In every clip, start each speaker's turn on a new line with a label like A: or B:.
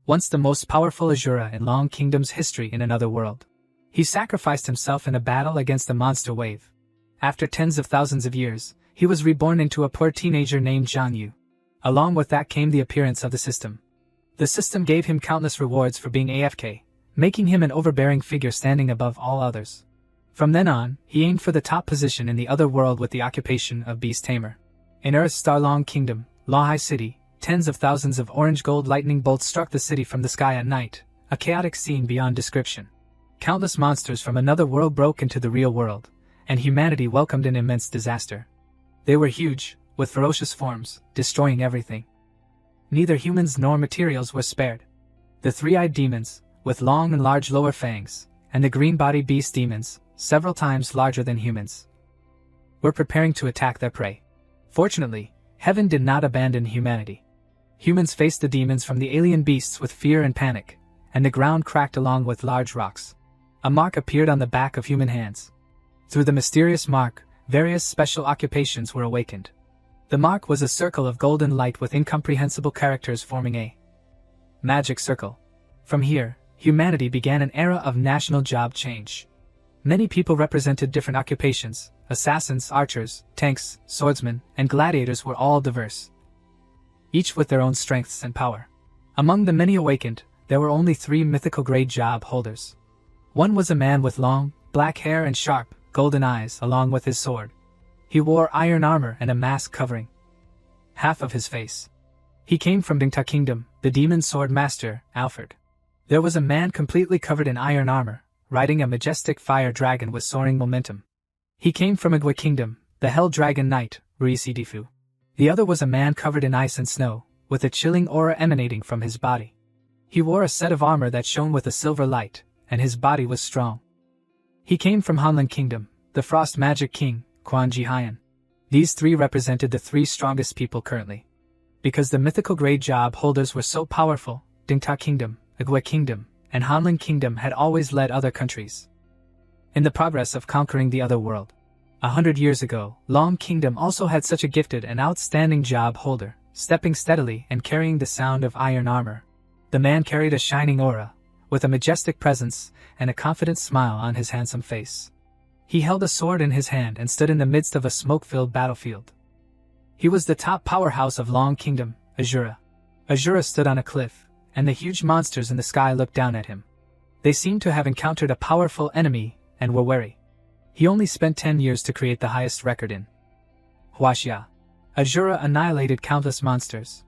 A: once the most powerful Azura in Long Kingdom's history in another world. He sacrificed himself in a battle against the monster wave. After tens of thousands of years, he was reborn into a poor teenager named Zhang Yu. Along with that came the appearance of the system. The system gave him countless rewards for being AFK, making him an overbearing figure standing above all others. From then on, he aimed for the top position in the other world with the occupation of Beast Tamer. In Earth's Star Long Kingdom, Lahai City, tens of thousands of orange gold lightning bolts struck the city from the sky at night, a chaotic scene beyond description. Countless monsters from another world broke into the real world, and humanity welcomed an immense disaster. They were huge, with ferocious forms, destroying everything. Neither humans nor materials were spared. The three-eyed demons, with long and large lower fangs, and the green-body beast demons, several times larger than humans, were preparing to attack their prey. Fortunately, heaven did not abandon humanity. Humans faced the demons from the alien beasts with fear and panic, and the ground cracked along with large rocks. A mark appeared on the back of human hands. Through the mysterious mark, various special occupations were awakened. The mark was a circle of golden light with incomprehensible characters forming a magic circle. From here, humanity began an era of national job change. Many people represented different occupations. Assassins, archers, tanks, swordsmen, and gladiators were all diverse, each with their own strengths and power. Among the many awakened, there were only 3 mythical grade job holders. One was a man with long, black hair and sharp, golden eyes along with his sword. He wore iron armor and a mask covering half of his face. He came from Dingta Kingdom, the demon sword master, Alfred. There was a man completely covered in iron armor, riding a majestic fire dragon with soaring momentum. He came from Igwa Kingdom, the Hell Dragon Knight, Ruisidifu. The other was a man covered in ice and snow, with a chilling aura emanating from his body. He wore a set of armor that shone with a silver light, and his body was strong. He came from Hanlin Kingdom, the Frost Magic King, Quan Ji Hyan. These 3 represented the 3 strongest people currently. Because the mythical grade job holders were so powerful, Dingta Kingdom, Igwa Kingdom, and Hanlin Kingdom had always led other countries in the progress of conquering the other world. 100 years ago, Long Kingdom also had such a gifted and outstanding job holder, stepping steadily and carrying the sound of iron armor. The man carried a shining aura, with a majestic presence and a confident smile on his handsome face. He held a sword in his hand and stood in the midst of a smoke-filled battlefield. He was the top powerhouse of Long Kingdom, Azura. Azura stood on a cliff, and the huge monsters in the sky looked down at him. They seemed to have encountered a powerful enemy and were wary. He only spent 10 years to create the highest record in Huaxia. Azura annihilated countless monsters.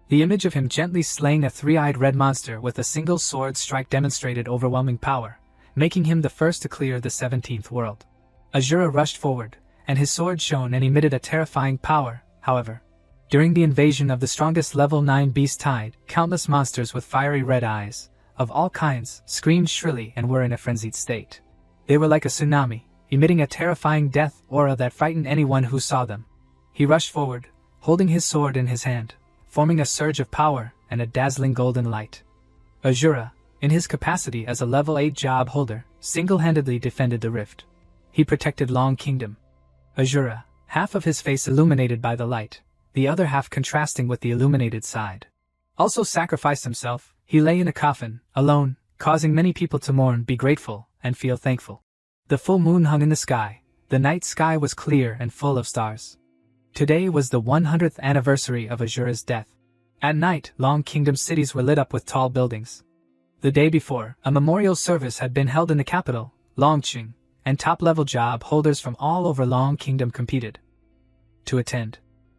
A: The image of him gently slaying a 3-eyed red monster with a single sword strike demonstrated overwhelming power, making him the first to clear the 17th world. Azura rushed forward, and his sword shone and emitted a terrifying power. However, during the invasion of the strongest level 9 beast tide, countless monsters with fiery red eyes, of all kinds, screamed shrilly and were in a frenzied state. They were like a tsunami, emitting a terrifying death aura that frightened anyone who saw them. He rushed forward, holding his sword in his hand, forming a surge of power and a dazzling golden light. Azura, in his capacity as a level 8 job holder, single-handedly defended the rift. He protected Long Kingdom. Azura, half of his face illuminated by the light, the other half contrasting with the illuminated side, also sacrificed himself. He lay in a coffin, alone, causing many people to mourn, be grateful, and feel thankful. The full moon hung in the sky. The night sky was clear and full of stars. Today was the 100th anniversary of Azura's death. At night, Long Kingdom cities were lit up with tall buildings. The day before, a memorial service had been held in the capital, Longqing, and top-level job holders from all over Long Kingdom competed to attend.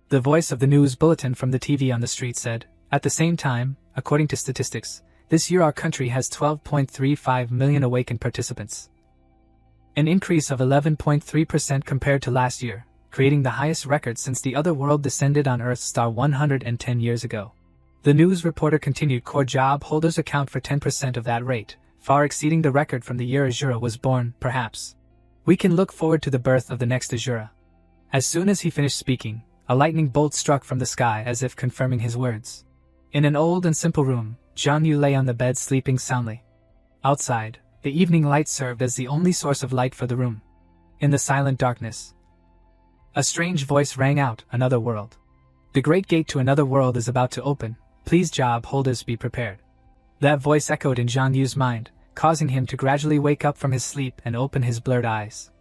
A: The voice of the news bulletin from the TV on the street said, "At the same time, according to statistics, this year our country has 12.35 million awakened participants. An increase of 11.3% compared to last year, creating the highest record since the other world descended on Earth's star 110 years ago." The news reporter continued, "Core job holders account for 10% of that rate, far exceeding the record from the year Azura was born, perhaps. We can look forward to the birth of the next Azura." As soon as he finished speaking, a lightning bolt struck from the sky as if confirming his words. In an old and simple room, Zhang Yu lay on the bed sleeping soundly. Outside, the evening light served as the only source of light for the room. In the silent darkness, a strange voice rang out, "Another world. The great gate to another world is about to open. Please job holders be prepared." That voice echoed in Zhang Yu's mind, causing him to gradually wake up from his sleep and open his blurred eyes.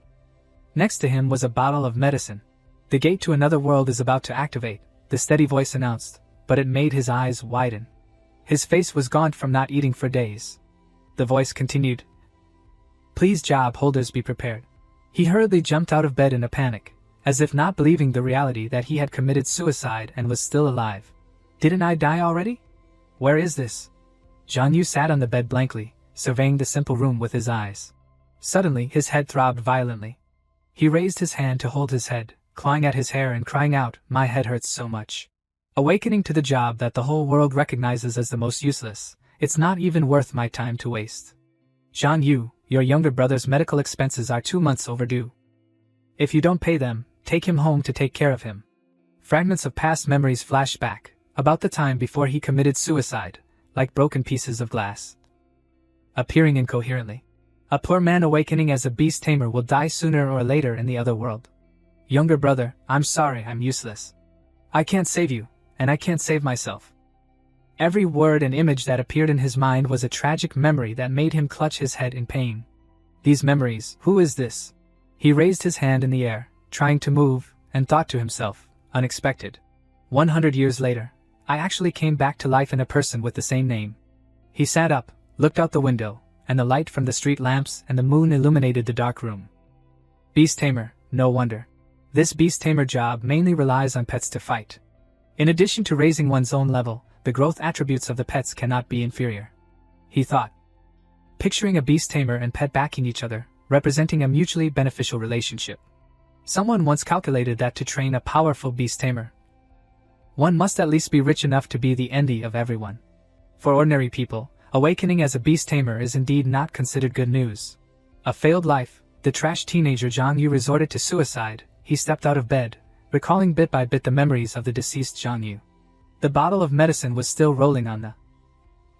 A: Next to him was a bottle of medicine. The gate to another world is about to activate, the steady voice announced, but it made his eyes widen. His face was gaunt from not eating for days. The voice continued, "Please job holders be prepared." He hurriedly jumped out of bed in a panic, as if not believing the reality that he had committed suicide and was still alive. "Didn't I die already? Where is this?" Zhang Yu sat on the bed blankly, surveying the simple room with his eyes. Suddenly his head throbbed violently. He raised his hand to hold his head, clawing at his hair and crying out, "My head hurts so much." Awakening to the job that the whole world recognizes as the most useless, it's not even worth my time to waste. Zhang Yu, your younger brother's medical expenses are 2 months overdue. If you don't pay them, take him home to take care of him. Fragments of past memories flashed back, about the time before he committed suicide, like broken pieces of glass, appearing incoherently. A poor man awakening as a beast tamer will die sooner or later in the other world. Younger brother, I'm sorry I'm useless. I can't save you, and I can't save myself. Every word and image that appeared in his mind was a tragic memory that made him clutch his head in pain. These memories, who is this? He raised his hand in the air, trying to move, and thought to himself, unexpected. 100 years later, I actually came back to life in a person with the same name. He sat up, looked out the window, and the light from the street lamps and the moon illuminated the dark room. Beast tamer, no wonder. This beast tamer job mainly relies on pets to fight. In addition to raising one's own level, the growth attributes of the pets cannot be inferior, he thought. Picturing a beast tamer and pet backing each other, representing a mutually beneficial relationship. Someone once calculated that to train a powerful beast tamer, one must at least be rich enough to be the envy of everyone. For ordinary people, awakening as a beast tamer is indeed not considered good news. A failed life, the trash teenager Zhang Yu resorted to suicide. He stepped out of bed, recalling bit by bit the memories of the deceased Zhang Yu. The bottle of medicine was still rolling on the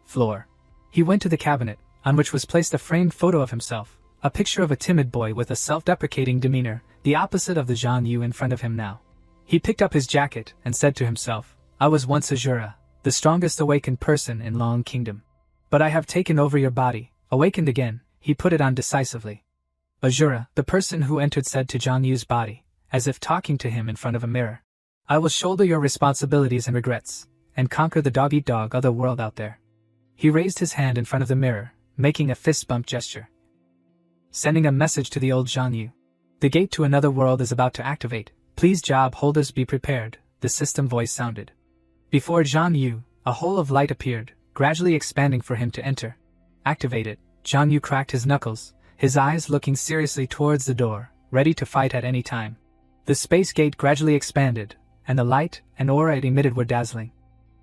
A: floor. He went to the cabinet, on which was placed a framed photo of himself, a picture of a timid boy with a self-deprecating demeanor, the opposite of the Zhang Yu in front of him now. He picked up his jacket and said to himself, I was once Azura, the strongest awakened person in Long Kingdom. But I have taken over your body, awakened again, he put it on decisively. Azura, the person who entered, said to Zhang Yu's body, as if talking to him in front of a mirror. I will shoulder your responsibilities and regrets, and conquer the dog-eat-dog other world out there. He raised his hand in front of the mirror, making a fist bump gesture, sending a message to the old Zhang Yu. The gate to another world is about to activate. Please job holders be prepared, the system voice sounded. Before Zhang Yu, a hole of light appeared, gradually expanding for him to enter. Activate it. Zhang Yu cracked his knuckles, his eyes looking seriously towards the door, ready to fight at any time. The space gate gradually expanded, and the light and aura it emitted were dazzling.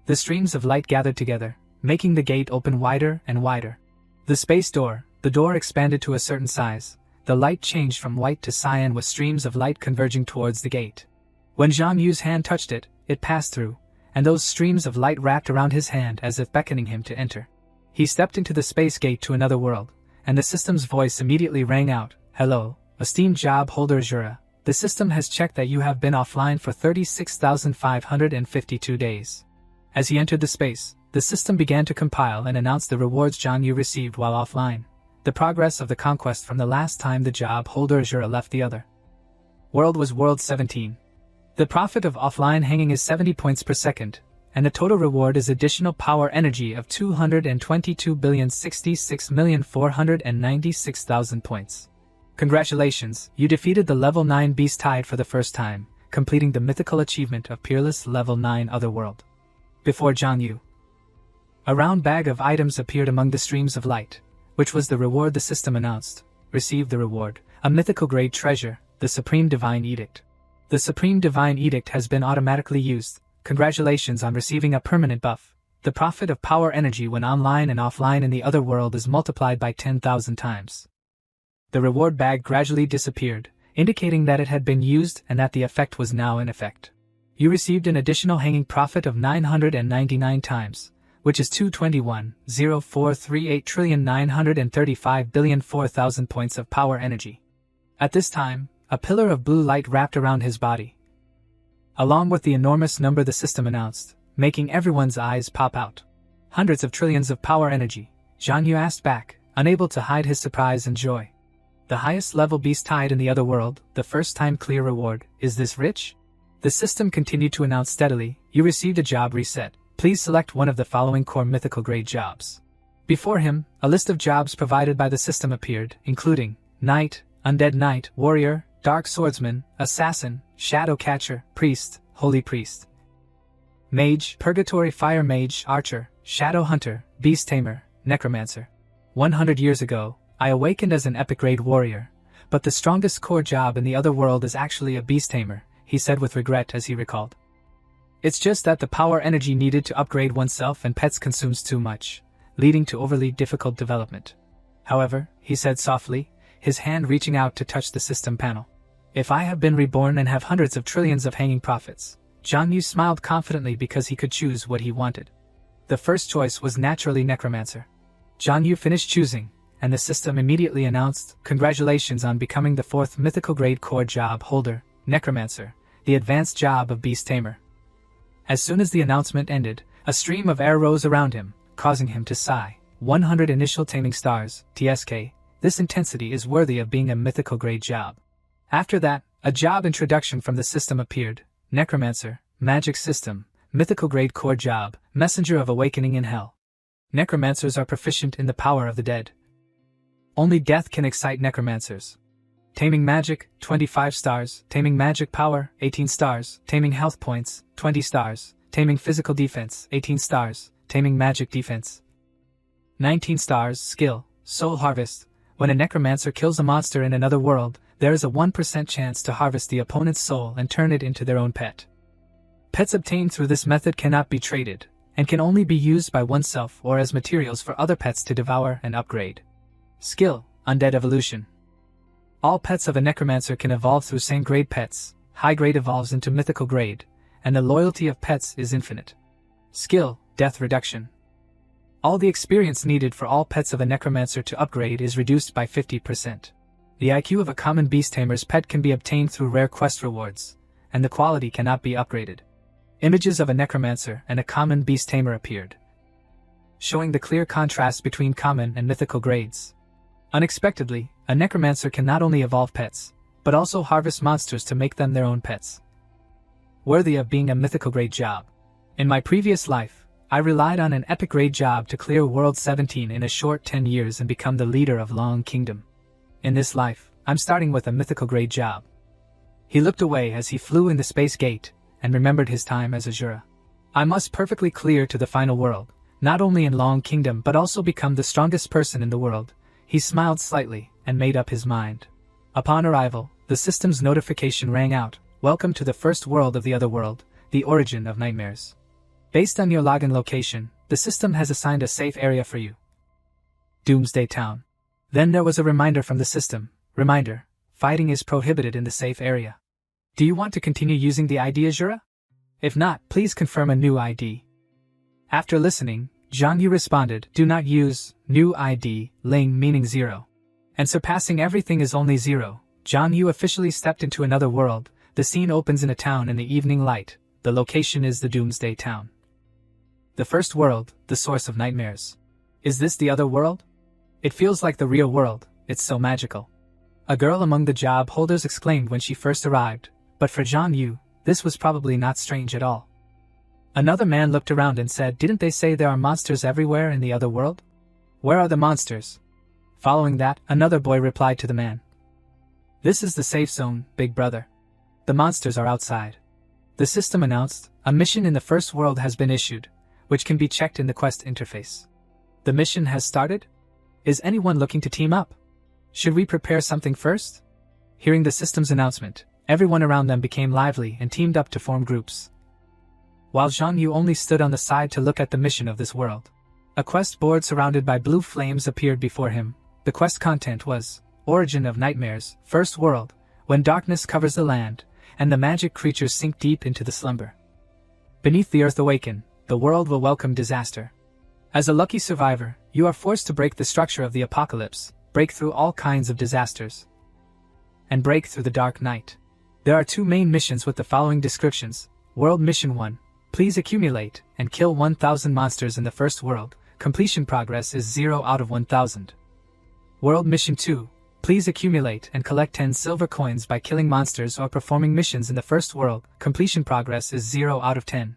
A: The streams of light gathered together, making the gate open wider and wider. The space door, the door expanded to a certain size. The light changed from white to cyan with streams of light converging towards the gate. When Zhang Yu's hand touched it, it passed through, and those streams of light wrapped around his hand as if beckoning him to enter. He stepped into the space gate to another world, and the system's voice immediately rang out, Hello, esteemed job holder Azura. The system has checked that you have been offline for 36,552 days. As he entered the space, the system began to compile and announce the rewards Zhang Yu received while offline. The progress of the conquest from the last time the job holder Azura left the other world was World 17. The profit of offline hanging is 70 points per second, and the total reward is additional power energy of 222,066,496,000 points. Congratulations, you defeated the level 9 beast tide for the first time, completing the mythical achievement of Peerless level 9 Otherworld. Before Zhang Yu, a round bag of items appeared among the streams of light, which was the reward the system announced. Received the reward, a mythical grade treasure, the Supreme Divine Edict. The Supreme Divine Edict has been automatically used. Congratulations on receiving a permanent buff. The profit of power energy when online and offline in the other world is multiplied by 10,000 times. The reward bag gradually disappeared, indicating that it had been used and that the effect was now in effect. You received an additional hanging profit of 999 times, which is 221,0438,935,004,000 points of power energy. At this time, a pillar of blue light wrapped around his body, along with the enormous number the system announced, making everyone's eyes pop out. Hundreds of trillions of power energy, Zhang Yu asked back, unable to hide his surprise and joy. The highest level beast tied in the other world, the first time clear reward, is this rich? The system continued to announce steadily, you received a job reset. Please select one of the following core mythical grade jobs. Before him, a list of jobs provided by the system appeared, including Knight, Undead Knight, Warrior, Dark Swordsman, Assassin, Shadow Catcher, Priest, Holy Priest, Mage, Purgatory Fire Mage, Archer, Shadow Hunter, Beast Tamer, Necromancer. 100 years ago, I awakened as an epic grade warrior, but the strongest core job in the other world is actually a beast tamer, he said with regret as he recalled. It's just that the power energy needed to upgrade oneself and pets consumes too much, leading to overly difficult development. However, he said softly, his hand reaching out to touch the system panel. If I have been reborn and have hundreds of trillions of hanging profits, Zhang Yu smiled confidently because he could choose what he wanted. The first choice was naturally Necromancer. Zhang Yu finished choosing, and the system immediately announced, congratulations on becoming the 4th mythical grade core job holder, Necromancer, the advanced job of Beast Tamer. As soon as the announcement ended, a stream of air rose around him, causing him to sigh. 100 initial taming stars, TSK, this intensity is worthy of being a mythical grade job. After that, a job introduction from the system appeared, Necromancer, Magic System, mythical grade core job, Messenger of Awakening in Hell. Necromancers are proficient in the power of the dead. Only death can excite necromancers. Taming Magic, 25 stars, Taming Magic Power, 18 stars, Taming Health Points, 20 stars, Taming Physical Defense, 18 stars, Taming Magic Defense. 19 stars, Skill, Soul Harvest. When a necromancer kills a monster in another world, there is a 1% chance to harvest the opponent's soul and turn it into their own pet. Pets obtained through this method cannot be traded, and can only be used by oneself or as materials for other pets to devour and upgrade. Skill, Undead Evolution. All pets of a necromancer can evolve through same grade pets, high grade evolves into mythical grade, and the loyalty of pets is infinite. Skill, Death Reduction. All the experience needed for all pets of a necromancer to upgrade is reduced by 50%. The IQ of a common beast tamer's pet can be obtained through rare quest rewards, and the quality cannot be upgraded. Images of a necromancer and a common beast tamer appeared, showing the clear contrast between common and mythical grades. Unexpectedly, a necromancer can not only evolve pets, but also harvest monsters to make them their own pets. Worthy of being a mythical grade job. In my previous life, I relied on an epic grade job to clear World 17 in a short 10 years and become the leader of Long Kingdom. In this life, I'm starting with a mythical grade job. He looked away as he flew in the space gate, and remembered his time as Azura. I must perfectly clear to the final world, not only in Long Kingdom but also become the strongest person in the world. He smiled slightly, and made up his mind. Upon arrival, the system's notification rang out, welcome to the first world of the other world, the origin of nightmares. Based on your login location, the system has assigned a safe area for you. Doomsday Town. Then there was a reminder from the system, reminder, fighting is prohibited in the safe area. Do you want to continue using the ID Azura? If not, please confirm a new ID. After listening, Zhang Yu responded, do not use, new ID, Ling meaning 0. And surpassing everything is only 0. Zhang Yu officially stepped into another world. The scene opens in a town in the evening light. The location is the Doomsday Town. The first world, the source of nightmares. Is this the other world? It feels like the real world, it's so magical. A girl among the job holders exclaimed when she first arrived, but for Zhang Yu, this was probably not strange at all. Another man looked around and said, didn't they say there are monsters everywhere in the other world? Where are the monsters? Following that, another boy replied to the man. This is the safe zone, big brother. The monsters are outside. The system announced, a mission in the first world has been issued, which can be checked in the quest interface. The mission has started? Is anyone looking to team up? Should we prepare something first? Hearing the system's announcement, everyone around them became lively and teamed up to form groups. While Zhang Yu only stood on the side to look at the mission of this world. A quest board surrounded by blue flames appeared before him. The quest content was, Origin of Nightmares, First World, when darkness covers the land, and the magic creatures sink deep into the slumber. Beneath the earth awaken, the world will welcome disaster. As a lucky survivor, you are forced to break the structure of the apocalypse, break through all kinds of disasters, and break through the dark night. There are 2 main missions with the following descriptions. World Mission 1, Please accumulate and kill 1000 monsters in the first world. Completion progress is 0 out of 1000. World Mission 2. Please accumulate and collect 10 silver coins by killing monsters or performing missions in the first world. Completion progress is 0 out of 10.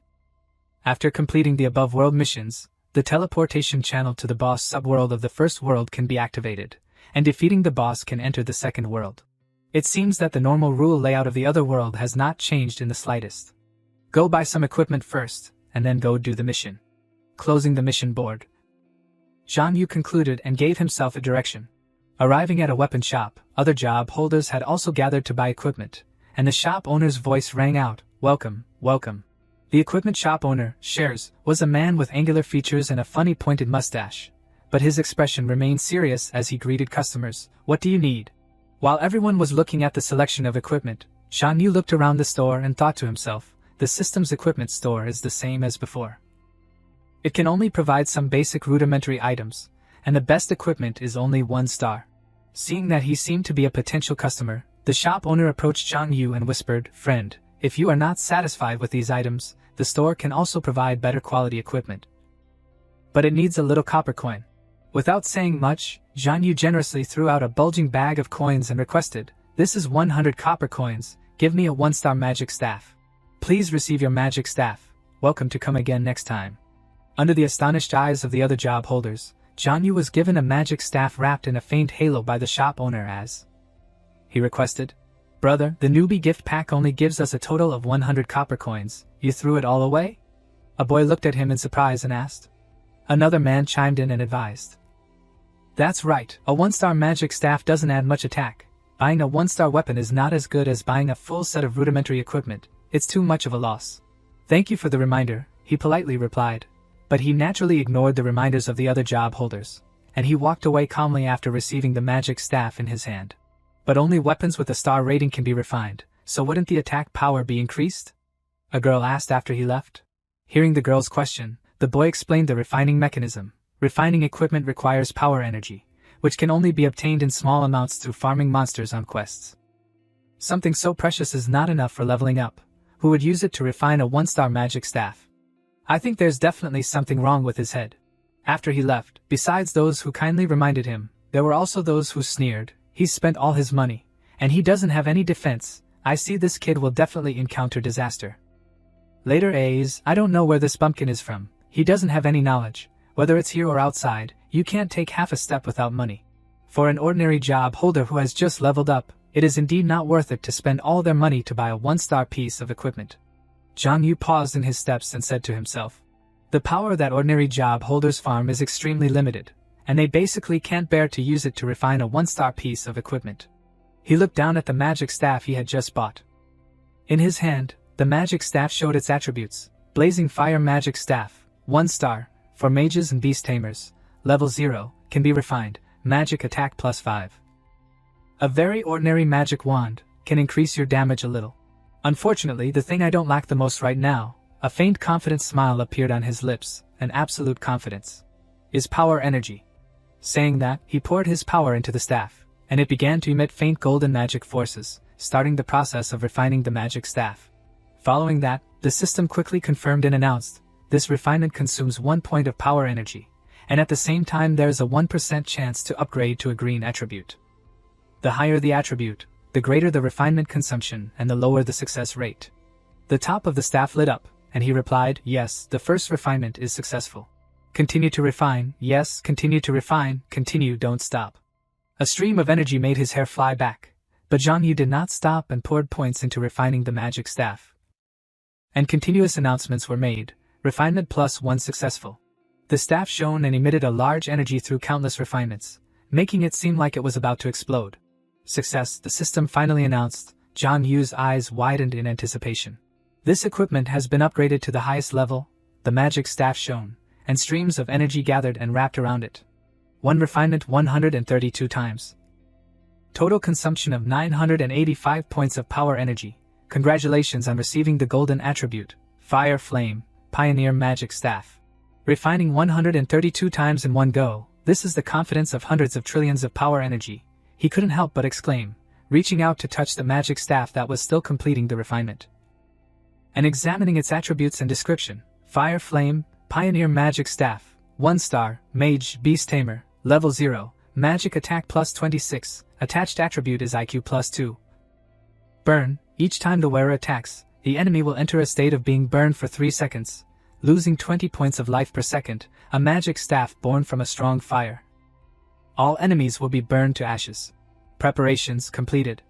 A: After completing the above world missions, the teleportation channel to the boss subworld of the first world can be activated, and defeating the boss can enter the second world. It seems that the normal rule layout of the other world has not changed in the slightest. Go buy some equipment first, and then go do the mission. Closing the mission board, Zhang Yu concluded and gave himself a direction. Arriving at a weapon shop, other job holders had also gathered to buy equipment, and the shop owner's voice rang out, "Welcome, welcome." The equipment shop owner, Shares, was a man with angular features and a funny pointed mustache, but his expression remained serious as he greeted customers. "What do you need?" While everyone was looking at the selection of equipment, Zhang Yu looked around the store and thought to himself, the system's equipment store is the same as before. It can only provide some basic rudimentary items, and the best equipment is only 1 star. Seeing that he seemed to be a potential customer, the shop owner approached Zhang Yu and whispered, "Friend, if you are not satisfied with these items, the store can also provide better quality equipment. But it needs a little copper coin." Without saying much, Zhang Yu generously threw out a bulging bag of coins and requested, "This is 100 copper coins, give me a 1-star magic staff. Please receive your magic staff, welcome to come again next time." Under the astonished eyes of the other job holders, Zhang Yu was given a magic staff wrapped in a faint halo by the shop owner as he requested, "Brother, the newbie gift pack only gives us a total of 100 copper coins, you threw it all away?" A boy looked at him in surprise and asked. Another man chimed in and advised, "That's right, a 1-star magic staff doesn't add much attack. Buying a 1-star weapon is not as good as buying a full set of rudimentary equipment, it's too much of a loss." "Thank you for the reminder," he politely replied. But he naturally ignored the reminders of the other job holders, and he walked away calmly after receiving the magic staff in his hand. But only weapons with a star rating can be refined, so wouldn't the attack power be increased? A girl asked after he left. Hearing the girl's question, the boy explained the refining mechanism. Refining equipment requires power energy, which can only be obtained in small amounts through farming monsters on quests. Something so precious is not enough for leveling up. Who would use it to refine a 1-star magic staff? I think there's definitely something wrong with his head. After he left, besides those who kindly reminded him, there were also those who sneered, "He's spent all his money, and he doesn't have any defense. I see this kid will definitely encounter disaster." Later I don't know where this bumpkin is from. He doesn't have any knowledge. Whether it's here or outside, you can't take half a step without money. For an ordinary job holder who has just leveled up, it is indeed not worth it to spend all their money to buy a 1-star piece of equipment. Zhang Yu paused in his steps and said to himself, "The power that ordinary job holders farm is extremely limited, and they basically can't bear to use it to refine a 1-star piece of equipment." He looked down at the magic staff he had just bought. In his hand, the magic staff showed its attributes. Blazing Fire Magic Staff, 1 star, for mages and beast tamers, level 0, can be refined, magic attack +5. A very ordinary magic wand, can increase your damage a little. Unfortunately, the thing I don't lack the most right now, a faint confident smile appeared on his lips, an absolute confidence, is power energy. Saying that, he poured his power into the staff, and it began to emit faint golden magic forces, starting the process of refining the magic staff. Following that, the system quickly confirmed and announced, this refinement consumes 1 point of power energy, and at the same time there is a 1% chance to upgrade to a green attribute. The higher the attribute, the greater the refinement consumption and the lower the success rate. The top of the staff lit up, and he replied, "Yes, the first refinement is successful. Continue to refine, yes, continue to refine, continue, don't stop." A stream of energy made his hair fly back, but Zhang Yu did not stop and poured points into refining the magic staff. And continuous announcements were made, refinement +1 successful. The staff shone and emitted a large energy through countless refinements, making it seem like it was about to explode. Success, the system finally announced. Zhang Yu's eyes widened in anticipation. This equipment has been upgraded to the highest level, the magic staff shone, and streams of energy gathered and wrapped around it. 1 refinement 132 times. Total consumption of 985 points of power energy. Congratulations on receiving the golden attribute, Fire Flame, Pioneer Magic Staff. Refining 132 times in one go, this is the confidence of hundreds of trillions of power energy. He couldn't help but exclaim, reaching out to touch the magic staff that was still completing the refinement. and examining its attributes and description. Fire Flame, Pioneer Magic Staff, 1 star, Mage, Beast Tamer, Level 0, Magic Attack plus 26, attached attribute is IQ plus 2. Burn, each time the wearer attacks, the enemy will enter a state of being burned for 3 seconds, losing 20 points of life per second, a magic staff born from a strong fire. All enemies will be burned to ashes. Preparations completed.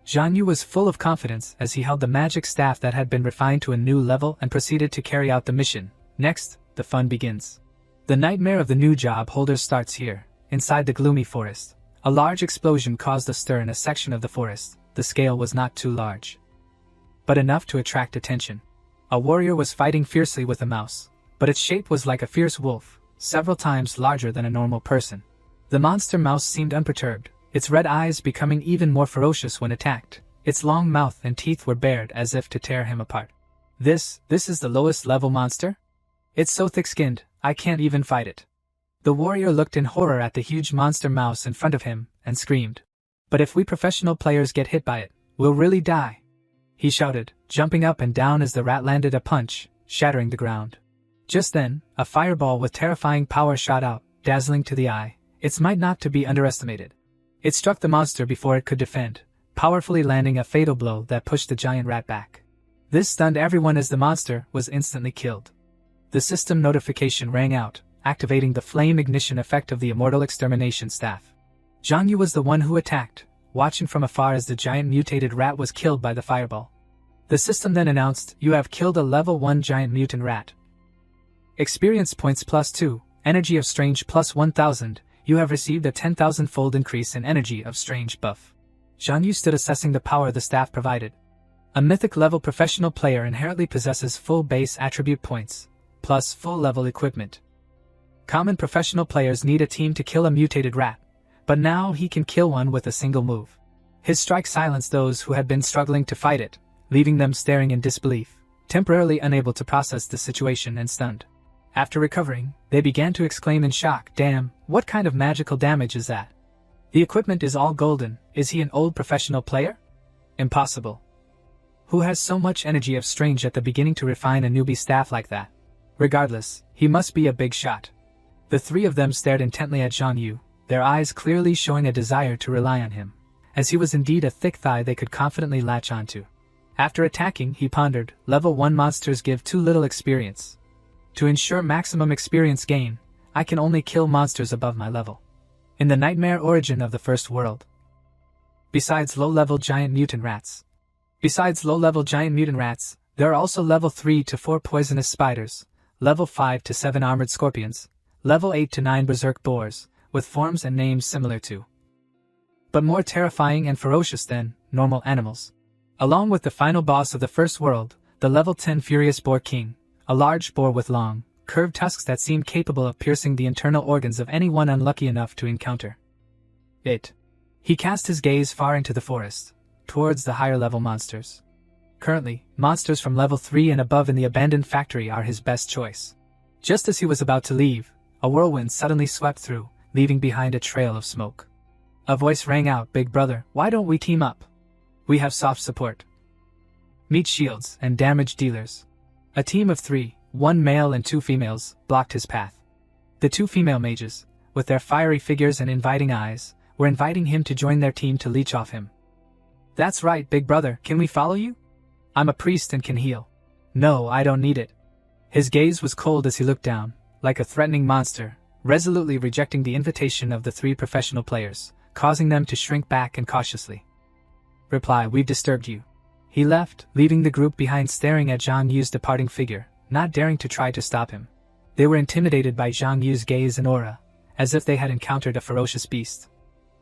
A: Zhang Yu was full of confidence as he held the magic staff that had been refined to a new level and proceeded to carry out the mission. Next, the fun begins. The nightmare of the new job holders starts here, inside the gloomy forest. A large explosion caused a stir in a section of the forest. The scale was not too large, but enough to attract attention. A warrior was fighting fiercely with a mouse, but its shape was like a fierce wolf, several times larger than a normal person. The monster mouse seemed unperturbed, its red eyes becoming even more ferocious when attacked. Its long mouth and teeth were bared as if to tear him apart. This is the lowest level monster? It's so thick-skinned, I can't even fight it. The warrior looked in horror at the huge monster mouse in front of him and screamed. But if we professional players get hit by it, we'll really die, he shouted, jumping up and down as the rat landed a punch, shattering the ground. Just then, a fireball with terrifying power shot out, dazzling to the eye. Its might not to be underestimated. It struck the monster before it could defend, powerfully landing a fatal blow that pushed the giant rat back. This stunned everyone as the monster was instantly killed. The system notification rang out, activating the flame ignition effect of the immortal extermination staff. Zhang Yu was the one who attacked, watching from afar as the giant mutated rat was killed by the fireball. The system then announced, "You have killed a level 1 giant mutant rat. Experience points plus 2, energy of strange plus 1000, you have received a 10,000-fold increase in energy of strange buff." Zhang Yu stood assessing the power the staff provided. A mythic level professional player inherently possesses full base attribute points, plus full level equipment. Common professional players need a team to kill a mutated rat, but now he can kill one with a single move. His strike silenced those who had been struggling to fight it, leaving them staring in disbelief, temporarily unable to process the situation and stunned. After recovering, they began to exclaim in shock, "Damn, what kind of magical damage is that? The equipment is all golden, is he an old professional player? Impossible. Who has so much energy of strange at the beginning to refine a newbie staff like that? Regardless, he must be a big shot." The three of them stared intently at Zhang Yu, their eyes clearly showing a desire to rely on him, as he was indeed a thick thigh they could confidently latch onto. After attacking, he pondered, level 1 monsters give too little experience. To ensure maximum experience gain, I can only kill monsters above my level. In the nightmare origin of the first world. Besides low-level giant mutant rats, there are also level 3 to 4 poisonous spiders, level 5 to 7 armored scorpions, level 8 to 9 berserk boars, with forms and names similar to, but more terrifying and ferocious than, normal animals. Along with the final boss of the first world, the level 10 Furious Boar King, a large boar with long, curved tusks that seemed capable of piercing the internal organs of anyone unlucky enough to encounter it. He cast his gaze far into the forest, towards the higher-level monsters. Currently, monsters from level 3 and above in the abandoned factory are his best choice. Just as he was about to leave, a whirlwind suddenly swept through, leaving behind a trail of smoke. A voice rang out, "Big brother, why don't we team up? We have soft support. Meat shields and damage dealers." A team of 3, 1 male and 2 females, blocked his path. The 2 female mages, with their fiery figures and inviting eyes, were inviting him to join their team to leech off him. "That's right, big brother, can we follow you? I'm a priest and can heal." "No, I don't need it." His gaze was cold as he looked down, like a threatening monster, resolutely rejecting the invitation of the 3 professional players, causing them to shrink back and cautiously reply, "We've disturbed you." He left, leaving the group behind staring at Zhang Yu's departing figure, not daring to try to stop him. They were intimidated by Zhang Yu's gaze and aura, as if they had encountered a ferocious beast.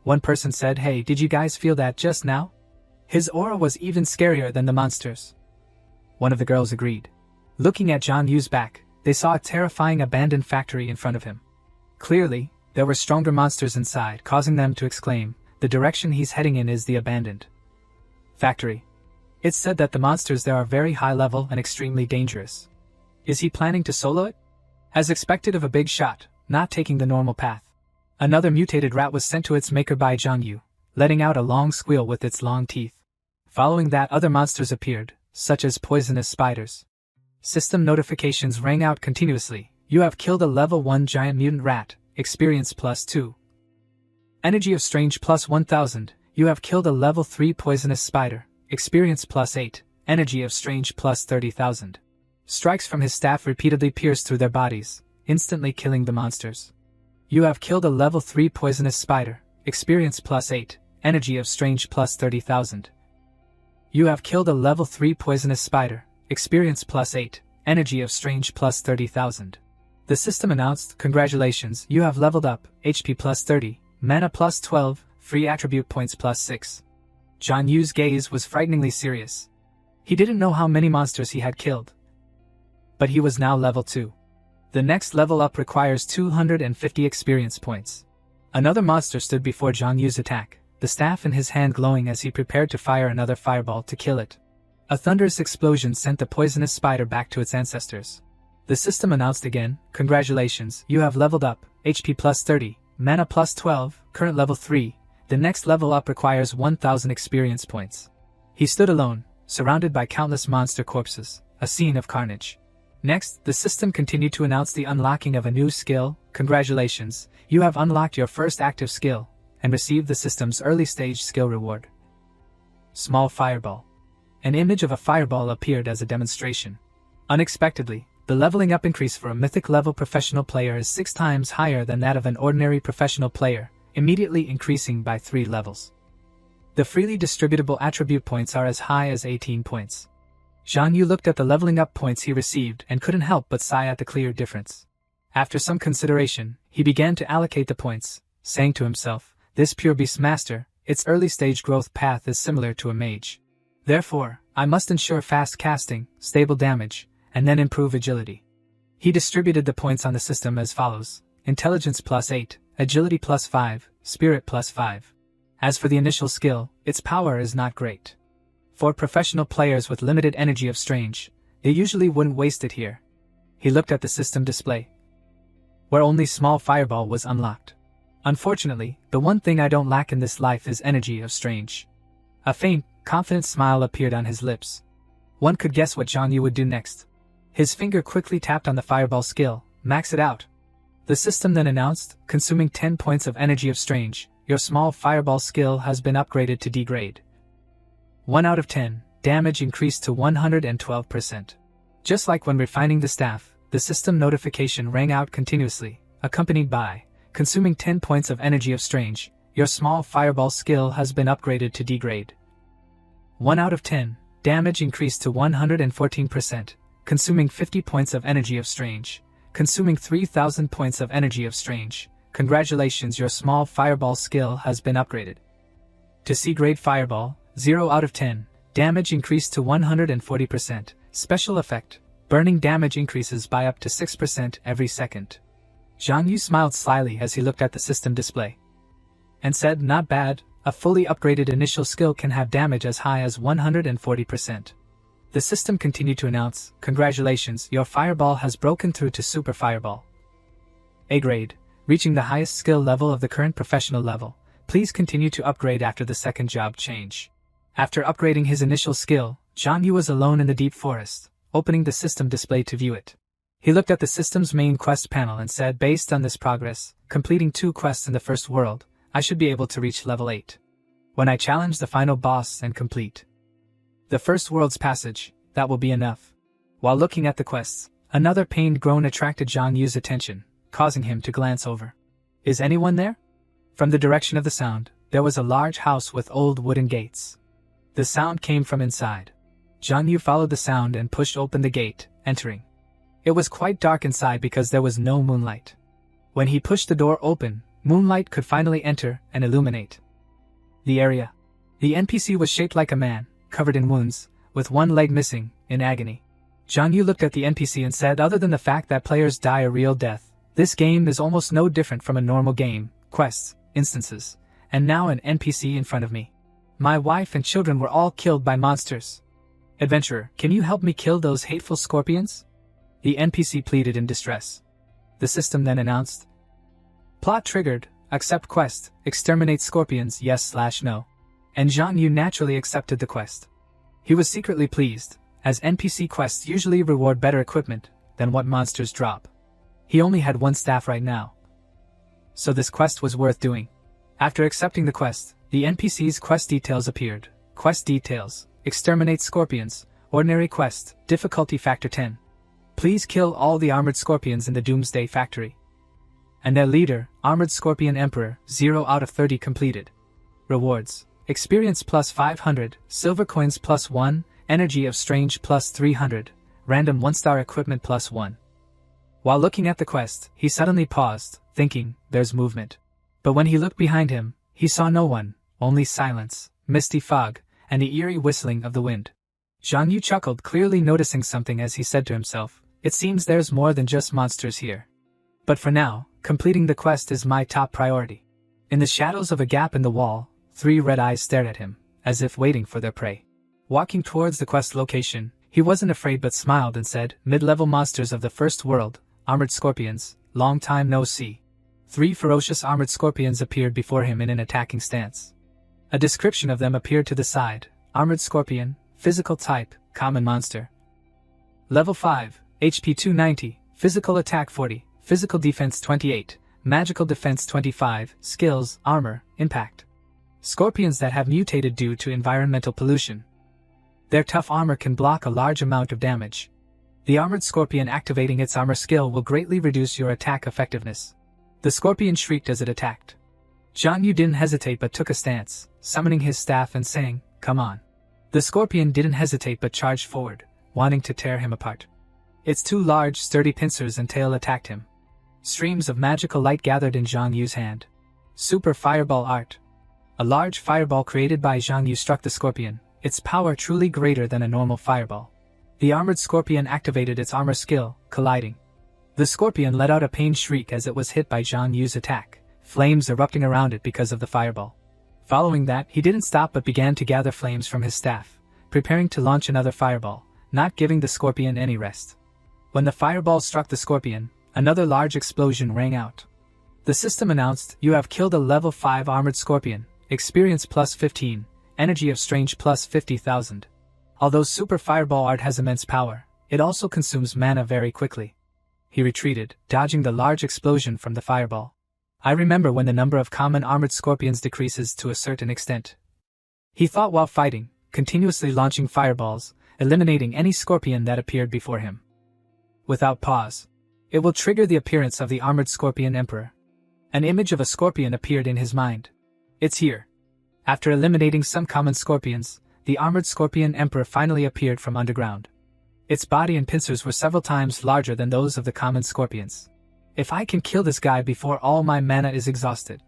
A: One person said, "Hey, did you guys feel that just now? His aura was even scarier than the monsters." One of the girls agreed. Looking at Zhang Yu's back, they saw a terrifying abandoned factory in front of him. Clearly, there were stronger monsters inside, causing them to exclaim, "The direction he's heading in is the abandoned factory." It's said that the monsters there are very high level and extremely dangerous. Is he planning to solo it? As expected of a big shot, not taking the normal path. Another mutated rat was sent to its maker by Zhang Yu, letting out a long squeal with its long teeth. Following that, other monsters appeared, such as poisonous spiders. System notifications rang out continuously. You have killed a level 1 giant mutant rat, experience +2. Energy of strange +1000, you have killed a level 3 poisonous spider, experience +8, energy of strange +30,000. Strikes from his staff repeatedly pierce through their bodies, instantly killing the monsters. You have killed a level 3 poisonous spider, experience +8, energy of strange +30,000. You have killed a level 3 poisonous spider, experience +8, energy of strange +30,000. The system announced, congratulations, you have leveled up, HP +30, mana +12, free attribute points +6. John Yu's gaze was frighteningly serious. He didn't know how many monsters he had killed. But he was now level 2. The next level up requires 250 experience points. Another monster stood before John Yu's attack, the staff in his hand glowing as he prepared to fire another fireball to kill it. A thunderous explosion sent the poisonous spider back to its ancestors. The system announced again, congratulations, you have leveled up, HP +30, mana +12, current level 3, the next level up requires 1000 experience points. He stood alone, surrounded by countless monster corpses, a scene of carnage. Next, the system continued to announce the unlocking of a new skill, congratulations, you have unlocked your first active skill, and received the system's early stage skill reward. Small fireball. An image of a fireball appeared as a demonstration. Unexpectedly, the leveling up increase for a mythic level professional player is 6 times higher than that of an ordinary professional player, immediately increasing by 3 levels. The freely distributable attribute points are as high as 18 points. Zhang Yu looked at the leveling up points he received and couldn't help but sigh at the clear difference. After some consideration, he began to allocate the points, saying to himself, this pure beast master, its early stage growth path is similar to a mage. Therefore, I must ensure fast casting, stable damage, and then improve agility. He distributed the points on the system as follows: Intelligence +8, Agility +5, Spirit +5. As for the initial skill, its power is not great. For professional players with limited energy of strange, they usually wouldn't waste it here. He looked at the system display, where only small fireball was unlocked. Unfortunately, the one thing I don't lack in this life is energy of strange. A faint, confident smile appeared on his lips. One could guess what Zhang Yu would do next. His finger quickly tapped on the fireball skill, max it out. The system then announced, consuming 10 points of energy of strange, your small fireball skill has been upgraded to D grade. 1 out of 10, damage increased to 112%. Just like when refining the staff, the system notification rang out continuously, accompanied by, consuming 10 points of energy of strange, your small fireball skill has been upgraded to D grade. 1 out of 10, damage increased to 114%, consuming 50 points of energy of strange, consuming 3000 points of energy of strange. Congratulations, your small fireball skill has been upgraded to C grade fireball. 0 out of 10, damage increased to 140%, special effect, burning damage increases by up to 6% every second. Zhang Yu smiled slyly as he looked at the system display, and said, not bad, a fully upgraded initial skill can have damage as high as 140%. The system continued to announce, congratulations, your fireball has broken through to Super Fireball A grade, reaching the highest skill level of the current professional level. Please continue to upgrade after the second job change. After upgrading his initial skill, Zhang Yu was alone in the deep forest, opening the system display to view it. He looked at the system's main quest panel and said, based on this progress, completing 2 quests in the first world, I should be able to reach level 8. When I challenge the final boss and complete the first world's passage, that will be enough. While looking at the quests, another pained groan attracted Zhang Yu's attention, causing him to glance over. Is anyone there? From the direction of the sound, there was a large house with old wooden gates. The sound came from inside. Zhang Yu followed the sound and pushed open the gate, entering. It was quite dark inside because there was no moonlight. When he pushed the door open, moonlight could finally enter and illuminate the area. The NPC was shaped like a man, covered in wounds, with one leg missing, in agony. Zhang Yu looked at the NPC and said, other than the fact that players die a real death, this game is almost no different from a normal game, quests, instances, and now an NPC in front of me. My wife and children were all killed by monsters. Adventurer, can you help me kill those hateful scorpions? The NPC pleaded in distress. The system then announced, plot triggered, accept quest, exterminate scorpions, yes/no. And Zhang Yu naturally accepted the quest. He was secretly pleased, as NPC quests usually reward better equipment than what monsters drop. He only had one staff right now, so this quest was worth doing. After accepting the quest, the NPC's quest details appeared. Quest details: exterminate scorpions, ordinary quest, difficulty factor 10. Please kill all the armored scorpions in the Doomsday Factory. And their leader, Armored Scorpion Emperor, 0 out of 30 completed. Rewards: experience plus 500, silver coins plus 1, energy of strange plus 300, random 1-star equipment plus 1. While looking at the quest, he suddenly paused, thinking, there's movement. But when he looked behind him, he saw no one, only silence, misty fog, and the eerie whistling of the wind. Zhang Yu chuckled, clearly noticing something as he said to himself, it seems there's more than just monsters here. But for now, completing the quest is my top priority. In the shadows of a gap in the wall, 3 red eyes stared at him, as if waiting for their prey. Walking towards the quest location, he wasn't afraid but smiled and said, mid-level monsters of the first world, armored scorpions, long time no see. 3 ferocious armored scorpions appeared before him in an attacking stance. A description of them appeared to the side. Armored scorpion, physical type, common monster. Level 5, HP 290, physical attack 40, physical defense 28, magical defense 25, skills, armor, impact. Scorpions that have mutated due to environmental pollution. Their tough armor can block a large amount of damage. The armored scorpion activating its armor skill will greatly reduce your attack effectiveness. The scorpion shrieked as it attacked. Zhang Yu didn't hesitate but took a stance, summoning his staff and saying, come on. The scorpion didn't hesitate but charged forward, wanting to tear him apart. Its 2 large, sturdy pincers and tail attacked him. Streams of magical light gathered in Zhang Yu's hand. Super Fireball Art. A large fireball created by Zhang Yu struck the scorpion, its power truly greater than a normal fireball. The armored scorpion activated its armor skill, colliding. The scorpion let out a pained shriek as it was hit by Zhang Yu's attack, flames erupting around it because of the fireball. Following that, he didn't stop but began to gather flames from his staff, preparing to launch another fireball, not giving the scorpion any rest. When the fireball struck the scorpion, another large explosion rang out. The system announced, you have killed a level 5 armored scorpion, experience plus 15, energy of strange plus 50,000. Although Super Fireball Art has immense power, it also consumes mana very quickly. He retreated, dodging the large explosion from the fireball. I remember when the number of common armored scorpions decreases to a certain extent. He thought while fighting, continuously launching fireballs, eliminating any scorpion that appeared before him. Without pause. It will trigger the appearance of the Armored Scorpion Emperor. An image of a scorpion appeared in his mind. It's here. After eliminating some common scorpions, the Armored Scorpion Emperor finally appeared from underground. Its body and pincers were several times larger than those of the common scorpions. If I can kill this guy before all my mana is exhausted.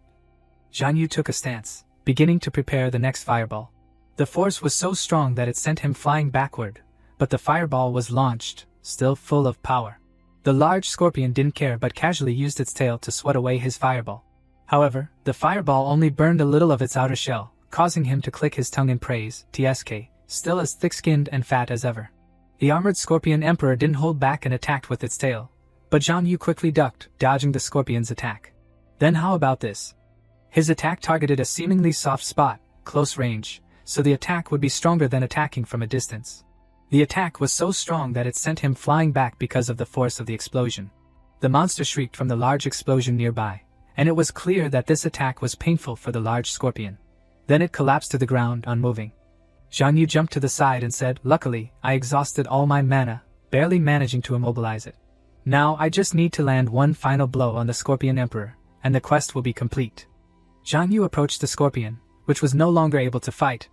A: Zhang Yu took a stance, beginning to prepare the next fireball. The force was so strong that it sent him flying backward, but the fireball was launched, still full of power. The large scorpion didn't care but casually used its tail to swat away his fireball. However, the fireball only burned a little of its outer shell, causing him to click his tongue in praise. TSK, still as thick-skinned and fat as ever. The Armored Scorpion Emperor didn't hold back and attacked with its tail, but Zhang Yu quickly ducked, dodging the scorpion's attack. Then how about this? His attack targeted a seemingly soft spot, close range, so the attack would be stronger than attacking from a distance. The attack was so strong that it sent him flying back because of the force of the explosion. The monster shrieked from the large explosion nearby, and it was clear that this attack was painful for the large scorpion. Then it collapsed to the ground, unmoving. Zhang Yu jumped to the side and said, luckily, I exhausted all my mana, barely managing to immobilize it. Now I just need to land one final blow on the Scorpion Emperor, and the quest will be complete. Zhang Yu approached the scorpion, which was no longer able to fight,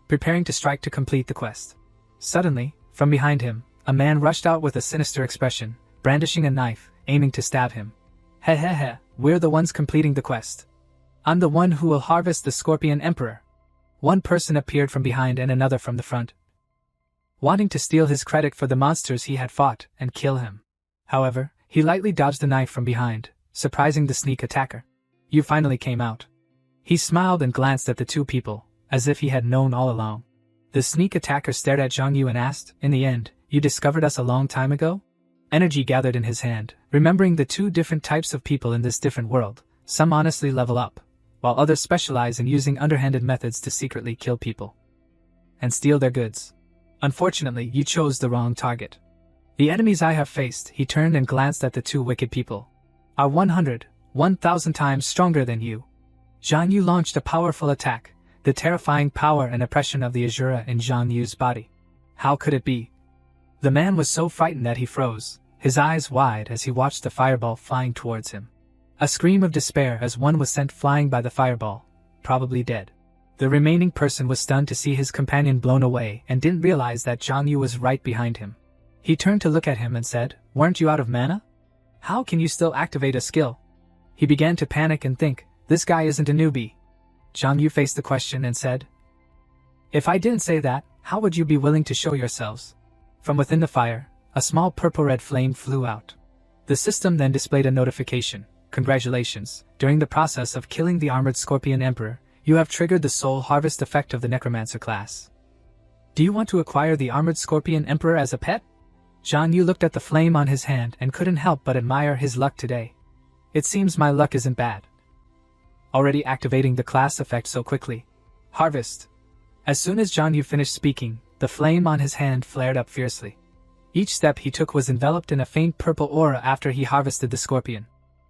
A: preparing to strike to complete the quest. Suddenly, from behind him, a man rushed out with a sinister expression, brandishing a knife, aiming to stab him. Hehehe, we're the ones completing the quest. I'm the one who will harvest the Scorpion Emperor. One person appeared from behind and another from the front, wanting to steal his credit for the monsters he had fought and kill him. However, he lightly dodged the knife from behind, surprising the sneak attacker. You finally came out. He smiled and glanced at the two people, as if he had known all along. The sneak attacker stared at Zhang Yu and asked, in the end, you discovered us a long time ago? Energy gathered in his hand, remembering the two different types of people in this different world. Some honestly level up, while others specialize in using underhanded methods to secretly kill people and steal their goods. Unfortunately, you chose the wrong target. The enemies I have faced, he turned and glanced at the two wicked people, are 1,000 times stronger than you. Zhang Yu launched a powerful attack, the terrifying power and oppression of the Azura in Zhang Yu's body. How could it be? The man was so frightened that he froze, his eyes wide as he watched the fireball flying towards him. A scream of despair as one was sent flying by the fireball, probably dead. The remaining person was stunned to see his companion blown away and didn't realize that Zhang Yu was right behind him. He turned to look at him and said, "Weren't you out of mana? How can you still activate a skill?" He began to panic and think, this guy isn't a newbie. Zhang Yu faced the question and said, "If I didn't say that, how would you be willing to show yourselves?" From within the fire, a small purple-red flame flew out. The system then displayed a notification. "Congratulations, during the process of killing the armored Scorpion Emperor, you have triggered the soul harvest effect of the Necromancer class. Do you want to acquire the armored Scorpion Emperor as a pet?" Zhang Yu looked at the flame on his hand and couldn't help but admire his luck today. "It seems my luck isn't bad. Already activating the class effect so quickly. Harvest." As soon as Zhang Yu finished speaking, the flame on his hand flared up fiercely. Each step he took was enveloped in a faint purple aura after he harvested the scorpion.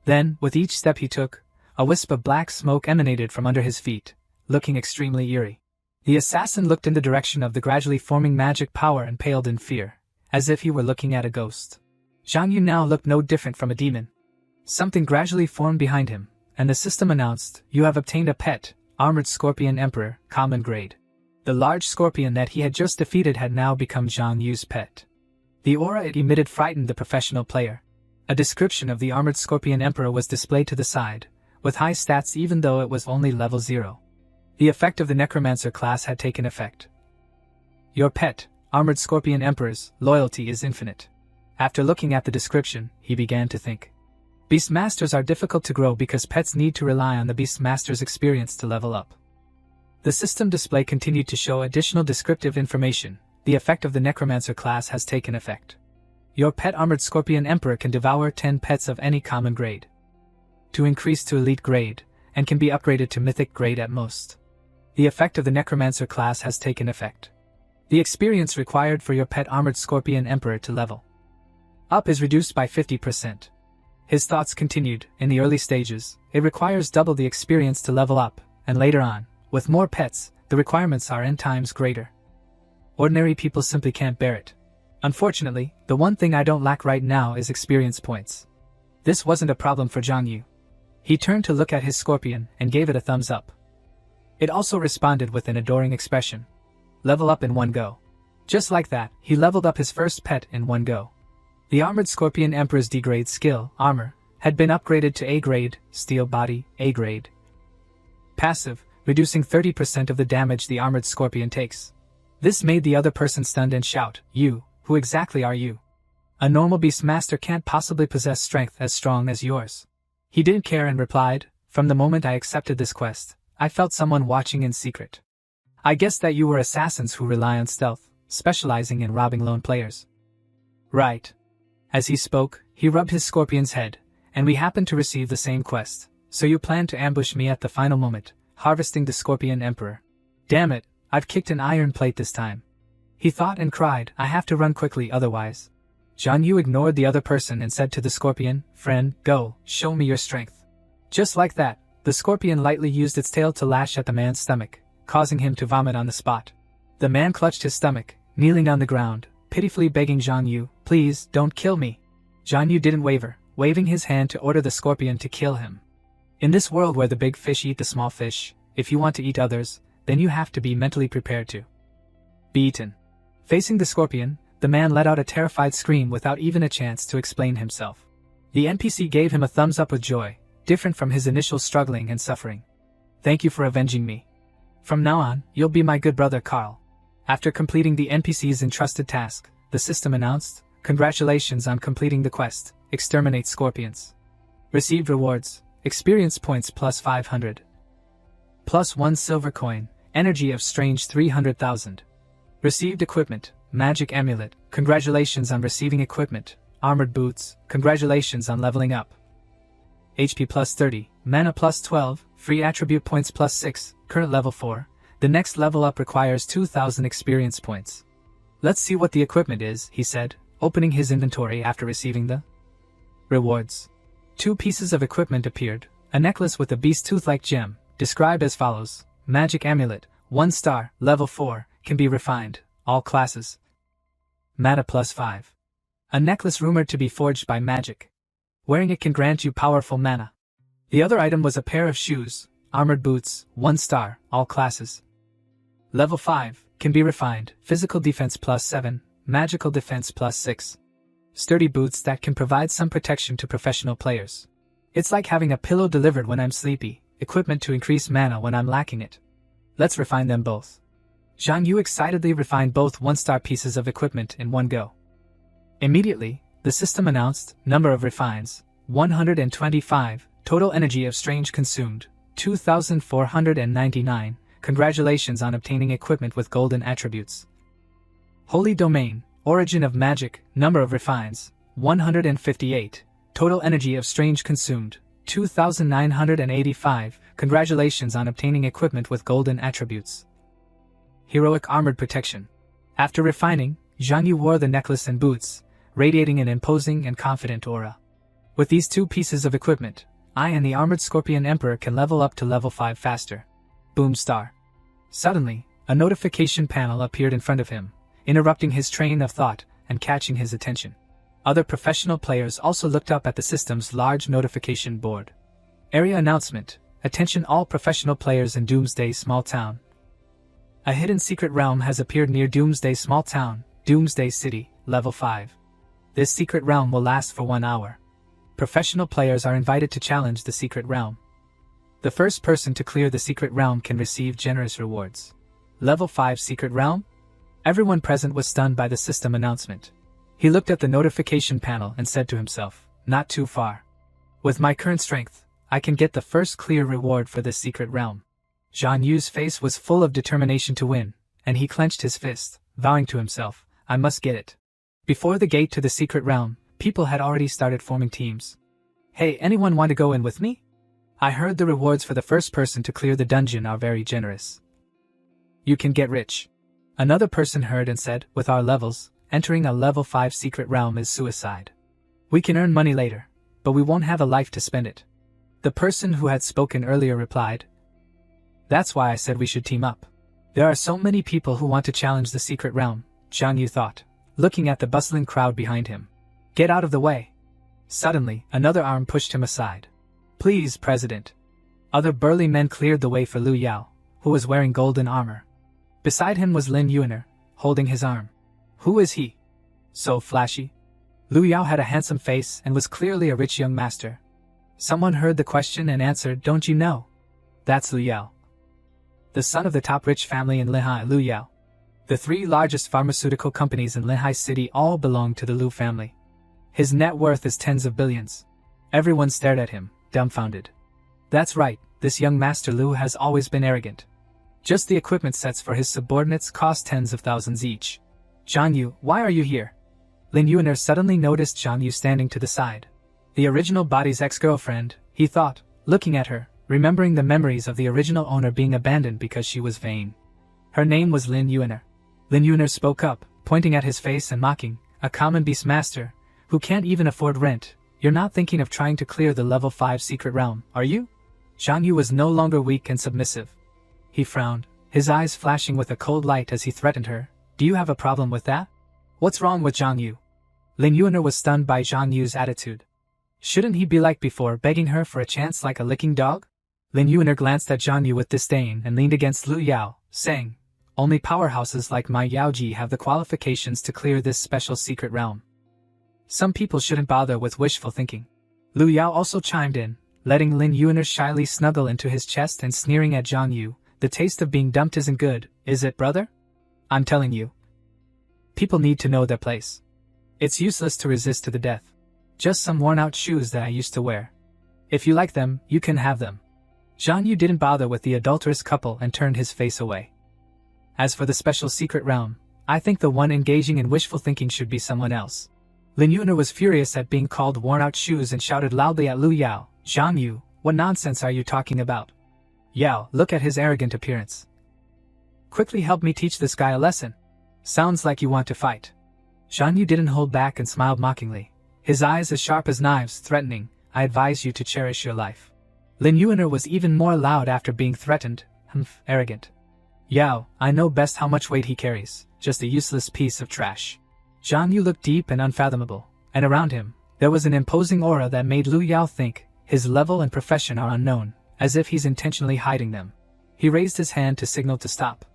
A: Then, with each step he took, a wisp of black smoke emanated from under his feet, looking extremely eerie. The assassin looked in the direction of the gradually forming magic power and paled in fear, as if he were looking at a ghost. Zhang Yu now looked no different from a demon. Something gradually formed behind him, and the system announced, "You have obtained a pet, Armored Scorpion Emperor, common grade." The large scorpion that he had just defeated had now become Zhang Yu's pet. The aura it emitted frightened the professional player. A description of the Armored Scorpion Emperor was displayed to the side, with high stats even though it was only level 0. The effect of the Necromancer class had taken effect. "Your pet, Armored Scorpion Emperor's, loyalty is infinite." After looking at the description, he began to think. Beastmasters are difficult to grow because pets need to rely on the Beastmaster's experience to level up. The system display continued to show additional descriptive information. The effect of the Necromancer class has taken effect. Your pet Armored Scorpion Emperor can devour 10 pets of any common grade. To increase to elite grade, and can be upgraded to mythic grade at most. The effect of the Necromancer class has taken effect. The experience required for your pet Armored Scorpion Emperor to level up is reduced by 50%. His thoughts continued. In the early stages, it requires double the experience to level up, and later on, with more pets, the requirements are n times greater. Ordinary people simply can't bear it. Unfortunately, the one thing I don't lack right now is experience points. This wasn't a problem for Zhang Yu. He turned to look at his scorpion and gave it a thumbs up. It also responded with an adoring expression. Level up in one go. Just like that, he leveled up his first pet in one go. The Armored Scorpion Emperor's D-grade skill, Armor, had been upgraded to A-grade, Steel Body, A-grade. Passive, reducing 30% of the damage the Armored Scorpion takes. This made the other person stunned and shout, "You, who exactly are you? A normal Beastmaster can't possibly possess strength as strong as yours." He didn't care and replied, "From the moment I accepted this quest, I felt someone watching in secret. I guessed that you were assassins who rely on stealth, specializing in robbing lone players." "Right." As he spoke, he rubbed his scorpion's head, "And we happened to receive the same quest, so you plan to ambush me at the final moment, harvesting the Scorpion Emperor. Damn it, I've kicked an iron plate this time." He thought and cried, "I have to run quickly otherwise." Zhang Yu ignored the other person and said to the scorpion, "Friend, go, show me your strength." Just like that, the scorpion lightly used its tail to lash at the man's stomach, causing him to vomit on the spot. The man clutched his stomach, kneeling on the ground, pitifully begging Zhang Yu, "Please, don't kill me." Zhang Yu didn't waver, waving his hand to order the scorpion to kill him. In this world where the big fish eat the small fish, if you want to eat others, then you have to be mentally prepared to be eaten. Facing the scorpion, the man let out a terrified scream without even a chance to explain himself. The NPC gave him a thumbs up with joy, different from his initial struggling and suffering. "Thank you for avenging me. From now on, you'll be my good brother Carl." After completing the NPC's entrusted task, the system announced, "Congratulations on completing the quest, exterminate scorpions. Received rewards, experience points plus 500. Plus 1 silver coin, energy of strange 300,000. Received equipment, magic amulet, congratulations on receiving equipment, armored boots, congratulations on leveling up. HP plus 30, mana plus 12, free attribute points plus 6, current level 4, the next level up requires 2,000 experience points. Let's see what the equipment is, he said, opening his inventory after receiving the rewards. 2 pieces of equipment appeared, a necklace with a beast tooth-like gem, described as follows: Magic Amulet, 1 star, level 4, can be refined, all classes. Mana +5. A necklace rumored to be forged by magic. Wearing it can grant you powerful mana. The other item was a pair of shoes, armored boots, 1 star, all classes. Level 5, can be refined, physical defense +7, magical defense +6. Sturdy boots that can provide some protection to professional players. It's like having a pillow delivered when I'm sleepy, equipment to increase mana when I'm lacking it. Let's refine them both. Zhang Yu excitedly refined both 1-star pieces of equipment in one go. Immediately, the system announced, number of refines, 125, total energy of strange consumed, 2,499, congratulations on obtaining equipment with golden attributes. Holy Domain, origin of magic, number of refines, 158, total energy of strange consumed, 2,985, congratulations on obtaining equipment with golden attributes. Heroic armored protection. After refining, Zhang Yu wore the necklace and boots, radiating an imposing and confident aura. With these 2 pieces of equipment, I and the Armored Scorpion Emperor can level up to level 5 faster. Boom star. Suddenly, a notification panel appeared in front of him, interrupting his train of thought and catching his attention. Other professional players also looked up at the system's large notification board. Area announcement: attention all professional players in Doomsday Small Town. A hidden secret realm has appeared near Doomsday Small Town, Doomsday City, level 5. This secret realm will last for 1 hour. Professional players are invited to challenge the secret realm. The first person to clear the secret realm can receive generous rewards. Level 5 secret realm? Everyone present was stunned by the system announcement. He looked at the notification panel and said to himself, not too far. With my current strength, I can get the first clear reward for this secret realm. Zhang Yu's face was full of determination to win, and he clenched his fist, vowing to himself, I must get it. Before the gate to the secret realm, people had already started forming teams. Hey, anyone want to go in with me? I heard the rewards for the first person to clear the dungeon are very generous. You can get rich. Another person heard and said, with our levels, entering a level 5 secret realm is suicide. We can earn money later, but we won't have a life to spend it. The person who had spoken earlier replied, that's why I said we should team up. There are so many people who want to challenge the secret realm, Zhang Yu thought, looking at the bustling crowd behind him. Get out of the way. Suddenly, another arm pushed him aside. Please, President. Other burly men cleared the way for Liu Yao, who was wearing golden armor. Beside him was Lin Yuaner, holding his arm. Who is he? So flashy? Liu Yao had a handsome face and was clearly a rich young master. Someone heard the question and answered, don't you know? That's Liu Yao. The son of the top rich family in Lehigh, Liu Yao. The 3 largest pharmaceutical companies in Lehigh City all belong to the Liu family. His net worth is tens of billions. Everyone stared at him, dumbfounded. That's right, this young Master Liu has always been arrogant. Just the equipment sets for his subordinates cost tens of thousands each. Zhang Yu, why are you here? Lin Yuaner suddenly noticed Zhang Yu standing to the side. The original body's ex-girlfriend, he thought, looking at her, remembering the memories of the original owner being abandoned because she was vain. Her name was Lin Yuaner. Lin Yuaner spoke up, pointing at his face and mocking, a common beast master, who can't even afford rent. You're not thinking of trying to clear the level 5 secret realm, are you? Zhang Yu was no longer weak and submissive. He frowned, his eyes flashing with a cold light as he threatened her. Do you have a problem with that? What's wrong with Zhang Yu? Lin Yuaner was stunned by Zhang Yu's attitude. Shouldn't he be like before, begging her for a chance like a licking dog? Lin Yuaner glanced at Zhang Yu with disdain and leaned against Liu Yao, saying, only powerhouses like my Yaoji have the qualifications to clear this special secret realm. Some people shouldn't bother with wishful thinking. Liu Yao also chimed in, letting Lin Yuaner shyly snuggle into his chest and sneering at Zhang Yu. The taste of being dumped isn't good, is it, brother? I'm telling you. People need to know their place. It's useless to resist to the death. Just some worn-out shoes that I used to wear. If you like them, you can have them. Zhang Yu didn't bother with the adulterous couple and turned his face away. As for the special secret realm, I think the one engaging in wishful thinking should be someone else. Lin Yuaner was furious at being called worn-out shoes and shouted loudly at Liu Yao, Zhang Yu, what nonsense are you talking about? Yao, look at his arrogant appearance. Quickly help me teach this guy a lesson. Sounds like you want to fight. Zhang Yu didn't hold back and smiled mockingly, his eyes as sharp as knives, threatening, I advise you to cherish your life. Lin Yuner was even more loud after being threatened, arrogant. Yao, I know best how much weight he carries, just a useless piece of trash. Zhang Yu looked deep and unfathomable, and around him, there was an imposing aura that made Lu Yao think his level and profession are unknown, as if he's intentionally hiding them. He raised his hand to signal to stop.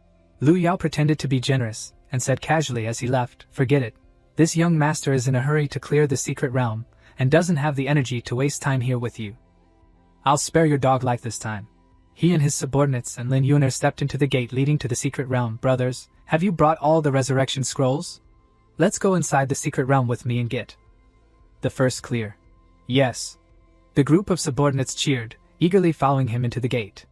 A: Lu Yao pretended to be generous, and said casually as he left, forget it. This young master is in a hurry to clear the secret realm, and doesn't have the energy to waste time here with you. I'll spare your dog life this time. He and his subordinates and Lin Yuner stepped into the gate leading to the secret realm. Brothers, have you brought all the resurrection scrolls? Let's go inside the secret realm with me and get the first clear. Yes. The group of subordinates cheered, eagerly following him into the gate.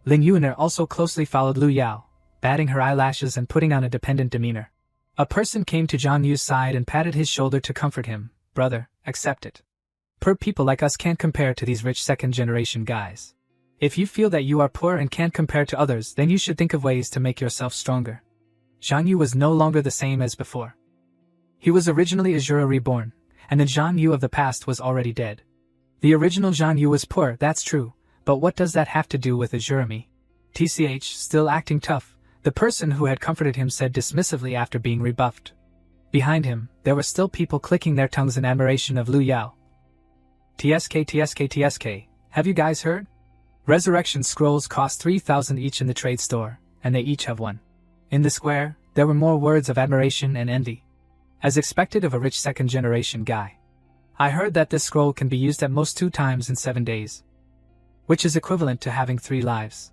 A: Lin Yuner also closely followed Lu Yao, batting her eyelashes and putting on a dependent demeanor. A person came to Zhang Yu's side and patted his shoulder to comfort him. Brother, accept it. Poor people like us can't compare to these rich second-generation guys. If you feel that you are poor and can't compare to others, then you should think of ways to make yourself stronger. Zhang Yu was no longer the same as before. He was originally Azura reborn, and the Zhang Yu of the past was already dead. The original Zhang Yu was poor, that's true, but what does that have to do with Azura me? TCH, still acting tough, the person who had comforted him said dismissively after being rebuffed. Behind him, there were still people clicking their tongues in admiration of Lu Yao. TSK, have you guys heard? Resurrection scrolls cost 3,000 each in the trade store, and they each have one. In the square, there were more words of admiration and envy. As expected of a rich second-generation guy. I heard that this scroll can be used at most 2 times in 7 days. Which is equivalent to having 3 lives.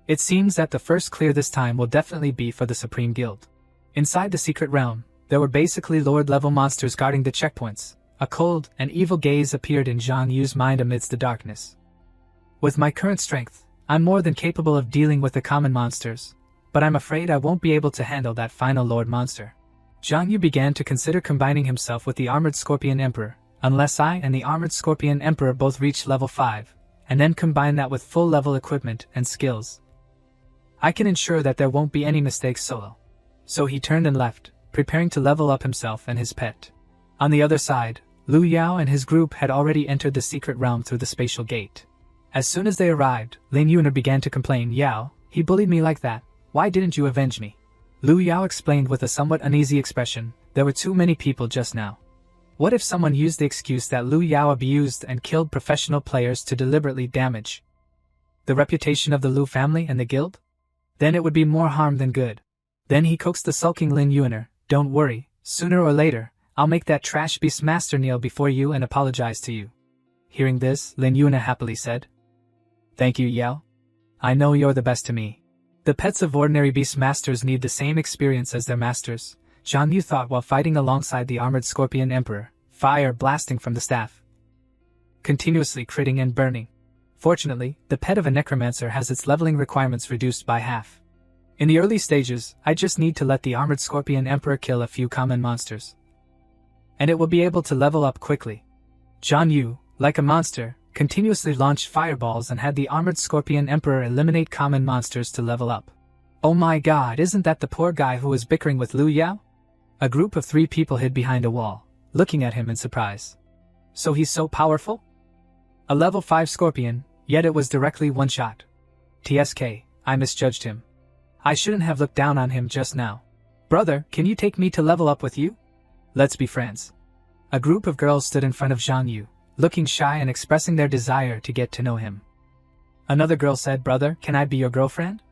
A: It seems that the first clear this time will definitely be for the Supreme Guild. Inside the secret realm, there were basically Lord-level monsters guarding the checkpoints. A cold and evil gaze appeared in Zhang Yu's mind amidst the darkness. With my current strength, I'm more than capable of dealing with the common monsters, but I'm afraid I won't be able to handle that final Lord monster. Zhang Yu began to consider combining himself with the Armored Scorpion Emperor, unless I and the Armored Scorpion Emperor both reach level 5, and then combine that with full-level equipment and skills. I can ensure that there won't be any mistakes solo. So he turned and left, preparing to level up himself and his pet. On the other side, Lu Yao and his group had already entered the secret realm through the spatial gate. As soon as they arrived, Lin Yuner began to complain, Yao, he bullied me like that, why didn't you avenge me? Lu Yao explained with a somewhat uneasy expression, there were too many people just now. What if someone used the excuse that Lu Yao abused and killed professional players to deliberately damage the reputation of the Lu family and the guild? Then it would be more harm than good. Then he coaxed the sulking Lin Yuner, don't worry, sooner or later, I'll make that trash beast master kneel before you and apologize to you. Hearing this, Lin Yuner happily said, Thank you, Yao. I know you're the best to me. The pets of ordinary beast masters need the same experience as their masters, Zhang Yu thought while fighting alongside the Armored Scorpion Emperor, fire blasting from the staff, continuously critting and burning. Fortunately, the pet of a necromancer has its leveling requirements reduced by half. In the early stages, I just need to let the Armored Scorpion Emperor kill a few common monsters, and it will be able to level up quickly. Zhang Yu, like a monster, continuously launched fireballs and had the Armored Scorpion Emperor eliminate common monsters to level up. Oh my god, isn't that the poor guy who was bickering with Lu Yao? A group of 3 people hid behind a wall, looking at him in surprise. So he's so powerful? A level 5 scorpion, yet it was directly one shot. TSK, I misjudged him. I shouldn't have looked down on him just now. Brother, can you take me to level up with you? Let's be friends. A group of girls stood in front of Zhang Yu, looking shy and expressing their desire to get to know him. Another girl said, Brother, can I be your girlfriend?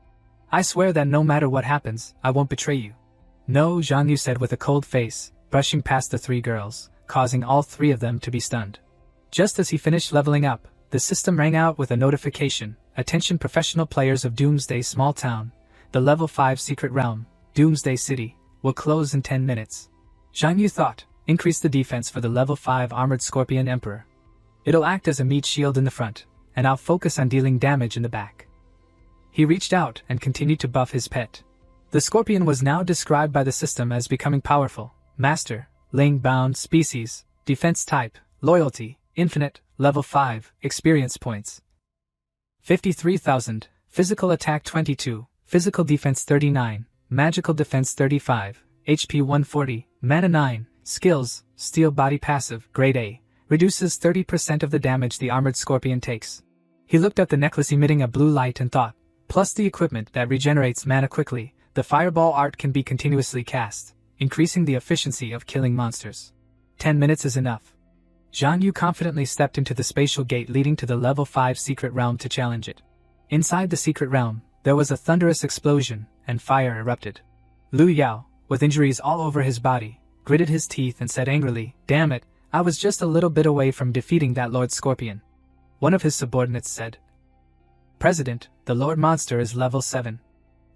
A: I swear that no matter what happens, I won't betray you. No, Zhang Yu said with a cold face, brushing past the 3 girls, causing all 3 of them to be stunned. Just as he finished leveling up, the system rang out with a notification, Attention professional players of Doomsday Small Town, the level 5 secret realm, Doomsday City, will close in 10 minutes. Zhang Yu thought, increase the defense for the level 5 Armored Scorpion Emperor. It'll act as a meat shield in the front, and I'll focus on dealing damage in the back. He reached out and continued to buff his pet. The scorpion was now described by the system as becoming powerful, master, laying bound species, defense type, loyalty, infinite, level 5, experience points. 53,000, physical attack 22, physical defense 39, magical defense 35, HP 140, Mana 9, Skills, Steel Body Passive, Grade A, reduces 30% of the damage the armored scorpion takes. He looked at the necklace emitting a blue light and thought, plus the equipment that regenerates mana quickly, the fireball art can be continuously cast, increasing the efficiency of killing monsters. 10 minutes is enough. Zhang Yu confidently stepped into the spatial gate leading to the level 5 secret realm to challenge it. Inside the secret realm, there was a thunderous explosion, and fire erupted. Lu Yao, with injuries all over his body, gritted his teeth and said angrily, "Damn it, I was just a little bit away from defeating that Lord Scorpion." One of his subordinates said, "President, the Lord Monster is level 7.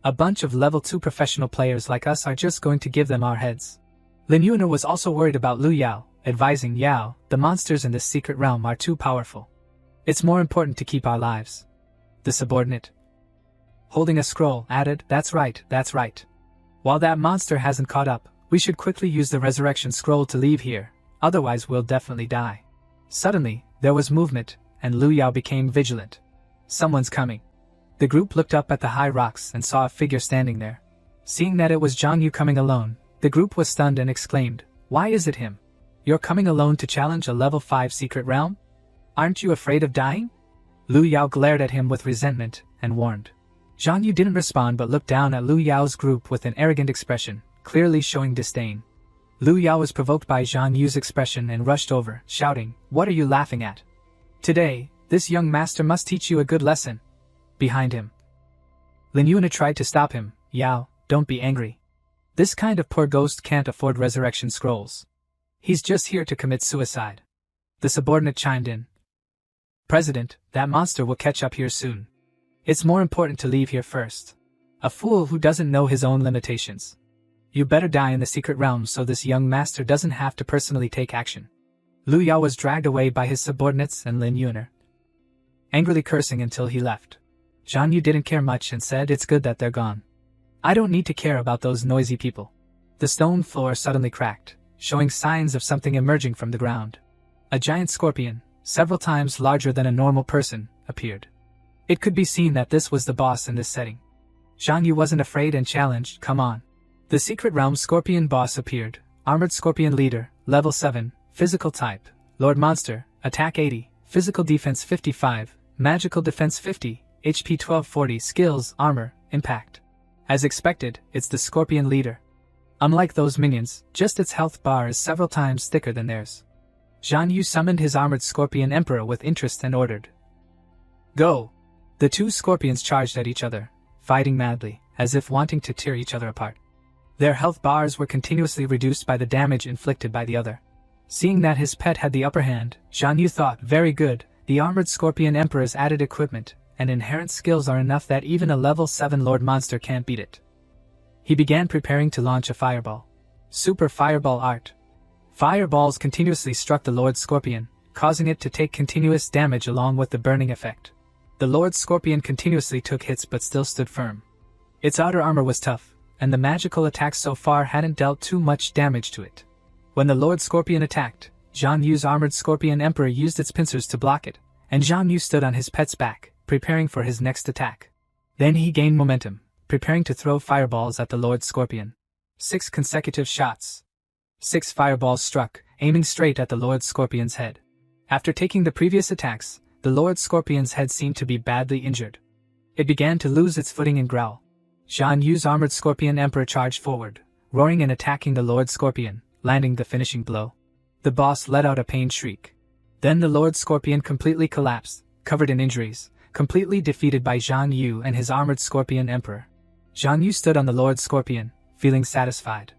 A: A bunch of level 2 professional players like us are just going to give them our heads." Lin Yuner was also worried about Lu Yao, advising Yao, "The monsters in this secret realm are too powerful. It's more important to keep our lives." The subordinate, holding a scroll, added, That's right. While that monster hasn't caught up, we should quickly use the resurrection scroll to leave here, otherwise we'll definitely die." Suddenly, there was movement, and Lu Yao became vigilant. Someone's coming. The group looked up at the high rocks and saw a figure standing there. Seeing that it was Zhang Yu coming alone, the group was stunned and exclaimed, "Why is it him? You're coming alone to challenge a level 5 secret realm? Aren't you afraid of dying?" Lu Yao glared at him with resentment and warned. Zhang Yu didn't respond but looked down at Lu Yao's group with an arrogant expression, clearly showing disdain. Lu Yao was provoked by Zhang Yu's expression and rushed over, shouting, "What are you laughing at? Today, this young master must teach you a good lesson." Behind him, Lin Yuna tried to stop him. "Yao, don't be angry. This kind of poor ghost can't afford resurrection scrolls. He's just here to commit suicide." The subordinate chimed in. "President, that monster will catch up here soon. It's more important to leave here first. A fool who doesn't know his own limitations. You better die in the secret realm so this young master doesn't have to personally take action." Lu Yao was dragged away by his subordinates and Lin Yuner, angrily cursing until he left. Zhang Yu didn't care much and said, "It's good that they're gone. I don't need to care about those noisy people." The stone floor suddenly cracked, showing signs of something emerging from the ground. A giant scorpion, several times larger than a normal person, appeared. It could be seen that this was the boss in this setting. Zhang Yu wasn't afraid and challenged, "Come on." The secret realm scorpion boss appeared, armored scorpion leader, level 7, physical type, Lord Monster, attack 80, physical defense 55, magical defense 50, HP 1240, skills, armor, impact. As expected, it's the scorpion leader. Unlike those minions, just its health bar is several times thicker than theirs. Zhang Yu summoned his armored scorpion emperor with interest and ordered, "Go!" The two scorpions charged at each other, fighting madly, as if wanting to tear each other apart. Their health bars were continuously reduced by the damage inflicted by the other. Seeing that his pet had the upper hand, Zhang Yu thought, "Very good, the armored scorpion emperor's added equipment and inherent skills are enough that even a level 7 Lord Monster can't beat it." He began preparing to launch a fireball. Super Fireball Art. Fireballs continuously struck the Lord Scorpion, causing it to take continuous damage along with the burning effect. The Lord Scorpion continuously took hits but still stood firm. Its outer armor was tough, and the magical attacks so far hadn't dealt too much damage to it. When the Lord Scorpion attacked, Zhang Yu's armored Scorpion Emperor used its pincers to block it, and Zhang Yu stood on his pet's back, preparing for his next attack. Then he gained momentum, preparing to throw fireballs at the Lord Scorpion. 6 consecutive shots. 6 fireballs struck, aiming straight at the Lord Scorpion's head. After taking the previous attacks, the Lord Scorpion's head seemed to be badly injured. It began to lose its footing and growl. Zhang Yu's armored Scorpion Emperor charged forward, roaring and attacking the Lord Scorpion, landing the finishing blow. The boss let out a pained shriek. Then the Lord Scorpion completely collapsed, covered in injuries, completely defeated by Zhang Yu and his armored Scorpion Emperor. Zhang Yu stood on the Lord Scorpion, feeling satisfied.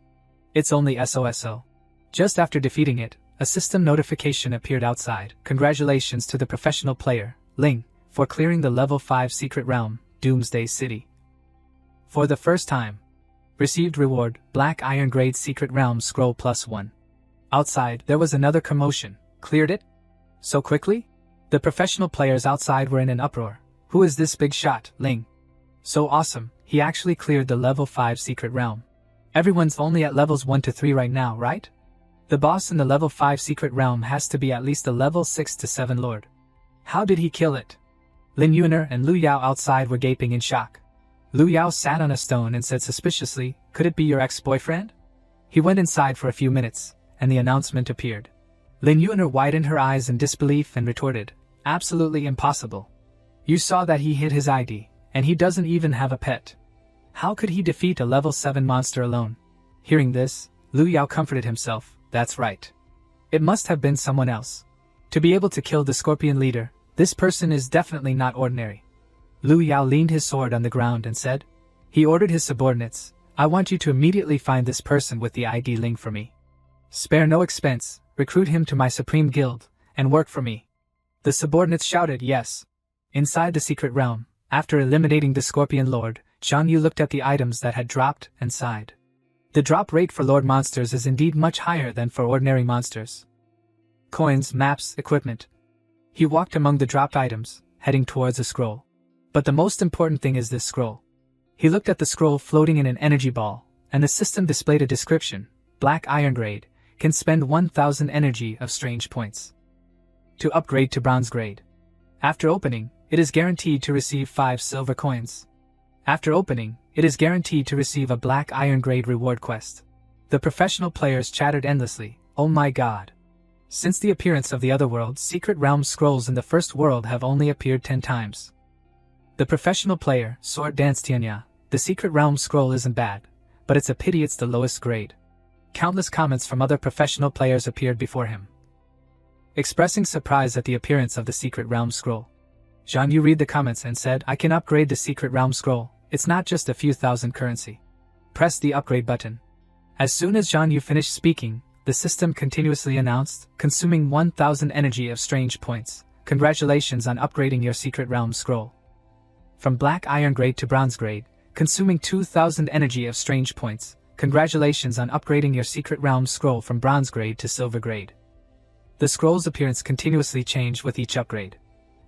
A: It's only SOSO. Just after defeating it, a system notification appeared outside. Congratulations to the professional player, Ling, for clearing the level 5 secret realm, Doomsday City. For the first time. Received reward, Black Iron Grade Secret Realm Scroll +1. Outside, there was another commotion. Cleared it? So quickly? The professional players outside were in an uproar. Who is this big shot, Ling? So awesome, he actually cleared the level 5 secret realm. Everyone's only at levels 1 to 3 right now, right? The boss in the level 5 secret realm has to be at least a level 6 to 7 lord. How did he kill it? Lin Yuner and Lu Yao outside were gaping in shock. Lu Yao sat on a stone and said suspiciously, "Could it be your ex-boyfriend?" He went inside for a few minutes, and the announcement appeared. Lin Yuner widened her eyes in disbelief and retorted, "Absolutely impossible. You saw that he hid his ID, and he doesn't even have a pet. How could he defeat a level 7 monster alone?" Hearing this, Lu Yao comforted himself, "That's right. It must have been someone else. To be able to kill the Scorpion leader, this person is definitely not ordinary." Lu Yao leaned his sword on the ground and said, he ordered his subordinates, "I want you to immediately find this person with the ID link for me. Spare no expense, recruit him to my supreme guild, and work for me." The subordinates shouted yes. Inside the secret realm, after eliminating the Scorpion Lord, Zhang Yu looked at the items that had dropped and sighed. The drop rate for Lord monsters is indeed much higher than for ordinary monsters. Coins, maps, equipment. He walked among the dropped items, heading towards a scroll. But the most important thing is this scroll. He looked at the scroll floating in an energy ball, and the system displayed a description: Black Iron Grade, can spend 1000 energy of strange points to upgrade to Bronze Grade. After opening, it is guaranteed to receive 5 silver coins. After opening, it is guaranteed to receive a Black Iron Grade reward quest. The professional players chattered endlessly, "Oh my god. Since the appearance of the Otherworld, Secret Realm scrolls in the first world have only appeared 10 times. The professional player, Sword Dance Tianya, the Secret Realm scroll isn't bad, but it's a pity it's the lowest grade." Countless comments from other professional players appeared before him, expressing surprise at the appearance of the Secret Realm scroll. Zhang Yu read the comments and said, "I can upgrade the Secret Realm scroll, it's not just a few thousand currency. Press the upgrade button." As soon as Zhang Yu finished speaking, the system continuously announced, "Consuming 1000 energy of strange points. Congratulations on upgrading your Secret Realm scroll. From Black Iron Grade to Bronze Grade, consuming 2000 energy of strange points. Congratulations on upgrading your Secret Realm scroll from Bronze Grade to Silver Grade." The scroll's appearance continuously changed with each upgrade.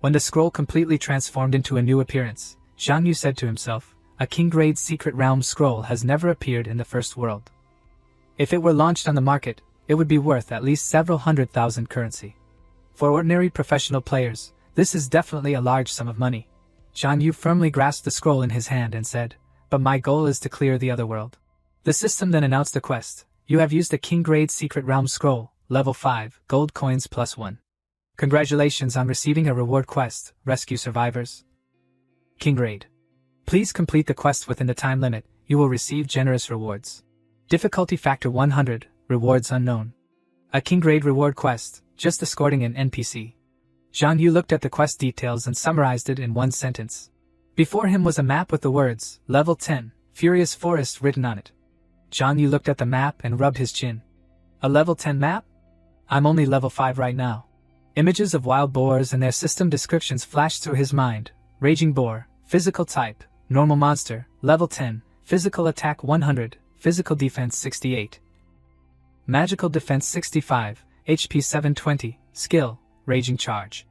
A: When the scroll completely transformed into a new appearance, Zhang Yu said to himself, "A King Grade Secret Realm scroll has never appeared in the first world. If it were launched on the market, it would be worth at least several 100,000 currency. For ordinary professional players, this is definitely a large sum of money." Zhang Yu firmly grasped the scroll in his hand and said, "But my goal is to clear the Otherworld." The system then announced the quest: "You have used a King Grade Secret Realm scroll, level 5, gold coins +1. Congratulations on receiving a reward quest, rescue survivors. King Grade. Please complete the quest within the time limit, you will receive generous rewards. Difficulty factor 100, rewards unknown. A King Grade reward quest, just escorting an NPC." Zhang Yu looked at the quest details and summarized it in one sentence. Before him was a map with the words, "Level 10, Furious Forest" written on it. Zhang Yu looked at the map and rubbed his chin. "A level 10 map? I'm only level 5 right now." Images of wild boars and their system descriptions flashed through his mind: Raging Boar, Physical Type, Normal Monster, Level 10, Physical Attack 100, Physical Defense 68. Magical Defense 65, HP 720, Skill, Raging Charge.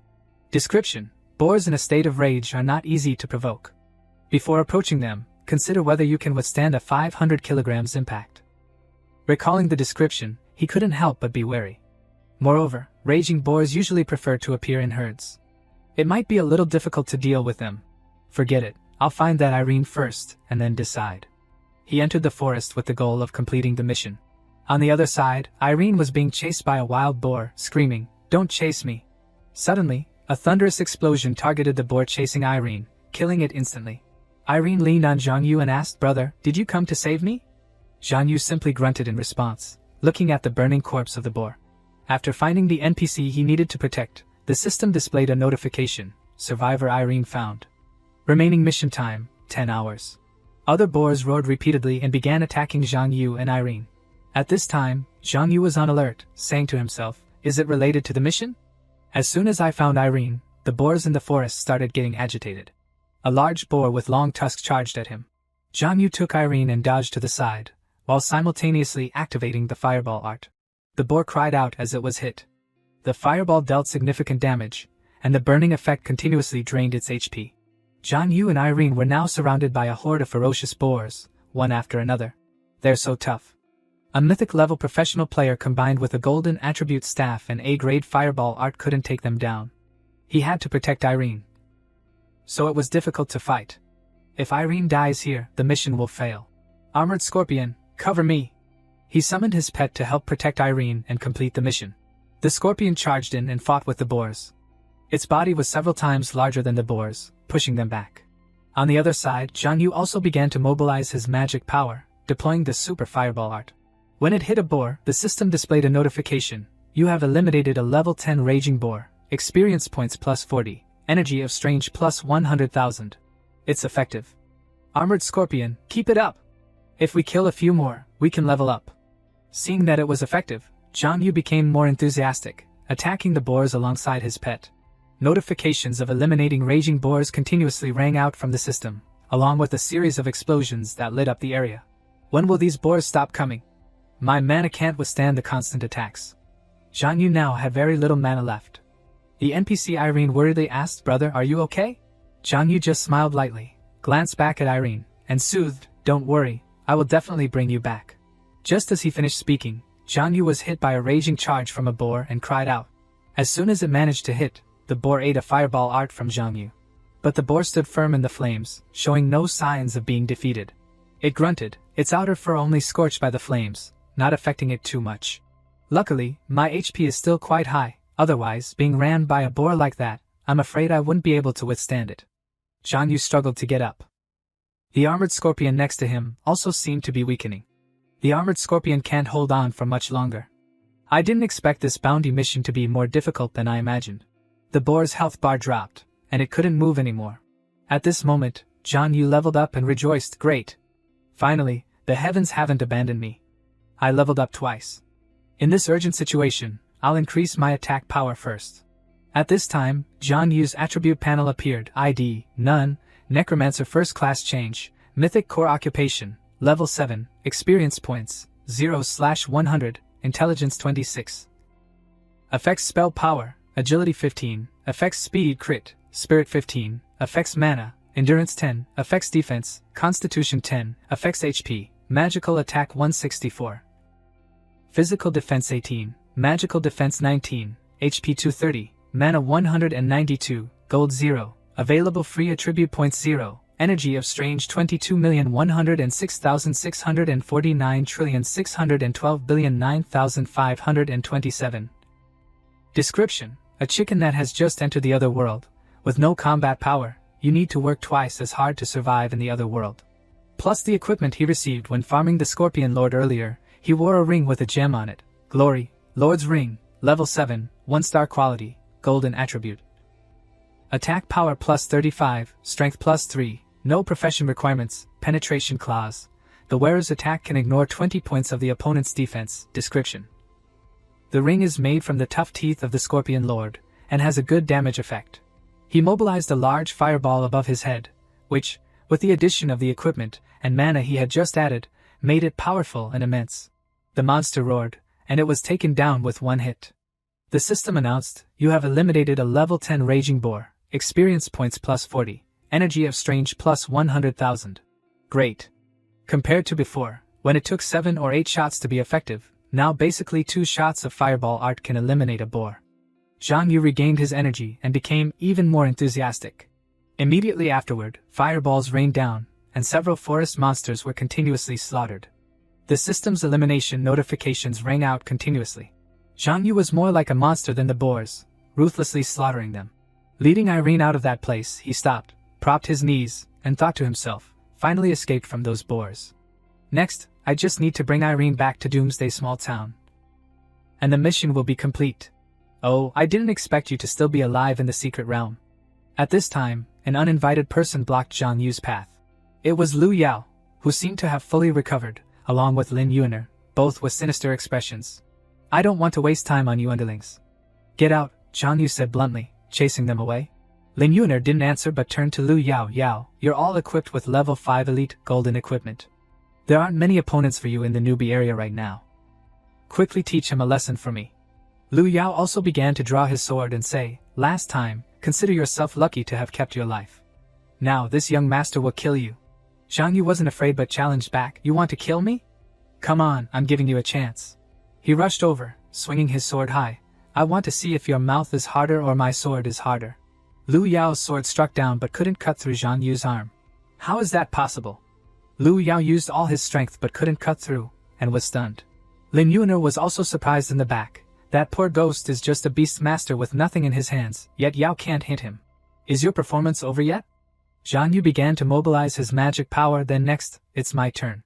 A: Description: Boars in a state of rage are not easy to provoke. Before approaching them, consider whether you can withstand a 500 kilograms impact. Recalling the description, he couldn't help but be wary. Moreover, raging boars usually prefer to appear in herds. It might be a little difficult to deal with them. Forget it, I'll find that Irene first, and then decide. He entered the forest with the goal of completing the mission. On the other side, Irene was being chased by a wild boar, screaming, "Don't chase me." Suddenly, a thunderous explosion targeted the boar chasing Irene, killing it instantly. Irene leaned on Zhang Yu and asked, "Brother, did you come to save me?" Zhang Yu simply grunted in response, looking at the burning corpse of the boar. After finding the NPC he needed to protect, the system displayed a notification: Survivor Irene found. Remaining mission time, 10 hours. Other boars roared repeatedly and began attacking Zhang Yu and Irene. At this time, Zhang Yu was on alert, saying to himself, "Is it related to the mission?" As soon as I found Irene, the boars in the forest started getting agitated. A large boar with long tusks charged at him. Zhang Yu took Irene and dodged to the side, while simultaneously activating the fireball art. The boar cried out as it was hit. The fireball dealt significant damage, and the burning effect continuously drained its HP. Zhang Yu and Irene were now surrounded by a horde of ferocious boars, one after another. They're so tough. A mythic-level professional player combined with a golden attribute staff and A-grade fireball art couldn't take them down. He had to protect Irene. So it was difficult to fight. If Irene dies here, the mission will fail. Armored Scorpion, cover me! He summoned his pet to help protect Irene and complete the mission. The scorpion charged in and fought with the boars. Its body was several times larger than the boars, pushing them back. On the other side, Jiang Yu also began to mobilize his magic power, deploying the super fireball art. When it hit a boar, the system displayed a notification. You have eliminated a level 10 raging boar, experience points plus 40, energy of strange plus 100,000. It's effective. Armored scorpion, keep it up! If we kill a few more, we can level up. Seeing that it was effective, Jiang Yu became more enthusiastic, attacking the boars alongside his pet. Notifications of eliminating raging boars continuously rang out from the system, along with a series of explosions that lit up the area. When will these boars stop coming? My mana can't withstand the constant attacks. Jiang Yu now had very little mana left. The NPC Irene worriedly asked, "Brother, are you okay?" Jiang Yu just smiled lightly, glanced back at Irene, and soothed, "Don't worry, I will definitely bring you back." Just as he finished speaking, Jiang Yu was hit by a raging charge from a boar and cried out. As soon as it managed to hit, the boar ate a fireball art from Jiang Yu. But the boar stood firm in the flames, showing no signs of being defeated. It grunted, its outer fur only scorched by the flames, not affecting it too much. Luckily, my HP is still quite high, otherwise, being ran by a boar like that, I'm afraid I wouldn't be able to withstand it. Jiang Yu struggled to get up. The armored scorpion next to him also seemed to be weakening. The armored scorpion can't hold on for much longer. I didn't expect this bounty mission to be more difficult than I imagined. The boar's health bar dropped, and it couldn't move anymore. At this moment, Jiang Yu leveled up and rejoiced, "Great! Finally, the heavens haven't abandoned me." I leveled up twice. In this urgent situation, I'll increase my attack power first. At this time, Jiang Yu's attribute panel appeared. ID, None, Necromancer First Class Change, Mythic Core Occupation, Level 7, Experience Points, 0/100, Intelligence 26. Effects Spell Power, Agility 15, Effects Speed Crit, Spirit 15, Effects Mana, Endurance 10, Effects Defense, Constitution 10, Effects HP, Magical Attack 164. Physical Defense 18, Magical Defense 19, HP 230, Mana 192, Gold 0, Available Free Attribute Points 0, Energy of Strange 22,106,649,612,009,527. Description: a chicken that has just entered the other world. With no combat power, you need to work twice as hard to survive in the other world. Plus the equipment he received when farming the Scorpion Lord earlier, he wore a ring with a gem on it. Glory, Lord's Ring, Level 7, 1-star quality, Golden Attribute. Attack Power plus 35, Strength plus 3, no profession requirements, Penetration Clause. The wearer's attack can ignore 20 points of the opponent's defense. Description: the ring is made from the tough teeth of the Scorpion Lord, and has a good damage effect. He mobilized a large fireball above his head, which, with the addition of the equipment and mana he had just added, made it powerful and immense. The monster roared, and it was taken down with one hit. The system announced, "You have eliminated a level 10 raging boar, experience points plus 40, energy of strange plus 100,000. Great. Compared to before, when it took 7 or 8 shots to be effective, now basically 2 shots of fireball art can eliminate a boar." Jiang Yu regained his energy and became even more enthusiastic. Immediately afterward, fireballs rained down, and several forest monsters were continuously slaughtered. The system's elimination notifications rang out continuously. Jiang Yu was more like a monster than the boars, ruthlessly slaughtering them. Leading Irene out of that place, he stopped, propped his knees, and thought to himself, "Finally escaped from those boars. Next, I just need to bring Irene back to Doomsday Small Town. And the mission will be complete. Oh, I didn't expect you to still be alive in the secret realm." At this time, an uninvited person blocked Jiang Yu's path. It was Lu Yao, who seemed to have fully recovered, along with Lin Yuner, both with sinister expressions. "I don't want to waste time on you underlings. Get out," Jiang Yu said bluntly, chasing them away. Lin Yuner didn't answer but turned to Lu Yao. "Yao, you're all equipped with level 5 elite golden equipment. There aren't many opponents for you in the newbie area right now. Quickly teach him a lesson for me." Lu Yao also began to draw his sword and say, "Last time, consider yourself lucky to have kept your life. Now this young master will kill you." Jiang Yu wasn't afraid but challenged back, "You want to kill me? Come on, I'm giving you a chance." He rushed over, swinging his sword high. "I want to see if your mouth is harder or my sword is harder." Lu Yao's sword struck down but couldn't cut through Jiang Yu's arm. How is that possible? Lu Yao used all his strength but couldn't cut through, and was stunned. Lin Yuner was also surprised in the back. That poor ghost is just a beast master with nothing in his hands, yet Yao can't hit him. Is your performance over yet? Zhang Yu began to mobilize his magic power. Then next, it's my turn.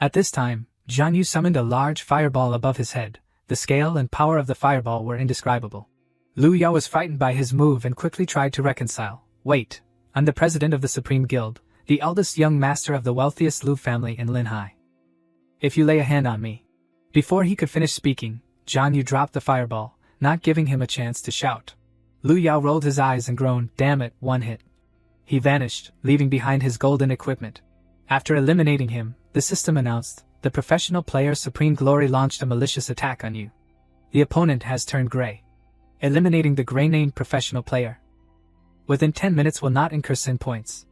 A: At this time, Zhang Yu summoned a large fireball above his head. The scale and power of the fireball were indescribable. Lu Yao was frightened by his move and quickly tried to reconcile. Wait, I'm the president of the Supreme Guild, the eldest young master of the wealthiest Lu family in Linhai. If you lay a hand on me. Before he could finish speaking, Zhang Yu dropped the fireball, not giving him a chance to shout. Lu Yao rolled his eyes and groaned, damn it, one hit. He vanished, leaving behind his golden equipment. After eliminating him, the system announced, the professional player Supreme Glory launched a malicious attack on you. The opponent has turned gray. Eliminating the gray-named professional player within 10 minutes will not incur sin points.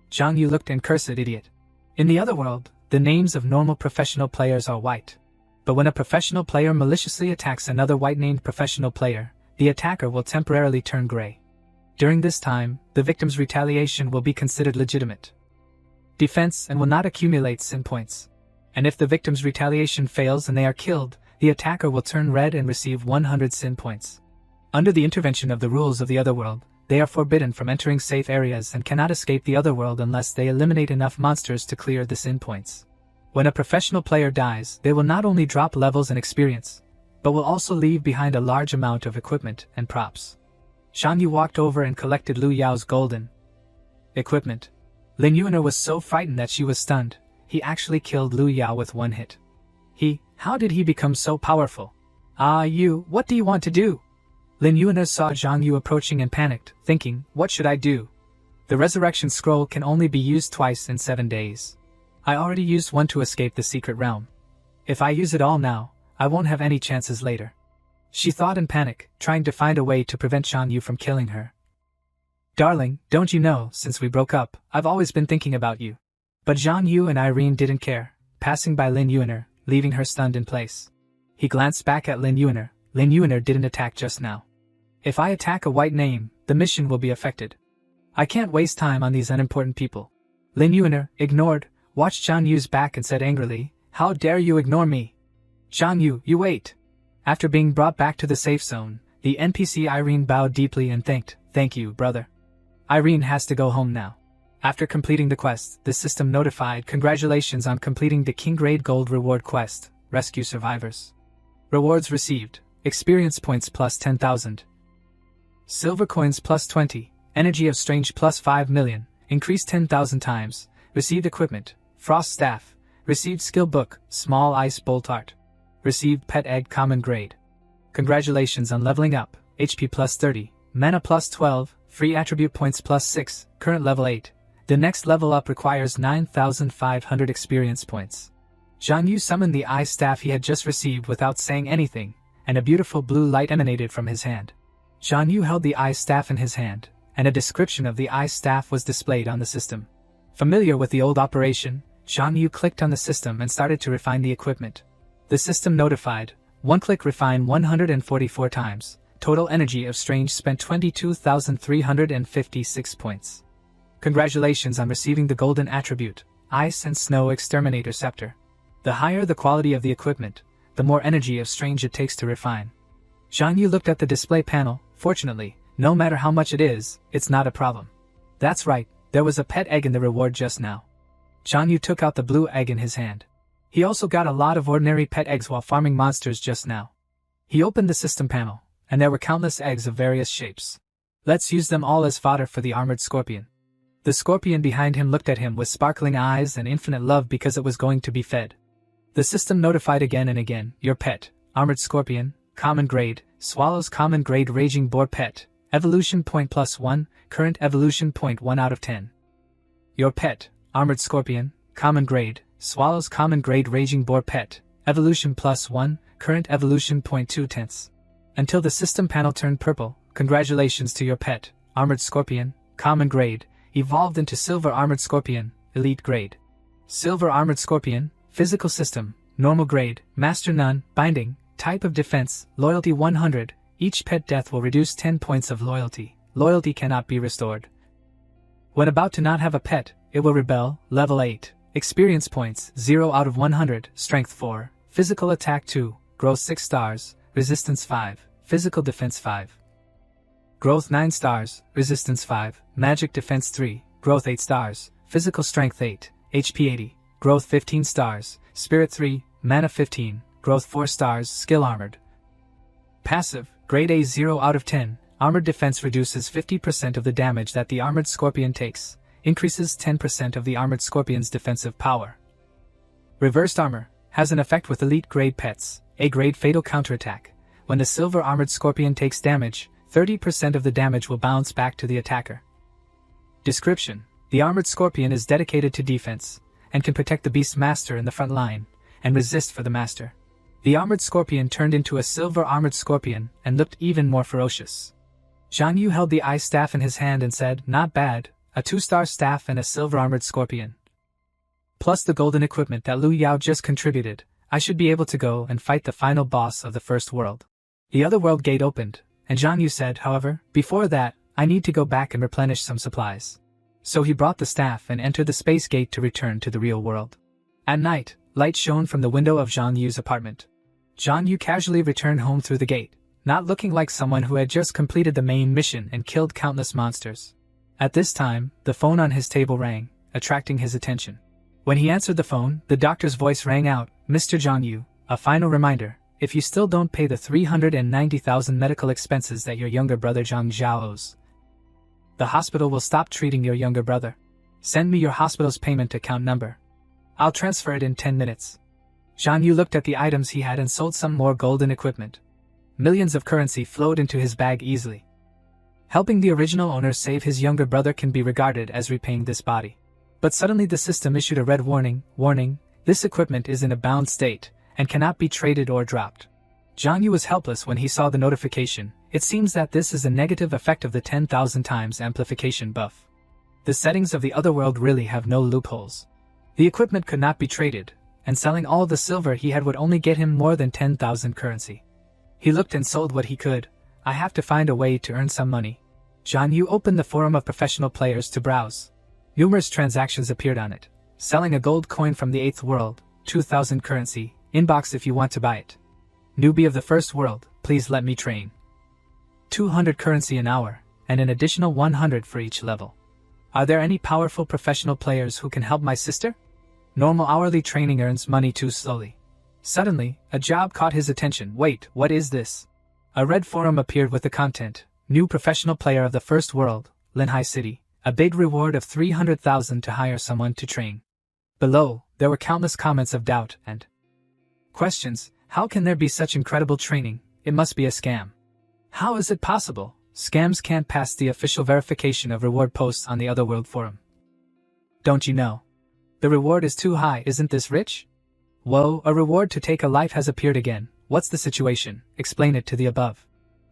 A: Zhang Yu looked and cursed idiot. In the other world, the names of normal professional players are white. But when a professional player maliciously attacks another white-named professional player, the attacker will temporarily turn gray. During this time, the victim's retaliation will be considered legitimate defense and will not accumulate sin points. And if the victim's retaliation fails and they are killed, the attacker will turn red and receive 100 sin points. Under the intervention of the rules of the other world, they are forbidden from entering safe areas and cannot escape the other world unless they eliminate enough monsters to clear the sin points. When a professional player dies, they will not only drop levels and experience, but will also leave behind a large amount of equipment and props. Zhang Yu walked over and collected Lu Yao's golden equipment. Lin Yuner was so frightened that she was stunned. He actually killed Lu Yao with one hit. How did he become so powerful? What do you want to do? Lin Yuner saw Zhang Yu approaching and panicked, thinking, what should I do? The resurrection scroll can only be used twice in 7 days. I already used one to escape the secret realm. If I use it all now, I won't have any chances later. She thought in panic, trying to find a way to prevent Zhang Yu from killing her. Darling, don't you know, since we broke up, I've always been thinking about you. But Zhang Yu and Irene didn't care, passing by Lin Yuner, leaving her stunned in place. He glanced back at Lin Yuner. Lin Yuner didn't attack just now. If I attack a white name, the mission will be affected. I can't waste time on these unimportant people. Lin Yuner, ignored, watched Zhang Yu's back and said angrily, how dare you ignore me? Zhang Yu, you wait. After being brought back to the safe zone, the NPC Irene bowed deeply and thanked, thank you, brother. Irene has to go home now. After completing the quest, the system notified, congratulations on completing the King Grade Gold Reward quest, rescue survivors. Rewards received, experience points plus 10,000. Silver coins plus 20, energy of strange plus 5 million, increased 10,000 times, received equipment, frost staff, received skill book, small ice bolt art. Received pet egg common grade. Congratulations on leveling up, HP plus 30, mana plus 12, free attribute points plus 6, current level 8. The next level up requires 9,500 experience points. Zhang Yu summoned the ice staff he had just received without saying anything, and a beautiful blue light emanated from his hand. Zhang Yu held the ice staff in his hand, and a description of the ice staff was displayed on the system. Familiar with the old operation, Zhang Yu clicked on the system and started to refine the equipment. The system notified, one click refine 144 times, total energy of strange spent 22,356 points. Congratulations on receiving the golden attribute, Ice and Snow Exterminator Scepter. The higher the quality of the equipment, the more energy of strange it takes to refine. Zhang Yu looked at the display panel. Fortunately, no matter how much it is, it's not a problem. That's right, there was a pet egg in the reward just now. Zhang Yu took out the blue egg in his hand. He also got a lot of ordinary pet eggs while farming monsters just now. He opened the system panel, and there were countless eggs of various shapes. Let's use them all as fodder for the armored scorpion. The scorpion behind him looked at him with sparkling eyes and infinite love because it was going to be fed. The system notified again and again, your pet, armored scorpion, common grade, swallows common grade raging boar pet, evolution point plus 1, current evolution point 1 out of 10. Your pet, armored scorpion, common grade, swallows common grade raging boar pet, evolution plus 1, current evolution point 2 tenths. Until the system panel turned purple, congratulations to your pet, armored scorpion, common grade, evolved into silver armored scorpion, elite grade. Silver armored scorpion, physical system, normal grade, master none, binding, type of defense, loyalty 100, each pet death will reduce 10 points of loyalty, loyalty cannot be restored. When about to not have a pet, it will rebel, level 8. Experience points, 0 out of 100, strength 4, Physical attack 2, growth 6 stars, resistance 5, physical defense 5. Growth 9 stars, resistance 5, magic defense 3, growth 8 stars, physical strength 8, HP 80, growth 15 stars, spirit 3, mana 15, growth 4 stars, skill armored. Passive, grade A 0 out of 10, armored defense reduces 50% of the damage that the armored scorpion takes, increases 10% of the armored scorpion's defensive power. Reversed armor, has an effect with elite grade pets, A grade fatal counterattack. When the silver armored scorpion takes damage, 30% of the damage will bounce back to the attacker. Description: the armored scorpion is dedicated to defense, and can protect the beast master in the front line, and resist for the master. The armored scorpion turned into a silver armored scorpion and looked even more ferocious. Zhang Yu held the ice staff in his hand and said, "Not bad, a 2-star staff and a silver armored scorpion. Plus the golden equipment that Lu Yao just contributed, I should be able to go and fight the final boss of the first world." The other world gate opened, and Zhang Yu said, "However, before that, I need to go back and replenish some supplies." So he brought the staff and entered the space gate to return to the real world. At night, light shone from the window of Zhang Yu's apartment. Zhang Yu casually returned home through the gate, not looking like someone who had just completed the main mission and killed countless monsters. At this time, the phone on his table rang, attracting his attention. When he answered the phone, the doctor's voice rang out, "Mr. Zhang Yu, a final reminder. If you still don't pay the 390,000 medical expenses that your younger brother Zhang Zhao owes, the hospital will stop treating your younger brother. Send me your hospital's payment account number. I'll transfer it in 10 minutes. Zhang Yu looked at the items he had and sold some more golden equipment. Millions of currency flowed into his bag easily. Helping the original owner save his younger brother can be regarded as repaying this body. But suddenly the system issued a red warning, "Warning, this equipment is in a bound state, and cannot be traded or dropped." Zhang Yu was helpless when he saw the notification. It seems that this is a negative effect of the 10,000 times amplification buff. The settings of the other world really have no loopholes. The equipment could not be traded, and selling all the silver he had would only get him more than 10,000 currency. He looked and sold what he could. "I have to find a way to earn some money." Zhang Yu opened the forum of professional players to browse. Numerous transactions appeared on it. Selling a gold coin from the 8th world, 2,000 currency, inbox if you want to buy it. Newbie of the first world, please let me train. 200 currency an hour, and an additional 100 for each level. Are there any powerful professional players who can help my sister? Normal hourly training earns money too slowly. Suddenly, a job caught his attention. Wait, what is this? A red forum appeared with the content, "New professional player of the first world, Linhai City, a big reward of 300,000 to hire someone to train." Below, there were countless comments of doubt and questions. How can there be such incredible training? It must be a scam. How is it possible? Scams can't pass the official verification of reward posts on the Otherworld forum. Don't you know? The reward is too high, isn't this rich? Whoa, a reward to take a life has appeared again. What's the situation? Explain it to the above.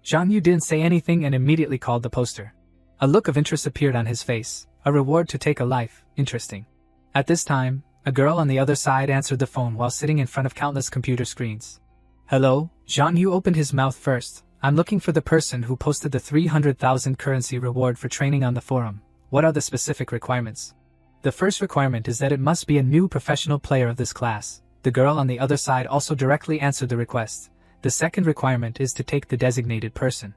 A: Zhang Yu didn't say anything and immediately called the poster. A look of interest appeared on his face. A reward to take a life, interesting. At this time, a girl on the other side answered the phone while sitting in front of countless computer screens. Hello, Zhang Yu opened his mouth first. I'm looking for the person who posted the 300,000 currency reward for training on the forum. What are the specific requirements? The first requirement is that it must be a new professional player of this class. The girl on the other side also directly answered the request. The second requirement is to take the designated person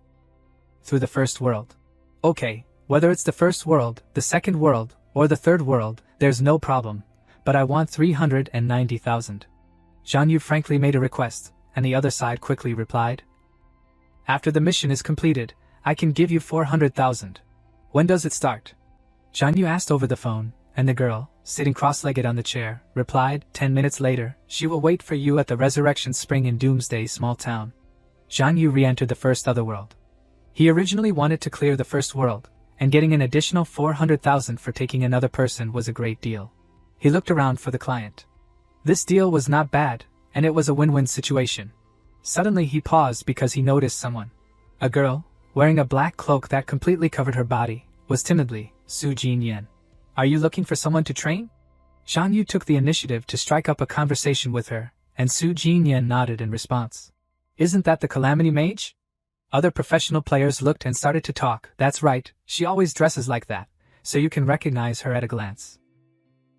A: through the first world. Okay, whether it's the first world, the second world, or the third world, there's no problem. But I want 390,000. Zhang Yu frankly made a request, and the other side quickly replied. After the mission is completed, I can give you 400,000. When does it start? Zhang Yu asked over the phone, and the girl, sitting cross-legged on the chair, replied, 10 minutes later, she will wait for you at the Resurrection Spring in Doomsday small town. Zhang Yu re-entered the first otherworld. He originally wanted to clear the first world, and getting an additional 400,000 for taking another person was a great deal. He looked around for the client. This deal was not bad, and it was a win-win situation. Suddenly he paused because he noticed someone. A girl, wearing a black cloak that completely covered her body, was timidly, Su Jinyan. Are you looking for someone to train? Zhang Yu took the initiative to strike up a conversation with her, and Su Jinyan nodded in response. Isn't that the Calamity Mage? Other professional players looked and started to talk. That's right, she always dresses like that, so you can recognize her at a glance.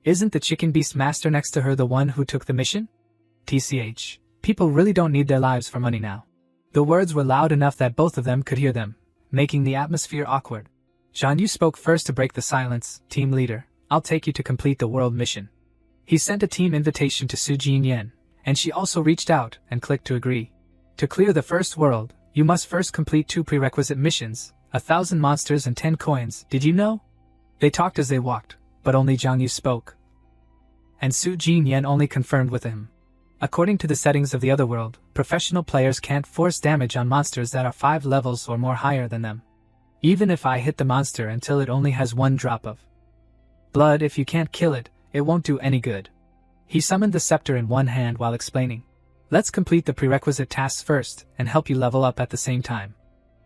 A: Isn't the Chicken Beast Master next to her the one who took the mission? TCH, people really don't need their lives for money now. The words were loud enough that both of them could hear them, making the atmosphere awkward. Zhang Yu spoke first to break the silence. Team leader, I'll take you to complete the world mission. He sent a team invitation to Su Jinyan, and she also reached out and clicked to agree. To clear the first world, you must first complete 2 prerequisite missions, 1,000 monsters and 10 coins, did you know? They talked as they walked, but only Zhang Yu spoke. And Su Jinyan only confirmed with him. According to the settings of the other world, professional players can't force damage on monsters that are 5 levels or more higher than them. Even if I hit the monster until it only has 1 drop of blood, if you can't kill it, it won't do any good. He summoned the scepter in one hand while explaining. Let's complete the prerequisite tasks first and help you level up at the same time.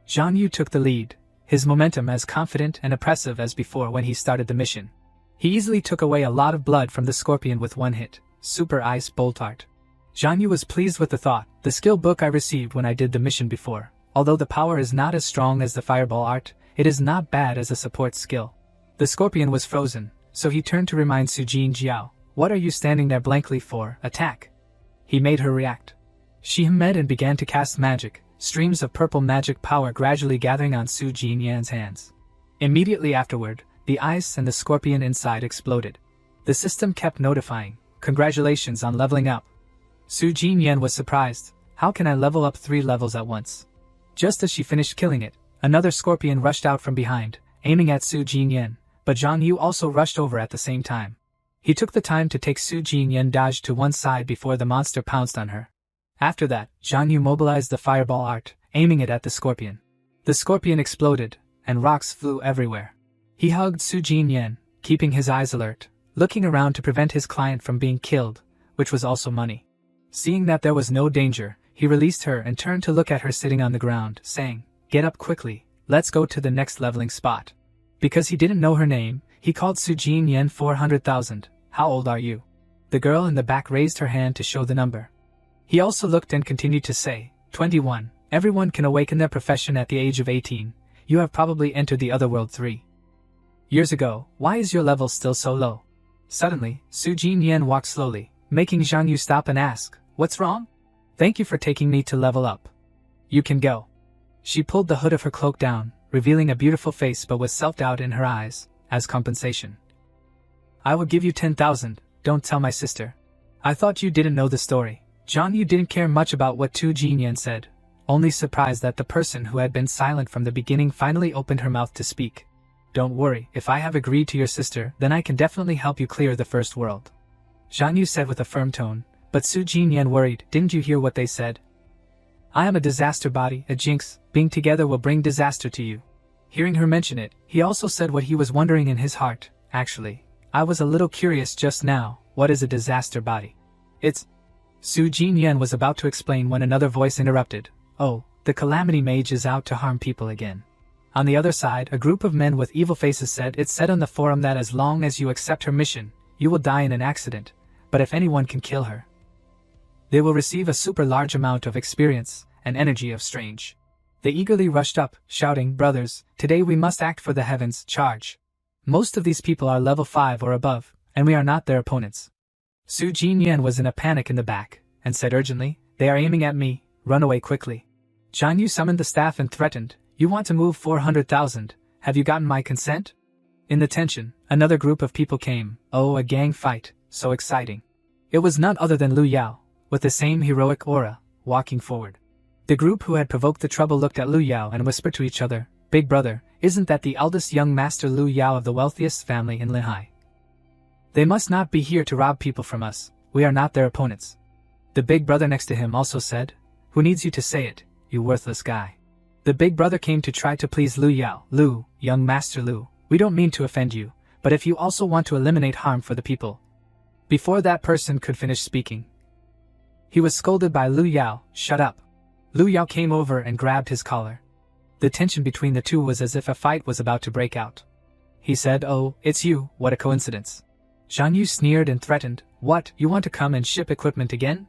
A: Zhang Yu took the lead, his momentum as confident and oppressive as before when he started the mission. He easily took away a lot of blood from the scorpion with 1 hit, Super Ice Bolt Art. Zhang Yu was pleased with the thought, the skill book I received when I did the mission before. Although the power is not as strong as the Fireball Art, it is not bad as a support skill. The scorpion was frozen, so he turned to remind Su Jinjiao, what are you standing there blankly for? Attack! He made her react. She hummed and began to cast magic, streams of purple magic power gradually gathering on Su Jinyan's hands. Immediately afterward, the ice and the scorpion inside exploded. The system kept notifying, congratulations on leveling up. Su Jinyan was surprised, how can I level up 3 levels at once? Just as she finished killing it, another scorpion rushed out from behind, aiming at Su Jinyan, but Zhang Yu also rushed over at the same time. He took the time to take Su Jinyan dodge to one side before the monster pounced on her. After that, Zhang Yu mobilized the Fireball Art, aiming it at the scorpion. The scorpion exploded, and rocks flew everywhere. He hugged Su Jinyan, keeping his eyes alert, looking around to prevent his client from being killed, which was also money. Seeing that there was no danger, he released her and turned to look at her sitting on the ground, saying, get up quickly, let's go to the next leveling spot. Because he didn't know her name, he called Su Jinyan 400,000. How old are you? The girl in the back raised her hand to show the number. He also looked and continued to say, 21. Everyone can awaken their profession at the age of 18. You have probably entered the other world 3 years ago. Why is your level still so low? Suddenly, Su Jinyan walked slowly, making Zhang Yu stop and ask, what's wrong? Thank you for taking me to level up. You can go. She pulled the hood of her cloak down, revealing a beautiful face but with self-doubt in her eyes, as compensation. I will give you 10,000, don't tell my sister. I thought you didn't know the story. Zhang Yu didn't care much about what Tu Jinyan said, only surprised that the person who had been silent from the beginning finally opened her mouth to speak. Don't worry, if I have agreed to your sister, then I can definitely help you clear the first world. Zhang Yu said with a firm tone, but Su Jinyan worried, didn't you hear what they said? I am a disaster body, a jinx, being together will bring disaster to you. Hearing her mention it, he also said what he was wondering in his heart, actually. I was a little curious just now, what is a disaster body? It's… Su Jinyan was about to explain when another voice interrupted, oh, the calamity mage is out to harm people again. On the other side, a group of men with evil faces said it said on the forum that as long as you accept her mission, you will die in an accident, but if anyone can kill her, they will receive a super large amount of experience and energy of strange. They eagerly rushed up, shouting, brothers, today we must act for the heavens, charge. Most of these people are level 5 or above, and we are not their opponents. Su Jinyan was in a panic in the back, and said urgently, they are aiming at me, run away quickly. Zhang Yu summoned the staff and threatened, you want to move 400,000, have you gotten my consent? In the tension, another group of people came, oh a gang fight, so exciting. It was none other than Lu Yao, with the same heroic aura, walking forward. The group who had provoked the trouble looked at Lu Yao and whispered to each other, big brother, isn't that the eldest young master Lu Yao of the wealthiest family in Linhai? They must not be here to rob people from us, we are not their opponents. The big brother next to him also said, who needs you to say it, you worthless guy. The big brother came to try to please Lu Yao, Lu, young master Lu, we don't mean to offend you, but if you also want to eliminate harm for the people. Before that person could finish speaking, he was scolded by Lu Yao, shut up. Lu Yao came over and grabbed his collar. The tension between the two was as if a fight was about to break out. He said, oh, it's you, what a coincidence. Zhang Yu sneered and threatened, what, you want to come and ship equipment again?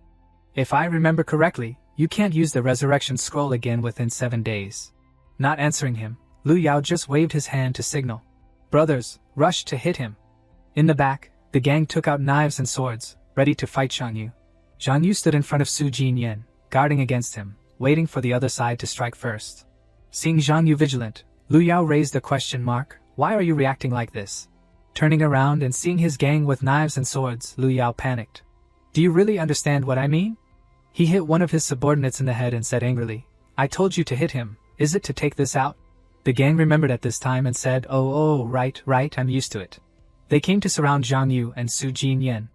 A: If I remember correctly, you can't use the resurrection scroll again within 7 days. Not answering him, Lu Yao just waved his hand to signal. Brothers, rushed to hit him. In the back, the gang took out knives and swords, ready to fight Zhang Yu. Zhang Yu stood in front of Su Jinyan, guarding against him, waiting for the other side to strike first. Seeing Zhang Yu vigilant, Lu Yao raised a question mark. Why are you reacting like this? Turning around and seeing his gang with knives and swords, Lu Yao panicked. Do you really understand what I mean? He hit one of his subordinates in the head and said angrily, I told you to hit him, is it to take this out? The gang remembered at this time and said, oh, right, I'm used to it. They came to surround Zhang Yu and Su Jinyan.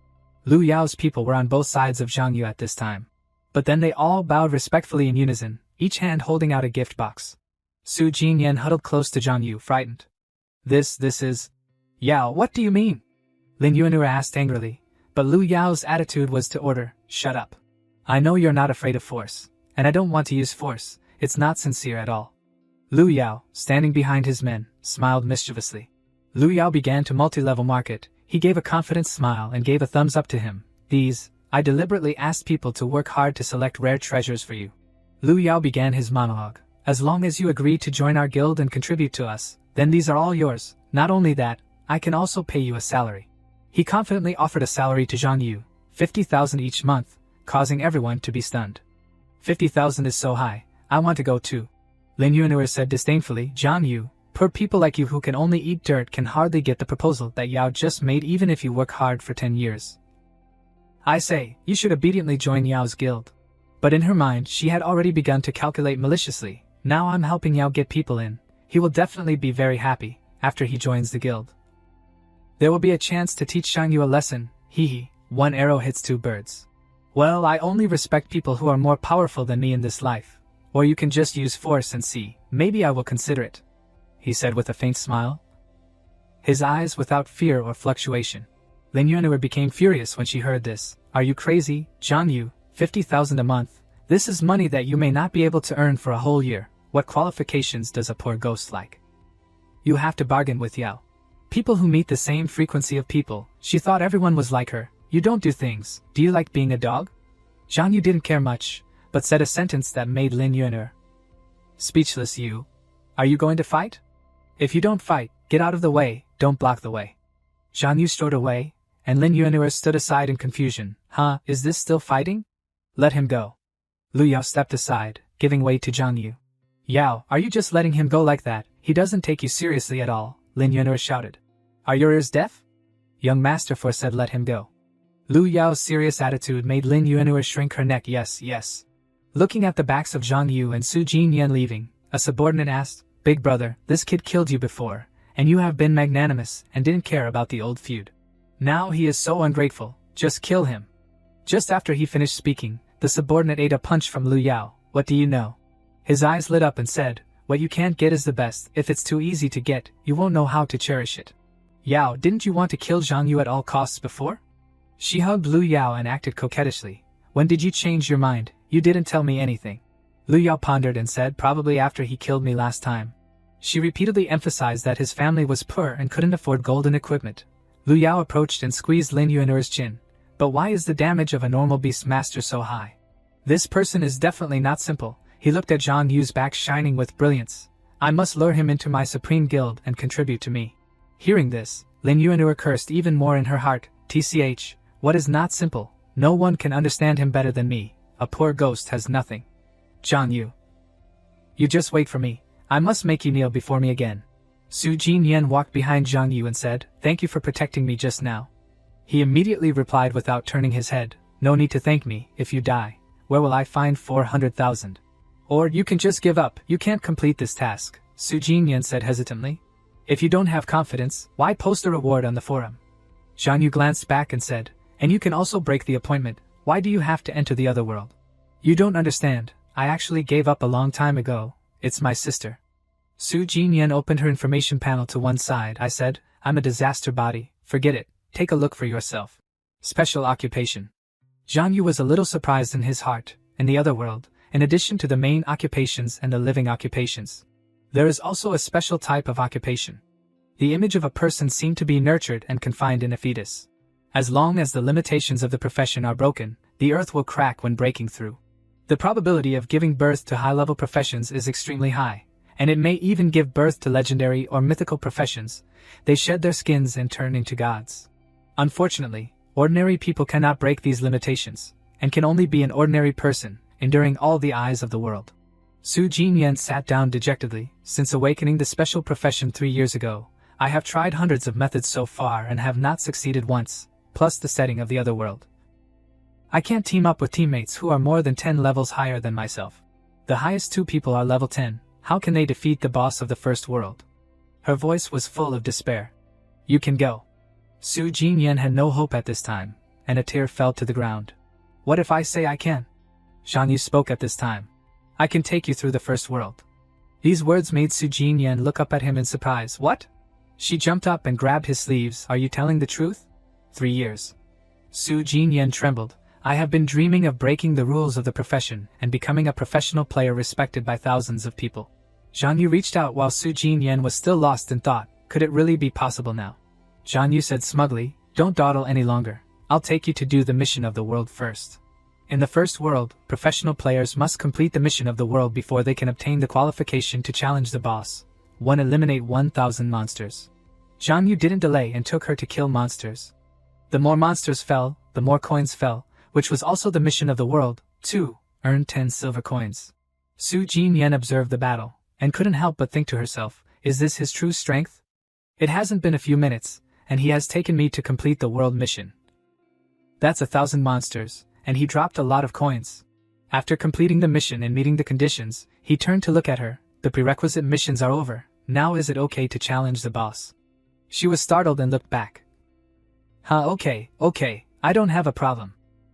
A: Lu Yao's people were on both sides of Zhang Yu at this time. But then they all bowed respectfully in unison, each hand holding out a gift box. Su Jinyan huddled close to Zhang Yu, frightened. This is... Yao, what do you mean? Lin Yuan'er asked angrily, but Lu Yao's attitude was to order, shut up. I know you're not afraid of force, and I don't want to use force, it's not sincere at all. Lu Yao, standing behind his men, smiled mischievously. Lu Yao began to multi-level market. He gave a confident smile and gave a thumbs up to him. I deliberately asked people to work hard to select rare treasures for you. Lu Yao began his monologue. As long as you agree to join our guild and contribute to us, then these are all yours. Not only that, I can also pay you a salary. He confidently offered a salary to Zhang Yu, 50,000 each month, causing everyone to be stunned. 50,000 is so high, I want to go too. Lin Yuan'er said disdainfully, Zhang Yu, poor people like you who can only eat dirt can hardly get the proposal that Yao just made even if you work hard for 10 years. I say, you should obediently join Yao's guild. But in her mind she had already begun to calculate maliciously, now I'm helping Yao get people in, he will definitely be very happy, after he joins the guild. There will be a chance to teach Zhang Yu a lesson, one arrow hits two birds. Well, I only respect people who are more powerful than me in this life. Or you can just use force and see, maybe I will consider it. He said with a faint smile. His eyes without fear or fluctuation. Lin Yuan'er became furious when she heard this. Are you crazy, Zhang Yu? 50,000 a month. This is money that you may not be able to earn for a whole year. What qualifications does a poor ghost like? You have to bargain with Yao. People who meet the same frequency of people, she thought everyone was like her. You don't do things. Do you like being a dog? Zhang Yu didn't care much, but said a sentence that made Lin Yuan'er speechless. Are you going to fight? If you don't fight, get out of the way, don't block the way. Zhang Yu strode away, and Lin Yuan'er stood aside in confusion. Is this still fighting? Let him go. Lu Yao stepped aside, giving way to Zhang Yu. Yao, are you just letting him go like that? He doesn't take you seriously at all, Lin Yuan'er shouted. Are your ears deaf? Young Master Fu said let him go. Lu Yao's serious attitude made Lin Yuan'er shrink her neck. Yes. Looking at the backs of Zhang Yu and Su Jinyan leaving, a subordinate asked, Big brother, this kid killed you before, and you have been magnanimous and didn't care about the old feud. Now he is so ungrateful, just kill him. Just after he finished speaking, the subordinate ate a punch from Lu Yao. What do you know? His eyes lit up and said, what you can't get is the best. If it's too easy to get, you won't know how to cherish it. Yao, didn't you want to kill Zhang Yu at all costs before? She hugged Lu Yao and acted coquettishly. When did you change your mind? You didn't tell me anything. Lu Yao pondered and said probably after he killed me last time. She repeatedly emphasized that his family was poor and couldn't afford golden equipment. Lu Yao approached and squeezed Lin Yuan'er's chin. But why is the damage of a normal beast master so high? This person is definitely not simple. He looked at Zhang Yu's back shining with brilliance. I must lure him into my supreme guild and contribute to me. Hearing this, Lin Yuan'er cursed even more in her heart. TCH, what is not simple? No one can understand him better than me. A poor ghost has nothing. Zhang Yu. You just wait for me. I must make you kneel before me again. Su Jinyan walked behind Zhang Yu and said, thank you for protecting me just now. He immediately replied without turning his head, no need to thank me. If you die, where will I find 400,000? Or you can just give up. You can't complete this task, Su Jinyan said hesitantly. If you don't have confidence, why post a reward on the forum? Zhang Yu glanced back and said, and you can also break the appointment. Why do you have to enter the other world? You don't understand. I actually gave up a long time ago. It's my sister. Su Jinyan opened her information panel to one side. I said, I'm a disaster body. Forget it. Take a look for yourself. Special occupation. Zhang Yu was a little surprised in his heart. In the other world, in addition to the main occupations and the living occupations, there is also a special type of occupation. The image of a person seemed to be nurtured and confined in a fetus. As long as the limitations of the profession are broken, the earth will crack when breaking through. The probability of giving birth to high-level professions is extremely high, and it may even give birth to legendary or mythical professions. They shed their skins and turn into gods. Unfortunately, ordinary people cannot break these limitations. and can only be an ordinary person, enduring all the eyes of the world. Su Jinyan sat down dejectedly. Since awakening the special profession 3 years ago, I have tried hundreds of methods so far and have not succeeded once, plus the setting of the other world. I can't team up with teammates who are more than 10 levels higher than myself. The highest 2 people are level 10, how can they defeat the boss of the first world? Her voice was full of despair. You can go. Su Jinyan had no hope at this time, and a tear fell to the ground. What if I say I can? Zhang Yu spoke at this time. I can take you through the first world. These words made Su Jinyan look up at him in surprise. What? She jumped up and grabbed his sleeves. Are you telling the truth? 3 years. Su Jinyan trembled. I have been dreaming of breaking the rules of the profession and becoming a professional player respected by thousands of people. Zhang Yu reached out while Su Jinyan was still lost in thought. Could it really be possible now? Zhang Yu said smugly, don't dawdle any longer. I'll take you to do the mission of the world first. In the first world, professional players must complete the mission of the world before they can obtain the qualification to challenge the boss. 1. Eliminate 1,000 monsters. Zhang Yu didn't delay and took her to kill monsters. The more monsters fell, the more coins fell, which was also the mission of the world. 2. Earn 10 silver coins. Su Jinyan observed the battle, and couldn't help but think to herself, is this his true strength? It hasn't been a few minutes, and he has taken me to complete the world mission. That's 1,000 monsters, and he dropped a lot of coins. After completing the mission and meeting the conditions, he turned to look at her. The prerequisite missions are over, now is it okay to challenge the boss? She was startled and looked back. Okay, I don't have a problem.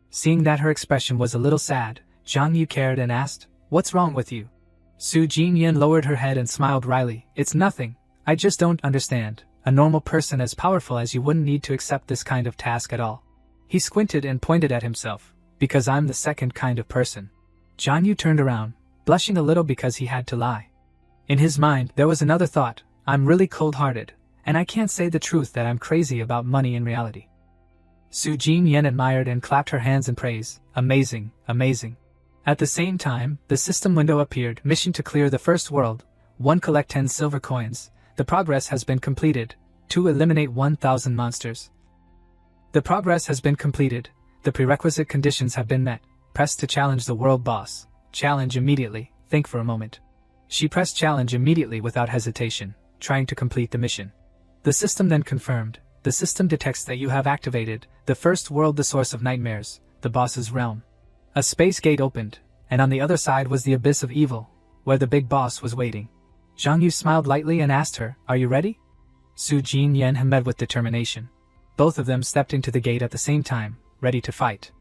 A: Seeing that her expression was a little sad, Zhang Yu cared and asked, what's wrong with you? Su Jinyan lowered her head and smiled wryly. It's nothing, I just don't understand. A normal person as powerful as you wouldn't need to accept this kind of task at all. He squinted and pointed at himself. Because I'm the second kind of person. Zhang Yu turned around, blushing a little because he had to lie. In his mind, there was another thought. I'm really cold-hearted, and I can't say the truth that I'm crazy about money in reality. Su Jinyan admired and clapped her hands in praise. Amazing, amazing. At the same time, the system window appeared. Mission to clear the first world. 1. Collect 10 silver coins. The progress has been completed. 2. Eliminate 1,000 monsters. The progress has been completed. The prerequisite conditions have been met. Press to challenge the world boss. Challenge immediately. Think for a moment. She pressed challenge immediately without hesitation, trying to complete the mission. The system then confirmed. The system detects that you have activated the first world, the source of nightmares, the boss's realm. A space gate opened, and on the other side was the abyss of evil, where the big boss was waiting. Zhang Yu smiled lightly and asked her, are you ready? Su Jinyan met with determination. Both of them stepped into the gate at the same time, ready to fight.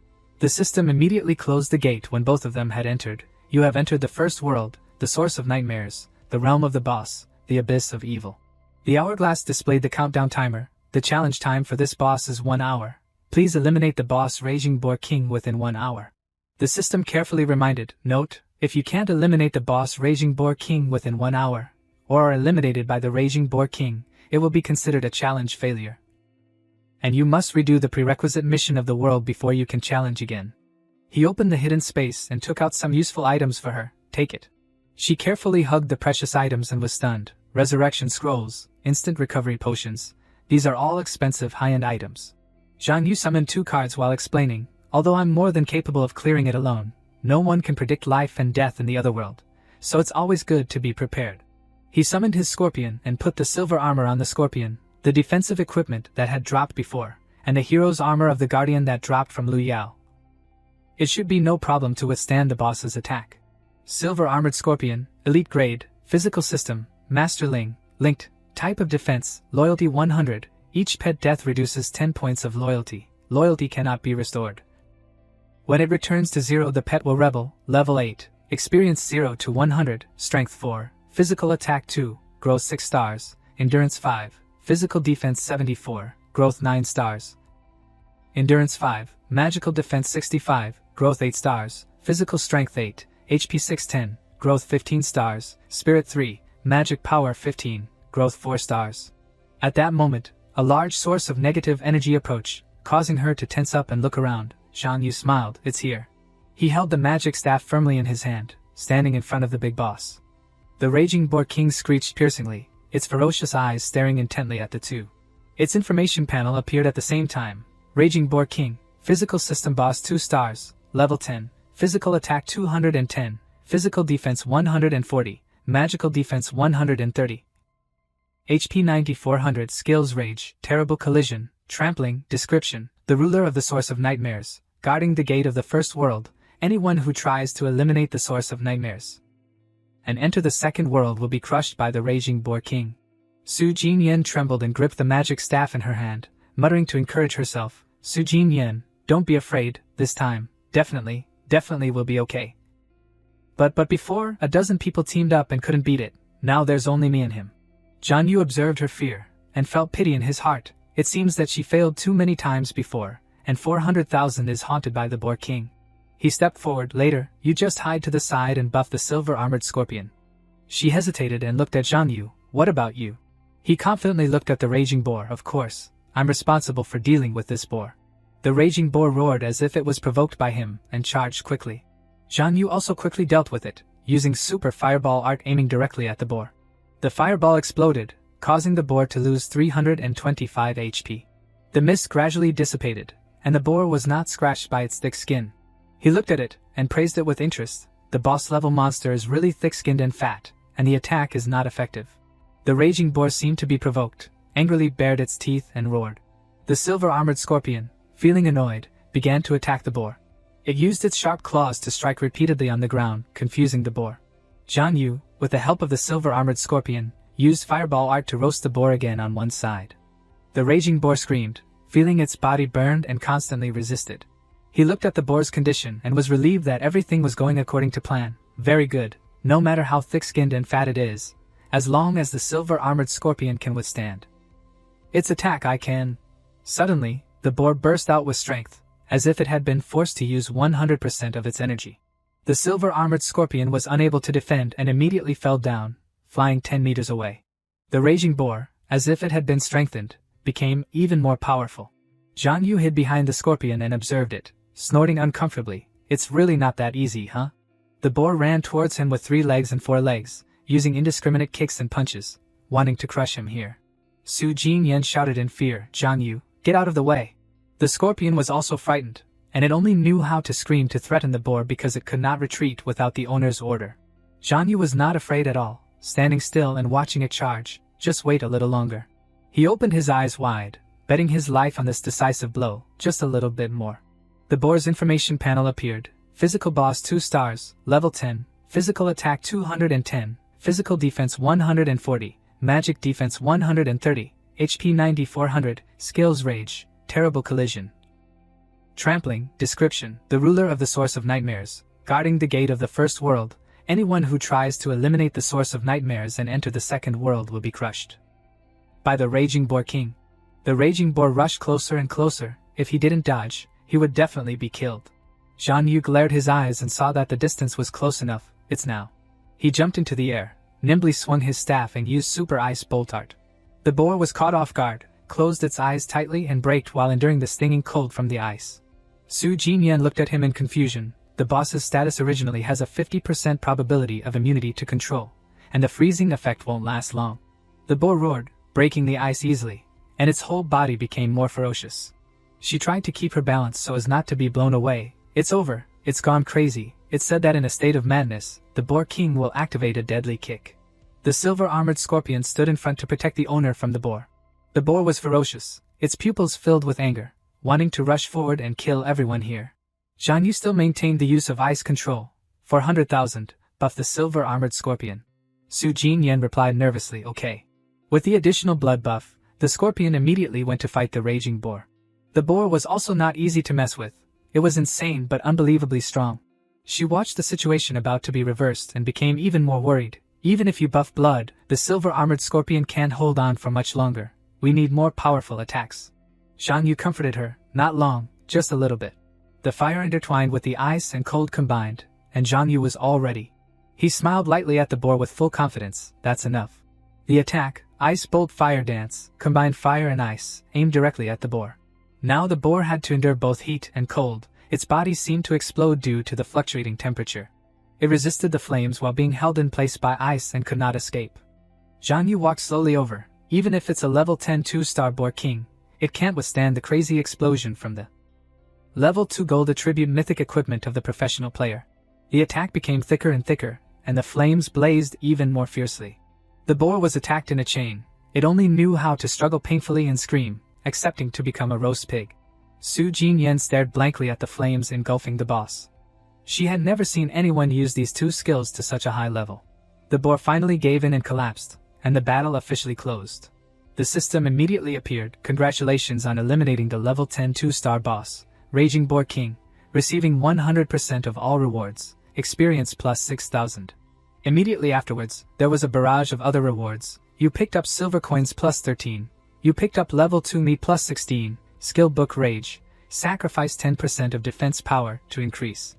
A: The system immediately closed the gate when both of them had entered. You have entered the first world, the source of nightmares, the realm of the boss, the abyss of evil. The hourglass displayed the countdown timer. The challenge time for this boss is 1 hour. Please eliminate the boss Raging Boar King within 1 hour. The system carefully reminded, note, if you can't eliminate the boss Raging Boar King within 1 hour, or are eliminated by the Raging Boar King, it will be considered a challenge failure. And you must redo the prerequisite mission of the world before you can challenge again. He opened the hidden space and took out some useful items for her. Take it. She carefully hugged the precious items and was stunned. Resurrection scrolls, instant recovery potions. These are all expensive high-end items. Zhang Yu summoned 2 cards while explaining, although I'm more than capable of clearing it alone, no one can predict life and death in the other world, so it's always good to be prepared. He summoned his scorpion and put the silver armor on the scorpion, the defensive equipment that had dropped before, and the hero's armor of the guardian that dropped from Lu Yao. It should be no problem to withstand the boss's attack. Silver armored scorpion, elite grade, physical system, master ling, linked, type of defense, loyalty 100, each pet death reduces 10 points of loyalty, loyalty cannot be restored. When it returns to 0 the pet will rebel, level 8, experience 0 to 100, strength 4, physical attack 2, growth 6 stars, endurance 5, physical defense 74, growth 9 stars. Endurance 5, magical defense 65, growth 8 stars, physical strength 8, HP 610, growth 15 stars, spirit 3, magic power 15, growth 4 stars. At that moment, a large source of negative energy approached, causing her to tense up and look around. Zhang Yu smiled, it's here. He held the magic staff firmly in his hand, standing in front of the big boss. The Raging Boar King screeched piercingly, its ferocious eyes staring intently at the two. Its information panel appeared at the same time. Raging Boar King, physical system boss 2 stars, level 10, physical attack 210, physical defense 140, magical defense 130. HP 9400. Skills: Rage, Terrible Collision, Trampling. Description: the ruler of the source of nightmares, guarding the gate of the first world, anyone who tries to eliminate the source of nightmares and enter the second world will be crushed by the raging boar king. Su Jinyan trembled and gripped the magic staff in her hand, muttering to encourage herself, Su Jinyan, don't be afraid, this time, definitely we'll be okay. But before, a dozen people teamed up and couldn't beat it, now there's only me and him. Jian Yu observed her fear, and felt pity in his heart. It seems that she failed too many times before, and 400,000 is haunted by the boar king. He stepped forward. Later, you just hide to the side and buff the silver-armored scorpion. She hesitated and looked at Jian Yu. What about you? He confidently looked at the raging boar. Of course, I'm responsible for dealing with this boar. The raging boar roared as if it was provoked by him, and charged quickly. Jian Yu also quickly dealt with it, using super fireball art aiming directly at the boar. The fireball exploded, causing the boar to lose 325 HP. The mist gradually dissipated, and the boar was not scratched by its thick skin. He looked at it, and praised it with interest. The boss-level monster is really thick-skinned and fat, and the attack is not effective. The raging boar seemed to be provoked, angrily bared its teeth and roared. The silver-armored scorpion, feeling annoyed, began to attack the boar. It used its sharp claws to strike repeatedly on the ground, confusing the boar. Jian Yu, with the help of the silver-armored scorpion, used fireball art to roast the boar again on one side. The raging boar screamed, feeling its body burned and constantly resisted. He looked at the boar's condition and was relieved that everything was going according to plan. Very good, no matter how thick-skinned and fat it is, as long as the silver-armored scorpion can withstand its attack, I can. Suddenly, the boar burst out with strength, as if it had been forced to use 100% of its energy. The silver-armored scorpion was unable to defend and immediately fell down, flying 10 meters away. The raging boar, as if it had been strengthened, became even more powerful. Jian Yu hid behind the scorpion and observed it, snorting uncomfortably. It's really not that easy, huh? The boar ran towards him with 3 legs and 4 legs, using indiscriminate kicks and punches, wanting to crush him here. Su Jinyan shouted in fear, Jian Yu, get out of the way. The scorpion was also frightened, and it only knew how to scream to threaten the boar because it could not retreat without the owner's order. Jian Yu was not afraid at all, standing still and watching it charge. Just wait a little longer. He opened his eyes wide, betting his life on this decisive blow, just a little bit more. The boar's information panel appeared. Physical boss 2 stars, level 10, physical attack 210, physical defense 140, magic defense 130, HP 9400, skills: Rage, Terrible Collision, Trampling. Description: the ruler of the source of nightmares, guarding the gate of the first world, anyone who tries to eliminate the source of nightmares and enter the second world will be crushed by the raging boar king. The raging boar rushed closer and closer. If he didn't dodge, he would definitely be killed. Jian Yu glared his eyes and saw that the distance was close enough. It's now. He jumped into the air, nimbly swung his staff and used super ice bolt art. The boar was caught off guard, closed its eyes tightly and braked while enduring the stinging cold from the ice. Su Jinyan looked at him in confusion. The boss's status originally has a 50% probability of immunity to control, and the freezing effect won't last long. The boar roared, breaking the ice easily, and its whole body became more ferocious. She tried to keep her balance so as not to be blown away. It's over, it's gone crazy. It said that in a state of madness, the boar king will activate a deadly kick. The silver-armored scorpion stood in front to protect the owner from the boar. The boar was ferocious, its pupils filled with anger, wanting to rush forward and kill everyone here. Jian Yu still maintained the use of ice control. 400,000, buff the silver-armored scorpion. Su Jinyan replied nervously, okay. With the additional blood buff, the scorpion immediately went to fight the raging boar. The boar was also not easy to mess with. It was insane but unbelievably strong. She watched the situation about to be reversed and became even more worried. Even if you buff blood, the silver-armored scorpion can't hold on for much longer. We need more powerful attacks. Jian Yu comforted her, not long, just a little bit. The fire intertwined with the ice and cold combined, and Jian Yu was all ready. He smiled lightly at the boar with full confidence. That's enough. The attack, Ice Bolt Fire Dance, combined fire and ice, aimed directly at the boar. Now the boar had to endure both heat and cold. Its body seemed to explode due to the fluctuating temperature. It resisted the flames while being held in place by ice and could not escape. Jian Yu walked slowly over. Even if it's a level 10 2-star boar king, it can't withstand the crazy explosion from the Level 2 Gold Attribute Mythic Equipment of the Professional Player. The attack became thicker and thicker, and the flames blazed even more fiercely. The boar was attacked in a chain. It only knew how to struggle painfully and scream, accepting to become a roast pig. Su Jinyan stared blankly at the flames engulfing the boss. She had never seen anyone use these two skills to such a high level. The boar finally gave in and collapsed, and the battle officially closed. The system immediately appeared. Congratulations on eliminating the level 10 2-star boss, Raging Boar King, receiving 100% of all rewards, experience plus 6,000. Immediately afterwards, there was a barrage of other rewards. You picked up silver coins plus 13. You picked up level 2 meat plus 16, skill book Rage, sacrifice 10% of defense power to increase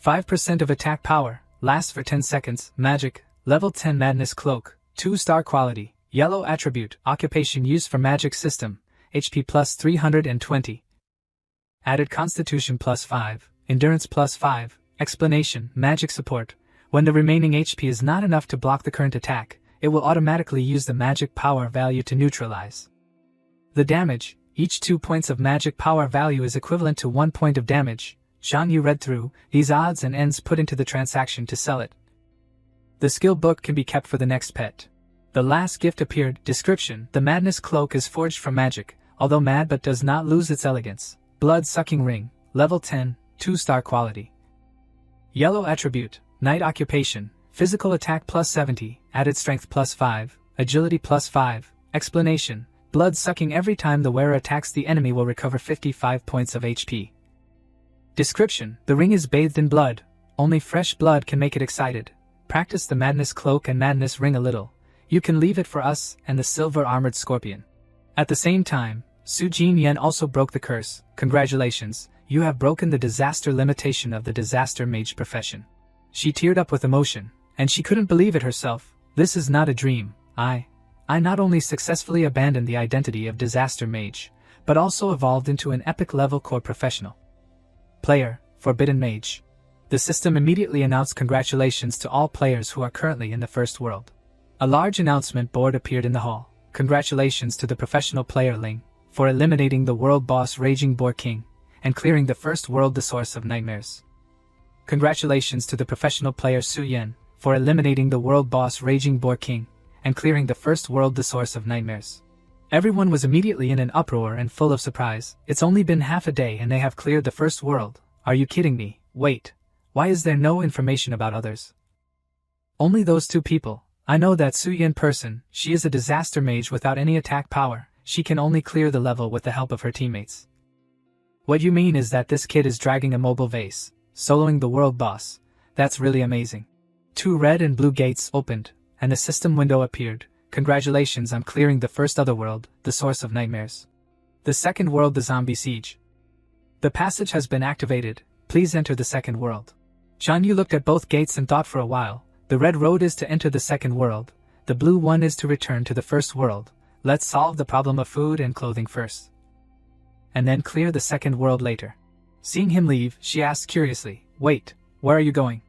A: 5% of attack power, lasts for 10 seconds, magic, level 10 madness cloak, 2-star quality, yellow attribute, occupation used for magic system, HP plus 320. Added constitution plus 5, endurance plus 5, explanation, magic support. When the remaining HP is not enough to block the current attack, it will automatically use the magic power value to neutralize the damage. Each 2 points of magic power value is equivalent to 1 point of damage. Zhang Yu read through these odds and ends put into the transaction to sell it. The skill book can be kept for the next pet. The last gift appeared. Description: the madness cloak is forged from magic, although mad but does not lose its elegance. Blood-sucking ring, level 10, 2-star quality. Yellow attribute, night occupation, physical attack plus 70, added strength plus 5, agility plus 5, explanation, blood-sucking. Every time the wearer attacks the enemy will recover 55 points of HP. Description: the ring is bathed in blood. Only fresh blood can make it excited. Practice the madness cloak and madness ring a little. You can leave it for us and the silver-armored scorpion. At the same time, Su Jinyan also broke the curse. Congratulations, you have broken the disaster limitation of the disaster mage profession. She teared up with emotion, and she couldn't believe it herself. This is not a dream. I not only successfully abandoned the identity of disaster mage, but also evolved into an epic level core professional player, Forbidden Mage. The system immediately announced congratulations to all players who are currently in the first world. A large announcement board appeared in the hall. Congratulations to the professional player Ling for eliminating the world boss Raging Boar King and clearing the first world, the source of nightmares. Congratulations to the professional player Su Yan for eliminating the world boss Raging Boar King and clearing the first world, the source of nightmares. Everyone was immediately in an uproar and full of surprise. It's only been half a day and they have cleared the first world. Are you kidding me? Wait, why is there no information about others? Only those two people. I know that Su Yan person. She is a disaster mage without any attack power. She can only clear the level with the help of her teammates. What you mean is that this kid is dragging a mobile vase, soloing the world boss. That's really amazing. 2 red and blue gates opened, and the system window appeared. Congratulations on clearing the first otherworld, the source of nightmares. The second world, the zombie siege. The passage has been activated. Please enter the second world. Zhang Yu looked at both gates and thought for a while. The red road is to enter the second world. The blue one is to return to the first world. Let's solve the problem of food and clothing first, and then clear the second world later. Seeing him leave, she asked curiously, "Wait, where are you going?"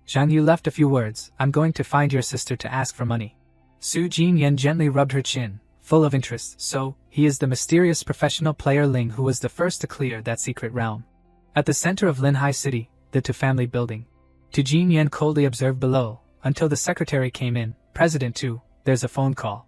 A: Zhang Yu left a few words. "I'm going to find your sister to ask for money." Su Jinyan gently rubbed her chin, full of interest. So, he is the mysterious professional player Ling who was the first to clear that secret realm. At the center of Linhai City, the Tu family building. Tu Jinyan coldly observed below, until the secretary came in. "President Tu, there's a phone call."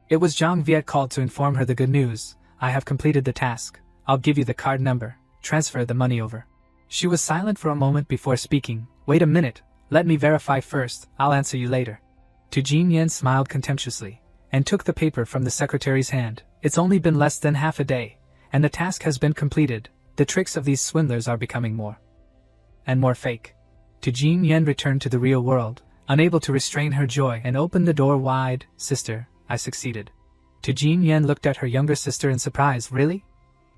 A: It was Zhang Viet called to inform her the good news. "I have completed the task. I'll give you the card number. Transfer the money over." She was silent for a moment before speaking. "Wait a minute. Let me verify first. I'll answer you later." Tu Jinyan smiled contemptuously, and took the paper from the secretary's hand. "It's only been less than half a day, and the task has been completed. The tricks of these swindlers are becoming more and more fake." Tu Jinyan returned to the real world, unable to restrain her joy, and opened the door wide. "Sister, I succeeded." Tu Jinyan looked at her younger sister in surprise. "Really?"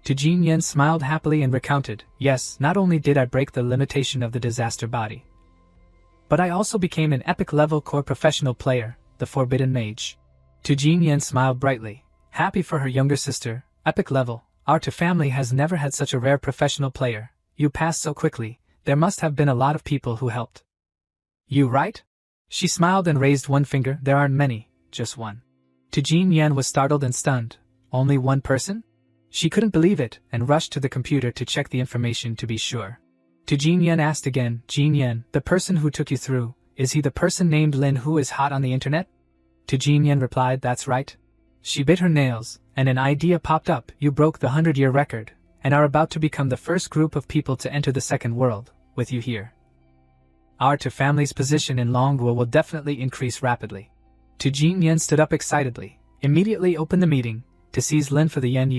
A: Tu Jinyan smiled happily and recounted, "Yes, not only did I break the limitation of the disaster body, but I also became an epic level core professional player, the Forbidden Mage." Tu Jinyan smiled brightly, happy for her younger sister. "Epic level, our Tu family has never had such a rare professional player. You passed so quickly. There must have been a lot of people who helped you, right?" She smiled and raised one finger. "There aren't many, just one." Tu Jinyan was startled and stunned. "Only one person?" She couldn't believe it and rushed to the computer to check the information to be sure. To Jin Yen asked again, Jin Yen, the person who took you through, is he the person named Lin who is hot on the internet? To Jin Yen replied, that's right. She bit her nails, and an idea popped up. You broke the 100-year record, and are about to become the first group of people to enter the second world, with you here. Our two families' position in Longguo will definitely increase rapidly. Tu Jin Yen stood up excitedly, immediately opened the meeting. To seize Lin for the Yen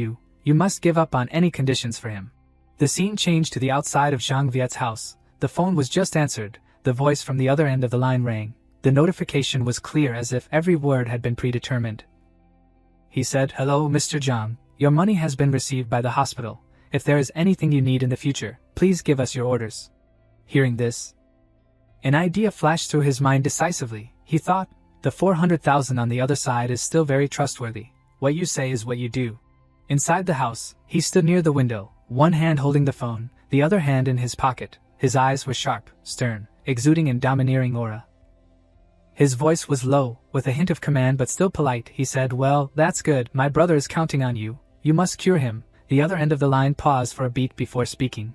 A: you must give up on any conditions for him. The scene changed to the outside of Zhang Viet's house. The phone was just answered. The voice from the other end of the line rang. The notification was clear as if every word had been predetermined. He said, hello Mr. Zhang, your money has been received by the hospital. If there is anything you need in the future, please give us your orders. Hearing this, an idea flashed through his mind decisively. He thought, the 400,000 on the other side is still very trustworthy. What you say is what you do. Inside the house, he stood near the window, one hand holding the phone, the other hand in his pocket. His eyes were sharp, stern, exuding a domineering aura. His voice was low, with a hint of command but still polite. He said, well, that's good, my brother is counting on you. You must cure him. The other end of the line paused for a beat before speaking.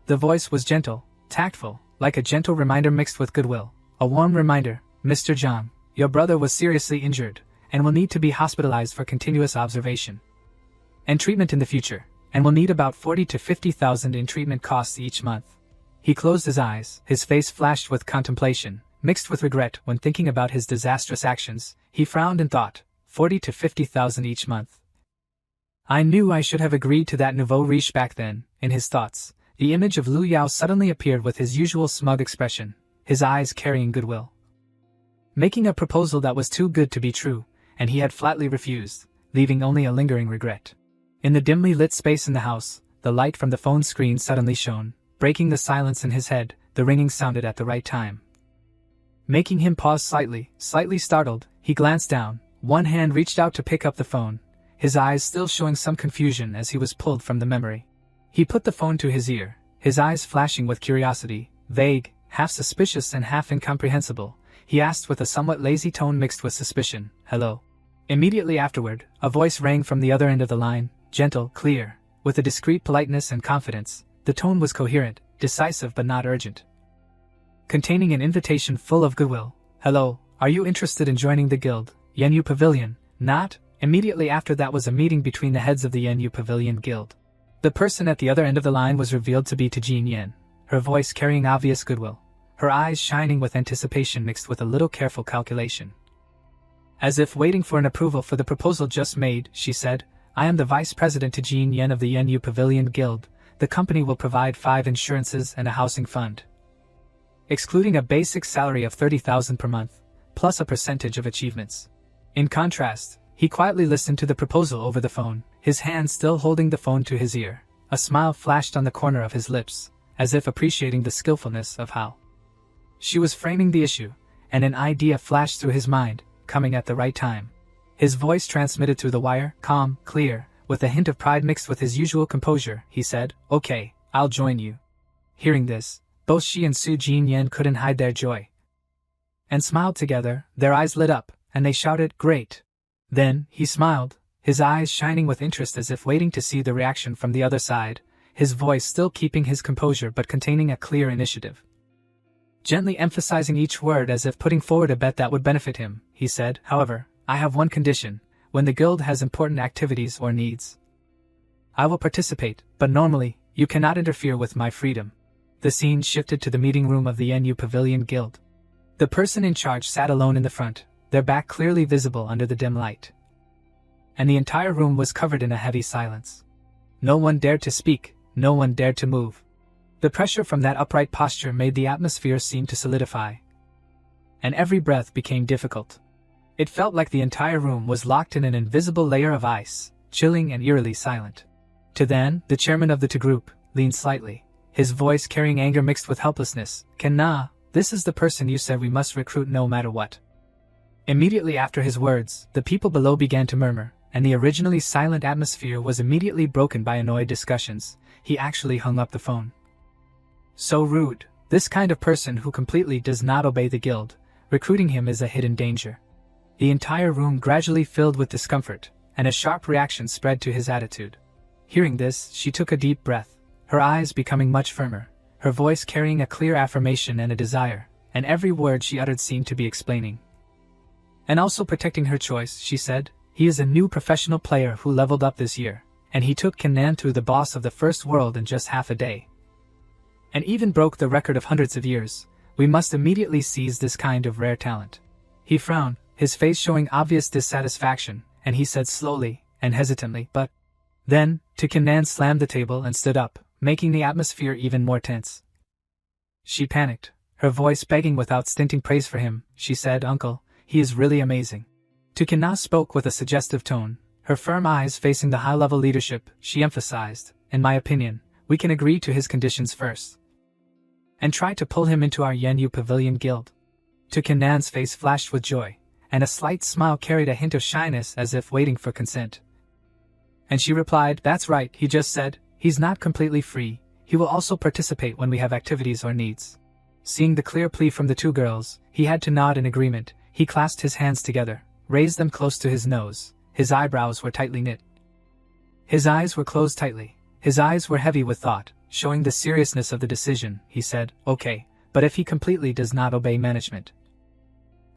A: The voice was gentle, tactful, like a gentle reminder mixed with goodwill. A warm reminder, Mr. Zhang, your brother was seriously injured, and will need to be hospitalized for continuous observation and treatment in the future, and will need about 40 to 50,000 in treatment costs each month. He closed his eyes, his face flashed with contemplation, mixed with regret when thinking about his disastrous actions. He frowned and thought, 40 to 50,000 each month. I knew I should have agreed to that nouveau riche back then. In his thoughts, the image of Lu Yao suddenly appeared with his usual smug expression, his eyes carrying goodwill. Making a proposal that was too good to be true, and he had flatly refused, leaving only a lingering regret. In the dimly lit space in the house, the light from the phone screen suddenly shone, breaking the silence in his head. The ringing sounded at the right time, making him pause slightly startled. He glanced down, one hand reached out to pick up the phone, his eyes still showing some confusion as he was pulled from the memory. He put the phone to his ear, his eyes flashing with curiosity, vague, half suspicious and half incomprehensible. He asked with a somewhat lazy tone mixed with suspicion, hello. Immediately afterward, a voice rang from the other end of the line, gentle, clear, with a discreet politeness and confidence. The tone was coherent, decisive but not urgent, containing an invitation full of goodwill. Hello, are you interested in joining the guild, Yenyu Pavilion? Not? Immediately after that was a meeting between the heads of the Yenyu Pavilion Guild. The person at the other end of the line was revealed to be Jin Yen, her voice carrying obvious goodwill, her eyes shining with anticipation mixed with a little careful calculation. As if waiting for an approval for the proposal just made, she said, I am the vice president Jin Yen of the Yenyu Pavilion Guild. The company will provide 5 insurances and a housing fund, excluding a basic salary of 30,000 per month, plus a percentage of achievements. In contrast, he quietly listened to the proposal over the phone, his hand still holding the phone to his ear. A smile flashed on the corner of his lips, as if appreciating the skillfulness of how she was framing the issue, and an idea flashed through his mind, coming at the right time. His voice transmitted through the wire, calm, clear, with a hint of pride mixed with his usual composure. He said, okay, I'll join you. Hearing this, both she and Su Jin Yen couldn't hide their joy, and smiled together. Their eyes lit up, and they shouted, great. Then, he smiled, his eyes shining with interest as if waiting to see the reaction from the other side, his voice still keeping his composure but containing a clear initiative. Gently emphasizing each word as if putting forward a bet that would benefit him, he said, however, I have one condition. When the guild has important activities or needs, I will participate, but normally, you cannot interfere with my freedom. The scene shifted to the meeting room of the Yenyu Pavilion Guild. The person in charge sat alone in the front, their back clearly visible under the dim light, and the entire room was covered in a heavy silence. No one dared to speak, no one dared to move. The pressure from that upright posture made the atmosphere seem to solidify, and every breath became difficult. It felt like the entire room was locked in an invisible layer of ice, chilling and eerily silent. To then, the chairman of the two group, leaned slightly, his voice carrying anger mixed with helplessness. This is the person you said we must recruit no matter what. Immediately after his words, the people below began to murmur, and the originally silent atmosphere was immediately broken by annoyed discussions. He actually hung up the phone. So rude. This kind of person who completely does not obey the guild, recruiting him is a hidden danger. The entire room gradually filled with discomfort, and a sharp reaction spread to his attitude. Hearing this, she took a deep breath, her eyes becoming much firmer, her voice carrying a clear affirmation and a desire, and every word she uttered seemed to be explaining. And also protecting her choice, she said, he is a new professional player who leveled up this year, and he took Canaan through the boss of the first world in just half a day. And even broke the record of hundreds of years. We must immediately seize this kind of rare talent. He frowned, his face showing obvious dissatisfaction, and he said slowly and hesitantly, but then, Canaan slammed the table and stood up, making the atmosphere even more tense. She panicked, her voice begging without stinting praise for him. She said, "Uncle, he is really amazing." Canaan spoke with a suggestive tone, her firm eyes facing the high-level leadership. She emphasized, "In my opinion, we can agree to his conditions first, and try to pull him into our Yenyu Pavilion Guild." Canaan's face flashed with joy, and a slight smile carried a hint of shyness as if waiting for consent. And she replied, "That's right," he just said, "he's not completely free, he will also participate when we have activities or needs." Seeing the clear plea from the two girls, he had to nod in agreement. He clasped his hands together, raised them close to his nose, his eyebrows were tightly knit. His eyes were closed tightly, his eyes were heavy with thought, showing the seriousness of the decision. He said, "Okay, but if he completely does not obey management,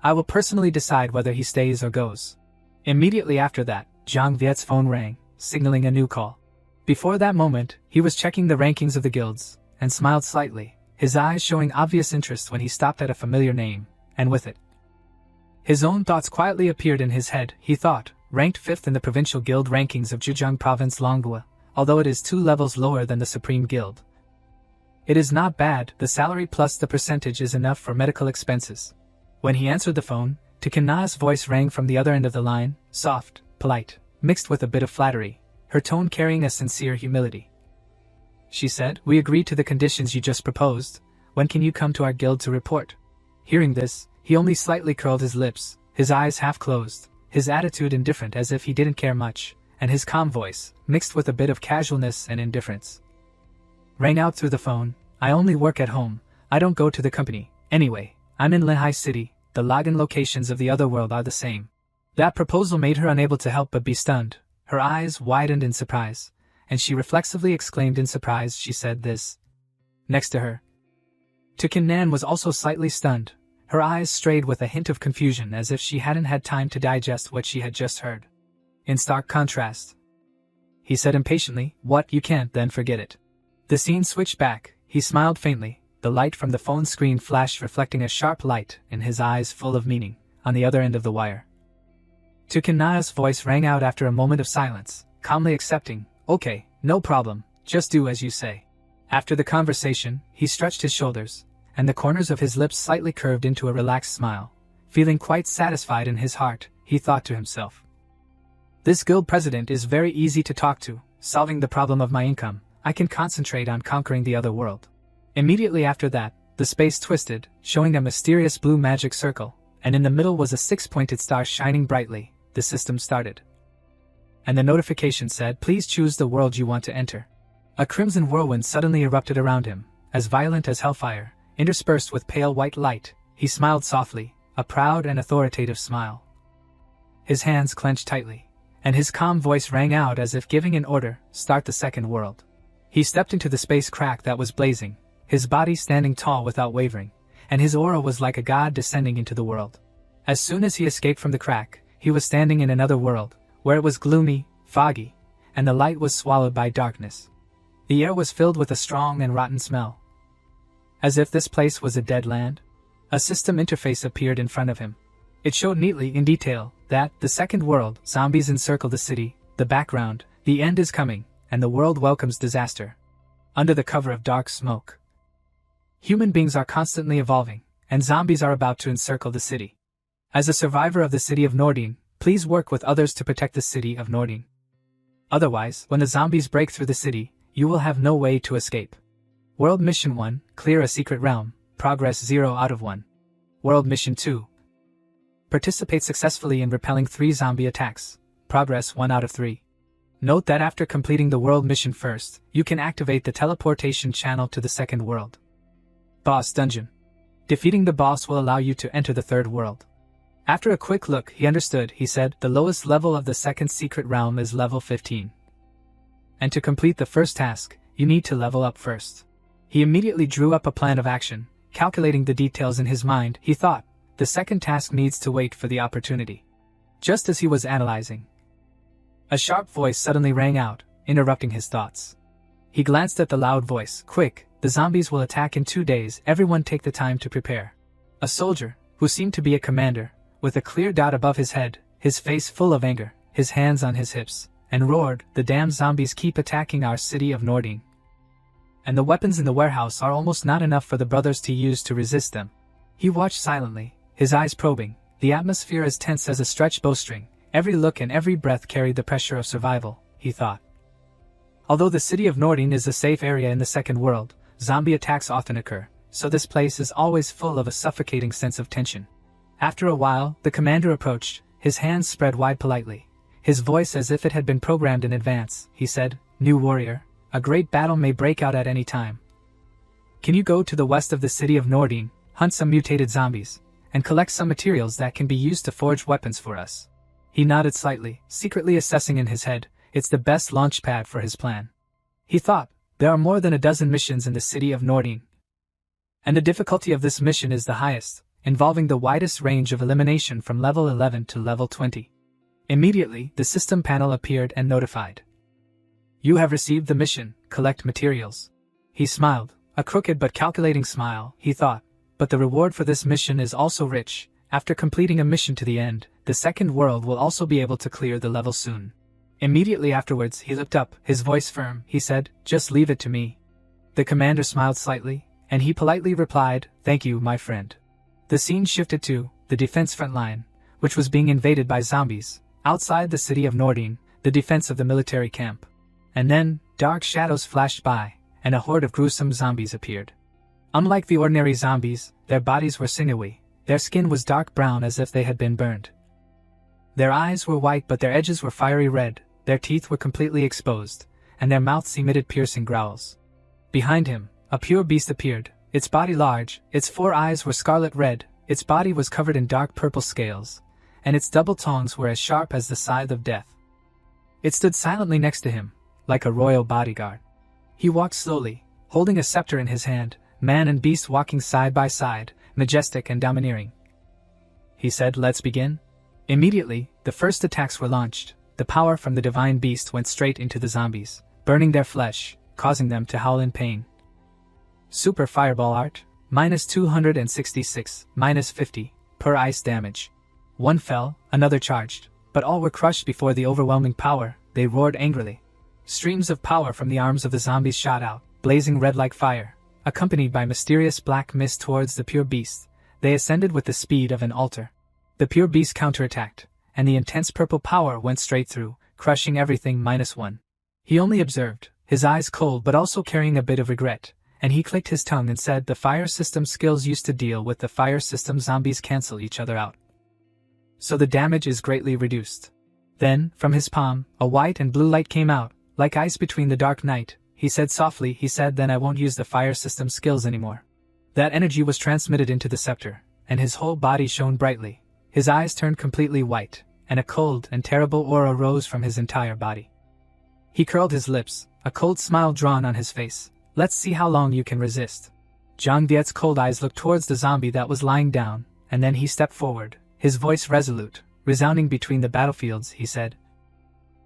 A: I will personally decide whether he stays or goes." Immediately after that, Zhang Viet's phone rang, signaling a new call. Before that moment, he was checking the rankings of the guilds, and smiled slightly, his eyes showing obvious interest when he stopped at a familiar name, and with it, his own thoughts quietly appeared in his head. He thought, ranked 5th in the provincial guild rankings of Zhejiang Province Longhua, although it is 2 levels lower than the Supreme Guild. It is not bad, the salary plus the percentage is enough for medical expenses. When he answered the phone, Kana's voice rang from the other end of the line, soft, polite, mixed with a bit of flattery, her tone carrying a sincere humility. She said, "We agreed to the conditions you just proposed. When can you come to our guild to report?" Hearing this, he only slightly curled his lips, his eyes half closed, his attitude indifferent as if he didn't care much, and his calm voice, mixed with a bit of casualness and indifference, rang out through the phone, "I only work at home, I don't go to the company. Anyway, I'm in Linhai City, the login locations of the other world are the same." That proposal made her unable to help but be stunned. Her eyes widened in surprise, and she reflexively exclaimed in surprise. She said this. Next to her, Canan was also slightly stunned. Her eyes strayed with a hint of confusion as if she hadn't had time to digest what she had just heard. In stark contrast, he said impatiently, "What, you can't, then forget it." The scene switched back, he smiled faintly, the light from the phone screen flashed reflecting a sharp light in his eyes full of meaning, on the other end of the wire. Kana's voice rang out after a moment of silence, calmly accepting, "Okay, no problem, just do as you say." After the conversation, he stretched his shoulders, and the corners of his lips slightly curved into a relaxed smile. Feeling quite satisfied in his heart, he thought to himself, "This guild president is very easy to talk to. Solving the problem of my income, I can concentrate on conquering the other world." Immediately after that, the space twisted, showing a mysterious blue magic circle, and in the middle was a 6-pointed star shining brightly. The system started, and the notification said, "Please choose the world you want to enter." A crimson whirlwind suddenly erupted around him, as violent as hellfire, interspersed with pale white light. He smiled softly, a proud and authoritative smile. His hands clenched tightly, and his calm voice rang out as if giving an order, "Start the second world." He stepped into the space crack that was blazing, his body standing tall without wavering, and his aura was like a god descending into the world. As soon as he escaped from the crack, he was standing in another world, where it was gloomy, foggy, and the light was swallowed by darkness. The air was filled with a strong and rotten smell. As if this place was a dead land, a system interface appeared in front of him. It showed neatly in detail that, the second world, zombies encircle the city, the background, the end is coming, and the world welcomes disaster. Under the cover of dark smoke, human beings are constantly evolving, and zombies are about to encircle the city. As a survivor of the city of Nordine, please work with others to protect the city of Nordine. Otherwise, when the zombies break through the city, you will have no way to escape. World Mission 1, clear a secret realm, progress 0 out of 1. World Mission 2, participate successfully in repelling 3 zombie attacks, progress 1 out of 3. Note that after completing the world mission first, you can activate the teleportation channel to the second world. Boss Dungeon. Defeating the boss will allow you to enter the third world. After a quick look, he understood. He said, the lowest level of the second secret realm is level 15. And to complete the first task, you need to level up first. He immediately drew up a plan of action, calculating the details in his mind. He thought, the second task needs to wait for the opportunity. Just as he was analyzing, a sharp voice suddenly rang out, interrupting his thoughts. He glanced at the loud voice. Quick, the zombies will attack in 2 days. Everyone take the time to prepare. A soldier, who seemed to be a commander, with a clear dot above his head, his face full of anger, his hands on his hips, and roared, the damn zombies keep attacking our city of Nordine. And the weapons in the warehouse are almost not enough for the brothers to use to resist them. He watched silently, his eyes probing, the atmosphere as tense as a stretched bowstring. Every look and every breath carried the pressure of survival, he thought. Although the city of Nordine is a safe area in the second world, zombie attacks often occur, so this place is always full of a suffocating sense of tension. After a while, the commander approached, his hands spread wide politely. His voice as if it had been programmed in advance, he said, New warrior, a great battle may break out at any time. Can you go to the west of the city of Nordine, hunt some mutated zombies, and collect some materials that can be used to forge weapons for us? He nodded slightly, secretly assessing in his head, it's the best launch pad for his plan. He thought, there are more than a dozen missions in the city of Nordine. And the difficulty of this mission is the highest, involving the widest range of elimination from level 11 to level 20. Immediately, the system panel appeared and notified. You have received the mission, collect materials. He smiled, a crooked but calculating smile, he thought, but the reward for this mission is also rich. After completing a mission to the end, the second world will also be able to clear the level soon. Immediately afterwards, he looked up, his voice firm. He said, just leave it to me. The commander smiled slightly, and he politely replied, thank you, my friend. The scene shifted to the defense front line, which was being invaded by zombies. Outside the city of Nordine, the defense of the military camp. And then, dark shadows flashed by, and a horde of gruesome zombies appeared. Unlike the ordinary zombies, their bodies were sinewy, their skin was dark brown as if they had been burned. Their eyes were white but their edges were fiery red, their teeth were completely exposed, and their mouths emitted piercing growls. Behind him, a pure beast appeared, its body large, its 4 eyes were scarlet red, its body was covered in dark purple scales, and its double tongues were as sharp as the scythe of death. It stood silently next to him, like a royal bodyguard. He walked slowly, holding a scepter in his hand, man and beast walking side by side, majestic and domineering. He said, let's begin. Immediately, the first attacks were launched. The power from the divine beast went straight into the zombies, burning their flesh, causing them to howl in pain. Super Fireball Art, -266, -50, per ice damage. One fell, another charged, but all were crushed before the overwhelming power. They roared angrily. Streams of power from the arms of the zombies shot out, blazing red like fire, accompanied by mysterious black mist towards the pure beast. They ascended with the speed of an altar. The pure beast counterattacked, and the intense purple power went straight through, crushing everything -1. He only observed, his eyes cold but also carrying a bit of regret, and he clicked his tongue and said the fire system skills used to deal with the fire system zombies cancel each other out. So the damage is greatly reduced. Then, from his palm, a white and blue light came out, like ice between the dark night. He said softly, then I won't use the fire system skills anymore. That energy was transmitted into the scepter, and his whole body shone brightly. His eyes turned completely white, and a cold and terrible aura rose from his entire body. He curled his lips, a cold smile drawn on his face. Let's see how long you can resist. Zhang Diet's cold eyes looked towards the zombie that was lying down, and then he stepped forward, his voice resolute, resounding between the battlefields. He said,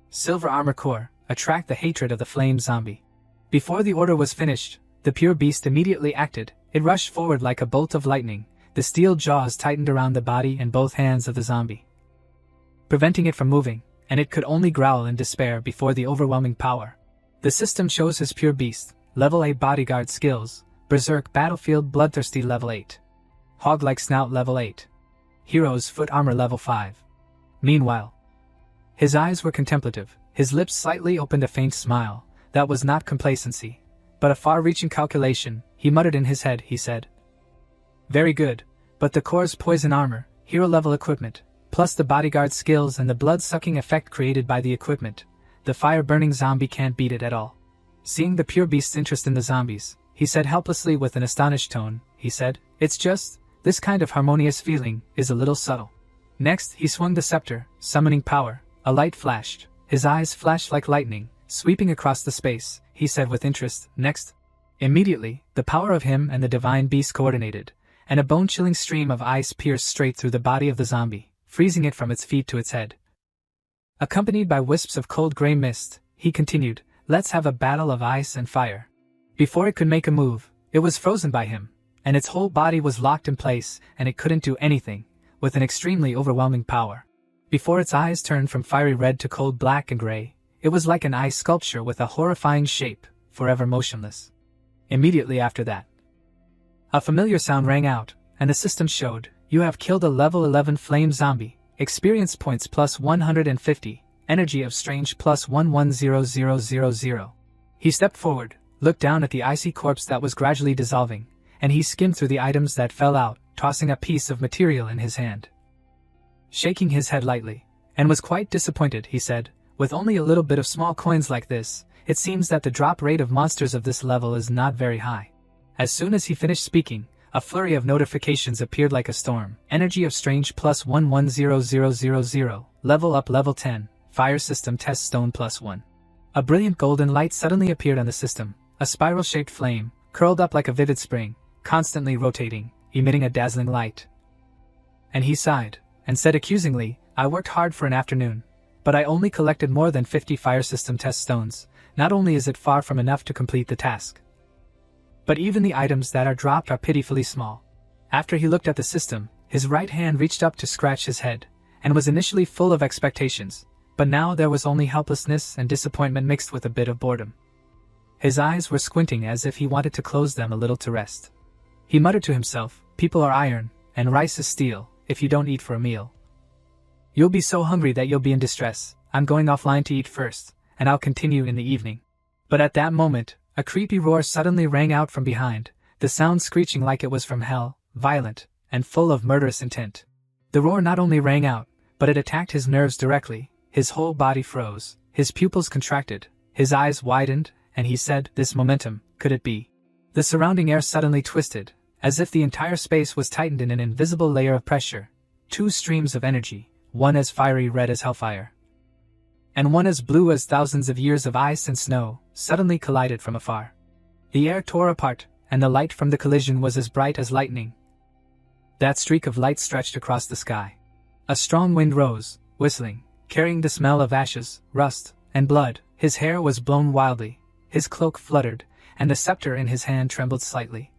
A: Silver Armor Core, attract the hatred of the flame zombie. Before the order was finished, the pure beast immediately acted. It rushed forward like a bolt of lightning. The steel jaws tightened around the body and both hands of the zombie, preventing it from moving, and it could only growl in despair before the overwhelming power. The system shows his pure beast, level 8 bodyguard skills, Berserk Battlefield Bloodthirsty level 8. Hog-like Snout level 8. Hero's Foot Armor level 5. Meanwhile, his eyes were contemplative, his lips slightly opened a faint smile. That was not complacency, but a far-reaching calculation. He muttered in his head. He said, very good, but the core's poison armor, hero-level equipment, plus the bodyguard skills and the blood-sucking effect created by the equipment, the fire-burning zombie can't beat it at all. Seeing the pure beast's interest in the zombies, he said helplessly with an astonished tone, he said, it's just, this kind of harmonious feeling is a little subtle. Next, he swung the scepter, summoning power. A light flashed. His eyes flashed like lightning, sweeping across the space. He said with interest, "Next." Immediately, the power of him and the divine beast coordinated, and a bone-chilling stream of ice pierced straight through the body of the zombie, freezing it from its feet to its head. Accompanied by wisps of cold gray mist, he continued, "Let's have a battle of ice and fire." Before it could make a move, it was frozen by him, and its whole body was locked in place, and it couldn't do anything, with an extremely overwhelming power. Before its eyes turned from fiery red to cold black and gray, it was like an ice sculpture with a horrifying shape, forever motionless. Immediately after that, a familiar sound rang out, and the system showed, "You have killed a level 11 flame zombie, experience points plus 150, energy of strange plus 110000. He stepped forward, looked down at the icy corpse that was gradually dissolving, and he skimmed through the items that fell out, tossing a piece of material in his hand. Shaking his head lightly, and was quite disappointed, he said, "With only a little bit of small coins like this, it seems that the drop rate of monsters of this level is not very high." As soon as he finished speaking, a flurry of notifications appeared like a storm. Energy of strange plus 110000, level up level 10, fire system test stone plus 1. A brilliant golden light suddenly appeared on the system, a spiral-shaped flame, curled up like a vivid spring, constantly rotating, emitting a dazzling light. And he sighed, and said accusingly, "I worked hard for an afternoon, but I only collected more than 50 fire system test stones. Not only is it far from enough to complete the task, but even the items that are dropped are pitifully small." After he looked at the system, his right hand reached up to scratch his head, and was initially full of expectations, but now there was only helplessness and disappointment mixed with a bit of boredom. His eyes were squinting as if he wanted to close them a little to rest. He muttered to himself, "People are iron, and rice is steel, if you don't eat for a meal. You'll be so hungry that you'll be in distress. I'm going offline to eat first, and I'll continue in the evening." But at that moment, a creepy roar suddenly rang out from behind, the sound screeching like it was from hell, violent, and full of murderous intent. The roar not only rang out, but it attacked his nerves directly. His whole body froze, his pupils contracted, his eyes widened, and he said, "This momentum, could it be?" The surrounding air suddenly twisted, as if the entire space was tightened in an invisible layer of pressure. Two streams of energy, one as fiery red as hellfire, and one as blue as thousands of years of ice and snow, suddenly collided from afar. The air tore apart, and the light from the collision was as bright as lightning. That streak of light stretched across the sky. A strong wind rose, whistling, carrying the smell of ashes, rust, and blood. His hair was blown wildly, his cloak fluttered, and the scepter in his hand trembled slightly,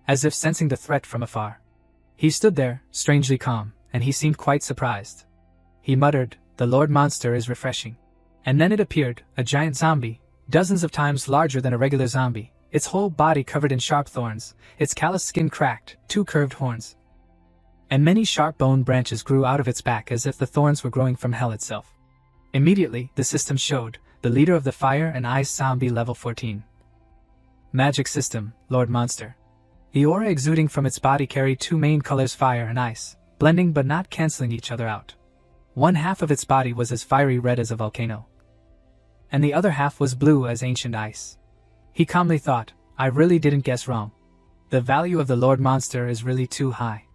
A: as if sensing the threat from afar. He stood there, strangely calm, and he seemed quite surprised. He muttered, "The Lord Monster is refreshing." And then it appeared, a giant zombie, dozens of times larger than a regular zombie, its whole body covered in sharp thorns, its calloused skin cracked, two curved horns, and many sharp bone branches grew out of its back as if the thorns were growing from hell itself. Immediately, the system showed, the leader of the fire and ice zombie level 14. Magic system, Lord Monster. The aura exuding from its body carried two main colors, fire and ice, blending but not canceling each other out. One half of its body was as fiery red as a volcano, and the other half was blue as ancient ice. He calmly thought, "I really didn't guess wrong. The value of the Lord Monster is really too high.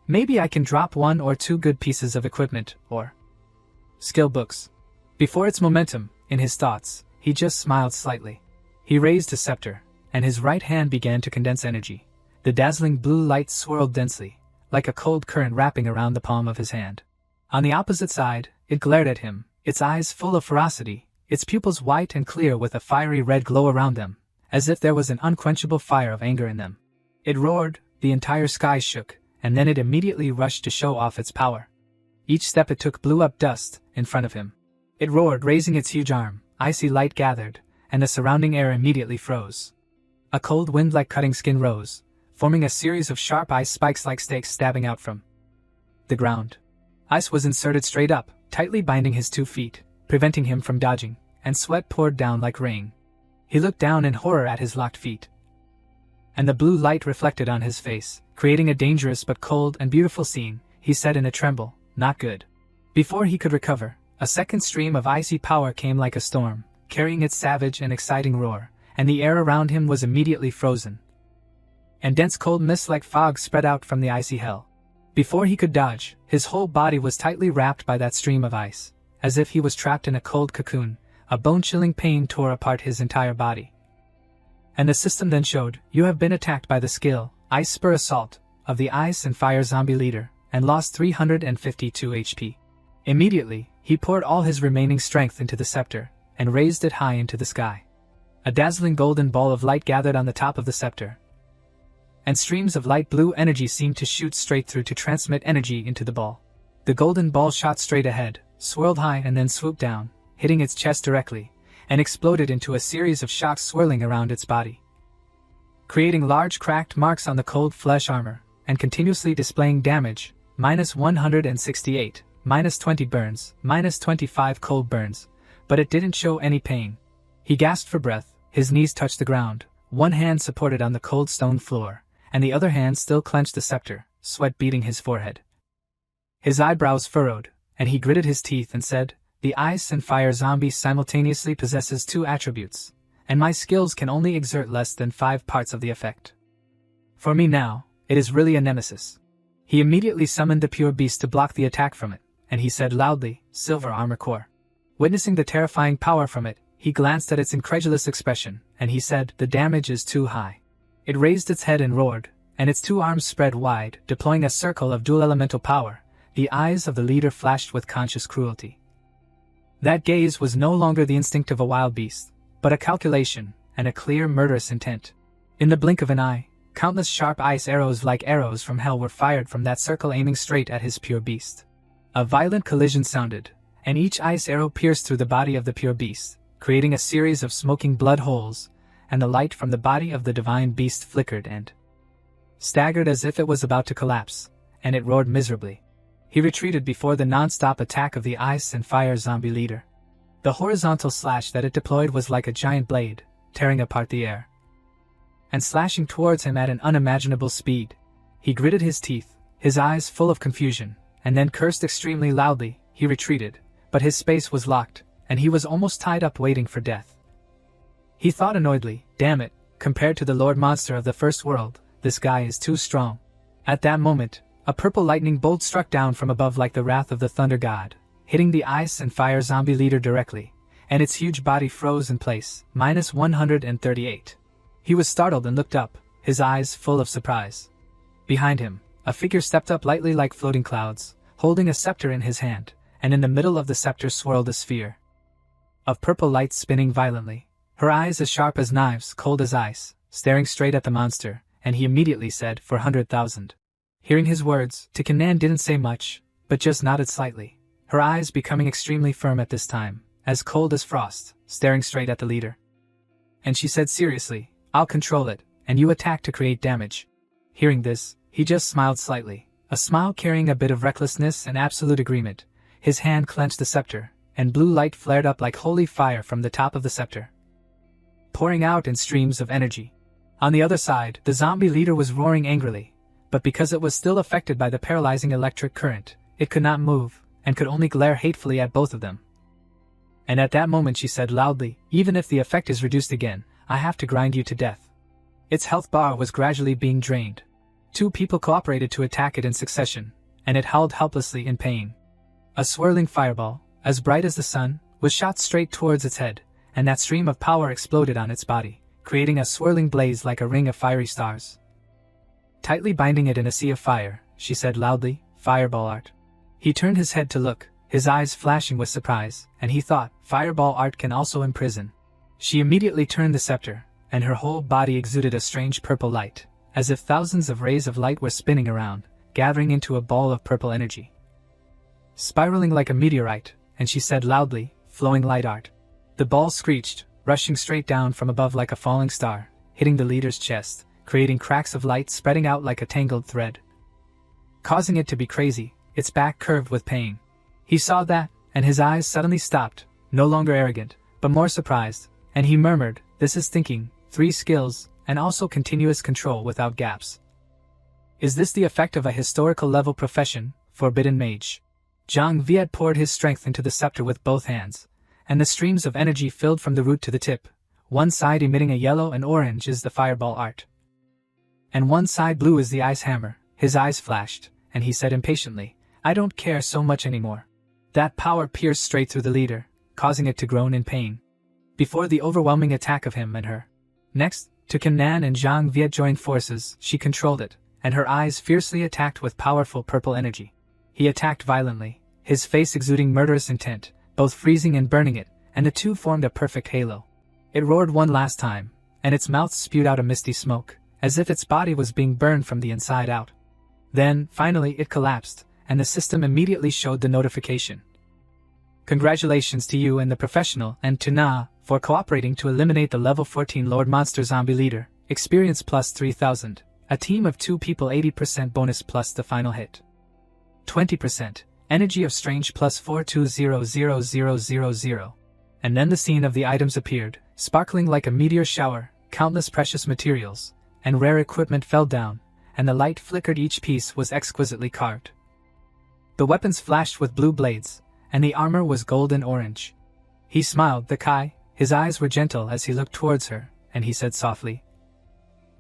A: Maybe I can drop one or two good pieces of equipment, or skill books." Before its momentum, in his thoughts, he just smiled slightly. He raised his scepter, and his right hand began to condense energy. The dazzling blue light swirled densely, like a cold current wrapping around the palm of his hand. On the opposite side, it glared at him, its eyes full of ferocity, its pupils white and clear with a fiery red glow around them, as if there was an unquenchable fire of anger in them. It roared, the entire sky shook, and then it immediately rushed to show off its power. Each step it took blew up dust in front of him. It roared, raising its huge arm, icy light gathered, and the surrounding air immediately froze. A cold wind like cutting skin rose, forming a series of sharp ice spikes like stakes stabbing out from the ground. Ice was inserted straight up, tightly binding his 2 feet, preventing him from dodging, and sweat poured down like rain. He looked down in horror at his locked feet, and the blue light reflected on his face, creating a dangerous but cold and beautiful scene. He said in a tremble, "Not good." Before he could recover, a second stream of icy power came like a storm, carrying its savage and exciting roar, and the air around him was immediately frozen, and dense cold mist like fog spread out from the icy hell. Before he could dodge, his whole body was tightly wrapped by that stream of ice, as if he was trapped in a cold cocoon. A bone-chilling pain tore apart his entire body. And the system then showed, "You have been attacked by the skill, Ice Spur Assault, of the Ice and Fire Zombie Leader, and lost 352 HP. Immediately, he poured all his remaining strength into the scepter, and raised it high into the sky. A dazzling golden ball of light gathered on the top of the scepter, and streams of light blue energy seemed to shoot straight through to transmit energy into the ball. The golden ball shot straight ahead, swirled high and then swooped down, hitting its chest directly, and exploded into a series of shocks swirling around its body, creating large cracked marks on the cold flesh armor, and continuously displaying damage, -168, -20 burns, -25 cold burns, but it didn't show any pain. He gasped for breath, his knees touched the ground, one hand supported on the cold stone floor, and the other hand still clenched the scepter, sweat beading his forehead. His eyebrows furrowed, and he gritted his teeth and said, "The Ice and Fire Zombie simultaneously possesses 2 attributes, and my skills can only exert less than 5 parts of the effect. For me now, it is really a nemesis." He immediately summoned the Pure Beast to block the attack from it, and he said loudly, "Silver Armor Core." Witnessing the terrifying power from it, he glanced at its incredulous expression, and he said, "The damage is too high." It raised its head and roared, and its 2 arms spread wide, deploying a circle of dual elemental power. The eyes of the leader flashed with conscious cruelty. That gaze was no longer the instinct of a wild beast, but a calculation, and a clear murderous intent. In the blink of an eye, countless sharp ice arrows like arrows from hell were fired from that circle aiming straight at his pure beast. A violent collision sounded, and each ice arrow pierced through the body of the pure beast, creating a series of smoking blood holes, and the light from the body of the divine beast flickered and staggered as if it was about to collapse, and it roared miserably. He retreated before the non-stop attack of the Ice and Fire Zombie Leader. The horizontal slash that it deployed was like a giant blade, tearing apart the air, and slashing towards him at an unimaginable speed. He gritted his teeth, his eyes full of confusion, and then cursed extremely loudly. He retreated, but his space was locked, and he was almost tied up waiting for death. He thought annoyedly, "Damn it, compared to the Lord Monster of the First World, this guy is too strong." At that moment, a purple lightning bolt struck down from above like the wrath of the Thunder God, hitting the Ice and Fire Zombie Leader directly, and its huge body froze in place, -138. He was startled and looked up, his eyes full of surprise. Behind him, a figure stepped up lightly like floating clouds, holding a scepter in his hand, and in the middle of the scepter swirled a sphere of purple light spinning violently, her eyes as sharp as knives, cold as ice, staring straight at the monster, and he immediately said, "400,000. Hearing his words, Tikanan didn't say much, but just nodded slightly, her eyes becoming extremely firm at this time, as cold as frost, staring straight at the leader. And she said seriously, "I'll control it, and you attack to create damage." Hearing this, he just smiled slightly, a smile carrying a bit of recklessness and absolute agreement. His hand clenched the scepter, and blue light flared up like holy fire from the top of the scepter, pouring out in streams of energy. On the other side, the zombie leader was roaring angrily, but because it was still affected by the paralyzing electric current, it could not move, and could only glare hatefully at both of them. And at that moment she said loudly, "Even if the effect is reduced again, I have to grind you to death." Its health bar was gradually being drained. 2 people cooperated to attack it in succession, and it howled helplessly in pain. A swirling fireball, as bright as the sun, was shot straight towards its head, and that stream of power exploded on its body, creating a swirling blaze like a ring of fiery stars. Tightly binding it in a sea of fire, she said loudly, "Fireball art." He turned his head to look, his eyes flashing with surprise, and he thought, "Fireball art can also imprison." She immediately turned the scepter, and her whole body exuded a strange purple light, as if thousands of rays of light were spinning around, gathering into a ball of purple energy, spiraling like a meteorite, and she said loudly, "Flowing light art." The ball screeched, rushing straight down from above like a falling star, hitting the leader's chest, creating cracks of light spreading out like a tangled thread, causing it to be crazy, its back curved with pain. He saw that, and his eyes suddenly stopped, no longer arrogant, but more surprised, and he murmured, "This is thinking, 3 skills, and also continuous control without gaps. Is this the effect of a historical level profession, forbidden mage?" Zhang Viet poured his strength into the scepter with both hands, and the streams of energy filled from the root to the tip, one side emitting a yellow and orange is the fireball art, and one side blue is the ice hammer. His eyes flashed, and he said impatiently, "I don't care so much anymore." That power pierced straight through the leader, causing it to groan in pain. Before the overwhelming attack of him and her. Next, Can Nan and Zhang Viet joined forces, she controlled it, and her eyes fiercely attacked with powerful purple energy. He attacked violently, his face exuding murderous intent, both freezing and burning it, and the two formed a perfect halo. It roared one last time, and its mouth spewed out a misty smoke, as if its body was being burned from the inside out. Then, finally, it collapsed, and the system immediately showed the notification. "Congratulations to you and the professional and to Na for cooperating to eliminate the level 14 Lord Monster Zombie Leader, experience plus 3000, a team of 2 people 80% bonus plus the final hit. 20%, energy of strange plus 4200000." And then the scene of the items appeared, sparkling like a meteor shower, countless precious materials, and rare equipment fell down, and the light flickered. Each piece was exquisitely carved. The weapons flashed with blue blades, and the armor was gold and orange. He smiled, the Kai, his eyes were gentle as he looked towards her, and he said softly,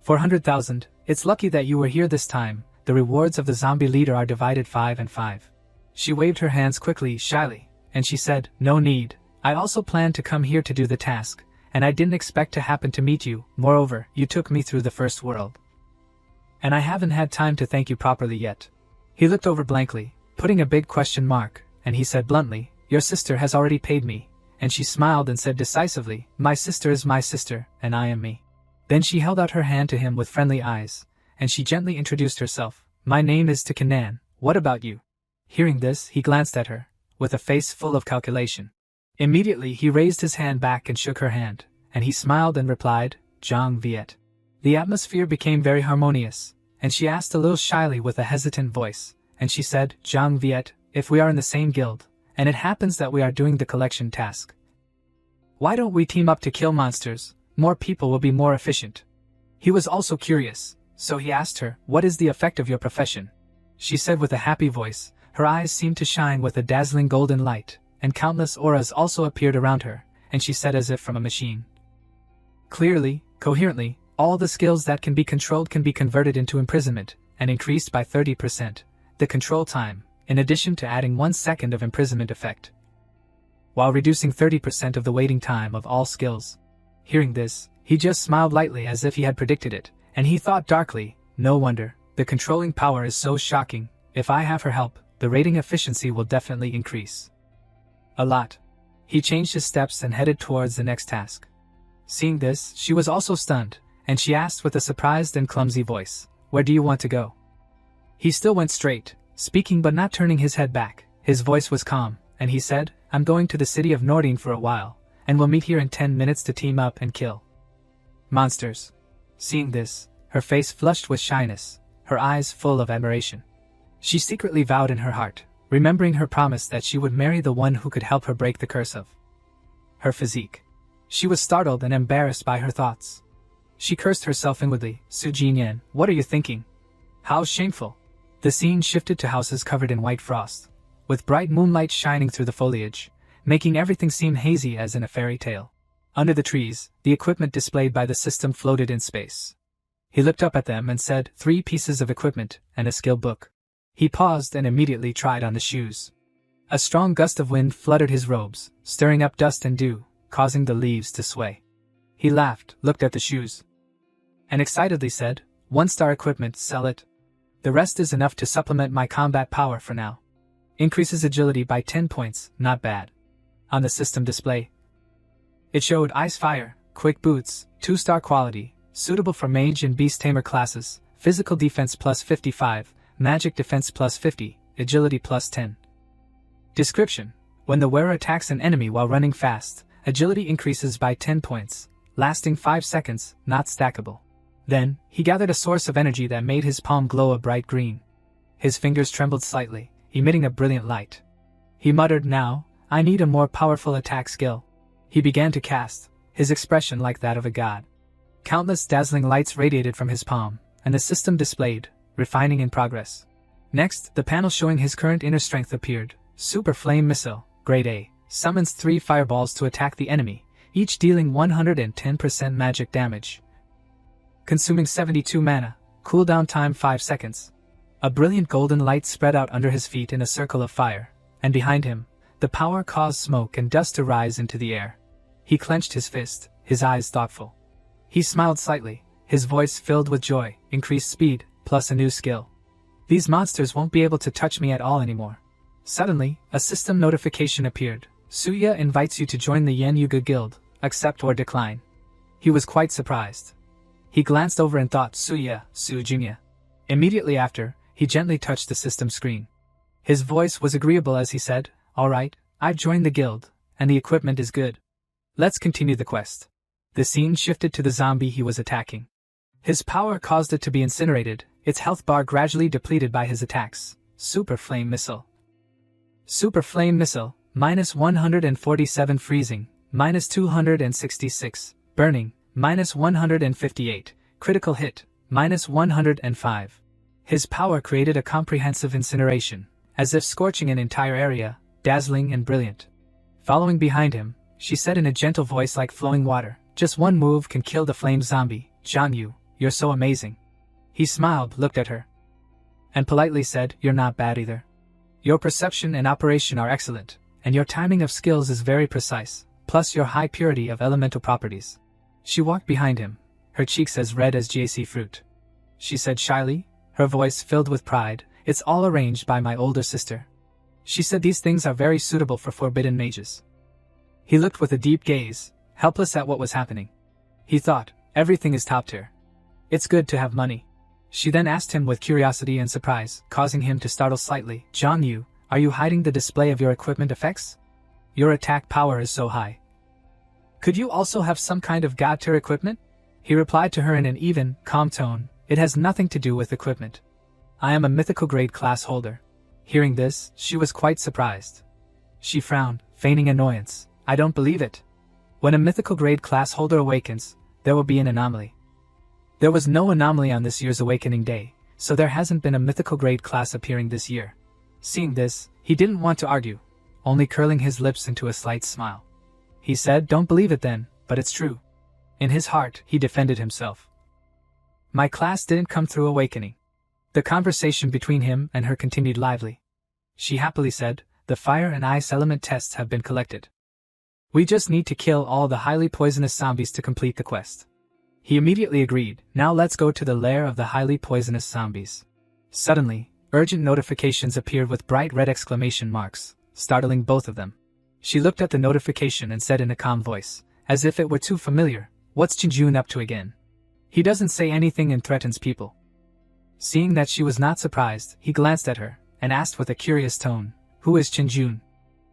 A: 400,000, it's lucky that you were here this time, the rewards of the zombie leader are divided 5 and 5. She waved her hands quickly, shyly, and she said, "No need, I also planned to come here to do the task, and I didn't expect to happen to meet you, moreover, you took me through the first world. And I haven't had time to thank you properly yet." He looked over blankly, putting a big question mark, and he said bluntly, "Your sister has already paid me," and she smiled and said decisively, "My sister is my sister, and I am me." Then she held out her hand to him with friendly eyes, and she gently introduced herself, "My name is Can Nan, what about you?" Hearing this, he glanced at her, with a face full of calculation. Immediately he raised his hand back and shook her hand, and he smiled and replied, "Zhang Viet." The atmosphere became very harmonious, and she asked a little shyly with a hesitant voice, and she said, "Zhang Viet, if we are in the same guild, and it happens that we are doing the collection task, why don't we team up to kill monsters? More people will be more efficient." He was also curious, so he asked her, "What is the effect of your profession?" She said with a happy voice, her eyes seemed to shine with a dazzling golden light, and countless auras also appeared around her, and she said as if from a machine, clearly, coherently, "All the skills that can be controlled can be converted into imprisonment, and increased by 30%, the control time, in addition to adding 1 second of imprisonment effect, while reducing 30% of the waiting time of all skills." Hearing this, he just smiled lightly as if he had predicted it, and he thought darkly, "No wonder, the controlling power is so shocking. If I have her help, the rating efficiency will definitely increase a lot." He changed his steps and headed towards the next task. Seeing this, she was also stunned, and she asked with a surprised and clumsy voice, "Where do you want to go?" He still went straight, speaking but not turning his head back. His voice was calm, and he said, "I'm going to the city of Nordine for a while, and we'll meet here in 10 minutes to team up and kill monsters." Seeing this, her face flushed with shyness, her eyes full of admiration. She secretly vowed in her heart, remembering her promise that she would marry the one who could help her break the curse of her physique. She was startled and embarrassed by her thoughts. She cursed herself inwardly, "Su Jinyan, what are you thinking? How shameful." The scene shifted to houses covered in white frost, with bright moonlight shining through the foliage, making everything seem hazy as in a fairy tale. Under the trees, the equipment displayed by the system floated in space. He looked up at them and said, 3 pieces of equipment and a skill book." He paused and immediately tried on the shoes. A strong gust of wind fluttered his robes, stirring up dust and dew, causing the leaves to sway. He laughed, looked at the shoes, and excitedly said, 1-star equipment, sell it. The rest is enough to supplement my combat power for now. Increases agility by 10 points, not bad. On the system display, it showed Ice Fire, Quick Boots, 2-star quality, suitable for Mage and Beast Tamer classes, physical defense plus 55, magic defense plus 50, agility plus 10. Description: when the wearer attacks an enemy while running fast, agility increases by 10 points, lasting 5 seconds, not stackable. Then, he gathered a source of energy that made his palm glow a bright green. His fingers trembled slightly, emitting a brilliant light. He muttered, "Now, I need a more powerful attack skill." He began to cast, his expression like that of a god. Countless dazzling lights radiated from his palm, and the system displayed, refining in progress. Next, the panel showing his current inner strength appeared. Super Flame Missile, Grade A, summons 3 fireballs to attack the enemy, each dealing 110% magic damage, consuming 72 mana, cooldown time 5 seconds. A brilliant golden light spread out under his feet in a circle of fire, and behind him, the power caused smoke and dust to rise into the air. He clenched his fist, his eyes thoughtful. He smiled slightly, his voice filled with joy, increased speed, plus a new skill. These monsters won't be able to touch me at all anymore. Suddenly, a system notification appeared. Suya invites you to join the Yen Yuga Guild, accept or decline. He was quite surprised. He glanced over and thought Suya, Sujunya. Immediately after, he gently touched the system screen. His voice was agreeable as he said, "Alright, I've joined the guild, and the equipment is good. Let's continue the quest." The scene shifted to the zombie he was attacking. His power caused it to be incinerated, its health bar gradually depleted by his attacks. Super Flame Missile. Super Flame Missile, -147 freezing, -266, burning, -158, critical hit, -105. His power created a comprehensive incineration, as if scorching an entire area, dazzling and brilliant. Following behind him, she said in a gentle voice like flowing water, "Just one move can kill the flame zombie, Jiangyu, you're so amazing." He smiled, looked at her, and politely said, "You're not bad either. Your perception and operation are excellent, and your timing of skills is very precise, plus your high purity of elemental properties." She walked behind him, her cheeks as red as GAC fruit. She said shyly, her voice filled with pride, "It's all arranged by my older sister. She said these things are very suitable for forbidden mages." He looked with a deep gaze, helpless at what was happening. He thought, everything is top tier. It's good to have money. She then asked him with curiosity and surprise, causing him to startle slightly, "Jiangyu, are you hiding the display of your equipment effects? Your attack power is so high. Could you also have some kind of god tier equipment?" He replied to her in an even, calm tone, "It has nothing to do with equipment. I am a mythical grade class holder." Hearing this, she was quite surprised. She frowned, feigning annoyance. "I don't believe it. When a mythical grade class holder awakens, there will be an anomaly. There was no anomaly on this year's awakening day, so there hasn't been a mythical grade class appearing this year." Seeing this, he didn't want to argue, only curling his lips into a slight smile. He said, "Don't believe it then, but it's true." In his heart, he defended himself. "My class didn't come through awakening." The conversation between him and her continued lively. She happily said, "The fire and ice element tests have been collected. We just need to kill all the highly poisonous zombies to complete the quest." He immediately agreed. "Now let's go to the lair of the highly poisonous zombies." Suddenly, urgent notifications appeared with bright red exclamation marks, startling both of them. She looked at the notification and said in a calm voice, as if it were too familiar, "What's Jinjun up to again? He doesn't say anything and threatens people." Seeing that she was not surprised, he glanced at her, and asked with a curious tone, "Who is Jinjun?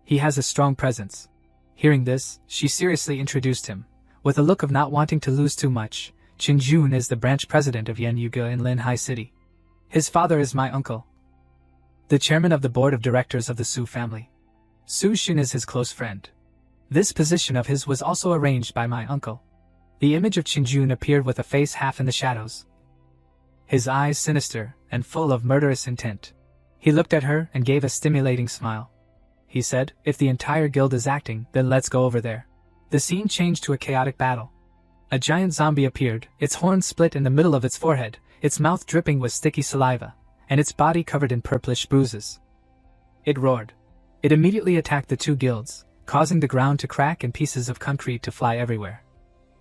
A: He has a strong presence." Hearing this, she seriously introduced him, with a look of not wanting to lose too much. "Jinjun is the branch president of Yen Yuga in Linhai City. His father is my uncle, the chairman of the board of directors of the Su family. Su Xin is his close friend. This position of his was also arranged by my uncle." The image of Jinjun appeared with a face half in the shadows, his eyes sinister and full of murderous intent. He looked at her and gave a stimulating smile. He said, "If the entire guild is acting, then let's go over there." The scene changed to a chaotic battle. A giant zombie appeared, its horns split in the middle of its forehead, its mouth dripping with sticky saliva, and its body covered in purplish bruises. It roared. It immediately attacked the two guilds, causing the ground to crack and pieces of concrete to fly everywhere.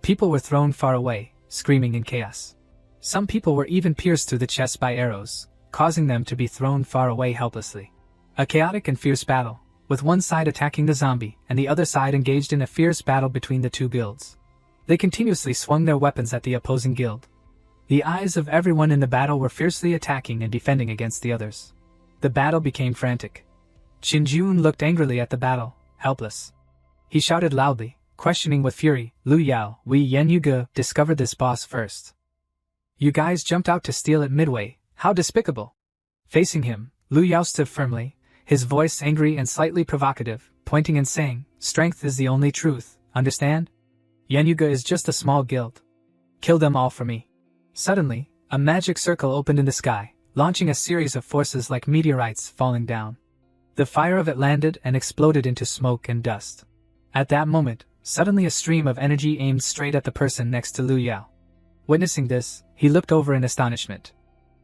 A: People were thrown far away, screaming in chaos. Some people were even pierced through the chest by arrows, causing them to be thrown far away helplessly. A chaotic and fierce battle, with one side attacking the zombie and the other side engaged in a fierce battle between the two guilds. They continuously swung their weapons at the opposing guild. The eyes of everyone in the battle were fiercely attacking and defending against the others. The battle became frantic. Jinjun looked angrily at the battle, helpless. He shouted loudly, questioning with fury, "Lu Yao, we Yen Yuga discovered this boss first. You guys jumped out to steal it midway, how despicable." Facing him, Lu Yao stood firmly, his voice angry and slightly provocative, pointing and saying, "Strength is the only truth, understand? Yen Yuga is just a small guild. Kill them all for me." Suddenly, a magic circle opened in the sky, launching a series of forces like meteorites falling down. The fire of it landed and exploded into smoke and dust. At that moment, suddenly a stream of energy aimed straight at the person next to Lu Yao. Witnessing this, he looked over in astonishment.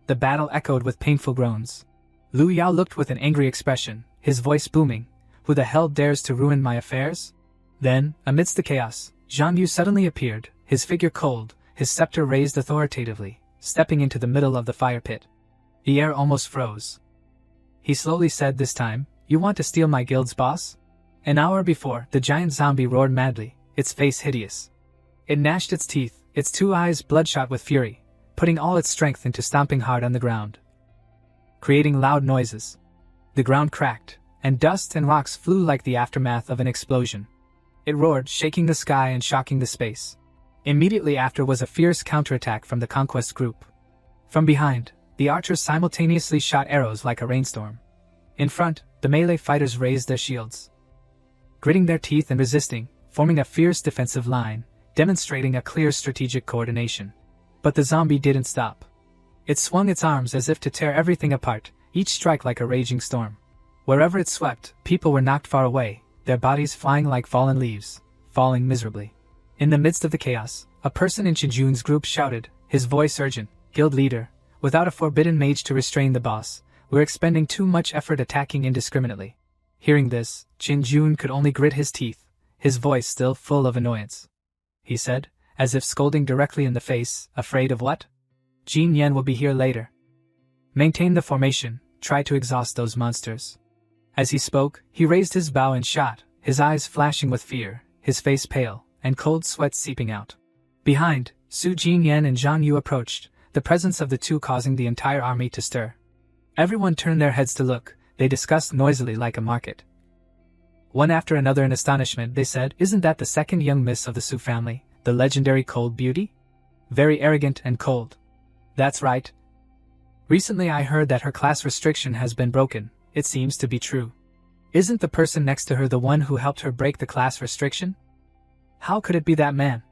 A: The battle echoed with painful groans. Lu Yao looked with an angry expression, his voice booming. Who the hell dares to ruin my affairs? Then, amidst the chaos, Zhang Yu suddenly appeared, his figure cold, his scepter raised authoritatively, stepping into the middle of the fire pit. The air almost froze. He slowly said this time, "You want to steal my guild's boss?" An hour before, the giant zombie roared madly, its face hideous. It gnashed its teeth, its two eyes bloodshot with fury, putting all its strength into stomping hard on the ground, creating loud noises. The ground cracked, and dust and rocks flew like the aftermath of an explosion. It roared, shaking the sky and shocking the space. Immediately after was a fierce counterattack from the conquest group. From behind, the archers simultaneously shot arrows like a rainstorm. In front, the melee fighters raised their shields, gritting their teeth and resisting, forming a fierce defensive line, demonstrating a clear strategic coordination. But the zombie didn't stop. It swung its arms as if to tear everything apart, each strike like a raging storm. Wherever it swept, people were knocked far away, their bodies flying like fallen leaves, falling miserably. In the midst of the chaos, a person in Qinjun's group shouted, his voice urgent, "Guild leader, without a forbidden mage to restrain the boss, we're expending too much effort attacking indiscriminately." Hearing this, Qinjun could only grit his teeth, his voice still full of annoyance. He said, as if scolding directly in the face, "Afraid of what? Jin Yan will be here later. Maintain the formation, try to exhaust those monsters." As he spoke, he raised his bow and shot, his eyes flashing with fear, his face pale, and cold sweat seeping out. Behind, Su Jinyan and Zhang Yu approached, the presence of the two causing the entire army to stir. Everyone turned their heads to look, they discussed noisily like a market. One after another in astonishment they said, "Isn't that the second young miss of the Su family, the legendary Cold Beauty? Very arrogant and cold." "That's right. Recently I heard that her class restriction has been broken. It seems to be true. Isn't the person next to her the one who helped her break the class restriction? How could it be that man?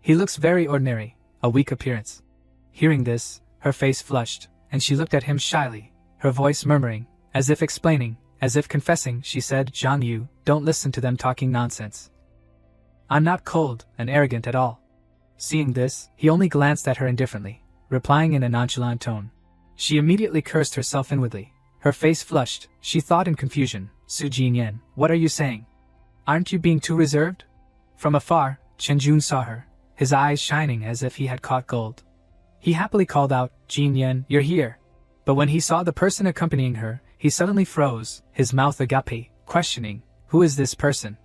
A: He looks very ordinary, a weak appearance." Hearing this, her face flushed, and she looked at him shyly, her voice murmuring, as if explaining, as if confessing, she said, "Zhang Yu, don't listen to them talking nonsense. I'm not cold and arrogant at all." Seeing this, he only glanced at her indifferently, replying in a nonchalant tone. She immediately cursed herself inwardly. Her face flushed, she thought in confusion, "Su Jinyan, what are you saying? Aren't you being too reserved?" From afar, Chen saw her, his eyes shining as if he had caught gold. He happily called out, "Jinyan, you're here." But when he saw the person accompanying her, he suddenly froze, his mouth agape, questioning, "Who is this person?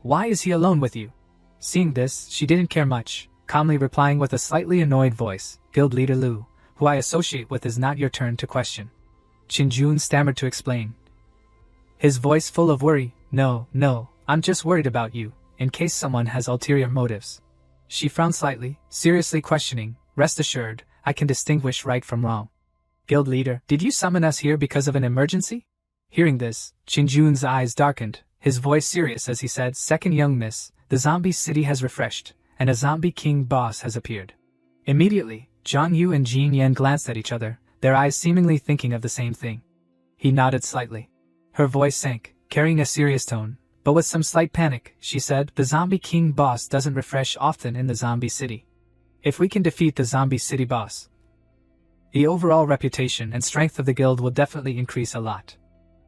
A: Why is he alone with you?" Seeing this, she didn't care much, calmly replying with a slightly annoyed voice, "Guild leader Lu, who I associate with, is not your turn to question." Qinjun stammered to explain, his voice full of worry, No, I'm just worried about you, in case someone has ulterior motives." She frowned slightly, seriously questioning, "Rest assured, I can distinguish right from wrong." "Guild leader, did you summon us here because of an emergency?" Hearing this, Qinjun's eyes darkened, his voice serious as he said, "Second young miss, the zombie city has refreshed, and a zombie king boss has appeared." Immediately, Zhang Yu and Jin Yan glanced at each other, their eyes seemingly thinking of the same thing. He nodded slightly. Her voice sank, carrying a serious tone, but with some slight panic, she said, "The zombie king boss doesn't refresh often in the zombie city. If we can defeat the zombie city boss, the overall reputation and strength of the guild will definitely increase a lot."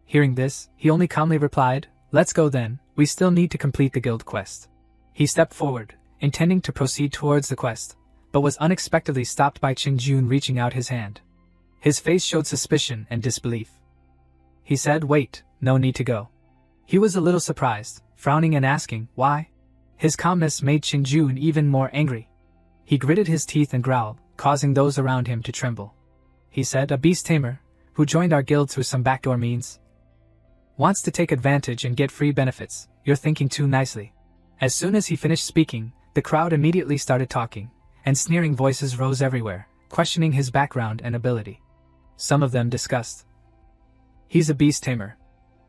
A: Hearing this, he only calmly replied, "Let's go then, we still need to complete the guild quest." He stepped forward, intending to proceed towards the quest, but was unexpectedly stopped by Qingjun reaching out his hand. His face showed suspicion and disbelief. He said, "Wait, no need to go." He was a little surprised, frowning and asking, "Why?" His calmness made Qingjun even more angry. He gritted his teeth and growled, causing those around him to tremble. He said, "A beast tamer, who joined our guild through some backdoor means, wants to take advantage and get free benefits. You're thinking too nicely." As soon as he finished speaking, the crowd immediately started talking, and sneering voices rose everywhere, questioning his background and ability. Some of them discussed, "He's a beast tamer.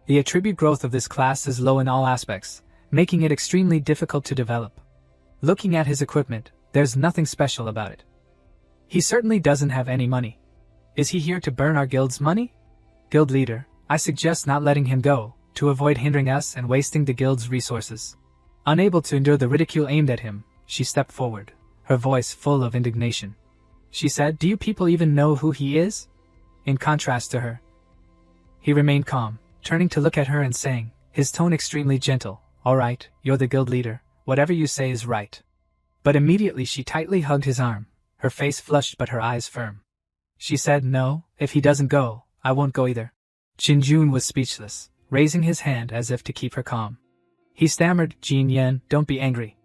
A: The attribute growth of this class is low in all aspects, making it extremely difficult to develop. Looking at his equipment, there's nothing special about it. He certainly doesn't have any money. Is he here to burn our guild's money? Guild leader, I suggest not letting him go, to avoid hindering us and wasting the guild's resources." Unable to endure the ridicule aimed at him, she stepped forward, her voice full of indignation. She said, "Do you people even know who he is?" In contrast to her, he remained calm, turning to look at her and saying, his tone extremely gentle, "All right, you're the guild leader, whatever you say is right." But immediately she tightly hugged his arm, her face flushed but her eyes firm. She said, "No, if he doesn't go, I won't go either." Jinjun was speechless, raising his hand as if to keep her calm. He stammered, "Jin Yan, don't be angry.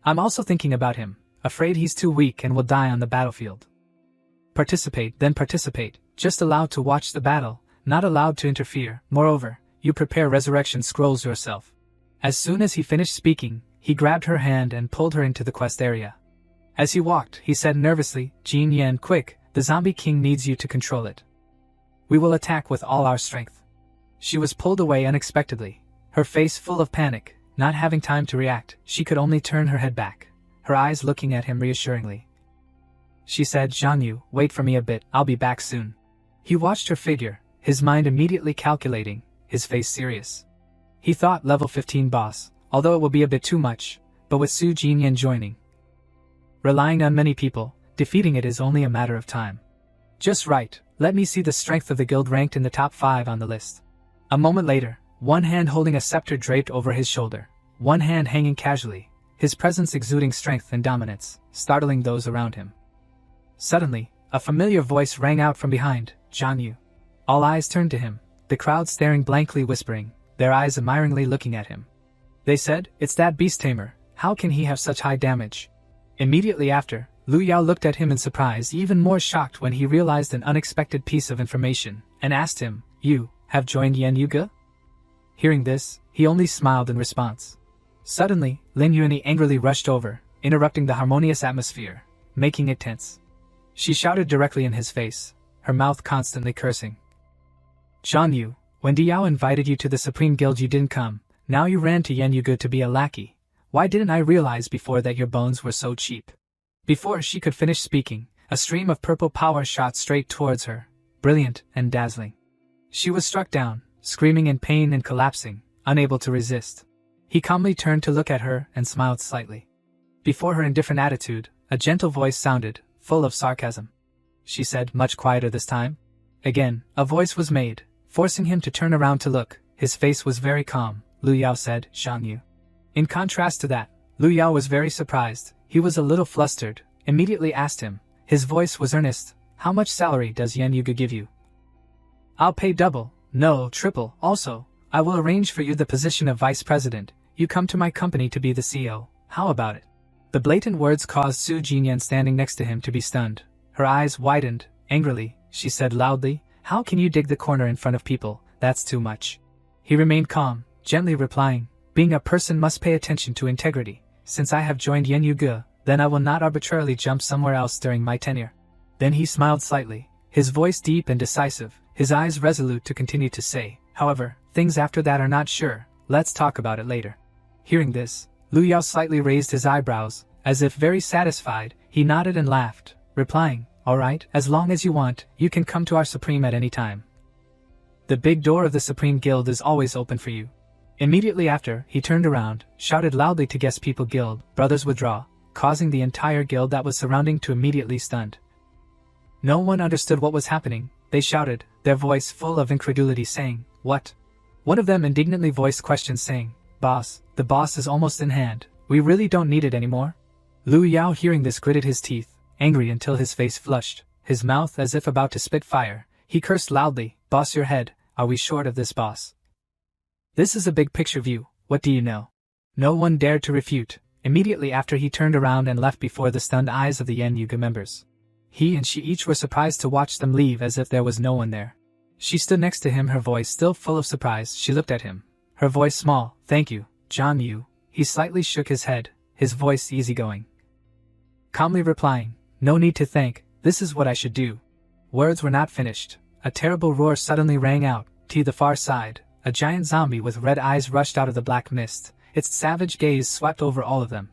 A: I'm also thinking about him, afraid he's too weak and will die on the battlefield." Participate, then participate, just allowed to watch the battle, not allowed to interfere. Moreover, you prepare resurrection scrolls yourself. As soon as he finished speaking, he grabbed her hand and pulled her into the quest area. As he walked, he said nervously, "Jin Yan, quick, the zombie king needs you to control it. We will attack with all our strength." She was pulled away unexpectedly, her face full of panic. Not having time to react, she could only turn her head back, her eyes looking at him reassuringly. She said, "Zhang Yu, wait for me a bit, I'll be back soon." He watched her figure, his mind immediately calculating, his face serious. He thought level 15 boss, although it will be a bit too much, but with Su Jinyan joining, relying on many people, defeating it is only a matter of time. Just right, let me see the strength of the guild ranked in the top 5 on the list. A moment later, one hand holding a scepter draped over his shoulder, one hand hanging casually, his presence exuding strength and dominance, startling those around him. Suddenly, a familiar voice rang out from behind, "Zhang Yu." All eyes turned to him, the crowd staring blankly, whispering, their eyes admiringly looking at him. They said, "It's that beast tamer, how can he have such high damage?" Immediately after, Lu Yao looked at him in surprise, even more shocked when he realized an unexpected piece of information, and asked him, "You have joined Yan Yuge?" Hearing this, he only smiled in response. Suddenly, Lin Yuani angrily rushed over, interrupting the harmonious atmosphere, making it tense. She shouted directly in his face, her mouth constantly cursing. "Zhang Yu, when Diao invited you to the Supreme Guild you didn't come, now you ran to Yan Yuge to be a lackey. Why didn't I realize before that your bones were so cheap?" Before she could finish speaking, a stream of purple power shot straight towards her, brilliant and dazzling. She was struck down, screaming in pain and collapsing, unable to resist. He calmly turned to look at her and smiled slightly. Before her indifferent attitude, a gentle voice sounded, full of sarcasm. She said, much quieter this time. Again, a voice was made, forcing him to turn around to look. His face was very calm. Lu Yao said, "Zhang Yu." In contrast to that, Lu Yao was very surprised. He was a little flustered, immediately asked him. His voice was earnest. "How much salary does Yan Yuge give you?" "I'll pay double, no, triple. Also, I will arrange for you the position of vice president. You come to my company to be the CEO. How about it?" The blatant words caused Su Jinyan standing next to him to be stunned. Her eyes widened, angrily. She said loudly, "How can you dig the corner in front of people? That's too much." He remained calm, gently replying, "Being a person must pay attention to integrity. Since I have joined Yan Yuge, then I will not arbitrarily jump somewhere else during my tenure." Then he smiled slightly, his voice deep and decisive, his eyes resolute to continue to say, "However, things after that are not sure. Let's talk about it later." Hearing this, Lu Yao slightly raised his eyebrows, as if very satisfied. He nodded and laughed, replying, "All right, as long as you want, you can come to our Supreme at any time. The big door of the Supreme Guild is always open for you." Immediately after, he turned around, shouted loudly to Guest People Guild, "Brothers withdraw," causing the entire guild that was surrounding to immediately stunned. No one understood what was happening. They shouted, their voice full of incredulity, saying, "What?" One of them indignantly voiced questions saying, "Boss, the boss is almost in hand. We really don't need it anymore." Lu Yao hearing this gritted his teeth, angry until his face flushed, his mouth as if about to spit fire. He cursed loudly, "Boss your head, are we short of this boss? This is a big picture view, what do you know?" No one dared to refute. Immediately after he turned around and left before the stunned eyes of the Yan Yuge members. He and she each were surprised to watch them leave as if there was no one there. She stood next to him, her voice still full of surprise. She looked at him, her voice small. "Thank you, Zhang Yu." He slightly shook his head, his voice easygoing, calmly replying, "No need to thank, this is what I should do." Words were not finished. A terrible roar suddenly rang out. To the far side, a giant zombie with red eyes rushed out of the black mist. Its savage gaze swept over all of them.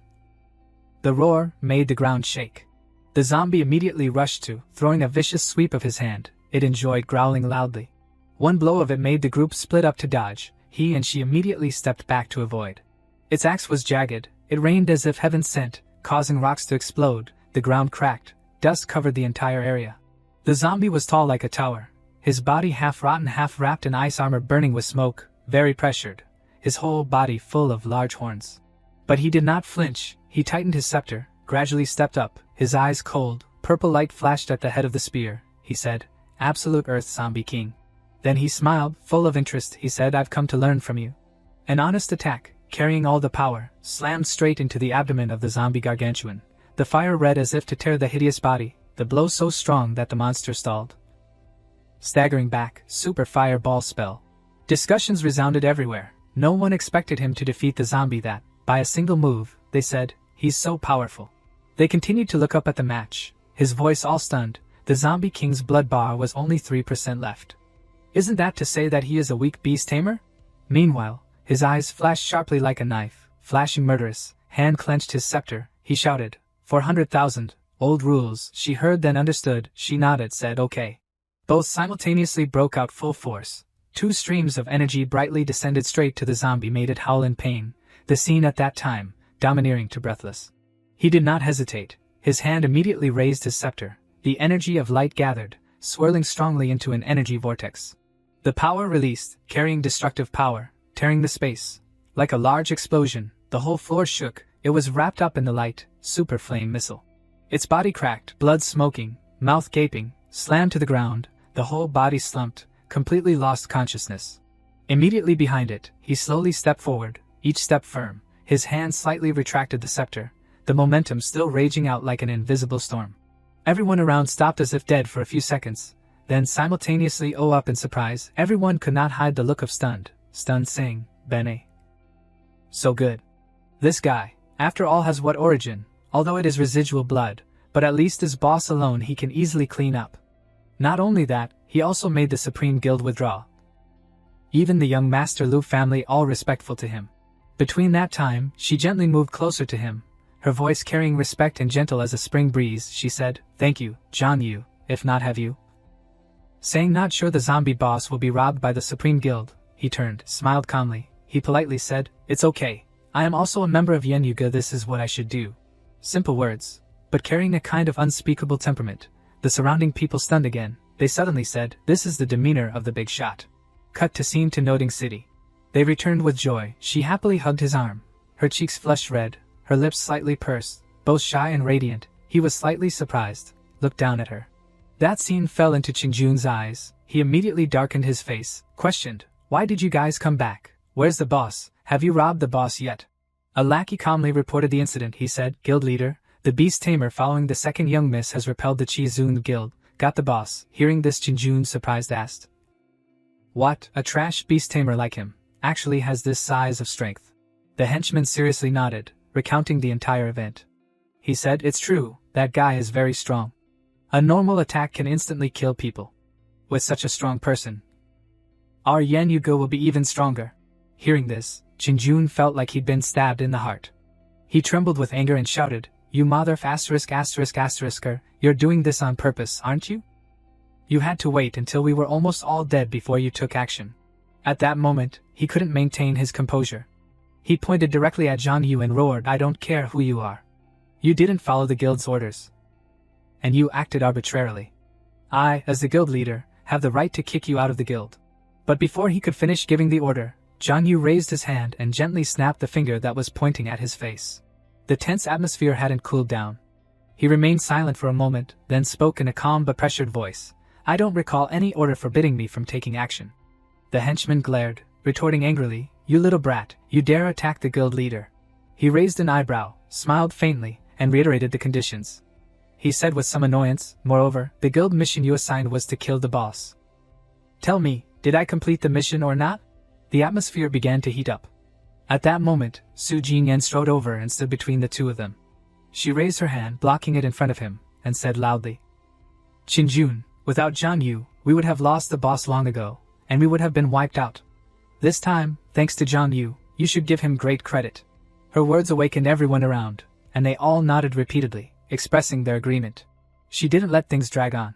A: The roar made the ground shake. The zombie immediately rushed to, throwing a vicious sweep of his hand. It enjoyed growling loudly. One blow of it made the group split up to dodge. He and she immediately stepped back to avoid. Its axe was jagged. It rained as if heaven sent, causing rocks to explode. The ground cracked. dust covered the entire area. The zombie was tall like a tower, his body half rotten, half wrapped in ice armor burning with smoke, very pressured, his whole body full of large horns. But he did not flinch. He tightened his scepter, gradually stepped up, his eyes cold, purple light flashed at the head of the spear. He said, "Absolute Earth Zombie King." Then he smiled, full of interest. He said, "I've come to learn from you." An honest attack, carrying all the power, slammed straight into the abdomen of the zombie gargantuan. The fire red as if to tear the hideous body, the blow so strong that the monster stalled. Staggering back, super fireball spell. Discussions resounded everywhere. No one expected him to defeat the zombie that, by a single move, they said, "He's so powerful." They continued to look up at the match, his voice all stunned. The zombie king's blood bar was only 3% left. Isn't that to say that he is a weak beast tamer? Meanwhile, his eyes flashed sharply like a knife, flashing murderous, hand clenched his scepter. He shouted, 400,000, old rules. She heard then understood. She nodded, said okay. Both simultaneously broke out full force. Two streams of energy brightly descended straight to the zombie, made it howl in pain. The scene at that time, domineering to breathless. He did not hesitate. His hand immediately raised his scepter. The energy of light gathered, swirling strongly into an energy vortex. The power released, carrying destructive power, tearing the space. Like a large explosion, the whole floor shook. It was wrapped up in the light, super flame missile. Its body cracked, blood smoking, mouth gaping, slammed to the ground. The whole body slumped, completely lost consciousness. Immediately behind it, he slowly stepped forward, each step firm. His hand slightly retracted the scepter, the momentum still raging out like an invisible storm. Everyone around stopped as if dead for a few seconds, then simultaneously up in surprise. Everyone could not hide the look of stunned, saying, "Bene. So good. This guy, after all, has what origin, although it is residual blood, but at least as boss alone he can easily clean up." Not only that, he also made the Supreme Guild withdraw. Even the young Master Lu family all respectful to him. Between that time, she gently moved closer to him, her voice carrying respect and gentle as a spring breeze. She said, "Thank you, John Yu, if not have you." Saying not sure the zombie boss will be robbed by the Supreme Guild, he turned, smiled calmly. He politely said, "It's okay. I am also a member of Yen Yuga. This is what I should do." Simple words, but carrying a kind of unspeakable temperament. The surrounding people stunned again. They suddenly said, "This is the demeanor of the big shot." Cut to scene to Noting City. They returned with joy. She happily hugged his arm. Her cheeks flushed red, her lips slightly pursed, both shy and radiant. He was slightly surprised, looked down at her. That scene fell into Qingjun's eyes. He immediately darkened his face, questioned, "Why did you guys come back? Where's the boss? Have you robbed the boss yet?" A lackey calmly reported the incident. He said, "Guild leader, the beast tamer following the second young miss has repelled the Qizun guild. Got the boss." Hearing this, Qingjun surprised asked, "What, a trash beast tamer like him, actually has this size of strength?" The henchman seriously nodded, recounting the entire event. He said, "It's true, that guy is very strong. A normal attack can instantly kill people. With such a strong person, our Yen Yugo will be even stronger." Hearing this, Qingjun felt like he'd been stabbed in the heart. He trembled with anger and shouted, "You mother ******, you're doing this on purpose, aren't you? You had to wait until we were almost all dead before you took action." At that moment, he couldn't maintain his composure. He pointed directly at Zhang Yu and roared, "I don't care who you are. You didn't follow the guild's orders. And you acted arbitrarily. I, as the guild leader, have the right to kick you out of the guild." But before he could finish giving the order, Zhang Yu raised his hand and gently snapped the finger that was pointing at his face. The tense atmosphere hadn't cooled down. He remained silent for a moment, then spoke in a calm but pressured voice. "I don't recall any order forbidding me from taking action." The henchman glared, retorting angrily, "You little brat, you dare attack the guild leader." He raised an eyebrow, smiled faintly, and reiterated the conditions. He said with some annoyance, "Moreover, the guild mission you assigned was to kill the boss. Tell me, did I complete the mission or not?" The atmosphere began to heat up. At that moment, Su Jingyan strode over and stood between the two of them. She raised her hand, blocking it in front of him, and said loudly, "Qingjun, without Zhang Yu, we would have lost the boss long ago, and we would have been wiped out. This time, thanks to Zhang Yu, you should give him great credit." Her words awakened everyone around, and they all nodded repeatedly, expressing their agreement. She didn't let things drag on.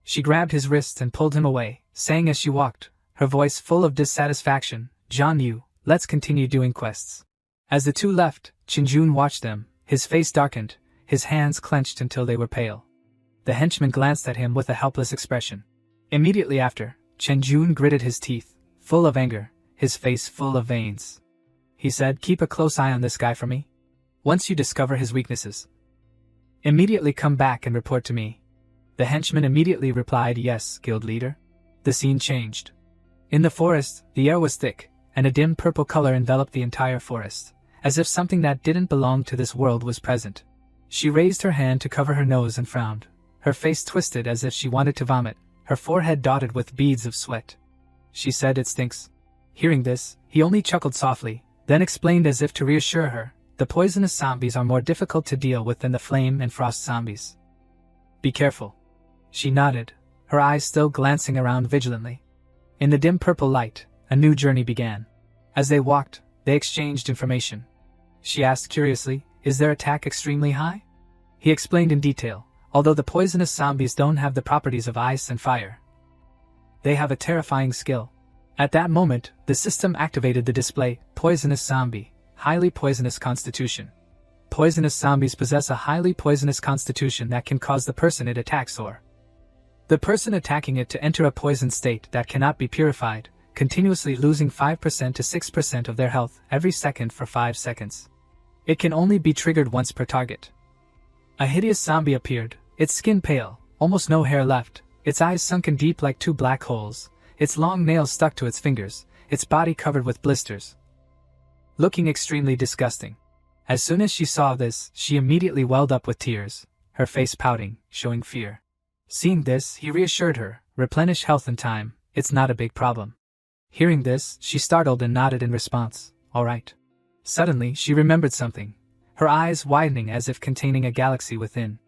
A: She grabbed his wrist and pulled him away, saying as she walked, her voice full of dissatisfaction, "Zhang Yu, let's continue doing quests." As the two left, Qingjun watched them, his face darkened, his hands clenched until they were pale. The henchman glanced at him with a helpless expression. Immediately after, Chen Jun gritted his teeth, full of anger, his face full of veins. He said, "Keep a close eye on this guy for me. Once you discover his weaknesses, immediately come back and report to me." The henchman immediately replied, "Yes, guild leader." The scene changed. In the forest, the air was thick, and a dim purple color enveloped the entire forest, as if something that didn't belong to this world was present. She raised her hand to cover her nose and frowned, her face twisted as if she wanted to vomit, her forehead dotted with beads of sweat. She said, "It stinks." Hearing this, he only chuckled softly, then explained as if to reassure her, "The poisonous zombies are more difficult to deal with than the flame and frost zombies. Be careful." She nodded, her eyes still glancing around vigilantly. In the dim purple light, a new journey began. As they walked, they exchanged information. She asked curiously, "Is their attack extremely high?" He explained in detail, although the poisonous zombies don't have the properties of ice and fire, they have a terrifying skill. At that moment, the system activated the display, "Poisonous zombie, highly poisonous constitution." Poisonous zombies possess a highly poisonous constitution that can cause the person it attacks or the person attacking it to enter a poisoned state that cannot be purified, continuously losing 5% to 6% of their health every second for 5 seconds. It can only be triggered once per target. A hideous zombie appeared, its skin pale, almost no hair left, its eyes sunken deep like 2 black holes, its long nails stuck to its fingers, its body covered with blisters, looking extremely disgusting. As soon as she saw this, she immediately welled up with tears, her face pouting, showing fear. Seeing this, he reassured her, "Replenish health in time, it's not a big problem." Hearing this, she startled and nodded in response, "All right." Suddenly, she remembered something, her eyes widening as if containing a galaxy within.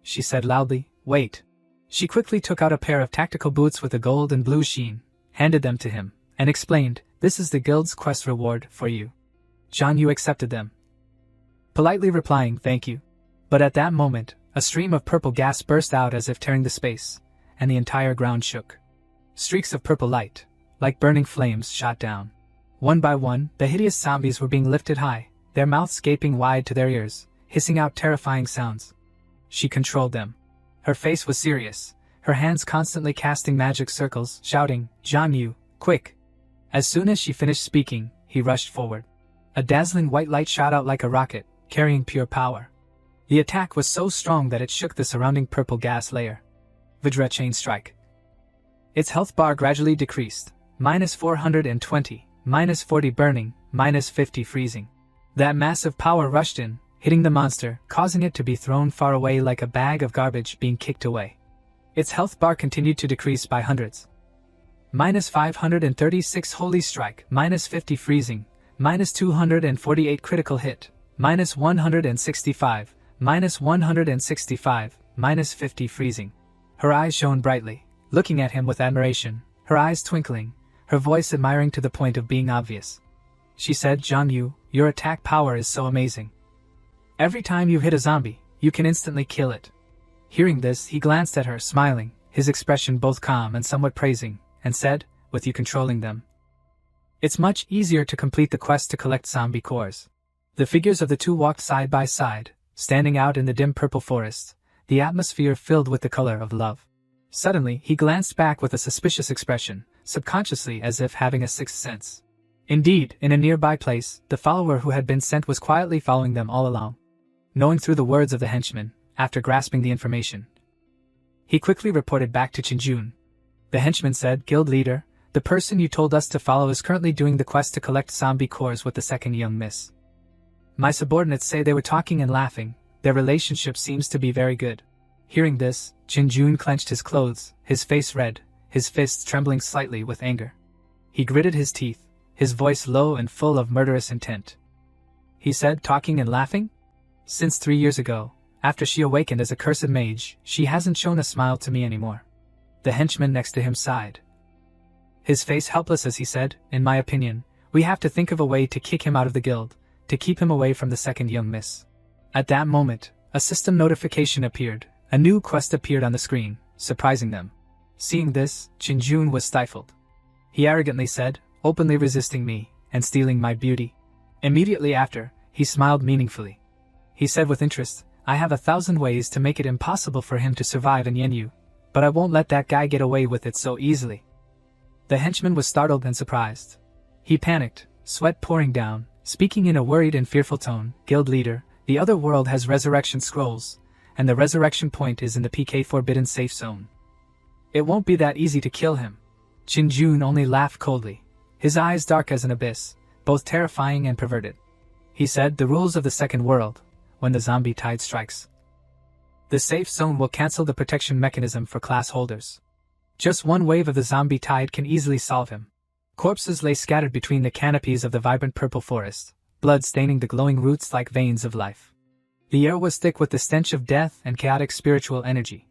A: She said loudly, "Wait." She quickly took out a pair of tactical boots with a gold and blue sheen, handed them to him, and explained, "This is the guild's quest reward for you." Zhang Yu accepted them, politely replying, "Thank you." But at that moment, a stream of purple gas burst out as if tearing the space, and the entire ground shook. Streaks of purple light, like burning flames, shot down. One by one, the hideous zombies were being lifted high, their mouths gaping wide to their ears, hissing out terrifying sounds. She controlled them. Her face was serious, her hands constantly casting magic circles, shouting, "Zhang Yu, quick!" As soon as she finished speaking, he rushed forward. A dazzling white light shot out like a rocket, carrying pure power. The attack was so strong that it shook the surrounding purple gas layer. Vajra Chain Strike. Its health bar gradually decreased, -420, -40 burning, -50 freezing. That massive power rushed in, hitting the monster, causing it to be thrown far away like a bag of garbage being kicked away. Its health bar continued to decrease by hundreds. -536 Holy Strike, -50 freezing, -248 critical hit, -165, -165, -50 freezing. Her eyes shone brightly, looking at him with admiration, her eyes twinkling, her voice admiring to the point of being obvious. She said, "Zhang Yu, your attack power is so amazing. Every time you hit a zombie, you can instantly kill it." Hearing this, he glanced at her, smiling, his expression both calm and somewhat praising, and said, "With you controlling them, it's much easier to complete the quest to collect zombie cores." The figures of the two walked side by side, standing out in the dim purple forest, the atmosphere filled with the color of love. Suddenly, he glanced back with a suspicious expression, subconsciously as if having a sixth sense. Indeed, in a nearby place, the follower who had been sent was quietly following them all along. Knowing through the words of the henchman, after grasping the information, he quickly reported back to Qinjun. The henchman said, "Guild leader, the person you told us to follow is currently doing the quest to collect zombie cores with the second young miss. My subordinates say they were talking and laughing, their relationship seems to be very good." Hearing this, Qinjun clenched his clothes, his face red, his fists trembling slightly with anger. He gritted his teeth, his voice low and full of murderous intent. He said, "Talking and laughing? Since 3 years ago, after she awakened as a cursed mage, she hasn't shown a smile to me anymore." The henchman next to him sighed, his face helpless as he said, "In my opinion, we have to think of a way to kick him out of the guild, to keep him away from the second young miss." At that moment, a system notification appeared, a new quest appeared on the screen, surprising them. Seeing this, Qinjun was stifled. He arrogantly said, "Openly resisting me, and stealing my beauty." Immediately after, he smiled meaningfully. He said with interest, I have 1,000 ways to make it impossible for him to survive in Yenyu, but I won't let that guy get away with it so easily. The henchman was startled and surprised. He panicked, sweat pouring down, speaking in a worried and fearful tone. Guild leader, the other world has resurrection scrolls, and the resurrection point is in the PK forbidden safe zone. It won't be that easy to kill him. Qin Jun only laughed coldly, his eyes dark as an abyss, both terrifying and perverted. He said, the rules of the second world, when the zombie tide strikes. The safe zone will cancel the protection mechanism for class holders. Just one wave of the zombie tide can easily solve him. Corpses lay scattered between the canopies of the vibrant purple forest, blood staining the glowing roots like veins of life. The air was thick with the stench of death and chaotic spiritual energy.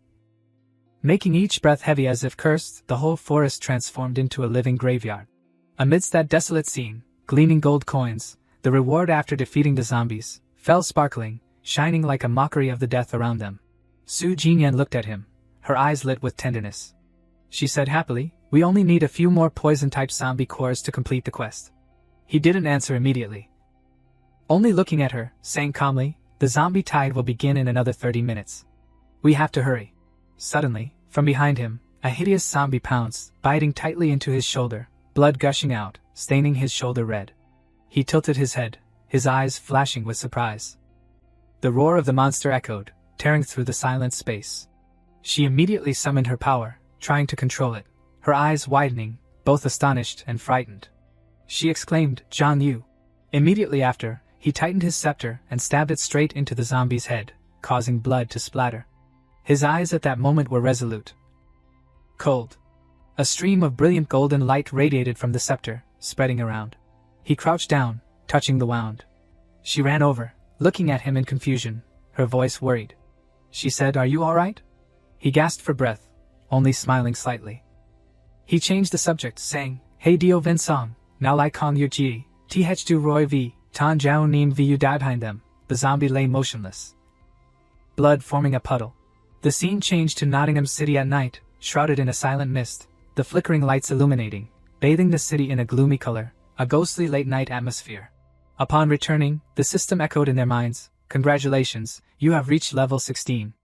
A: Making each breath heavy as if cursed, the whole forest transformed into a living graveyard. Amidst that desolate scene, gleaming gold coins, the reward after defeating the zombies, fell sparkling, shining like a mockery of the death around them. Su Jinyan looked at him, her eyes lit with tenderness. She said happily, we only need a few more poison-type zombie cores to complete the quest. He didn't answer immediately. Only looking at her, saying calmly, the zombie tide will begin in another 30 minutes. We have to hurry. Suddenly, from behind him, a hideous zombie pounced, biting tightly into his shoulder, blood gushing out, staining his shoulder red. He tilted his head, his eyes flashing with surprise. The roar of the monster echoed, tearing through the silent space. She immediately summoned her power, trying to control it, her eyes widening, both astonished and frightened. She exclaimed, Zhang Yu. Immediately after, he tightened his scepter and stabbed it straight into the zombie's head, causing blood to splatter. His eyes at that moment were resolute. Cold. A stream of brilliant golden light radiated from the scepter, spreading around. He crouched down, touching the wound. She ran over, looking at him in confusion, her voice worried. She said, are you all right? He gasped for breath, only smiling slightly. He changed the subject, saying, Hey Dio Vin Song, now Lai Kong Yu Ji, Th Du Roy V, Tan Jiao Nim Vu died behind them. The zombie lay motionless, blood forming a puddle. The scene changed to Nottingham City at night, shrouded in a silent mist, the flickering lights illuminating, bathing the city in a gloomy color, a ghostly late-night atmosphere. Upon returning, the system echoed in their minds, Congratulations, you have reached level 16.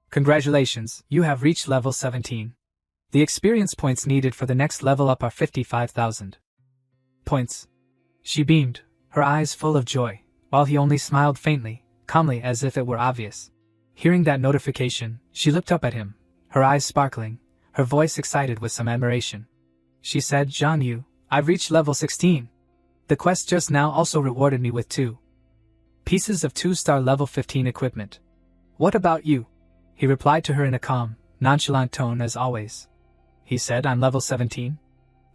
A: Congratulations, you have reached level 17. The experience points needed for the next level up are 55,000 points. She beamed, her eyes full of joy, while he only smiled faintly, calmly as if it were obvious. Hearing that notification, she looked up at him, her eyes sparkling, her voice excited with some admiration. She said, Zhang Yu, I've reached level 16. The quest just now also rewarded me with 2 pieces of 2-star level 15 equipment. What about you? He replied to her in a calm, nonchalant tone as always. He said, I'm level 17.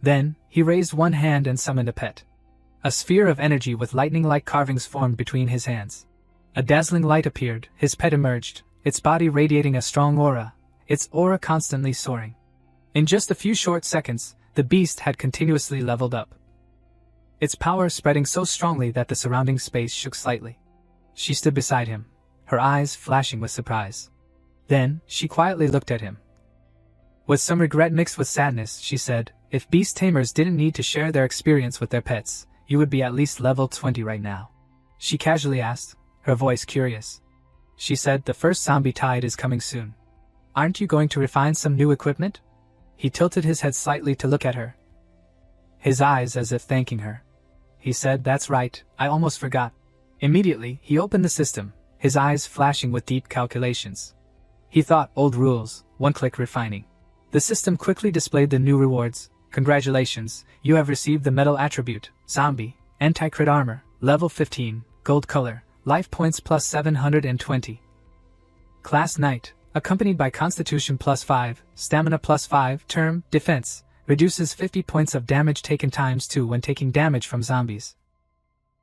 A: Then, he raised one hand and summoned a pet. A sphere of energy with lightning-like carvings formed between his hands. A dazzling light appeared, his pet emerged, its body radiating a strong aura, its aura constantly soaring. In just a few short seconds, the beast had continuously leveled up, its power spreading so strongly that the surrounding space shook slightly. She stood beside him, her eyes flashing with surprise. Then, she quietly looked at him. With some regret mixed with sadness, she said, if beast tamers didn't need to share their experience with their pets, you would be at least level 20 right now. She casually asked, her voice curious. She said, the first zombie tide is coming soon. Aren't you going to refine some new equipment? He tilted his head slightly to look at her, his eyes as if thanking her. He said, that's right, I almost forgot. Immediately, he opened the system, his eyes flashing with deep calculations. He thought, old rules, one-click refining. The system quickly displayed the new rewards. Congratulations, you have received the metal attribute, Zombie, Anti-Crit Armor, level 15, gold color, life points plus 720. Class Knight, accompanied by Constitution plus 5, Stamina plus 5, Term, Defense, reduces 50 points of damage taken times 2 when taking damage from zombies.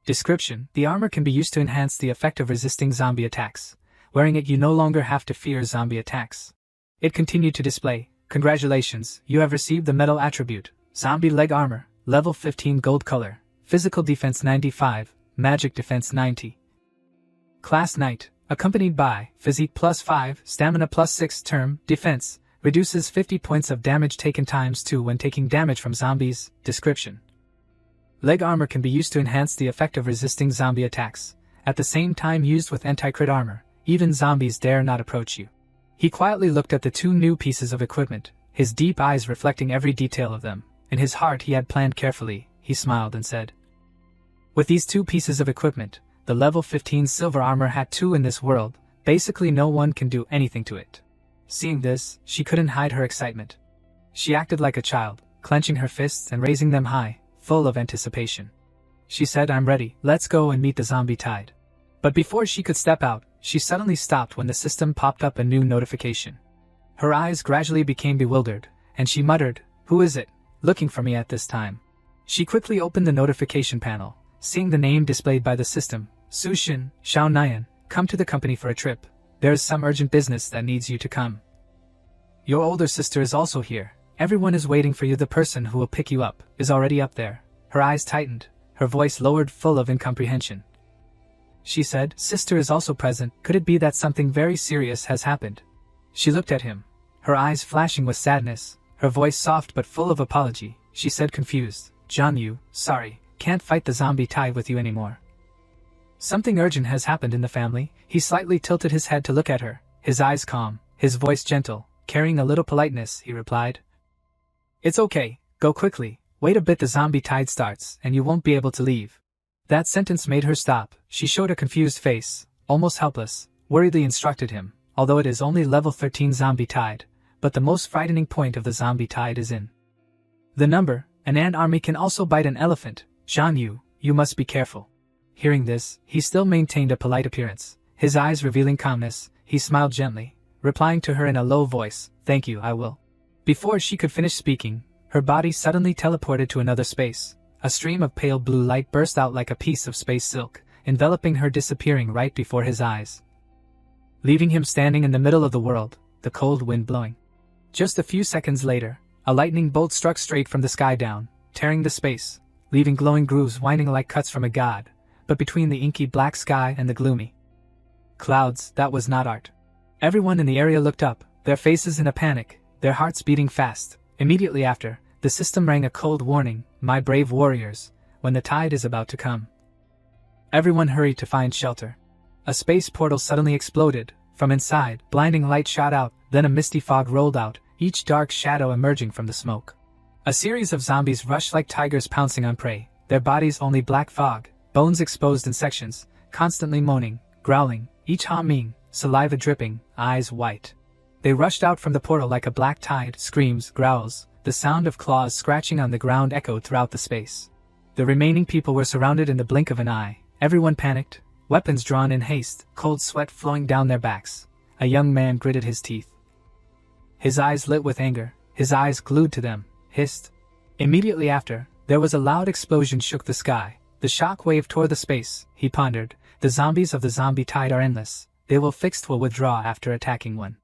A: Description, the armor can be used to enhance the effect of resisting zombie attacks. Wearing it you no longer have to fear zombie attacks. It continued to display, congratulations, you have received the metal attribute, Zombie Leg Armor, level 15 gold color, Physical Defense 95, Magic Defense 90. Class Knight, accompanied by Physique plus 5, Stamina plus 6, Term, Defense, reduces 50 points of damage taken times 2 when taking damage from zombies. Description. Leg armor can be used to enhance the effect of resisting zombie attacks. At the same time used with anti-crit armor, even zombies dare not approach you. He quietly looked at the two new pieces of equipment, his deep eyes reflecting every detail of them. In his heart he had planned carefully. He smiled and said, "With these two pieces of equipment, the level 15 silver armor had 2 in this world, basically no one can do anything to it." Seeing this, she couldn't hide her excitement. She acted like a child, clenching her fists and raising them high, full of anticipation. She said, "I'm ready, let's go and meet the zombie tide." But before she could step out, she suddenly stopped when the system popped up a new notification. Her eyes gradually became bewildered, and she muttered, "Who is it, looking for me at this time?" She quickly opened the notification panel, seeing the name displayed by the system, Sushin, Xiaonayan, come to the company for a trip. There is some urgent business that needs you to come. Your older sister is also here. Everyone is waiting for you. The person who will pick you up is already up there. Her eyes tightened, her voice lowered, full of incomprehension. She said, "Sister is also present. Could it be that something very serious has happened?" She looked at him, her eyes flashing with sadness, her voice soft but full of apology. She said, confused, "John Yu, sorry, can't fight the zombie tide with you anymore. Something urgent has happened in the family." He slightly tilted his head to look at her, his eyes calm, his voice gentle, carrying a little politeness. He replied, "It's okay, go quickly, wait a bit, the zombie tide starts and you won't be able to leave." That sentence made her stop. She showed a confused face, almost helpless, worriedly instructed him, "Although it is only level 13 zombie tide, but the most frightening point of the zombie tide is in the number. An ant army can also bite an elephant. Zhan Yu, you must be careful." Hearing this, he still maintained a polite appearance, his eyes revealing calmness. He smiled gently, replying to her in a low voice, "Thank you, I will." Before she could finish speaking, her body suddenly teleported to another space. A stream of pale blue light burst out like a piece of space silk, enveloping her, disappearing right before his eyes, leaving him standing in the middle of the world, the cold wind blowing. Just a few seconds later, a lightning bolt struck straight from the sky down, tearing the space, leaving glowing grooves winding like cuts from a god. But between the inky black sky and the gloomy clouds, that was not art. Everyone in the area looked up, their faces in a panic, their hearts beating fast. Immediately after, the system rang a cold warning, "My brave warriors, when the tide is about to come, everyone hurry to find shelter." A space portal suddenly exploded. From inside, blinding light shot out, then a misty fog rolled out, each dark shadow emerging from the smoke. A series of zombies rushed like tigers pouncing on prey, their bodies only black fog, bones exposed in sections, constantly moaning, growling, each humming, saliva dripping, eyes white. They rushed out from the portal like a black tide, screams, growls, the sound of claws scratching on the ground echoed throughout the space. The remaining people were surrounded in the blink of an eye, everyone panicked, weapons drawn in haste, cold sweat flowing down their backs. A young man gritted his teeth, his eyes lit with anger, his eyes glued to them, hissed. Immediately after, there was a loud explosion shook the sky. The shock wave tore the space. He pondered, the zombies of the zombie tide are endless. They will withdraw after attacking 1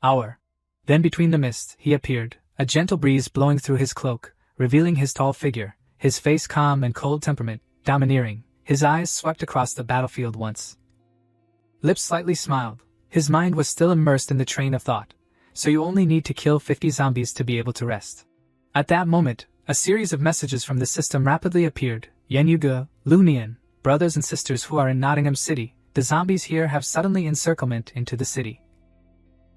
A: hour. Then between the mist, he appeared, a gentle breeze blowing through his cloak, revealing his tall figure, his face calm and cold temperament, domineering. His eyes swept across the battlefield once. Lips slightly smiled. His mind was still immersed in the train of thought. So you only need to kill 50 zombies to be able to rest. At that moment, a series of messages from the system rapidly appeared. Yenyuge, Lunian, brothers and sisters who are in Nottingham City, the zombies here have suddenly encirclement into the city.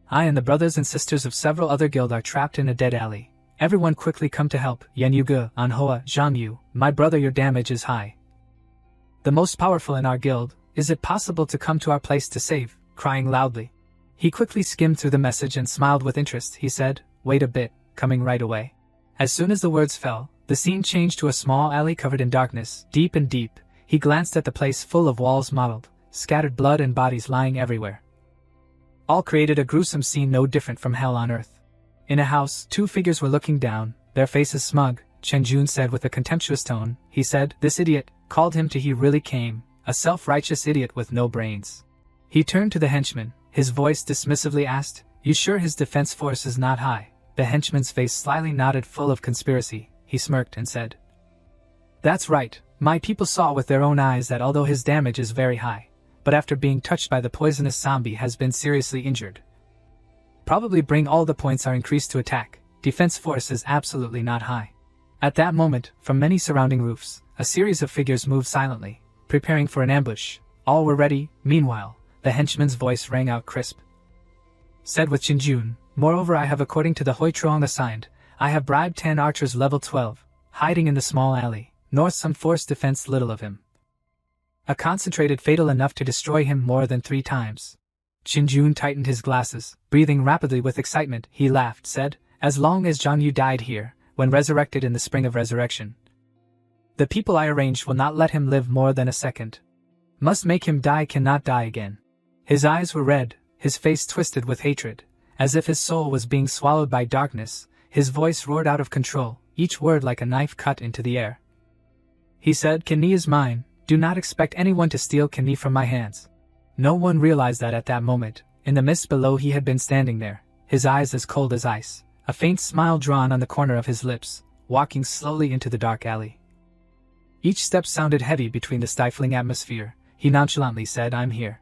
A: I and the brothers and sisters of several other guild are trapped in a dead alley. Everyone quickly come to help. Yenyuge, Manhwa, Zhang Yu, my brother, your damage is high. The most powerful in our guild, is it possible to come to our place to save? Crying loudly. He quickly skimmed through the message and smiled with interest. He said, "Wait a bit, coming right away." As soon as the words fell, the scene changed to a small alley covered in darkness, deep and deep. He glanced at the place full of walls mottled, scattered blood and bodies lying everywhere. All created a gruesome scene no different from hell on earth. In a house, 2 figures were looking down, their faces smug. Chen Jun said with a contemptuous tone, he said, "This idiot," called him to he really came, a self-righteous idiot with no brains. He turned to the henchman, his voice dismissively asked, "You sure his defense force is not high?" The henchman's face slyly nodded, full of conspiracy. He smirked and said, "That's right, my people saw with their own eyes that although his damage is very high, but after being touched by the poisonous zombie has been seriously injured. Probably bring all the points are increased to attack, defense force is absolutely not high." At that moment, from many surrounding roofs, a series of figures moved silently, preparing for an ambush. All were ready. Meanwhile, the henchman's voice rang out crisp. Said with Qinjun, moreover I have according to the Huitruong assigned, I have bribed 10 archers level 12, hiding in the small alley, north some force defense little of him. A concentrated fatal enough to destroy him more than 3 times. Qinjun tightened his glasses, breathing rapidly with excitement. He laughed, said, as long as Zhang Yu died here, when resurrected in the spring of resurrection. The people I arranged will not let him live more than a second. Must make him die, cannot die again. His eyes were red, his face twisted with hatred, as if his soul was being swallowed by darkness. His voice roared out of control, each word like a knife cut into the air. He said, Kani is mine, do not expect anyone to steal Kani from my hands. No one realized that at that moment, in the mist below he had been standing there, his eyes as cold as ice, a faint smile drawn on the corner of his lips, walking slowly into the dark alley. Each step sounded heavy between the stifling atmosphere. He nonchalantly said, I'm here.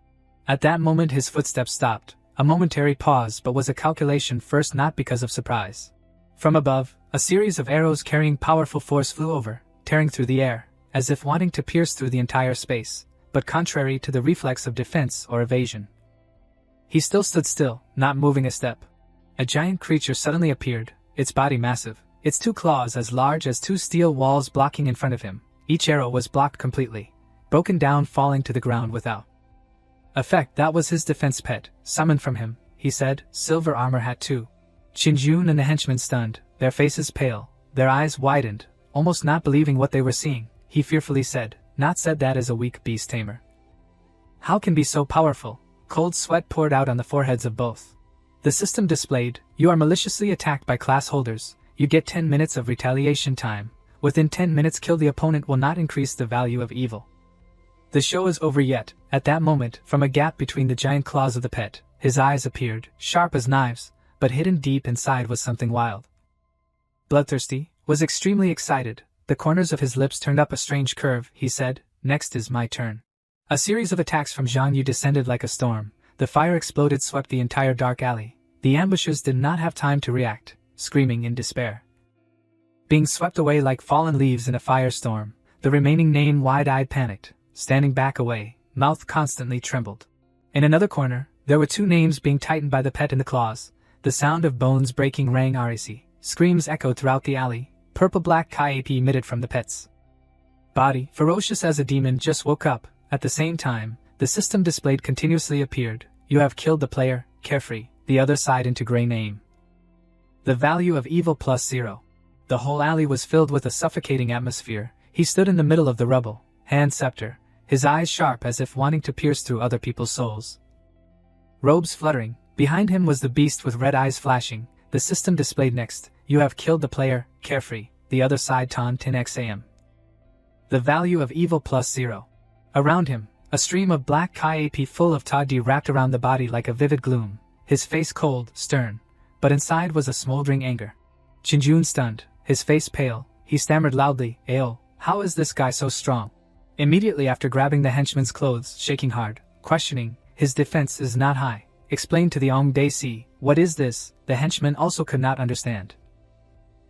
A: At that moment his footsteps stopped, a momentary pause, but was a calculation first, not because of surprise. From above, a series of arrows carrying powerful force flew over, tearing through the air, as if wanting to pierce through the entire space, but contrary to the reflex of defense or evasion. He still stood still, not moving a step. A giant creature suddenly appeared, its body massive, its 2 claws as large as 2 steel walls blocking in front of him. Each arrow was blocked completely, broken down, falling to the ground without effect. That was his defense pet, summoned from him, he said, silver armor hat too. Qinjun and the henchmen stunned, their faces pale, their eyes widened, almost not believing what they were seeing. He fearfully said, not said that as a weak beast tamer. How can be so powerful? Cold sweat poured out on the foreheads of both. The system displayed, you are maliciously attacked by class holders, you get 10 minutes of retaliation time. Within 10 minutes kill the opponent will not increase the value of evil. The show is over yet. At that moment, from a gap between the giant claws of the pet, his eyes appeared, sharp as knives, but hidden deep inside was something wild. Bloodthirsty, was extremely excited, the corners of his lips turned up a strange curve. He said, next is my turn. A series of attacks from Zhang Yu descended like a storm. The fire exploded, swept the entire dark alley. The ambushers did not have time to react, screaming in despair. Being swept away like fallen leaves in a firestorm, the remaining Name wide-eyed panicked, standing back away, mouth constantly trembled. In another corner, there were 2 names being tightened by the pet in the claws. The sound of bones breaking rang RAC. Screams echoed throughout the alley. Purple-black Kai emitted from the pet's body, ferocious as a demon, just woke up. At the same time, the system displayed continuously appeared. You have killed the player, carefree, the other side into gray name. The value of evil +0. The whole alley was filled with a suffocating atmosphere. He stood in the middle of the rubble, hand scepter, his eyes sharp as if wanting to pierce through other people's souls. Robes fluttering, behind him was the beast with red eyes flashing. The system displayed next, you have killed the player, carefree, the other side ton 10xam. The value of evil +0. Around him, a stream of black Kai full of Tadi wrapped around the body like a vivid gloom, his face cold, stern, but inside was a smoldering anger. Qinjun stunned, his face pale, he stammered loudly, Ayo, how is this guy so strong? Immediately after grabbing the henchman's clothes, shaking hard, questioning, his defense is not high. Explained to the Ong Daisi, what is this? The henchman also could not understand.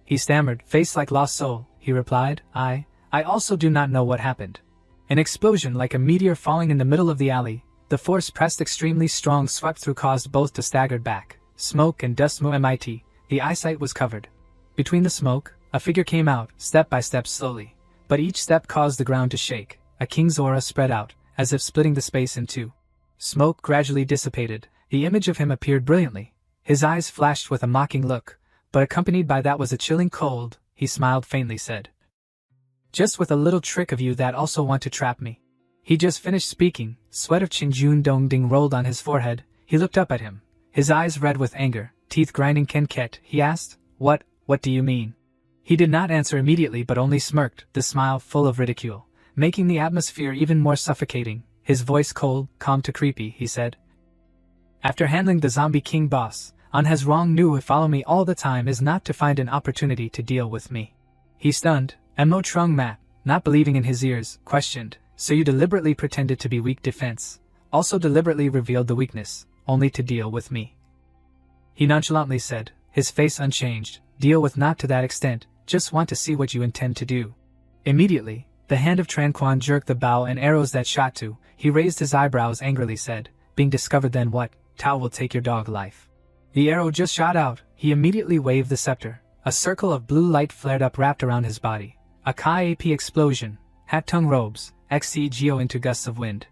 A: He stammered, face like lost soul, he replied, I also do not know what happened. An explosion like a meteor falling in the middle of the alley, the force pressed extremely strong swept through, caused both to stagger back. Smoke and dust MIT, the eyesight was covered. Between the smoke, a figure came out, step by step slowly, but each step caused the ground to shake. A king's aura spread out, as if splitting the space in 2. Smoke gradually dissipated, the image of him appeared brilliantly. His eyes flashed with a mocking look, but accompanied by that was a chilling cold. He smiled faintly, said, just with a little trick of you that also want to trap me. He just finished speaking, sweat of Qinjun Dongding rolled on his forehead. He looked up at him, his eyes red with anger, teeth grinding. Ken Ket, he asked, what do you mean? He did not answer immediately but only smirked, the smile full of ridicule, making the atmosphere even more suffocating. His voice cold, calm to creepy, he said, after handling the zombie king boss, An has wrong knew if follow me all the time is not to find an opportunity to deal with me. He stunned, Mo Trung Mat, not believing in his ears, questioned, so you deliberately pretended to be weak defense, also deliberately revealed the weakness, only to deal with me. He nonchalantly said, his face unchanged, deal with not to that extent, just want to see what you intend to do. Immediately, the hand of Tran Quan jerked the bow and arrows that shot to, he raised his eyebrows angrily, said, being discovered then what? Tao will take your dog life. The arrow just shot out, he immediately waved the scepter. A circle of blue light flared up wrapped around his body. A Kai-AP explosion. Hat-tongue robes, XC-Geo into gusts of wind.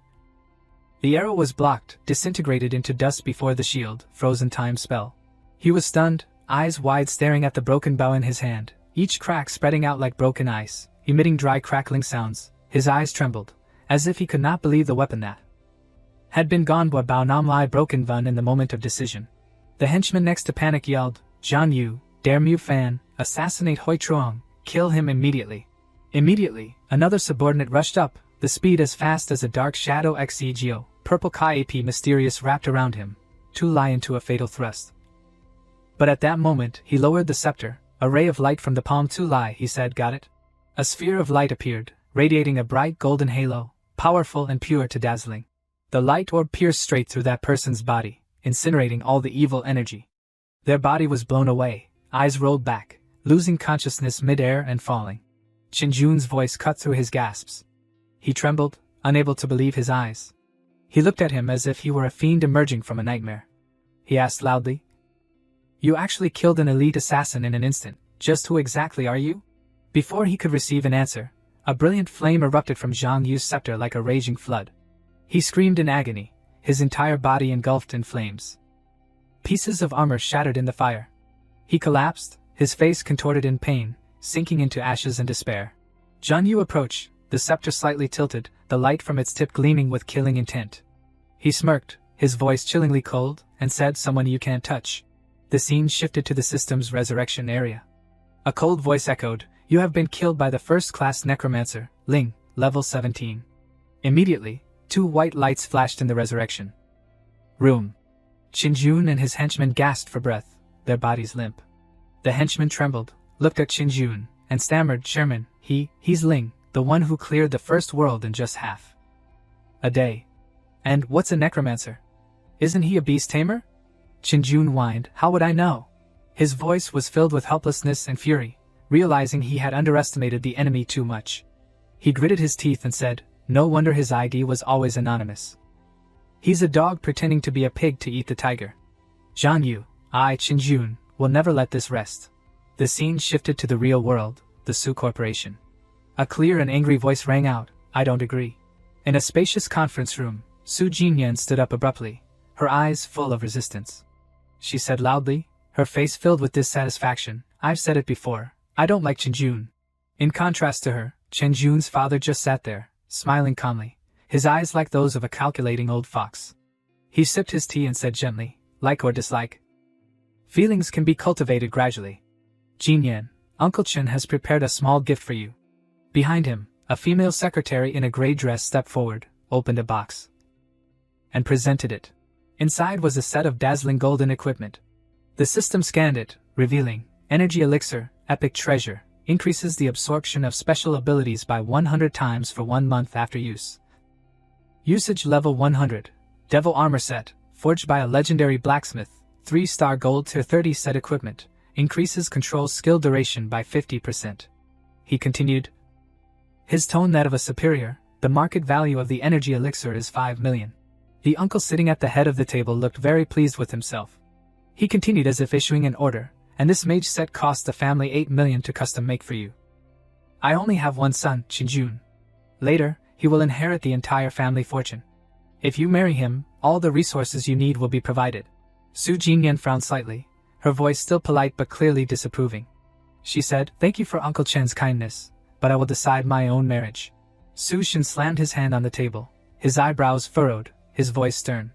A: The arrow was blocked, disintegrated into dust before the shield, frozen time spell. He was stunned, eyes wide staring at the broken bow in his hand, each crack spreading out like broken ice, emitting dry crackling sounds. His eyes trembled, as if he could not believe the weapon that had been gone by Bao Nam Lai broken Vun in the moment of decision. The henchman next to panic yelled, "Zhan Yu, dare Mu Fan, assassinate Hui Truong, kill him immediately." Immediately, another subordinate rushed up, the speed as fast as a dark shadow XCGO, purple Kai-AP mysterious wrapped around him, to lie into a fatal thrust. But at that moment, he lowered the scepter, a ray of light from the palm to lie, he said, "Got it?" A sphere of light appeared, radiating a bright golden halo, powerful and pure to dazzling. The light orb pierced straight through that person's body, incinerating all the evil energy. Their body was blown away, eyes rolled back, losing consciousness mid-air and falling. Qinjun's voice cut through his gasps. He trembled, unable to believe his eyes. He looked at him as if he were a fiend emerging from a nightmare. He asked loudly, "You actually killed an elite assassin in an instant. Just who exactly are you?" Before he could receive an answer, a brilliant flame erupted from Zhang Yu's scepter like a raging flood. He screamed in agony, his entire body engulfed in flames. Pieces of armor shattered in the fire. He collapsed, his face contorted in pain, sinking into ashes and despair. Zhang Yu approached, the scepter slightly tilted, the light from its tip gleaming with killing intent. He smirked, his voice chillingly cold, and said, "Someone you can't touch." The scene shifted to the system's resurrection area. A cold voice echoed, "You have been killed by the first-class necromancer, Ling, level 17. Immediately, 2 white lights flashed in the resurrection room. Qinjun and his henchmen gasped for breath, their bodies limp. The henchman trembled, looked at Qinjun, and stammered, "Chairman, he's Ling, the one who cleared the first world in just half a day. And what's a necromancer? Isn't he a beast tamer?" Qinjun whined, "How would I know?" His voice was filled with helplessness and fury, realizing he had underestimated the enemy too much. He gritted his teeth and said, "No wonder his ID was always anonymous. He's a dog pretending to be a pig to eat the tiger. Zhan Yu, Qinjun, will never let this rest." The scene shifted to the real world, the Su Corporation. A clear and angry voice rang out, "I don't agree." In a spacious conference room, Su Jinyan stood up abruptly, her eyes full of resistance. She said loudly, her face filled with dissatisfaction, "I've said it before, I don't like Qinjun." In contrast to her, Qinjun's father just sat there, smiling calmly, his eyes like those of a calculating old fox. He sipped his tea and said gently, "Like or dislike. Feelings can be cultivated gradually. Jinyan, Uncle Chen has prepared a small gift for you." Behind him, a female secretary in a gray dress stepped forward, opened a box, and presented it. Inside was a set of dazzling golden equipment. The system scanned it, revealing, "Energy Elixir, Epic Treasure, increases the absorption of special abilities by 100 times for 1 month after use. Usage level 100, Devil Armor Set, forged by a legendary blacksmith, 3-star gold tier 30 set equipment, increases control skill duration by 50%. He continued, his tone that of a superior, "The market value of the energy elixir is 5 million. The uncle sitting at the head of the table looked very pleased with himself. He continued as if issuing an order, "And this mage set costs the family 8 million to custom make for you. I only have one son, Qinjun. Later, he will inherit the entire family fortune. If you marry him, all the resources you need will be provided." Su Jinyan frowned slightly, her voice still polite but clearly disapproving. She said, "Thank you for Uncle Chen's kindness, but I will decide my own marriage." Su Shin slammed his hand on the table, his eyebrows furrowed, his voice stern.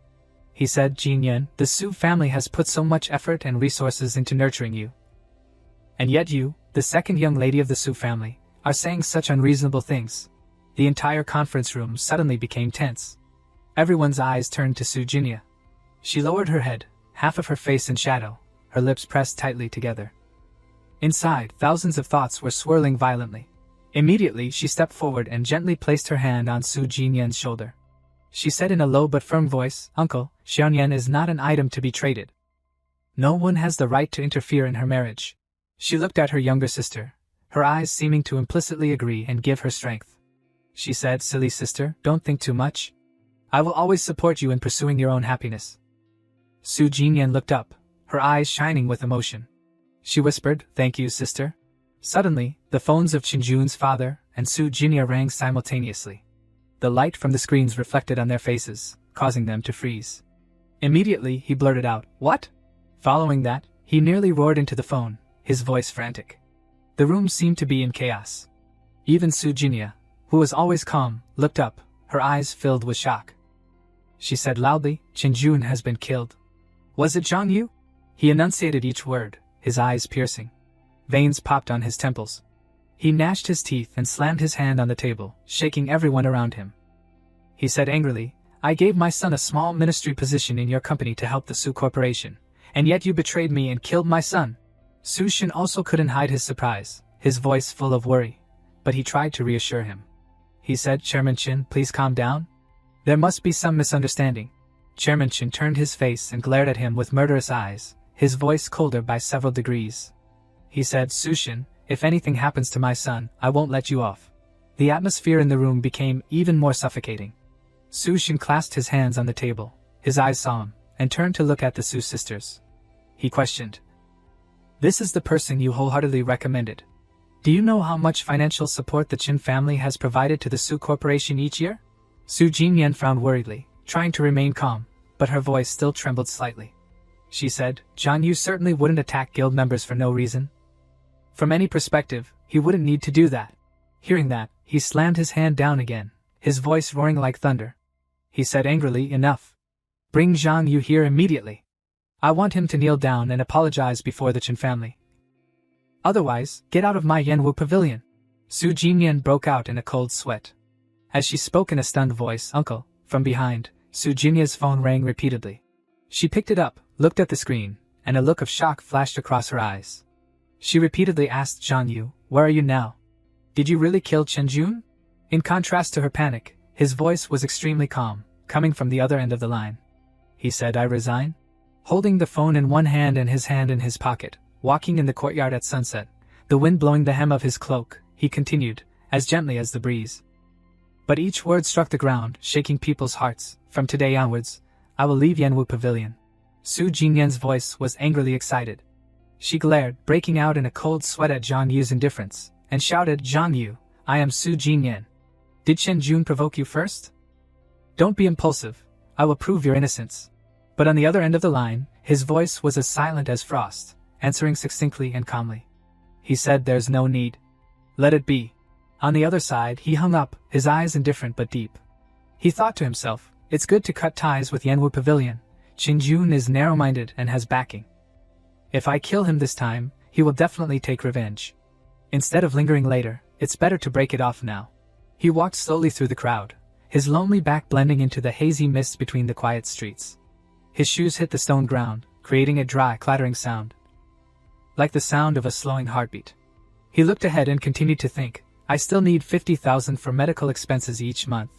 A: He said, "Jinyan, the Su family has put so much effort and resources into nurturing you. And yet you, the second young lady of the Su family, are saying such unreasonable things." The entire conference room suddenly became tense. Everyone's eyes turned to Su Jinya. She lowered her head, half of her face in shadow, her lips pressed tightly together. Inside, thousands of thoughts were swirling violently. Immediately, she stepped forward and gently placed her hand on Su Jinyan's shoulder. She said in a low but firm voice, "Uncle, Xianyan is not an item to be traded. No one has the right to interfere in her marriage." She looked at her younger sister, her eyes seeming to implicitly agree and give her strength. She said, "Silly sister, don't think too much. I will always support you in pursuing your own happiness. Su Jinyan looked up, her eyes shining with emotion. She whispered, "Thank you, sister." Suddenly, the phones of Chenjun's father and Su Jinya rang simultaneously. The light from the screens reflected on their faces, causing them to freeze. Immediately, he blurted out, "What?" Following that, he nearly roared into the phone, his voice frantic. The room seemed to be in chaos. Even Su Jinya, who was always calm, looked up, her eyes filled with shock. She said loudly, "Chenjun has been killed." "Was it Zhang Yu?" He enunciated each word, his eyes piercing. Veins popped on his temples. He gnashed his teeth and slammed his hand on the table, shaking everyone around him. He said angrily, "I gave my son a small ministry position in your company to help the Su Corporation, and yet you betrayed me and killed my son." Su Shin also couldn't hide his surprise, his voice full of worry, but he tried to reassure him. He said, "Chairman Chin, please calm down. There must be some misunderstanding." Chairman Chin turned his face and glared at him with murderous eyes, his voice colder by several degrees. He said, "Su Shin, if anything happens to my son, I won't let you off." The atmosphere in the room became even more suffocating. Su Shin clasped his hands on the table, his eyes solemn, and turned to look at the Su sisters. He questioned, "This is the person you wholeheartedly recommended. Do you know how much financial support the Chin family has provided to the Su Corporation each year?" Su Jinyan frowned worriedly, trying to remain calm, but her voice still trembled slightly. She said, "Zhang Yu certainly wouldn't attack guild members for no reason. From any perspective, he wouldn't need to do that." Hearing that, he slammed his hand down again, his voice roaring like thunder. He said angrily, "Enough. Bring Zhang Yu here immediately. I want him to kneel down and apologize before the Chen family. Otherwise, get out of my Yanwu pavilion." Su Jinyan broke out in a cold sweat. As she spoke in a stunned voice, "Uncle," from behind, Su Jinya's phone rang repeatedly. She picked it up, looked at the screen, and a look of shock flashed across her eyes. She repeatedly asked Zhang Yu, "Where are you now? Did you really kill Chenjun?" In contrast to her panic, his voice was extremely calm, coming from the other end of the line. He said, "I resign." Holding the phone in one hand and his hand in his pocket, walking in the courtyard at sunset, the wind blowing the hem of his cloak, he continued, as gently as the breeze. But each word struck the ground, shaking people's hearts. "From today onwards, I will leave Yanwu Pavilion." Su Jinyan's voice was angrily excited. She glared, breaking out in a cold sweat at Zhang Yu's indifference, and shouted, "Zhang Yu, I am Su Jinyan. Did Chenjun provoke you first? Don't be impulsive, I will prove your innocence." But on the other end of the line, his voice was as silent as frost, answering succinctly and calmly. He said, "There's no need. Let it be." On the other side, he hung up, his eyes indifferent but deep. He thought to himself, "It's good to cut ties with Yanwu Pavilion. Chenjun is narrow-minded and has backing. If I kill him this time, he will definitely take revenge. Instead of lingering later, it's better to break it off now." He walked slowly through the crowd, his lonely back blending into the hazy mist between the quiet streets. His shoes hit the stone ground, creating a dry, clattering sound, like the sound of a slowing heartbeat. He looked ahead and continued to think, "I still need 50,000 for medical expenses each month.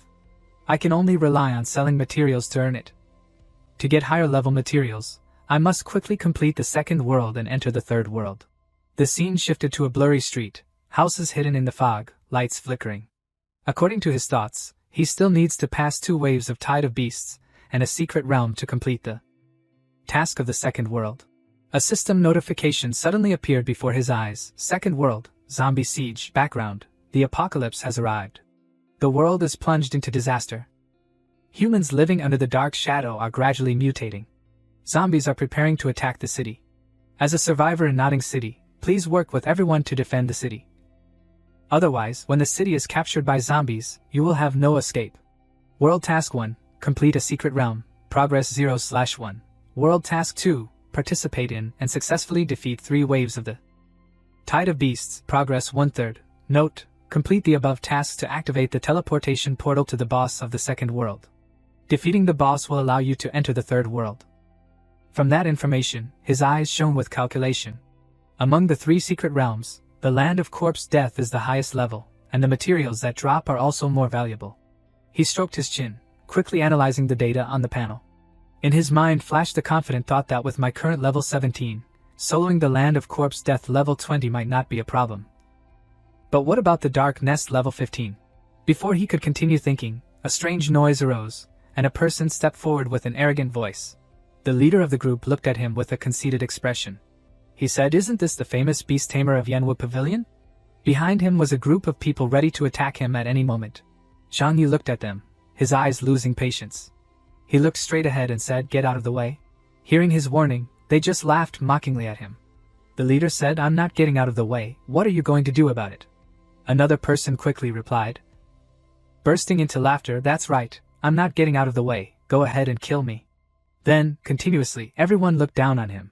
A: I can only rely on selling materials to earn it. To get higher-level materials, I must quickly complete the second world and enter the third world." The scene shifted to a blurry street, houses hidden in the fog, lights flickering. According to his thoughts, he still needs to pass 2 waves of Tide of Beasts and a secret realm to complete the task of the second world. A system notification suddenly appeared before his eyes. "Second world, zombie siege, background, the apocalypse has arrived. The world is plunged into disaster. Humans living under the dark shadow are gradually mutating. Zombies are preparing to attack the city. As a survivor in Nodding City, please work with everyone to defend the city. Otherwise, when the city is captured by zombies, you will have no escape. World Task 1, complete a secret realm, progress 0/1. World Task 2, participate in and successfully defeat 3 waves of the Tide of Beasts, progress 1/3. Note, complete the above tasks to activate the teleportation portal to the boss of the second world. Defeating the boss will allow you to enter the third world." From that information, his eyes shone with calculation. Among the 3 secret realms, the land of corpse death is the highest level, and the materials that drop are also more valuable. He stroked his chin, quickly analyzing the data on the panel. In his mind flashed the confident thought that with my current level 17, soloing the land of corpse death level 20 might not be a problem. But what about the dark nest level 15? Before he could continue thinking, a strange noise arose, and a person stepped forward with an arrogant voice. The leader of the group looked at him with a conceited expression. He said, "Isn't this the famous beast tamer of Yanwu Pavilion?" Behind him was a group of people ready to attack him at any moment. Zhang Yu looked at them, his eyes losing patience. He looked straight ahead and said, "Get out of the way." Hearing his warning, they just laughed mockingly at him. The leader said, "I'm not getting out of the way. What are you going to do about it?" Another person quickly replied, bursting into laughter, "That's right, I'm not getting out of the way. Go ahead and kill me." Then, continuously, everyone looked down on him.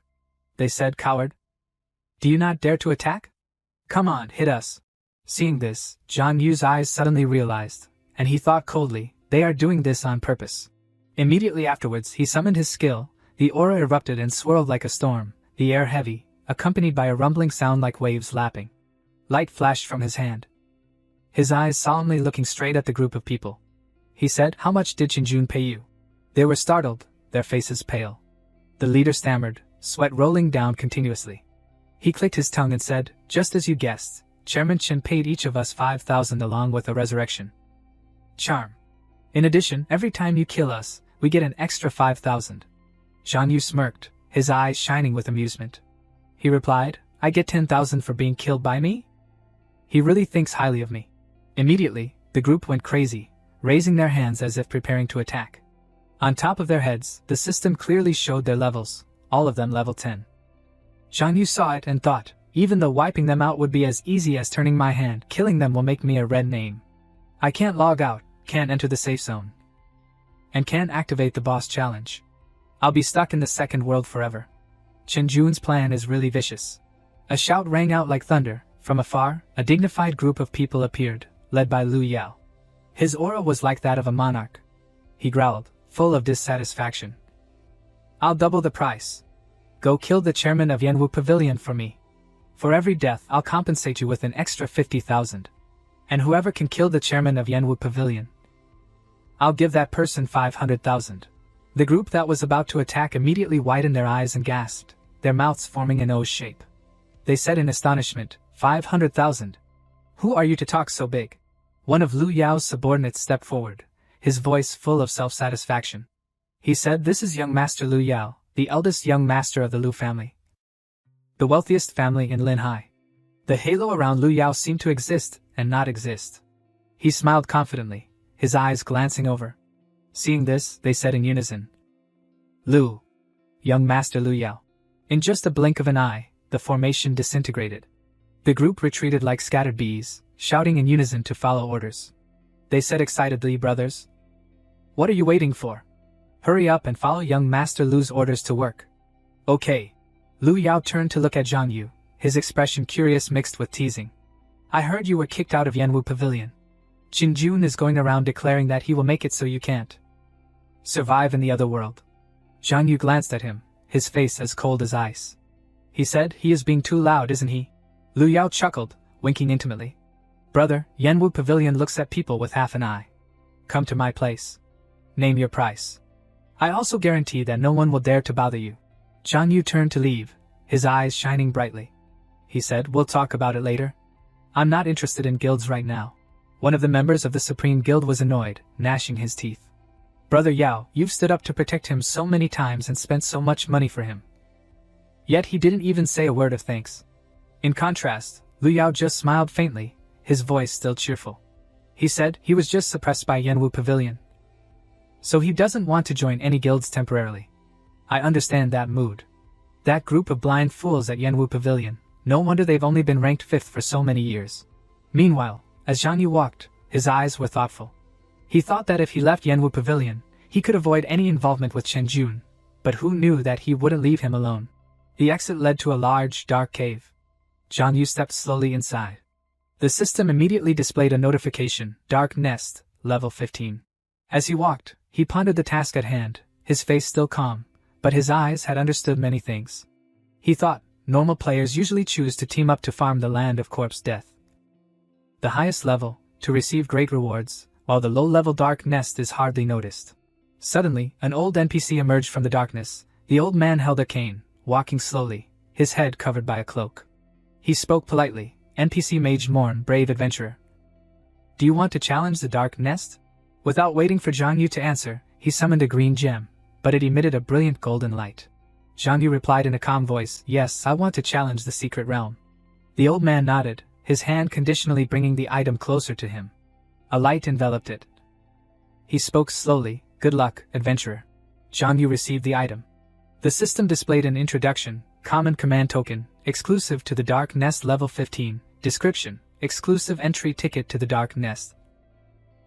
A: They said, "Coward! Do you not dare to attack? Come on, hit us." Seeing this, Zhang Yu's eyes suddenly realized, and he thought coldly, they are doing this on purpose. Immediately afterwards, he summoned his skill. The aura erupted and swirled like a storm, the air heavy, accompanied by a rumbling sound like waves lapping. Light flashed from his hand. His eyes solemnly looking straight at the group of people. He said, "How much did Qinjun pay you?" They were startled, their faces pale. The leader stammered, sweat rolling down continuously. He clicked his tongue and said, "Just as you guessed, Chairman Chen paid each of us 5,000 along with a resurrection charm. In addition, every time you kill us, we get an extra 5,000. Zhang Yu smirked, his eyes shining with amusement. He replied, "I get 10,000 for being killed by me? He really thinks highly of me." Immediately, the group went crazy, raising their hands as if preparing to attack. On top of their heads, the system clearly showed their levels, all of them level 10. Zhang Yu saw it and thought, even though wiping them out would be as easy as turning my hand, killing them will make me a red name. I can't log out, can't enter the safe zone, and can't activate the boss challenge. I'll be stuck in the second world forever. Chen Jun's plan is really vicious. A shout rang out like thunder. From afar, a dignified group of people appeared, led by Lu Yao. His aura was like that of a monarch. He growled, full of dissatisfaction. "I'll double the price. Go kill the chairman of Yanwu Pavilion for me. For every death, I'll compensate you with an extra 50,000. And whoever can kill the chairman of Yanwu Pavilion, I'll give that person 500,000. The group that was about to attack immediately widened their eyes and gasped, their mouths forming an O shape. They said in astonishment, 500,000. Who are you to talk so big? One of Lu Yao's subordinates stepped forward, his voice full of self-satisfaction. He said, "This is young Master Lu Yao, the eldest young master of the Lu family. The wealthiest family in Linhai." The halo around Lu Yao seemed to exist and not exist. He smiled confidently, his eyes glancing over. Seeing this, they said in unison, "Lu, young Master Lu Yao." In just a blink of an eye, the formation disintegrated. The group retreated like scattered bees, shouting in unison to follow orders. They said excitedly, "Brothers, what are you waiting for? Hurry up and follow young Master Lu's orders to work." "Okay." Lu Yao turned to look at Zhang Yu, his expression curious mixed with teasing. "I heard you were kicked out of Yanwu Pavilion. Qinjun is going around declaring that he will make it so you can't survive in the other world." Zhang Yu glanced at him, his face as cold as ice. He said, "He is being too loud, isn't he?" Lu Yao chuckled, winking intimately. "Brother, Yanwu Pavilion looks at people with half an eye. Come to my place. Name your price. I also guarantee that no one will dare to bother you." Zhang Yu turned to leave, his eyes shining brightly. He said, "We'll talk about it later. I'm not interested in guilds right now." One of the members of the Supreme Guild was annoyed, gnashing his teeth. "Brother Yao, you've stood up to protect him so many times and spent so much money for him. Yet he didn't even say a word of thanks." In contrast, Lu Yao just smiled faintly, his voice still cheerful. He said he was just suppressed by Yanwu Pavilion, so he doesn't want to join any guilds temporarily. I understand that mood. That group of blind fools at Yanwu Pavilion, no wonder they've only been ranked 5th for so many years. Meanwhile, as Zhang Yu walked, his eyes were thoughtful. He thought that if he left Yanwu Pavilion, he could avoid any involvement with Chen Jun, but who knew that he wouldn't leave him alone. The exit led to a large, dark cave. Zhang Yu stepped slowly inside. The system immediately displayed a notification, Dark Nest, level 15. As he walked, he pondered the task at hand, his face still calm, but his eyes had understood many things. He thought, normal players usually choose to team up to farm the land of corpse death. The highest level, to receive great rewards, while the low-level Dark Nest is hardly noticed. Suddenly, an old NPC emerged from the darkness. The old man held a cane, walking slowly, his head covered by a cloak. He spoke politely, "NPC Mage Morn, brave adventurer. Do you want to challenge the Dark Nest?" Without waiting for Zhang Yu to answer, he summoned a green gem, but it emitted a brilliant golden light. Zhang Yu replied in a calm voice, "Yes, I want to challenge the secret realm." The old man nodded, his hand conditionally bringing the item closer to him. A light enveloped it. He spoke slowly, "Good luck, adventurer." Zhang Yu received the item. The system displayed an introduction, common command token, exclusive to the Dark Nest level 15, description, exclusive entry ticket to the Dark Nest.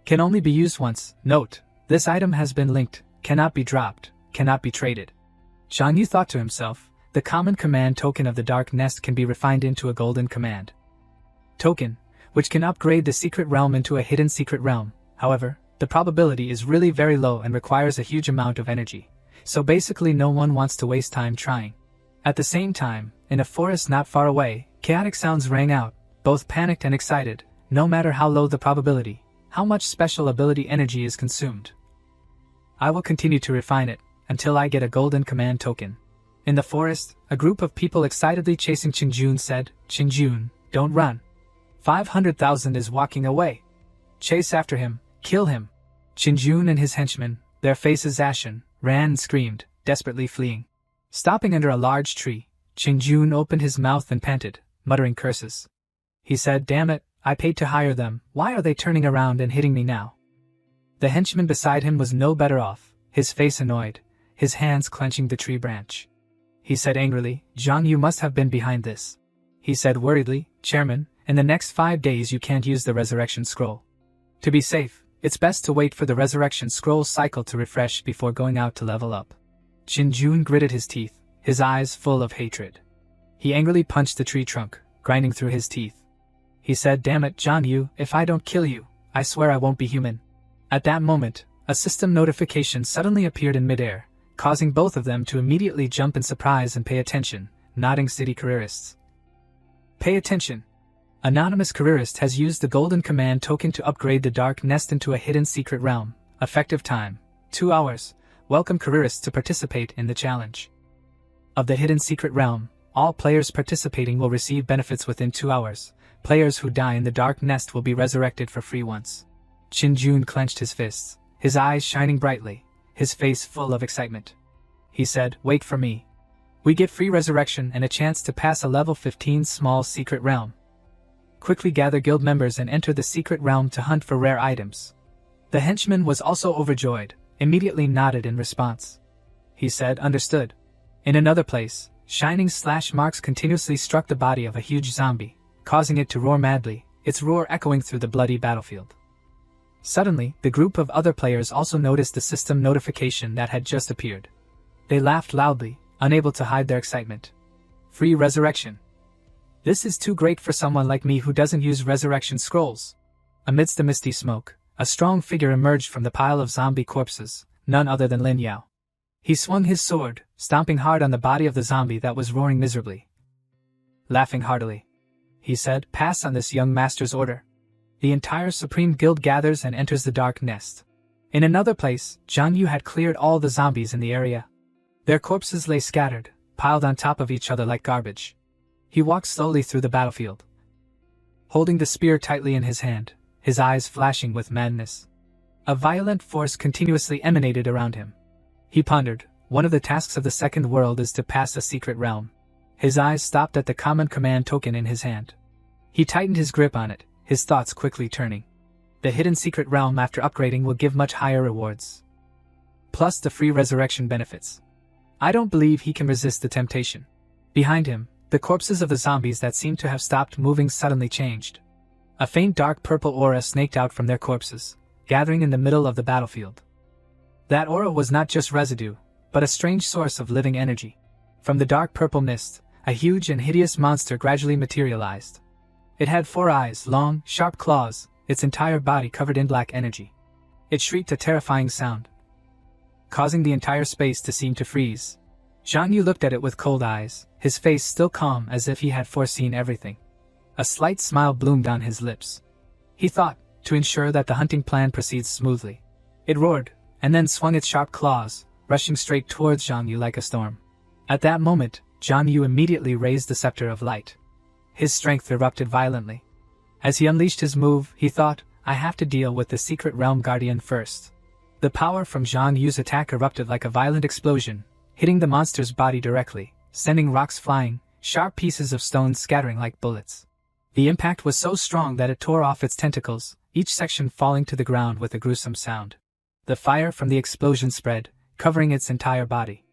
A: Can only be used once. Note, this item has been linked, cannot be dropped, cannot be traded. Zhang Yu thought to himself, the common command token of the Dark Nest can be refined into a golden command token, which can upgrade the secret realm into a hidden secret realm. However, the probability is really very low and requires a huge amount of energy, so basically no one wants to waste time trying. At the same time, in a forest not far away, chaotic sounds rang out, both panicked and excited, no matter how low the probability, how much special ability energy is consumed. I will continue to refine it, until I get a golden command token. In the forest, a group of people excitedly chasing Qingjun said, "Qingjun, don't run. 500,000 is walking away. Chase after him, kill him." Qingjun and his henchmen, their faces ashen, ran and screamed, desperately fleeing. Stopping under a large tree, Qingjun opened his mouth and panted, muttering curses. He said, "Damn it, I paid to hire them, why are they turning around and hitting me now?" The henchman beside him was no better off, his face annoyed, his hands clenching the tree branch. He said angrily, "Zhang Yu must have been behind this." He said worriedly, "Chairman, in the next 5 days you can't use the resurrection scroll. To be safe, it's best to wait for the resurrection scroll cycle to refresh before going out to level up." Qingjun gritted his teeth, his eyes full of hatred. He angrily punched the tree trunk, grinding through his teeth. He said, "Damn it, Zhang Yu, if I don't kill you, I swear I won't be human." At that moment, a system notification suddenly appeared in midair, causing both of them to immediately jump in surprise and pay attention, nodding city careerists. Pay attention. Anonymous careerist has used the golden command token to upgrade the Dark Nest into a hidden secret realm. Effective time, 2 hours. Welcome careerists to participate in the challenge. Of the hidden secret realm, all players participating will receive benefits within 2 hours. Players who die in the Dark Nest will be resurrected for free once. Qingjun clenched his fists, his eyes shining brightly, his face full of excitement. He said, "Wait for me. We get free resurrection and a chance to pass a level 15 small secret realm. Quickly gather guild members and enter the secret realm to hunt for rare items." The henchman was also overjoyed, immediately nodded in response. He said, "Understood." In another place, shining slash marks continuously struck the body of a huge zombie, causing it to roar madly, its roar echoing through the bloody battlefield. Suddenly, the group of other players also noticed the system notification that had just appeared. They laughed loudly, unable to hide their excitement. Free resurrection. This is too great for someone like me who doesn't use resurrection scrolls. Amidst the misty smoke, a strong figure emerged from the pile of zombie corpses, none other than Lin Yao. He swung his sword, stomping hard on the body of the zombie that was roaring miserably. Laughing heartily, he said, "Pass on this young master's order." The entire Supreme Guild gathers and enters the Dark Nest. In another place, Zhang Yu had cleared all the zombies in the area. Their corpses lay scattered, piled on top of each other like garbage. He walked slowly through the battlefield, holding the spear tightly in his hand, his eyes flashing with madness. A violent force continuously emanated around him. He pondered, one of the tasks of the second world is to pass a secret realm. His eyes stopped at the common command token in his hand. He tightened his grip on it, his thoughts quickly turning. The hidden secret realm after upgrading will give much higher rewards, plus the free resurrection benefits. I don't believe he can resist the temptation. Behind him, the corpses of the zombies that seemed to have stopped moving suddenly changed. A faint dark purple aura snaked out from their corpses, gathering in the middle of the battlefield. That aura was not just residue, but a strange source of living energy. From the dark purple mist, a huge and hideous monster gradually materialized. It had 4 eyes, long, sharp claws, its entire body covered in black energy. It shrieked a terrifying sound, causing the entire space to seem to freeze. Zhang Yu looked at it with cold eyes, his face still calm as if he had foreseen everything. A slight smile bloomed on his lips. He thought, to ensure that the hunting plan proceeds smoothly. It roared, and then swung its sharp claws, rushing straight towards Zhang Yu like a storm. At that moment, Zhang Yu immediately raised the scepter of light. His strength erupted violently. As he unleashed his move, he thought, I have to deal with the secret realm guardian first. The power from Zhang Yu's attack erupted like a violent explosion, hitting the monster's body directly, sending rocks flying, sharp pieces of stone scattering like bullets. The impact was so strong that it tore off its tentacles, each section falling to the ground with a gruesome sound. The fire from the explosion spread, covering its entire body.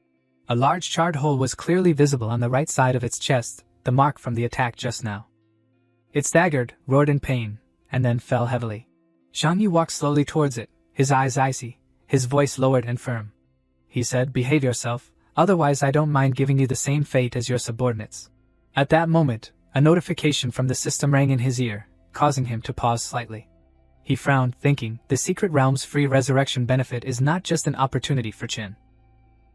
A: A large charred hole was clearly visible on the right side of its chest, the mark from the attack just now. It staggered, roared in pain, and then fell heavily. Zhang Yu walked slowly towards it, his eyes icy, his voice lowered and firm. He said, "Behave yourself, otherwise I don't mind giving you the same fate as your subordinates." At that moment, a notification from the system rang in his ear, causing him to pause slightly. He frowned, thinking, the Secret Realm's free resurrection benefit is not just an opportunity for Qin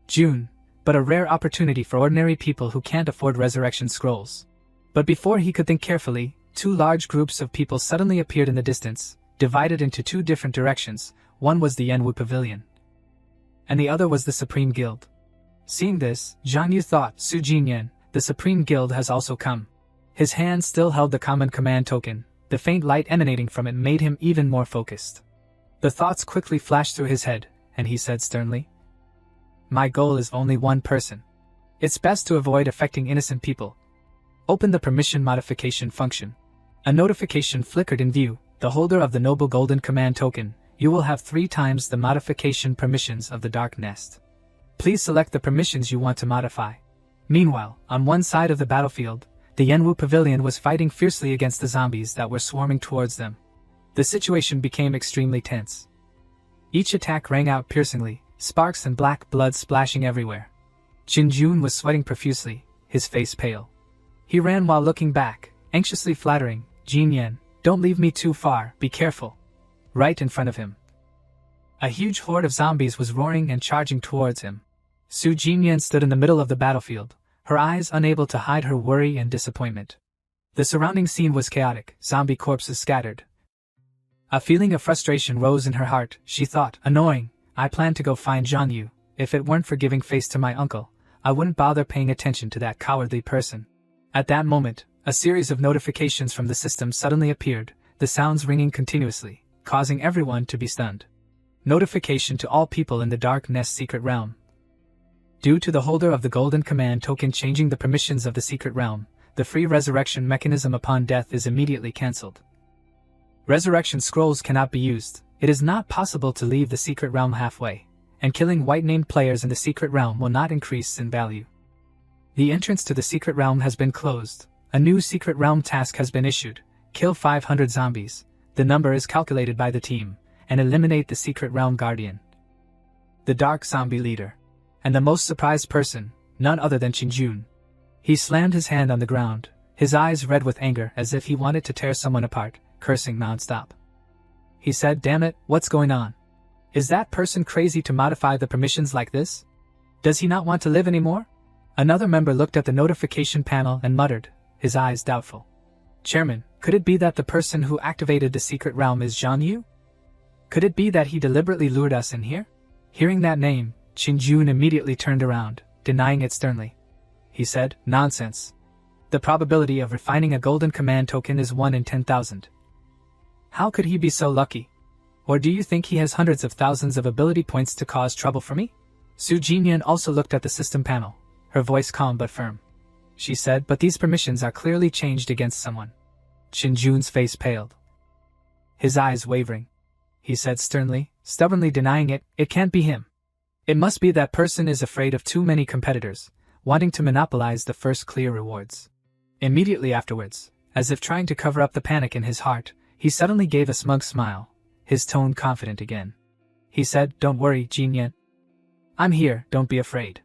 A: Jun, but a rare opportunity for ordinary people who can't afford resurrection scrolls. But before he could think carefully, two large groups of people suddenly appeared in the distance, divided into two different directions. One was the Yanwu Pavilion, and the other was the Supreme Guild. Seeing this, Zhang Yu thought, Su Jinyan, the Supreme Guild has also come. His hand still held the common command token. The faint light emanating from it made him even more focused. The thoughts quickly flashed through his head, and he said sternly, "My goal is only one person. It's best to avoid affecting innocent people. Open the permission modification function." A notification flickered in view. The holder of the noble golden command token, you will have 3 times the modification permissions of the Dark Nest. Please select the permissions you want to modify. Meanwhile, on one side of the battlefield, the Yanwu Pavilion was fighting fiercely against the zombies that were swarming towards them. The situation became extremely tense. Each attack rang out piercingly, sparks and black blood splashing everywhere. Qin Jun was sweating profusely, his face pale. He ran while looking back, anxiously flattering, "Jin Yan, don't leave me too far, be careful." Right in front of him, a huge horde of zombies was roaring and charging towards him. Su Jinyan stood in the middle of the battlefield, her eyes unable to hide her worry and disappointment. The surrounding scene was chaotic, zombie corpses scattered. A feeling of frustration rose in her heart. She thought, "Annoying, I planned to go find Zhang Yu. If it weren't for giving face to my uncle, I wouldn't bother paying attention to that cowardly person." At that moment, a series of notifications from the system suddenly appeared, the sounds ringing continuously, causing everyone to be stunned. Notification to all people in the Dark Nest Secret Realm. Due to the holder of the Golden Command token changing the permissions of the Secret Realm, the free resurrection mechanism upon death is immediately cancelled. Resurrection scrolls cannot be used. It is not possible to leave the Secret Realm halfway, and killing white-named players in the Secret Realm will not increase in value. The entrance to the Secret Realm has been closed. A new Secret Realm task has been issued. Kill 500 zombies. The number is calculated by the team, and eliminate the Secret Realm Guardian, the Dark Zombie Leader, and the most surprised person, none other than Qin Jun. He slammed his hand on the ground, his eyes red with anger as if he wanted to tear someone apart, cursing non-stop. He said, "Damn it, what's going on? Is that person crazy to modify the permissions like this? Does he not want to live anymore?" Another member looked at the notification panel and muttered, his eyes doubtful. "Chairman, could it be that the person who activated the Secret Realm is Zhang Yu? Could it be that he deliberately lured us in here?" Hearing that name, Qin Jun immediately turned around, denying it sternly. He said, "Nonsense. The probability of refining a golden command token is 1 in 10,000. How could he be so lucky? Or do you think he has hundreds of thousands of ability points to cause trouble for me?" Su Jinyan also looked at the system panel, her voice calm but firm. She said, "But these permissions are clearly changed against someone." Qin Jun's face paled, his eyes wavering. He said sternly, stubbornly denying it, "It can't be him. It must be that person is afraid of too many competitors, wanting to monopolize the first clear rewards." Immediately afterwards, as if trying to cover up the panic in his heart, he suddenly gave a smug smile, his tone confident again. He said, "Don't worry, Jinyan. I'm here, don't be afraid.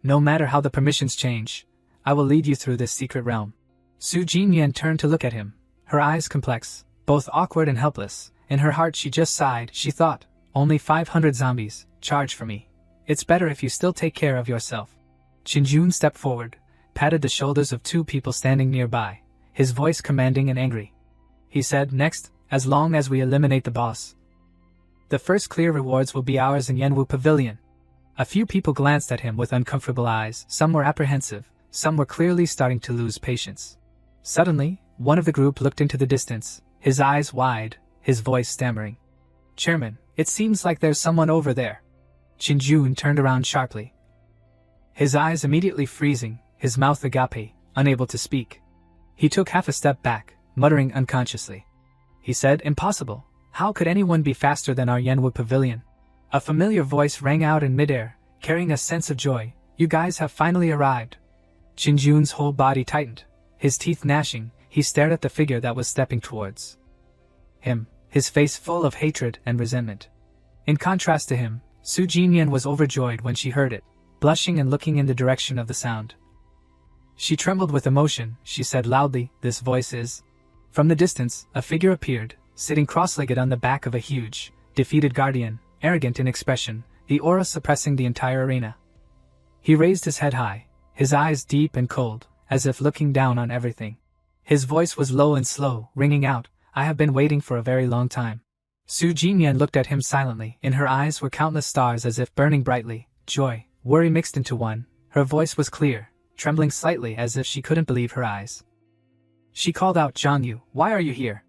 A: No matter how the permissions change, I will lead you through this secret realm." Su Jinyan turned to look at him, her eyes complex, both awkward and helpless. In her heart she just sighed. She thought, "Only 500 zombies, charge for me. It's better if you still take care of yourself." Qin Jun stepped forward, patted the shoulders of 2 people standing nearby, his voice commanding and angry. He said, "Next, as long as we eliminate the boss, the first clear rewards will be ours in Yanwu Pavilion." A few people glanced at him with uncomfortable eyes. Some were apprehensive, some were clearly starting to lose patience. Suddenly, one of the group looked into the distance, his eyes wide, his voice stammering. "Chairman, It seems like there's someone over there. Qinjun turned around sharply. His eyes immediately freezing, his mouth agape, unable to speak. He took half a step back, muttering unconsciously. He said, "Impossible. How could anyone be faster than our Yanwu pavilion?" A familiar voice rang out in midair, carrying a sense of joy. "You guys have finally arrived." Qinjun's whole body tightened. His teeth gnashing, he stared at the figure that was stepping towards him, his face full of hatred and resentment. In contrast to him, Su Jinyan was overjoyed when she heard it, blushing and looking in the direction of the sound. She trembled with emotion. She said loudly, "This voice is..." From the distance, a figure appeared, sitting cross-legged on the back of a huge, defeated guardian, arrogant in expression, the aura suppressing the entire arena. He raised his head high, his eyes deep and cold, as if looking down on everything. His voice was low and slow, ringing out, "I have been waiting for a very long time." Su Jinyan looked at him silently. In her eyes were countless stars as if burning brightly, joy, worry mixed into one. Her voice was clear, trembling slightly as if she couldn't believe her eyes. She called out, "Zhang Yu, why are you here?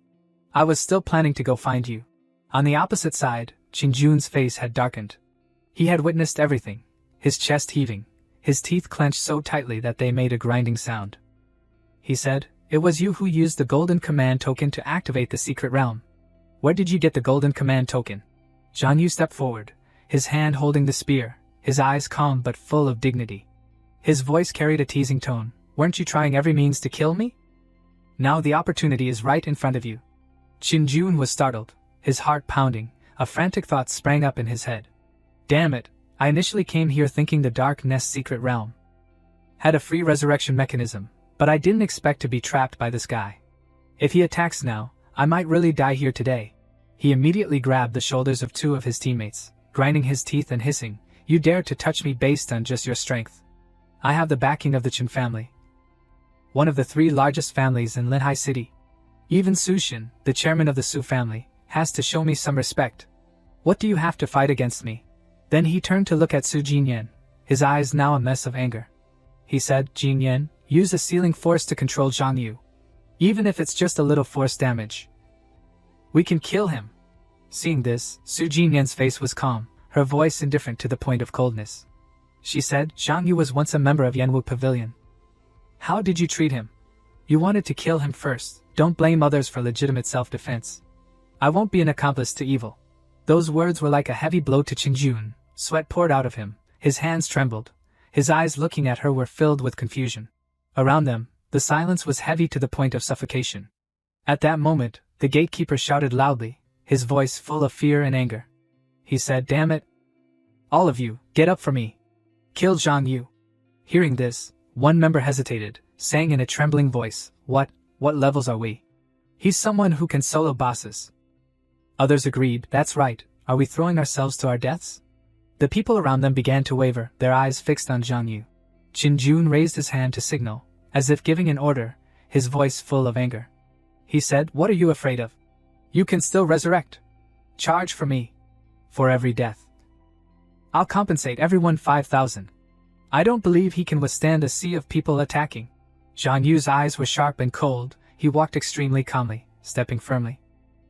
A: I was still planning to go find you." On the opposite side, Qinjun's face had darkened. He had witnessed everything, his chest heaving, his teeth clenched so tightly that they made a grinding sound. He said, "It was you who used the golden command token to activate the secret realm. Where did you get the golden command token?" Zhang Yu stepped forward, his hand holding the spear, his eyes calm but full of dignity. His voice carried a teasing tone. "Weren't you trying every means to kill me? Now the opportunity is right in front of you." Qinjun was startled, his heart pounding. A frantic thought sprang up in his head. "Damn it, I initially came here thinking the Dark Nest secret realm had a free resurrection mechanism, but I didn't expect to be trapped by this guy. If he attacks now, I might really die here today." He immediately grabbed the shoulders of two of his teammates, grinding his teeth and hissing, "You dare to touch me based on just your strength? I have the backing of the Qin family, one of the three largest families in Linhai City. Even Su Xin, the chairman of the Su family, has to show me some respect. What do you have to fight against me?" Then he turned to look at Su Jinyan, his eyes now a mess of anger. He said, "Jinyan, use a sealing force to control Zhang Yu. Even if it's just a little force damage, we can kill him." Seeing this, Su Jinyan's face was calm, her voice indifferent to the point of coldness. She said, "Zhang Yu was once a member of Yanwu Pavilion. How did you treat him? You wanted to kill him first. Don't blame others for legitimate self-defense. I won't be an accomplice to evil." Those words were like a heavy blow to Qinjun. Sweat poured out of him, his hands trembled, his eyes looking at her were filled with confusion. Around them, the silence was heavy to the point of suffocation. At that moment, the gatekeeper shouted loudly, his voice full of fear and anger. He said, "Damn it! All of you, get up for me. Kill Zhang Yu." Hearing this, one member hesitated, saying in a trembling voice, What levels are we? He's someone who can solo bosses." Others agreed, "That's right, are we throwing ourselves to our deaths?" The people around them began to waver, their eyes fixed on Zhang Yu. Qinjun raised his hand to signal, as if giving an order, his voice full of anger. He said, "What are you afraid of? You can still resurrect. Charge for me. For every death, I'll compensate everyone 5,000. I don't believe he can withstand a sea of people attacking." Zhang Yu's eyes were sharp and cold. He walked extremely calmly, stepping firmly.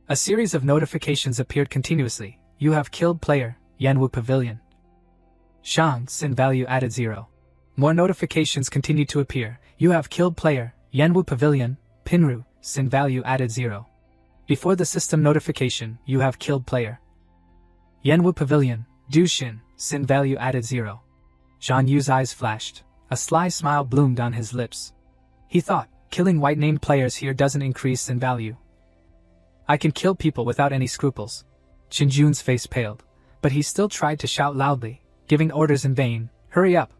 A: A series of notifications appeared continuously. "You have killed player, Yanwu Pavilion. Shang, Sin value added 0. More notifications continued to appear. "You have killed player, Yanwu Pavilion, Pinru, Sin value added 0. Before the system notification, "You have killed player, Yanwu Pavilion, Du Xin, Sin value added 0. Zhang Yu's eyes flashed. A sly smile bloomed on his lips. He thought, killing white-named players here doesn't increase in value. I can kill people without any scruples. Qinjun's face paled, but he still tried to shout loudly, giving orders in vain. "Hurry up.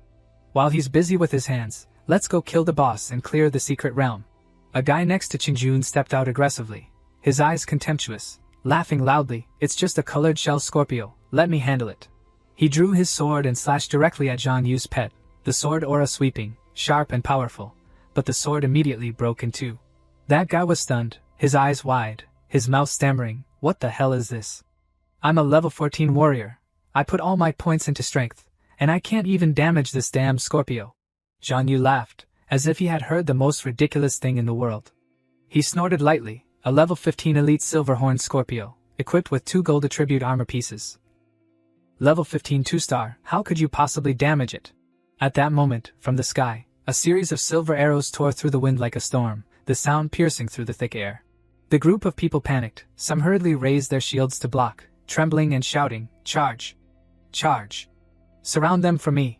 A: While he's busy with his hands, let's go kill the boss and clear the secret realm." A guy next to Qinjun stepped out aggressively, his eyes contemptuous, laughing loudly. "It's just a colored shell Scorpio, let me handle it." He drew his sword and slashed directly at Zhang Yu's pet, the sword aura sweeping, sharp and powerful, but the sword immediately broke in two. That guy was stunned, his eyes wide, his mouth stammering, "What the hell is this? I'm a level 14 warrior. I put all my points into strength, and I can't even damage this damn Scorpio." Zhang Yu laughed, as if he had heard the most ridiculous thing in the world. He snorted lightly, "A level 15 elite silverhorn Scorpio. equipped with 2 gold attribute armor pieces. Level 15 2-star, how could you possibly damage it? At that moment, from the sky, a series of silver arrows tore through the wind like a storm, the sound piercing through the thick air. The group of people panicked, some hurriedly raised their shields to block, trembling and shouting, "Charge! Charge! Surround them for me!"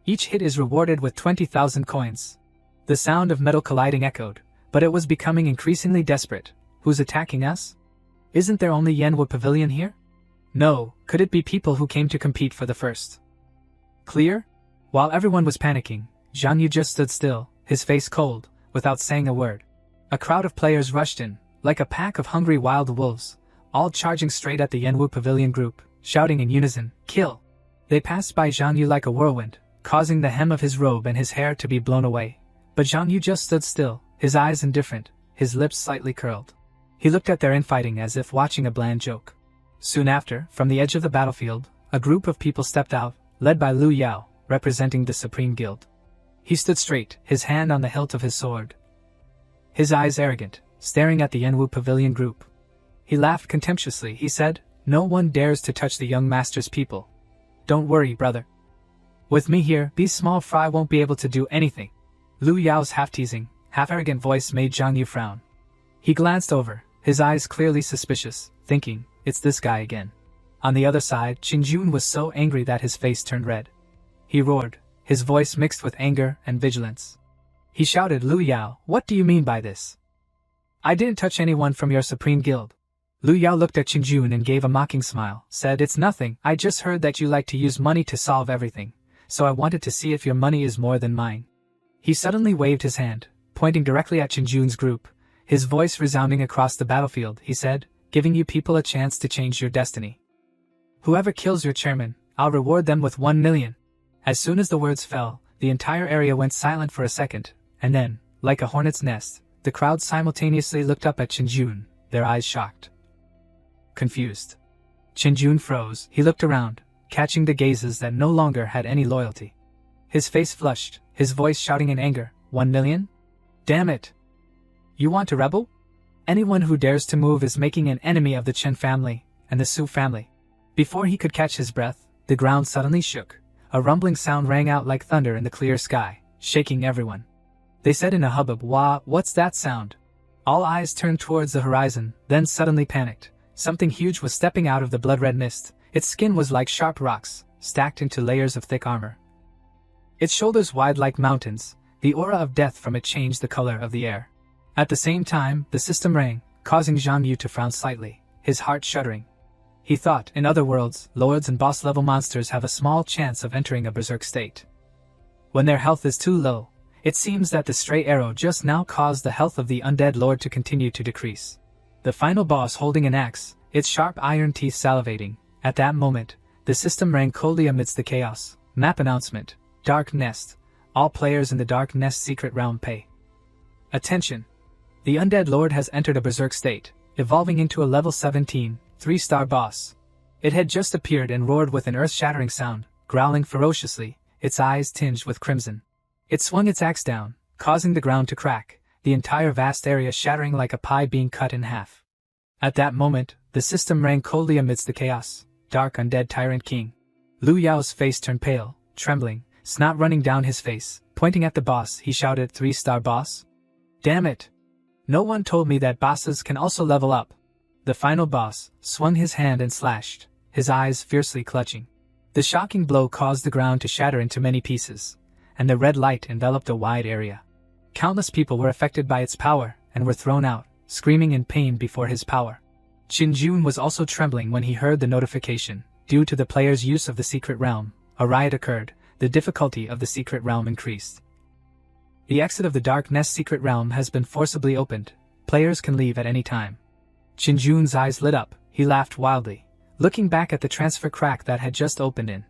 A: Each hit is rewarded with 20,000 coins. The sound of metal colliding echoed, but it was becoming increasingly desperate. Who's attacking us? Isn't there only Manhwa Pavilion here? No, could it be people who came to compete for the first? Clear? While everyone was panicking, Zhang Yu just stood still, his face cold, without saying a word. A crowd of players rushed in, like a pack of hungry wild wolves, all charging straight at the Manhwa Pavilion group, shouting in unison, "Kill!" They passed by Zhang Yu like a whirlwind, causing the hem of his robe and his hair to be blown away. But Zhang Yu just stood still, his eyes indifferent, his lips slightly curled. He looked at their infighting as if watching a bland joke. Soon after, from the edge of the battlefield, a group of people stepped out, led by Lu Yao, representing the Supreme Guild. He stood straight, his hand on the hilt of his sword. His eyes arrogant, staring at the Manhwa Pavilion group. He laughed contemptuously. He said, "No one dares to touch the young master's people. Don't worry, brother. With me here, these small fry won't be able to do anything." Lu Yao's half-teasing, half-arrogant voice made Zhang Yu frown. He glanced over, his eyes clearly suspicious, thinking, "It's this guy again." On the other side, Qinjun was so angry that his face turned red. He roared, his voice mixed with anger and vigilance. He shouted, "Lu Yao, what do you mean by this? I didn't touch anyone from your Supreme Guild." Lu Yao looked at Qinjun and gave a mocking smile, said, "It's nothing, I just heard that you like to use money to solve everything, so I wanted to see if your money is more than mine." He suddenly waved his hand, pointing directly at Qinjun's group, his voice resounding across the battlefield. He said, "Giving you people a chance to change your destiny. Whoever kills your chairman, I'll reward them with 1 million. As soon as the words fell, the entire area went silent for a second, and then, like a hornet's nest, the crowd simultaneously looked up at Qinjun, their eyes shocked. Confused. Qinjun froze. He looked around, catching the gazes that no longer had any loyalty. His face flushed, his voice shouting in anger, 1 million? Damn it! You want to rebel? Anyone who dares to move is making an enemy of the Chen family and the Su family. Before he could catch his breath, the ground suddenly shook. A rumbling sound rang out like thunder in the clear sky, shaking everyone. They said in a hubbub, "Wah, what's that sound?" All eyes turned towards the horizon, then suddenly panicked. Something huge was stepping out of the blood-red mist. Its skin was like sharp rocks, stacked into layers of thick armor. Its shoulders wide like mountains, the aura of death from it changed the color of the air. At the same time, the system rang, causing Zhang Yu to frown slightly, his heart shuddering. He thought, in other worlds, lords and boss-level monsters have a small chance of entering a berserk state. When their health is too low, it seems that the stray arrow just now caused the health of the undead lord to continue to decrease. The final boss holding an axe, its sharp iron teeth salivating. At that moment, the system rang coldly amidst the chaos. Map announcement, Dark Nest. All players in the Dark Nest secret realm pay attention. The undead lord has entered a berserk state, evolving into a level 17, 3-star boss. It had just appeared and roared with an earth-shattering sound, growling ferociously, its eyes tinged with crimson. It swung its axe down, causing the ground to crack, the entire vast area shattering like a pie being cut in half. At that moment, the system rang coldly amidst the chaos. Dark Undead Tyrant King. Lu Yao's face turned pale, trembling, snot running down his face. Pointing at the boss, he shouted, 3-star boss? Damn it! No one told me that bosses can also level up. The final boss swung his hand and slashed, his eyes fiercely clutching. The shocking blow caused the ground to shatter into many pieces, and the red light enveloped a wide area. Countless people were affected by its power and were thrown out, screaming in pain before his power. Qinjun was also trembling when he heard the notification. Due to the player's use of the secret realm, a riot occurred. The difficulty of the secret realm increased. The exit of the Dark Nest secret realm has been forcibly opened. Players can leave at any time. Qinjun's eyes lit up. He laughed wildly, looking back at the transfer crack that had just opened in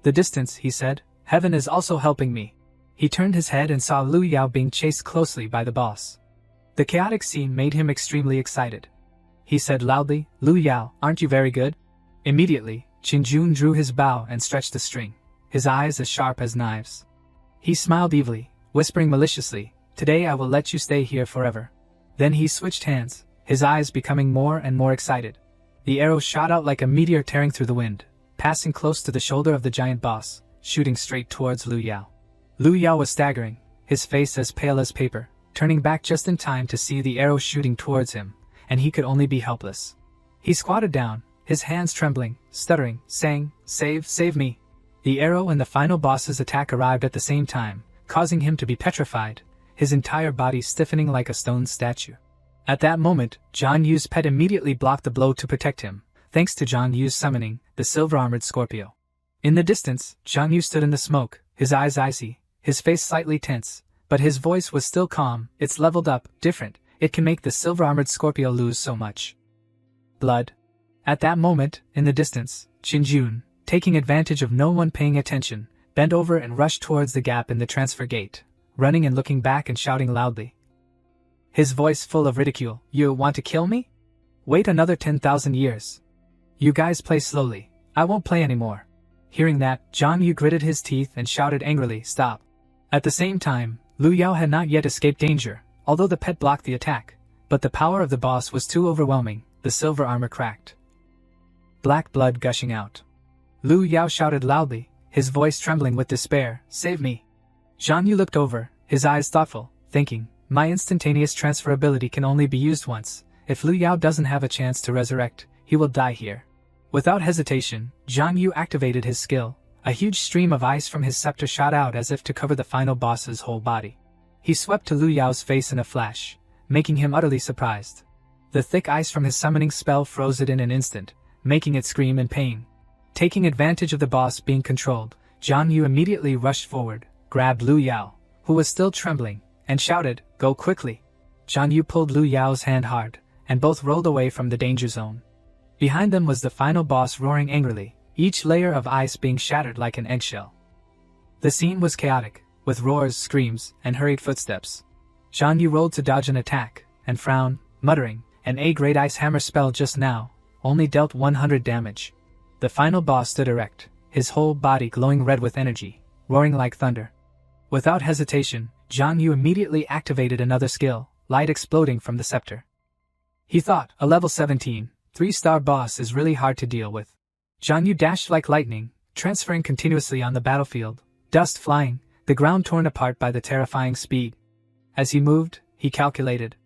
A: the distance. He said, "Heaven is also helping me." He turned his head and saw Lu Yao being chased closely by the boss. The chaotic scene made him extremely excited. He said loudly, "Lu Yao, aren't you very good?" Immediately, Qinjun drew his bow and stretched the string, his eyes as sharp as knives. He smiled evilly, whispering maliciously, "Today I will let you stay here forever." Then he switched hands, his eyes becoming more and more excited. The arrow shot out like a meteor tearing through the wind, passing close to the shoulder of the giant boss, shooting straight towards Lu Yao. Lu Yao was staggering, his face as pale as paper, turning back just in time to see the arrow shooting towards him, and he could only be helpless. He squatted down, his hands trembling, stuttering, saying, Save me. The arrow and the final boss's attack arrived at the same time, causing him to be petrified, his entire body stiffening like a stone statue. At that moment, Zhang Yu's pet immediately blocked the blow to protect him, thanks to Zhang Yu's summoning, the silver-armored Scorpio. In the distance, Zhang Yu stood in the smoke, his eyes icy, his face slightly tense, but his voice was still calm. It's leveled up, different, it can make the silver-armored Scorpio lose so much. Blood. At that moment, in the distance, Qinjun, taking advantage of no one paying attention, bent over and rushed towards the gap in the transfer gate, running and looking back and shouting loudly. His voice full of ridicule, "You want to kill me? Wait another 10,000 years. You guys play slowly, I won't play anymore." Hearing that, Zhang Yu gritted his teeth and shouted angrily, "Stop." At the same time, Lu Yao had not yet escaped danger, although the pet blocked the attack, but the power of the boss was too overwhelming, the silver armor cracked. Black blood gushing out. Lu Yao shouted loudly, his voice trembling with despair, "Save me." Zhang Yu looked over, his eyes thoughtful, thinking, my instantaneous transfer ability can only be used once. If Lu Yao doesn't have a chance to resurrect, he will die here. Without hesitation, Zhang Yu activated his skill. A huge stream of ice from his scepter shot out as if to cover the final boss's whole body. He swept to Lu Yao's face in a flash, making him utterly surprised. The thick ice from his summoning spell froze it in an instant, making it scream in pain. Taking advantage of the boss being controlled, Zhang Yu immediately rushed forward, grabbed Lu Yao, who was still trembling, and shouted, "Go quickly." Zhang Yu pulled Lu Yao's hand hard, and both rolled away from the danger zone. Behind them was the final boss roaring angrily, each layer of ice being shattered like an eggshell. The scene was chaotic, with roars, screams, and hurried footsteps. Zhang Yu rolled to dodge an attack, and frowned, muttering, "An A-grade ice hammer spell just now, only dealt 100 damage. The final boss stood erect, his whole body glowing red with energy, roaring like thunder. Without hesitation, Zhang Yu immediately activated another skill, light exploding from the scepter. He thought, a level 17, 3-star boss is really hard to deal with. Zhang Yu dashed like lightning, transferring continuously on the battlefield, dust flying, the ground torn apart by the terrifying speed. As he moved, he calculated.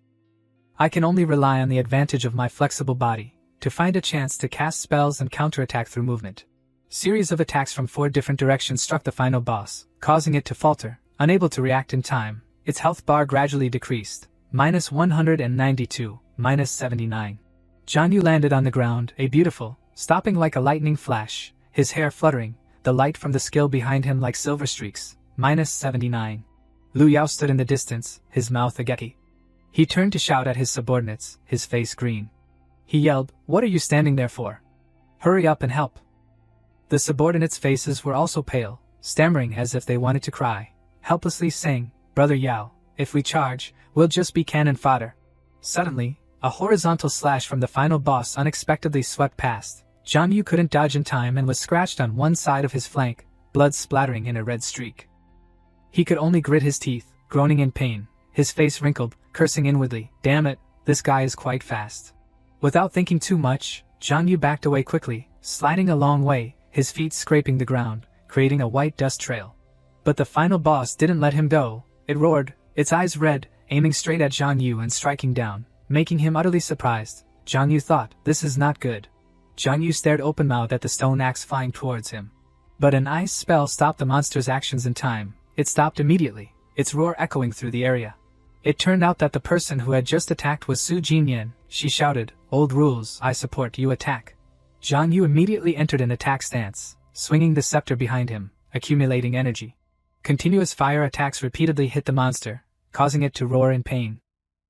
A: I can only rely on the advantage of my flexible body, to find a chance to cast spells and counterattack through movement. Series of attacks from 4 different directions struck the final boss, causing it to falter, unable to react in time. Its health bar gradually decreased, -192, -79. Zhang Yu landed on the ground, a beautiful, stopping like a lightning flash, his hair fluttering, the light from the skill behind him like silver streaks, -79. Lu Yao stood in the distance, his mouth agape. He turned to shout at his subordinates, his face green. He yelled, "What are you standing there for? Hurry up and help." The subordinates' faces were also pale, stammering as if they wanted to cry, helplessly saying, "Brother Yao, if we charge, we'll just be cannon fodder." Suddenly, a horizontal slash from the final boss unexpectedly swept past. Zhang Yu couldn't dodge in time and was scratched on one side of his flank, blood splattering in a red streak. He could only grit his teeth, groaning in pain, his face wrinkled, cursing inwardly, "Damn it, this guy is quite fast." Without thinking too much, Zhang Yu backed away quickly, sliding a long way, his feet scraping the ground, creating a white dust trail. But the final boss didn't let him go. It roared, its eyes red, aiming straight at Zhang Yu and striking down, making him utterly surprised. Zhang Yu thought, this is not good. Zhang Yu stared open-mouthed at the stone axe flying towards him. But an ice spell stopped the monster's actions in time. It stopped immediately, its roar echoing through the area. It turned out that the person who had just attacked was Su Jinyan. She shouted, "Old rules, I support, you attack." Zhang Yu immediately entered an attack stance, swinging the scepter behind him, accumulating energy. Continuous fire attacks repeatedly hit the monster, causing it to roar in pain.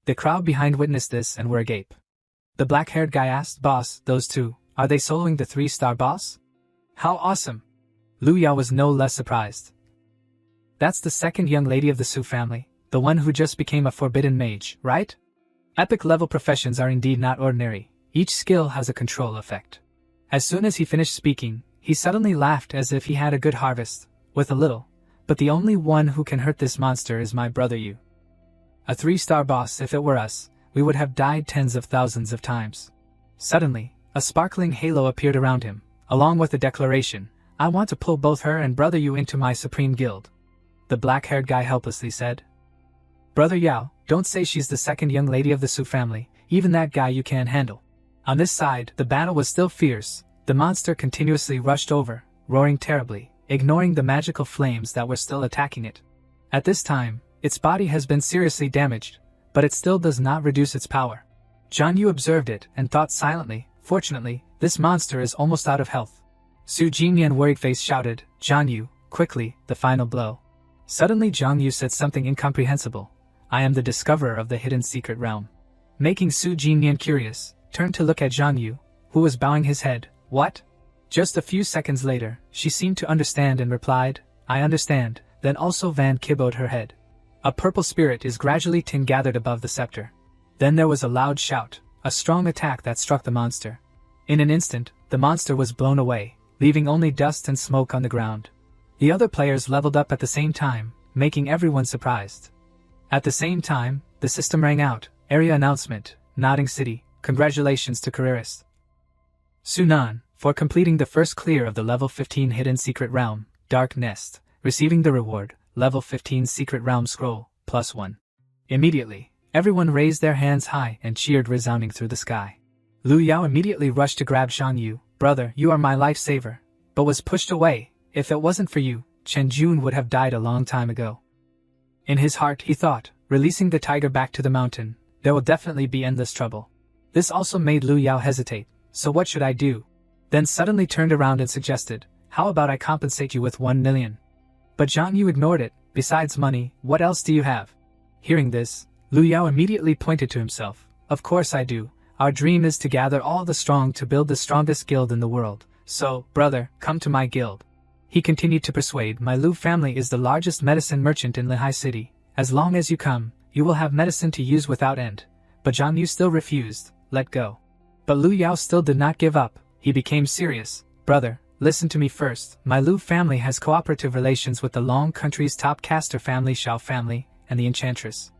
A: The crowd behind witnessed this and were agape. The black-haired guy asked, "Boss, those two, are they soloing the 3-star boss? How awesome!" Lu Yao was no less surprised. That's the second young lady of the Su family, the one who just became a forbidden mage, right? Epic-level professions are indeed not ordinary. Each skill has a control effect. As soon as he finished speaking, he suddenly laughed as if he had a good harvest, with a little, "But the only one who can hurt this monster is my brother Yu. A 3-star boss, if it were us, we would have died tens of thousands of times." Suddenly, A sparkling halo appeared around him, along with the declaration, "I want to pull both her and Brother Yu into my supreme guild." The black-haired guy helplessly said, "Brother Yao, don't say she's the second young lady of the Su family, even that guy you can't handle." On this side, the battle was still fierce. The monster continuously rushed over, roaring terribly, ignoring the magical flames that were still attacking it. At this time, its body has been seriously damaged, but it still does not reduce its power. Zhang Yu observed it and thought silently, "Fortunately, this monster is almost out of health." Su Jinyan worried face shouted, "Zhang Yu, quickly, the final blow." Suddenly Zhang Yu said something incomprehensible, "I am the discoverer of the hidden secret realm." Making Su Jinyan curious, turned to look at Zhang Yu, who was bowing his head. "What?" Just a few seconds later, she seemed to understand and replied, "I understand," then also Van kibboed her head. A purple spirit is gradually gathered above the scepter. Then there was a loud shout, a strong attack that struck the monster. In an instant, the monster was blown away, leaving only dust and smoke on the ground. The other players leveled up at the same time, making everyone surprised. At the same time, the system rang out, "Area announcement, Nodding City, congratulations to careerist Sunan, for completing the first clear of the level 15 hidden secret realm, Dark Nest, receiving the reward, level 15 secret realm scroll, +1. Immediately, everyone raised their hands high and cheered resounding through the sky. Lu Yao immediately rushed to grab Zhang Yu. "Brother, you are my lifesaver," but was pushed away. If it wasn't for you, Chen Jun would have died a long time ago. In his heart he thought, releasing the tiger back to the mountain, there will definitely be endless trouble. This also made Lu Yao hesitate, so what should I do? Then suddenly turned around and suggested, "How about I compensate you with 1 million? But Zhang Yu ignored it. "Besides money, what else do you have?" Hearing this, Lu Yao immediately pointed to himself. "Of course I do. Our dream is to gather all the strong to build the strongest guild in the world. So, brother, come to my guild." He continued to persuade, "My Lu family is the largest medicine merchant in Lehigh City. As long as you come, you will have medicine to use without end." But Zhang Yu still refused, "Let go." But Lu Yao still did not give up. He became serious. "Brother, listen to me first. My Lu family has cooperative relations with the Long country's top caster family Shao family, and the enchantress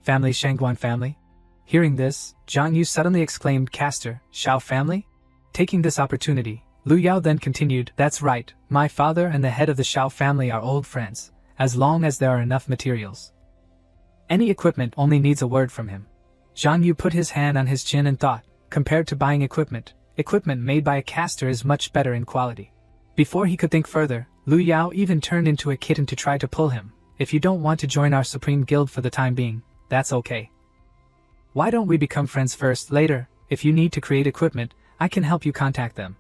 A: family Shangguan family." Hearing this, Zhang Yu suddenly exclaimed, "Caster, Shao family?" Taking this opportunity, Lu Yao then continued, "That's right, my father and the head of the Shao family are old friends, as long as there are enough materials. Any equipment only needs a word from him." Zhang Yu put his hand on his chin and thought, compared to buying equipment made by a caster is much better in quality. Before he could think further, Lu Yao even turned into a kitten to try to pull him. "If you don't want to join our supreme guild for the time being, that's okay. Why don't we become friends first? Later, if you need to create equipment, I can help you contact them."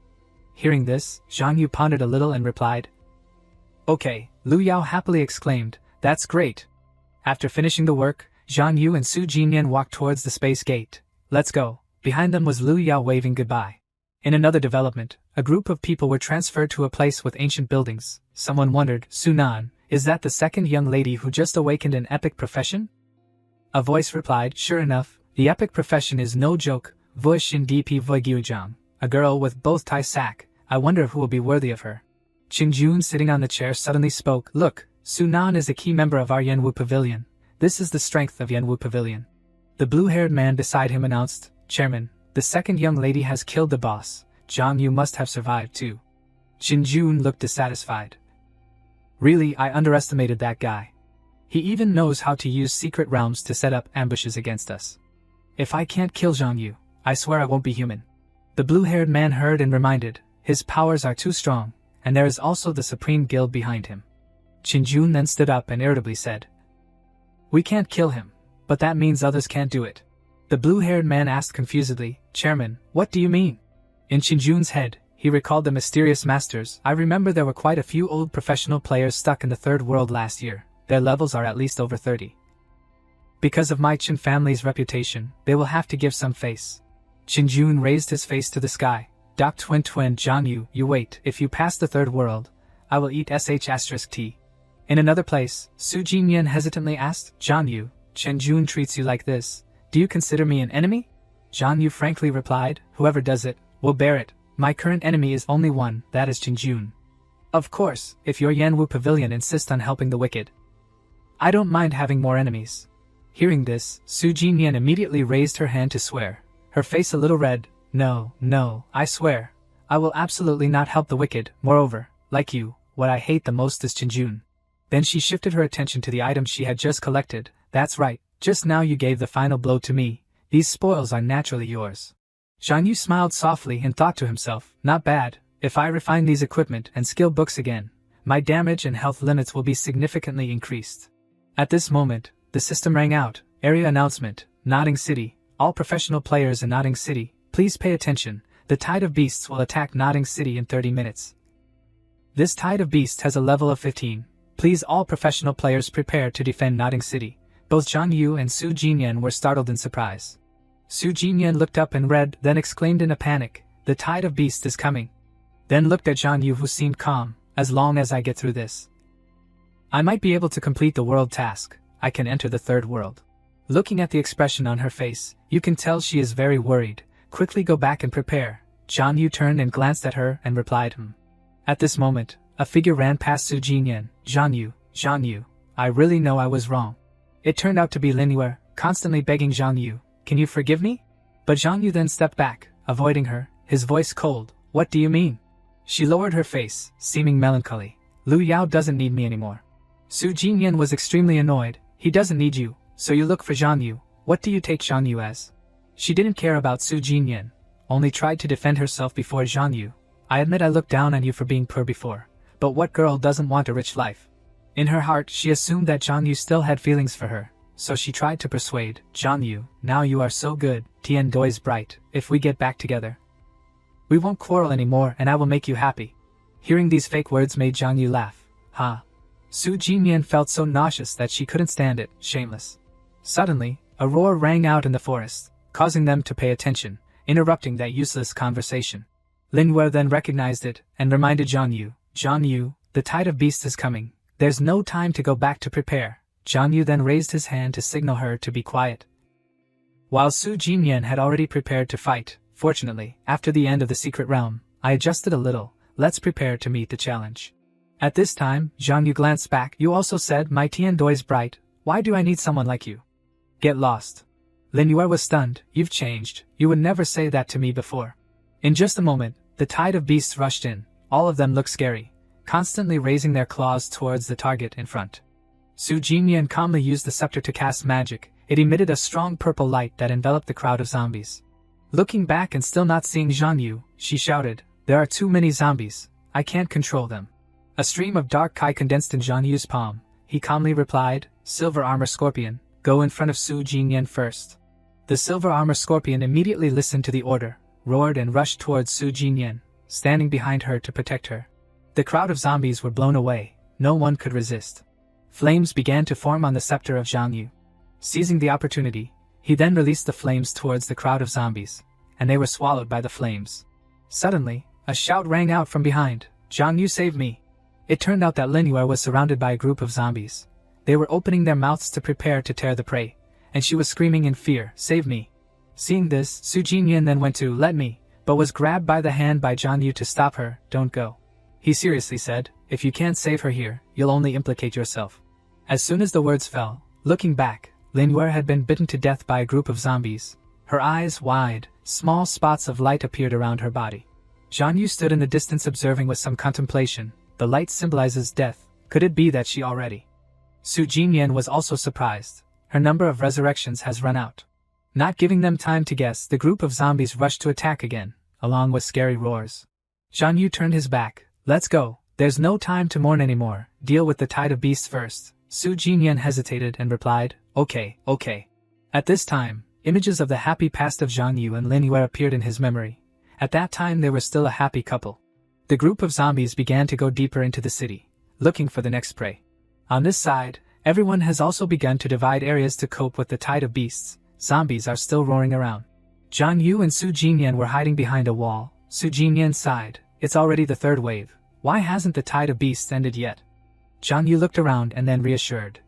A: Hearing this, Zhang Yu pondered a little and replied, "Okay." Lu Yao happily exclaimed, "That's great." After finishing the work, Zhang Yu and Su Jinyan walked towards the space gate. "Let's go." Behind them was Lu Yao waving goodbye. In another development, a group of people were transferred to a place with ancient buildings. Someone wondered, "Sunan, is that the second young lady who just awakened an epic profession?" A voice replied, "Sure enough, the epic profession is no joke. Vuishin DP Vuigyujang, a girl with both tie sack. I wonder who will be worthy of her." Qing Jun sitting on the chair suddenly spoke, "Look, Sunan is a key member of our Yanwu Pavilion. This is the strength of Yanwu Pavilion." The blue-haired man beside him announced, "Chairman, the second young lady has killed the boss. Zhang Yu must have survived too." Qin Jun looked dissatisfied. "Really, I underestimated that guy. He even knows how to use secret realms to set up ambushes against us. If I can't kill Zhang Yu, I swear I won't be human." The blue-haired man heard and reminded, "His powers are too strong, and there is also the Supreme Guild behind him." Qin Jun then stood up and irritably said, "We can't kill him, but that means others can't do it." The blue-haired man asked confusedly, "Chairman, what do you mean?" In Qin Jun's head, he recalled the mysterious masters. "I remember there were quite a few old professional players stuck in the third world last year. Their levels are at least over 30. Because of my Qin family's reputation, they will have to give some face." Qin Jun raised his face to the sky. "Doc Twin Zhang Yu, you wait. If you pass the third world, I will eat sh*t. In another place, Su Jinyan hesitantly asked, "Zhang Yu, Chen Jun treats you like this. Do you consider me an enemy?" Zhang Yu frankly replied, "Whoever does it, will bear it. My current enemy is only one, that is Qin Jun. Of course, if your Yanwu Pavilion insists on helping the wicked, I don't mind having more enemies." Hearing this, Su Jinyan immediately raised her hand to swear, her face a little red. No, no, I swear. I will absolutely not help the wicked. Moreover, like you, what I hate the most is Chinjun. Then she shifted her attention to the items she had just collected. That's right, just now you gave the final blow to me. These spoils are naturally yours. Zhang Yu smiled softly and thought to himself, not bad. If I refine these equipment and skill books again, my damage and health limits will be significantly increased. At this moment, the system rang out. Area announcement, Nodding City. All professional players in Nodding City, please pay attention. The Tide of Beasts will attack Nodding City in 30 minutes. This Tide of Beasts has a level of 15. Please all professional players prepare to defend Nodding City. Both Zhang Yu and Su Jinyan were startled in surprise. Su Jinyan looked up and read, then exclaimed in a panic, the Tide of Beasts is coming. Then looked at Zhang Yu, who seemed calm. As long as I get through this, I might be able to complete the world task. I can enter the third world. Looking at the expression on her face, you can tell she is very worried. Quickly go back and prepare. Zhang Yu turned and glanced at her and replied, At this moment, a figure ran past Su Jinyan. Zhang Yu, I really know I was wrong. It turned out to be Lin Yue, constantly begging Zhang Yu, can you forgive me? But Zhang Yu then stepped back, avoiding her, his voice cold. What do you mean? She lowered her face, seeming melancholy. Lu Yao doesn't need me anymore. Su Jinyan was extremely annoyed. He doesn't need you, so you look for Zhang Yu. What do you take Zhang Yu as? She didn't care about Su Jinyan, only tried to defend herself before Zhang Yu. I admit I looked down on you for being poor before, but what girl doesn't want a rich life? In her heart, she assumed that Zhang Yu still had feelings for her, so she tried to persuade, Zhang Yu, now you are so good, Tian Doi's bright, if we get back together, we won't quarrel anymore and I will make you happy. Hearing these fake words made Zhang Yu laugh. Ha! Su Jinyan felt so nauseous that she couldn't stand it, shameless. Suddenly, a roar rang out in the forest, causing them to pay attention, interrupting that useless conversation. Lin Yue then recognized it and reminded Zhang Yu, the Tide of Beasts is coming. There's no time to go back to prepare. Zhang Yu then raised his hand to signal her to be quiet. While Su Jinyan had already prepared to fight, fortunately, after the end of the secret realm, I adjusted a little. Let's prepare to meet the challenge. At this time, Zhang Yu glanced back. You also said my Tian Doi's bright. Why do I need someone like you? Get lost. Lin Yue was stunned. You've changed. You would never say that to me before. In just a moment, the Tide of Beasts rushed in. All of them looked scary, constantly raising their claws towards the target in front. Su Jinyan calmly used the scepter to cast magic. It emitted a strong purple light that enveloped the crowd of zombies. Looking back and still not seeing Zhang Yu, she shouted, there are too many zombies. I can't control them. A stream of dark Kai condensed in Zhang Yu's palm. He calmly replied, Silver Armor Scorpion, go in front of Su Jinyan first. The Silver Armor Scorpion immediately listened to the order, roared and rushed towards Su Jinyan, standing behind her to protect her. The crowd of zombies were blown away. No one could resist. Flames began to form on the scepter of Zhang Yu. Seizing the opportunity, he then released the flames towards the crowd of zombies, and they were swallowed by the flames. Suddenly, a shout rang out from behind, Zhang Yu save me! It turned out that Lin Yue was surrounded by a group of zombies. They were opening their mouths to prepare to tear the prey, and she was screaming in fear, save me! Seeing this, Su Jinyan then went to let me, but was grabbed by the hand by Zhang Yu to stop her. Don't go. He seriously said, if you can't save her here, you'll only implicate yourself. As soon as the words fell, looking back, Lin Yue had been bitten to death by a group of zombies. Her eyes wide, small spots of light appeared around her body. Zhang Yu stood in the distance observing with some contemplation. The light symbolizes death. Could it be that she already? Su Jinyan was also surprised. Her number of resurrections has run out. Not giving them time to guess, the group of zombies rushed to attack again, along with scary roars. Zhang Yu turned his back. Let's go. There's no time to mourn anymore. Deal with the Tide of Beasts first. Su Jinyan hesitated and replied, okay. At this time, images of the happy past of Zhang Yu and Lin Yue appeared in his memory. At that time they were still a happy couple. The group of zombies began to go deeper into the city, looking for the next prey. On this side, everyone has also begun to divide areas to cope with the Tide of Beasts. Zombies are still roaring around. Zhang Yu and Su Jinyan were hiding behind a wall. Su Jinyan sighed. It's already the third wave. Why hasn't the Tide of Beasts ended yet? Zhang Yu looked around and then reassured.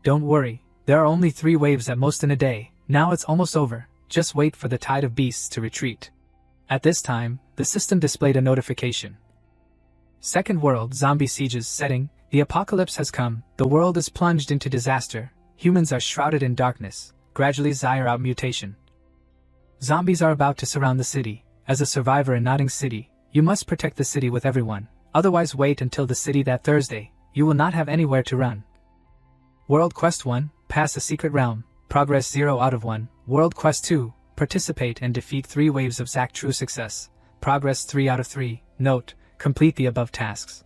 A: Don't worry, there are only 3 waves at most in a day. Now it's almost over. Just wait for the Tide of Beasts to retreat. At this time, the system displayed a notification. Second World Zombie Sieges setting. The apocalypse has come. The world is plunged into disaster. Humans are shrouded in darkness. Gradually Zire out mutation. Zombies are about to surround the city. As a survivor in Notting City, you must protect the city with everyone, otherwise wait until the city that Thursday, you will not have anywhere to run. World Quest 1, pass a secret realm, progress 0 out of 1, World Quest 2, participate and defeat 3 waves of Zack true success, progress 3 out of 3, note, complete the above tasks.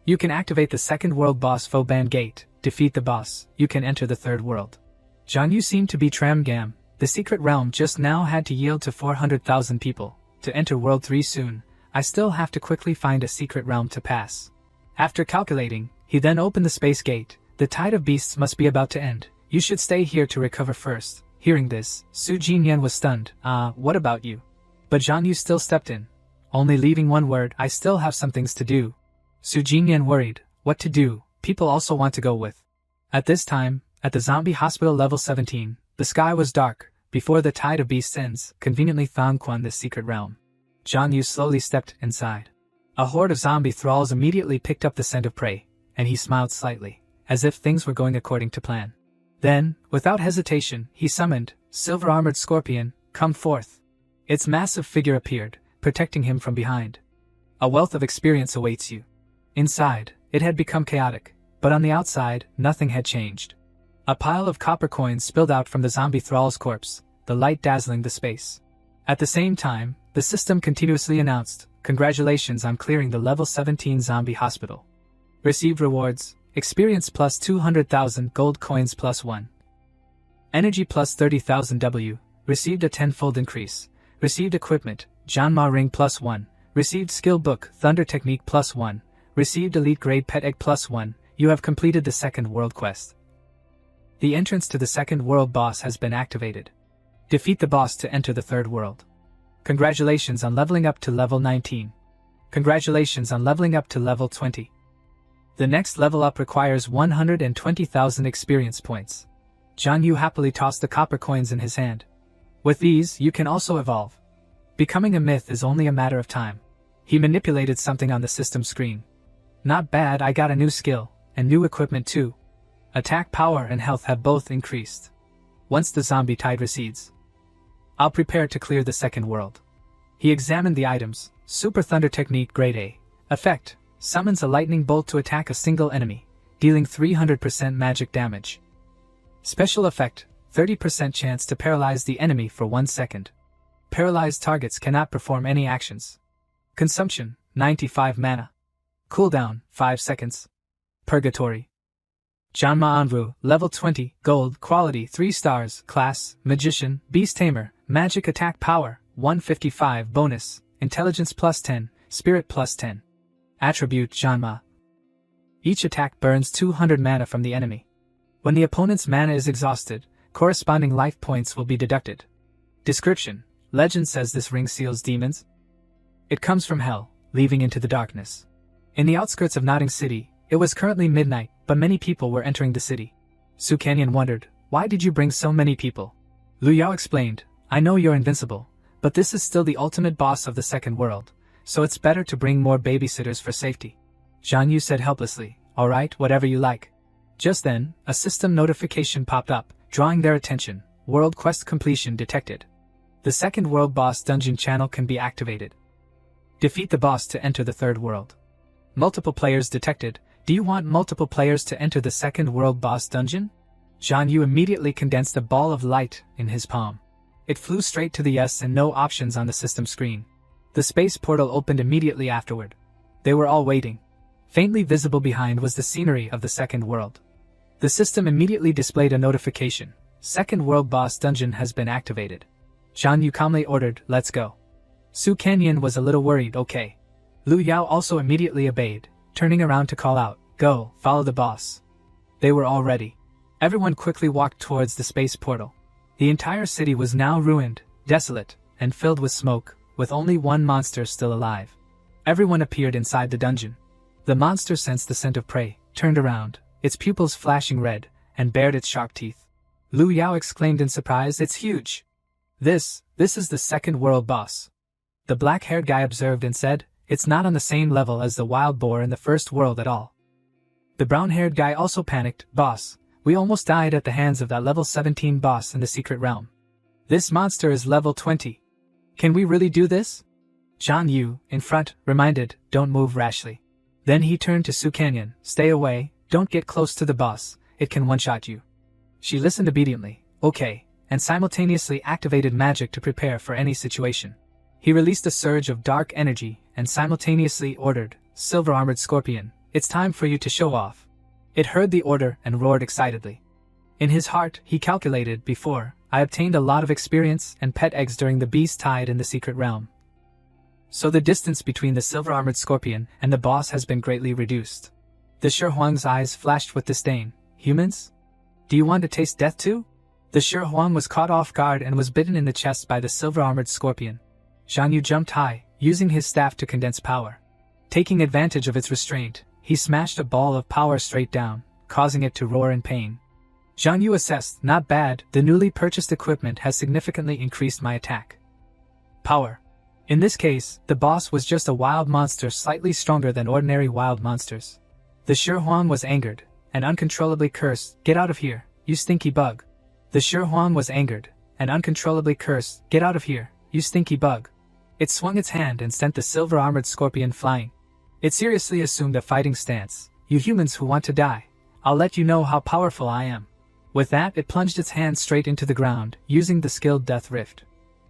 A: You can activate the second world boss Foban Gate, defeat the boss, you can enter the third world. John, you seem to be Tramgam. The secret realm just now had to yield to 400,000 people. To enter World 3 soon, I still have to quickly find a secret realm to pass. After calculating, he then opened the space gate. The tide of beasts must be about to end. You should stay here to recover first. Hearing this, Su Jinyan was stunned. What about you? But Zhang Yu still stepped in. Only leaving one word, I still have some things to do. Su Jinyan worried. What to do? People also want to go with. At this time, at the zombie hospital level 17, the sky was dark. Before the tide of beasts ends, conveniently found Quan the secret realm. Zhang Yu slowly stepped inside. A horde of zombie thralls immediately picked up the scent of prey, and he smiled slightly, as if things were going according to plan. Then, without hesitation, he summoned, Silver-Armored Scorpion, come forth. Its massive figure appeared, protecting him from behind. A wealth of experience awaits you. Inside, it had become chaotic, but on the outside, nothing had changed. A pile of copper coins spilled out from the zombie thrall's corpse, the light dazzling the space. At the same time, the system continuously announced, congratulations on clearing the level 17 zombie hospital. Received rewards, experience plus 200,000 gold coins plus 1. Energy plus 30,000 W, received a 10-fold increase. Received equipment, Janma Ring plus 1. Received skill book, Thunder Technique plus 1. Received elite grade pet egg plus 1. You have completed the second world quest. The entrance to the second world boss has been activated. Defeat the boss to enter the third world. Congratulations on leveling up to level 19. Congratulations on leveling up to level 20. The next level up requires 120,000 experience points. Zhang Yu happily tossed the copper coins in his hand. With these, you can also evolve. Becoming a myth is only a matter of time. He manipulated something on the system screen. Not bad, I got a new skill, and new equipment too. Attack power and health have both increased. Once the zombie tide recedes, I'll prepare to clear the second world. He examined the items. Super Thunder Technique Grade A. Effect. Summons a lightning bolt to attack a single enemy, dealing 300% magic damage. Special effect. 30% chance to paralyze the enemy for 1 second. Paralyzed targets cannot perform any actions. Consumption. 95 mana. Cooldown. 5 seconds. Purgatory. Janma Anvu, level 20, gold, quality 3 stars, class, magician, beast tamer, magic attack power, 155 bonus, intelligence plus 10, spirit plus 10. Attribute Janma. Each attack burns 200 mana from the enemy. When the opponent's mana is exhausted, corresponding life points will be deducted. Description. Legend says this ring seals demons. It comes from hell, leaving into the darkness. In the outskirts of Notting City, it was currently midnight, but many people were entering the city. Su Canyon wondered, why did you bring so many people? Lu Yao explained, I know you're invincible, but this is still the ultimate boss of the second world, so it's better to bring more babysitters for safety. Zhang Yu said helplessly, alright, whatever you like. Just then, a system notification popped up, drawing their attention. World quest completion detected. The second world boss dungeon channel can be activated. Defeat the boss to enter the third world. Multiple players detected. Do you want multiple players to enter the second world boss dungeon? Zhang Yu immediately condensed a ball of light in his palm. It flew straight to the yes and no options on the system screen. The space portal opened immediately afterward. They were all waiting. Faintly visible behind was the scenery of the second world. The system immediately displayed a notification. Second world boss dungeon has been activated. Zhang Yu calmly ordered, let's go. Su Canyon was a little worried, okay. Lu Yao also immediately obeyed, turning around to call out, go, follow the boss. They were all ready. Everyone quickly walked towards the space portal. The entire city was now ruined, desolate, and filled with smoke, with only one monster still alive. Everyone appeared inside the dungeon. The monster sensed the scent of prey, turned around, its pupils flashing red, and bared its sharp teeth. Lu Yao exclaimed in surprise, it's huge. This is the second world boss. The black-haired guy observed and said, it's not on the same level as the wild boar in the first world at all. The brown-haired guy also panicked, boss, we almost died at the hands of that level 17 boss in the secret realm. This monster is level 20. Can we really do this? Zhang Yu, in front, reminded, don't move rashly. Then he turned to Su Canyon, stay away, don't get close to the boss, it can one-shot you. She listened obediently, okay, and simultaneously activated magic to prepare for any situation. He released a surge of dark energy and simultaneously ordered, Silver-Armored Scorpion, it's time for you to show off. It heard the order and roared excitedly. In his heart, he calculated, before, I obtained a lot of experience and pet eggs during the beast tide in the secret realm. So the distance between the Silver-Armored Scorpion and the boss has been greatly reduced. The Shi Huang's eyes flashed with disdain. Humans? Do you want to taste death too? The Shi Huang was caught off guard and was bitten in the chest by the Silver-Armored Scorpion. Zhang Yu jumped high, using his staff to condense power. Taking advantage of its restraint, he smashed a ball of power straight down, causing it to roar in pain. Zhang Yu assessed, not bad, the newly purchased equipment has significantly increased my attack power. In this case, the boss was just a wild monster slightly stronger than ordinary wild monsters. The Shi Huang was angered, and uncontrollably cursed, get out of here, you stinky bug. The Shi Huang was angered, and uncontrollably cursed, get out of here, you stinky bug. It swung its hand and sent the Silver-Armored Scorpion flying. It seriously assumed a fighting stance, you humans who want to die, I'll let you know how powerful I am. With that, it plunged its hand straight into the ground, using the skilled Death Rift.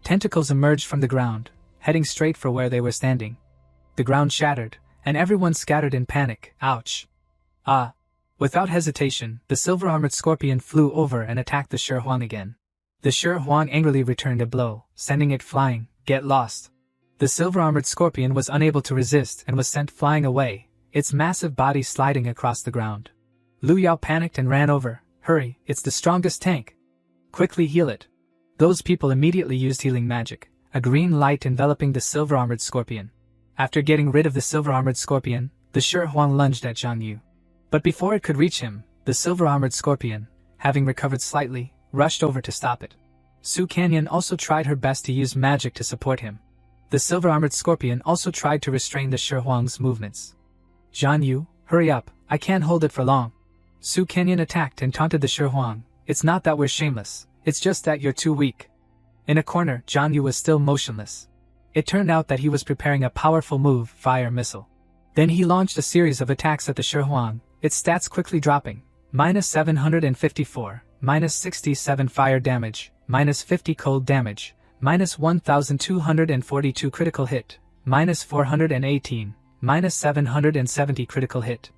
A: Tentacles emerged from the ground, heading straight for where they were standing. The ground shattered, and everyone scattered in panic. Ouch. Ah. Without hesitation, the Silver-Armored Scorpion flew over and attacked the Shi Huang again. The Shi Huang angrily returned a blow, sending it flying. Get lost. The Silver-Armored Scorpion was unable to resist and was sent flying away, its massive body sliding across the ground. Lu Yao panicked and ran over. Hurry, it's the strongest tank. Quickly heal it. Those people immediately used healing magic, a green light enveloping the Silver-Armored Scorpion. After getting rid of the Silver-Armored Scorpion, the Shi Huang lunged at Zhang Yu. But before it could reach him, the Silver-Armored Scorpion, having recovered slightly, rushed over to stop it. Su Canyon also tried her best to use magic to support him. The Silver-Armored Scorpion also tried to restrain the Shi Huang's movements. Zhang Yu, hurry up, I can't hold it for long. Su Canyon attacked and taunted the Shi Huang. It's not that we're shameless, it's just that you're too weak. In a corner, Zhang Yu was still motionless. It turned out that he was preparing a powerful move, Fire Missile. Then he launched a series of attacks at the Shi Huang, its stats quickly dropping. -754, -67 fire damage, -50 cold damage, -1242 critical hit, -418, -770 critical hit.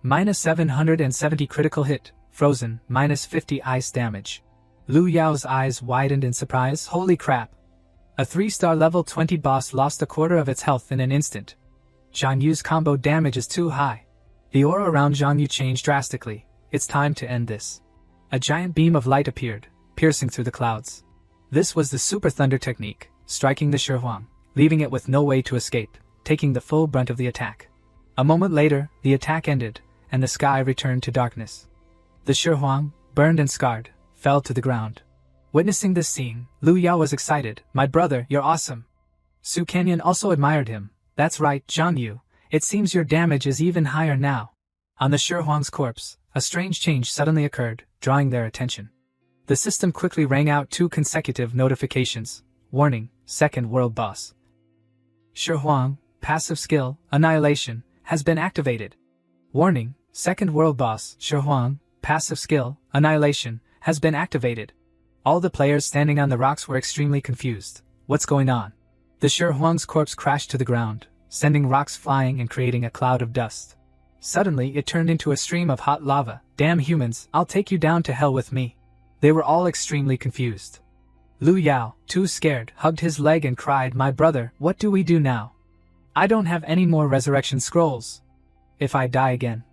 A: -770 critical hit, frozen, -50 ice damage. Lu Yao's eyes widened in surprise. Holy crap. A 3-star level 20 boss lost a quarter of its health in an instant. Zhang Yu's combo damage is too high. The aura around Zhang Yu changed drastically. It's time to end this. A giant beam of light appeared, piercing through the clouds. This was the Super Thunder technique, striking the Shi Huang, leaving it with no way to escape, taking the full brunt of the attack. A moment later, the attack ended, and the sky returned to darkness. The Shi Huang, burned and scarred, fell to the ground. Witnessing this scene, Lu Yao was excited. My brother, you're awesome. Su Canyon also admired him. That's right, Zhang Yu. It seems your damage is even higher now. On the Shi Huang's corpse, a strange change suddenly occurred, drawing their attention. The system quickly rang out 2 consecutive notifications. Warning, second world boss. Shi Huang, passive skill, Annihilation, has been activated. Warning, second world boss, Shi Huang, passive skill, Annihilation, has been activated. All the players standing on the rocks were extremely confused. What's going on? The Shi Huang's corpse crashed to the ground, sending rocks flying and creating a cloud of dust. Suddenly it turned into a stream of hot lava. Damn humans, I'll take you down to hell with me. They were all extremely confused. Lu Yao, too scared, hugged his leg and cried, my brother, what do we do now? I don't have any more resurrection scrolls. If I die again,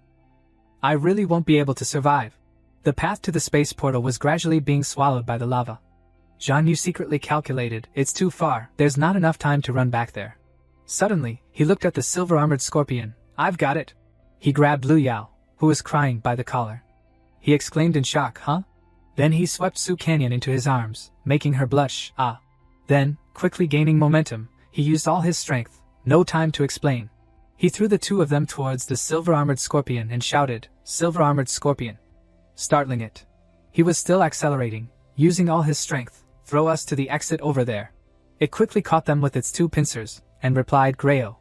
A: I really won't be able to survive. The path to the space portal was gradually being swallowed by the lava. Zhang Yu secretly calculated, it's too far, there's not enough time to run back there. Suddenly, he looked at the Silver-Armored Scorpion. I've got it. He grabbed Lu Yao, who was crying, by the collar. He exclaimed in shock, huh? Then he swept Su Canyon into his arms, making her blush. Ah. Then, quickly gaining momentum, he used all his strength. No time to explain. He threw the 2 of them towards the Silver-Armored Scorpion and shouted, Silver-Armored Scorpion. Startling it. He was still accelerating, using all his strength, throw us to the exit over there. It quickly caught them with its 2 pincers, and replied Grayo.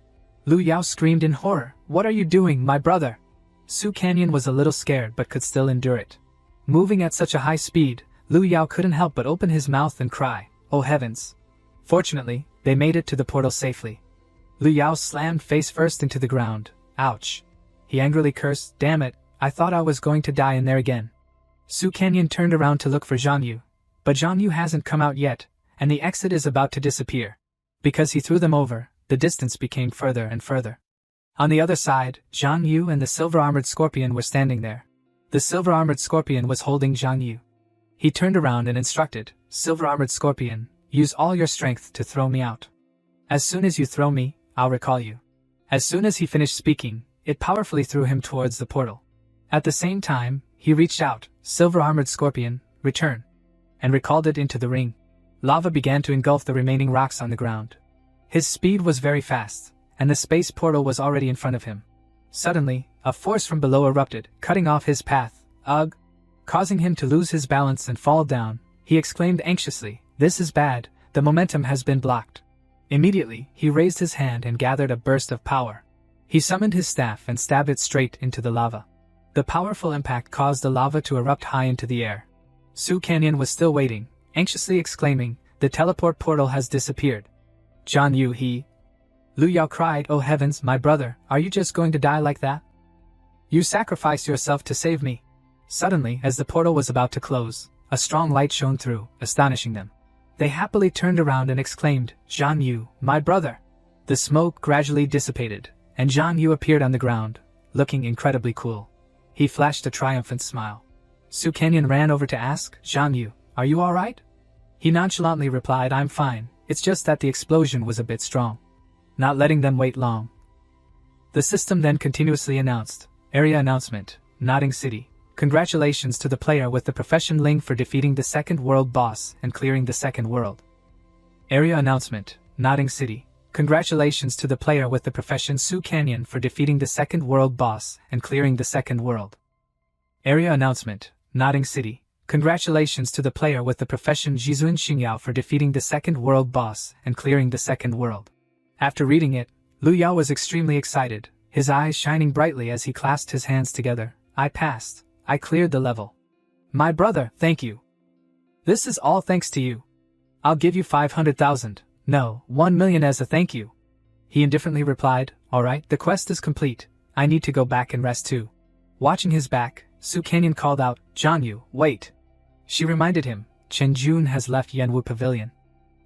A: Lu Yao screamed in horror, "What are you doing, my brother?" Su Canyon was a little scared but could still endure it. Moving at such a high speed, Lu Yao couldn't help but open his mouth and cry, "Oh heavens!" Fortunately, they made it to the portal safely. Lu Yao slammed face first into the ground. Ouch. He angrily cursed, "Damn it, I thought I was going to die in there again." Su Canyon turned around to look for Zhang Yu. But Zhang Yu hasn't come out yet, and the exit is about to disappear. Because he threw them over, the distance became further and further. On the other side, Zhang Yu and the silver-armored scorpion were standing there. The silver-armored scorpion was holding Zhang Yu. He turned around and instructed, "Silver-armored scorpion, use all your strength to throw me out. As soon as you throw me, I'll recall you." As soon as he finished speaking, it powerfully threw him towards the portal. At the same time, he reached out, "Silver-armored scorpion, return," and recalled it into the ring. Lava began to engulf the remaining rocks on the ground. His speed was very fast, and the space portal was already in front of him. Suddenly, a force from below erupted, cutting off his path. Ugh! Causing him to lose his balance and fall down, he exclaimed anxiously, "This is bad, the momentum has been blocked." Immediately, he raised his hand and gathered a burst of power. He summoned his staff and stabbed it straight into the lava. The powerful impact caused the lava to erupt high into the air. Su Canyon was still waiting, anxiously exclaiming, "The teleport portal has disappeared." "Zhang Yu, he..." Lu Yao cried, "Oh heavens, my brother, are you just going to die like that? You sacrificed yourself to save me." Suddenly, as the portal was about to close, a strong light shone through, astonishing them. They happily turned around and exclaimed, "Zhang Yu, my brother!" The smoke gradually dissipated, and Zhang Yu appeared on the ground, looking incredibly cool. He flashed a triumphant smile. Su Canyon ran over to ask, "Zhang Yu, are you alright?" He nonchalantly replied, "I'm fine, it's just that the explosion was a bit strong." Not letting them wait long, the system then continuously announced, "Area announcement, Nodding City. Congratulations to the player with the profession Ling for defeating the second world boss and clearing the second world." Area announcement, Nodding City. Congratulations to the player with the profession Su Canyon for defeating the second world boss and clearing the second world. Area announcement, Nodding City. Congratulations to the player with the profession Jizuan Xingyao for defeating the second world boss and clearing the second world. After reading it, Lu Yao was extremely excited, his eyes shining brightly as he clasped his hands together. "I passed. I cleared the level. My brother, thank you. This is all thanks to you. I'll give you 500,000, no, 1 million as a thank you." He indifferently replied, "Alright, the quest is complete. I need to go back and rest too." Watching his back, Su Canyon called out, "Zhang Yu, wait." She reminded him, "Chen Jun has left Yanwu Pavilion.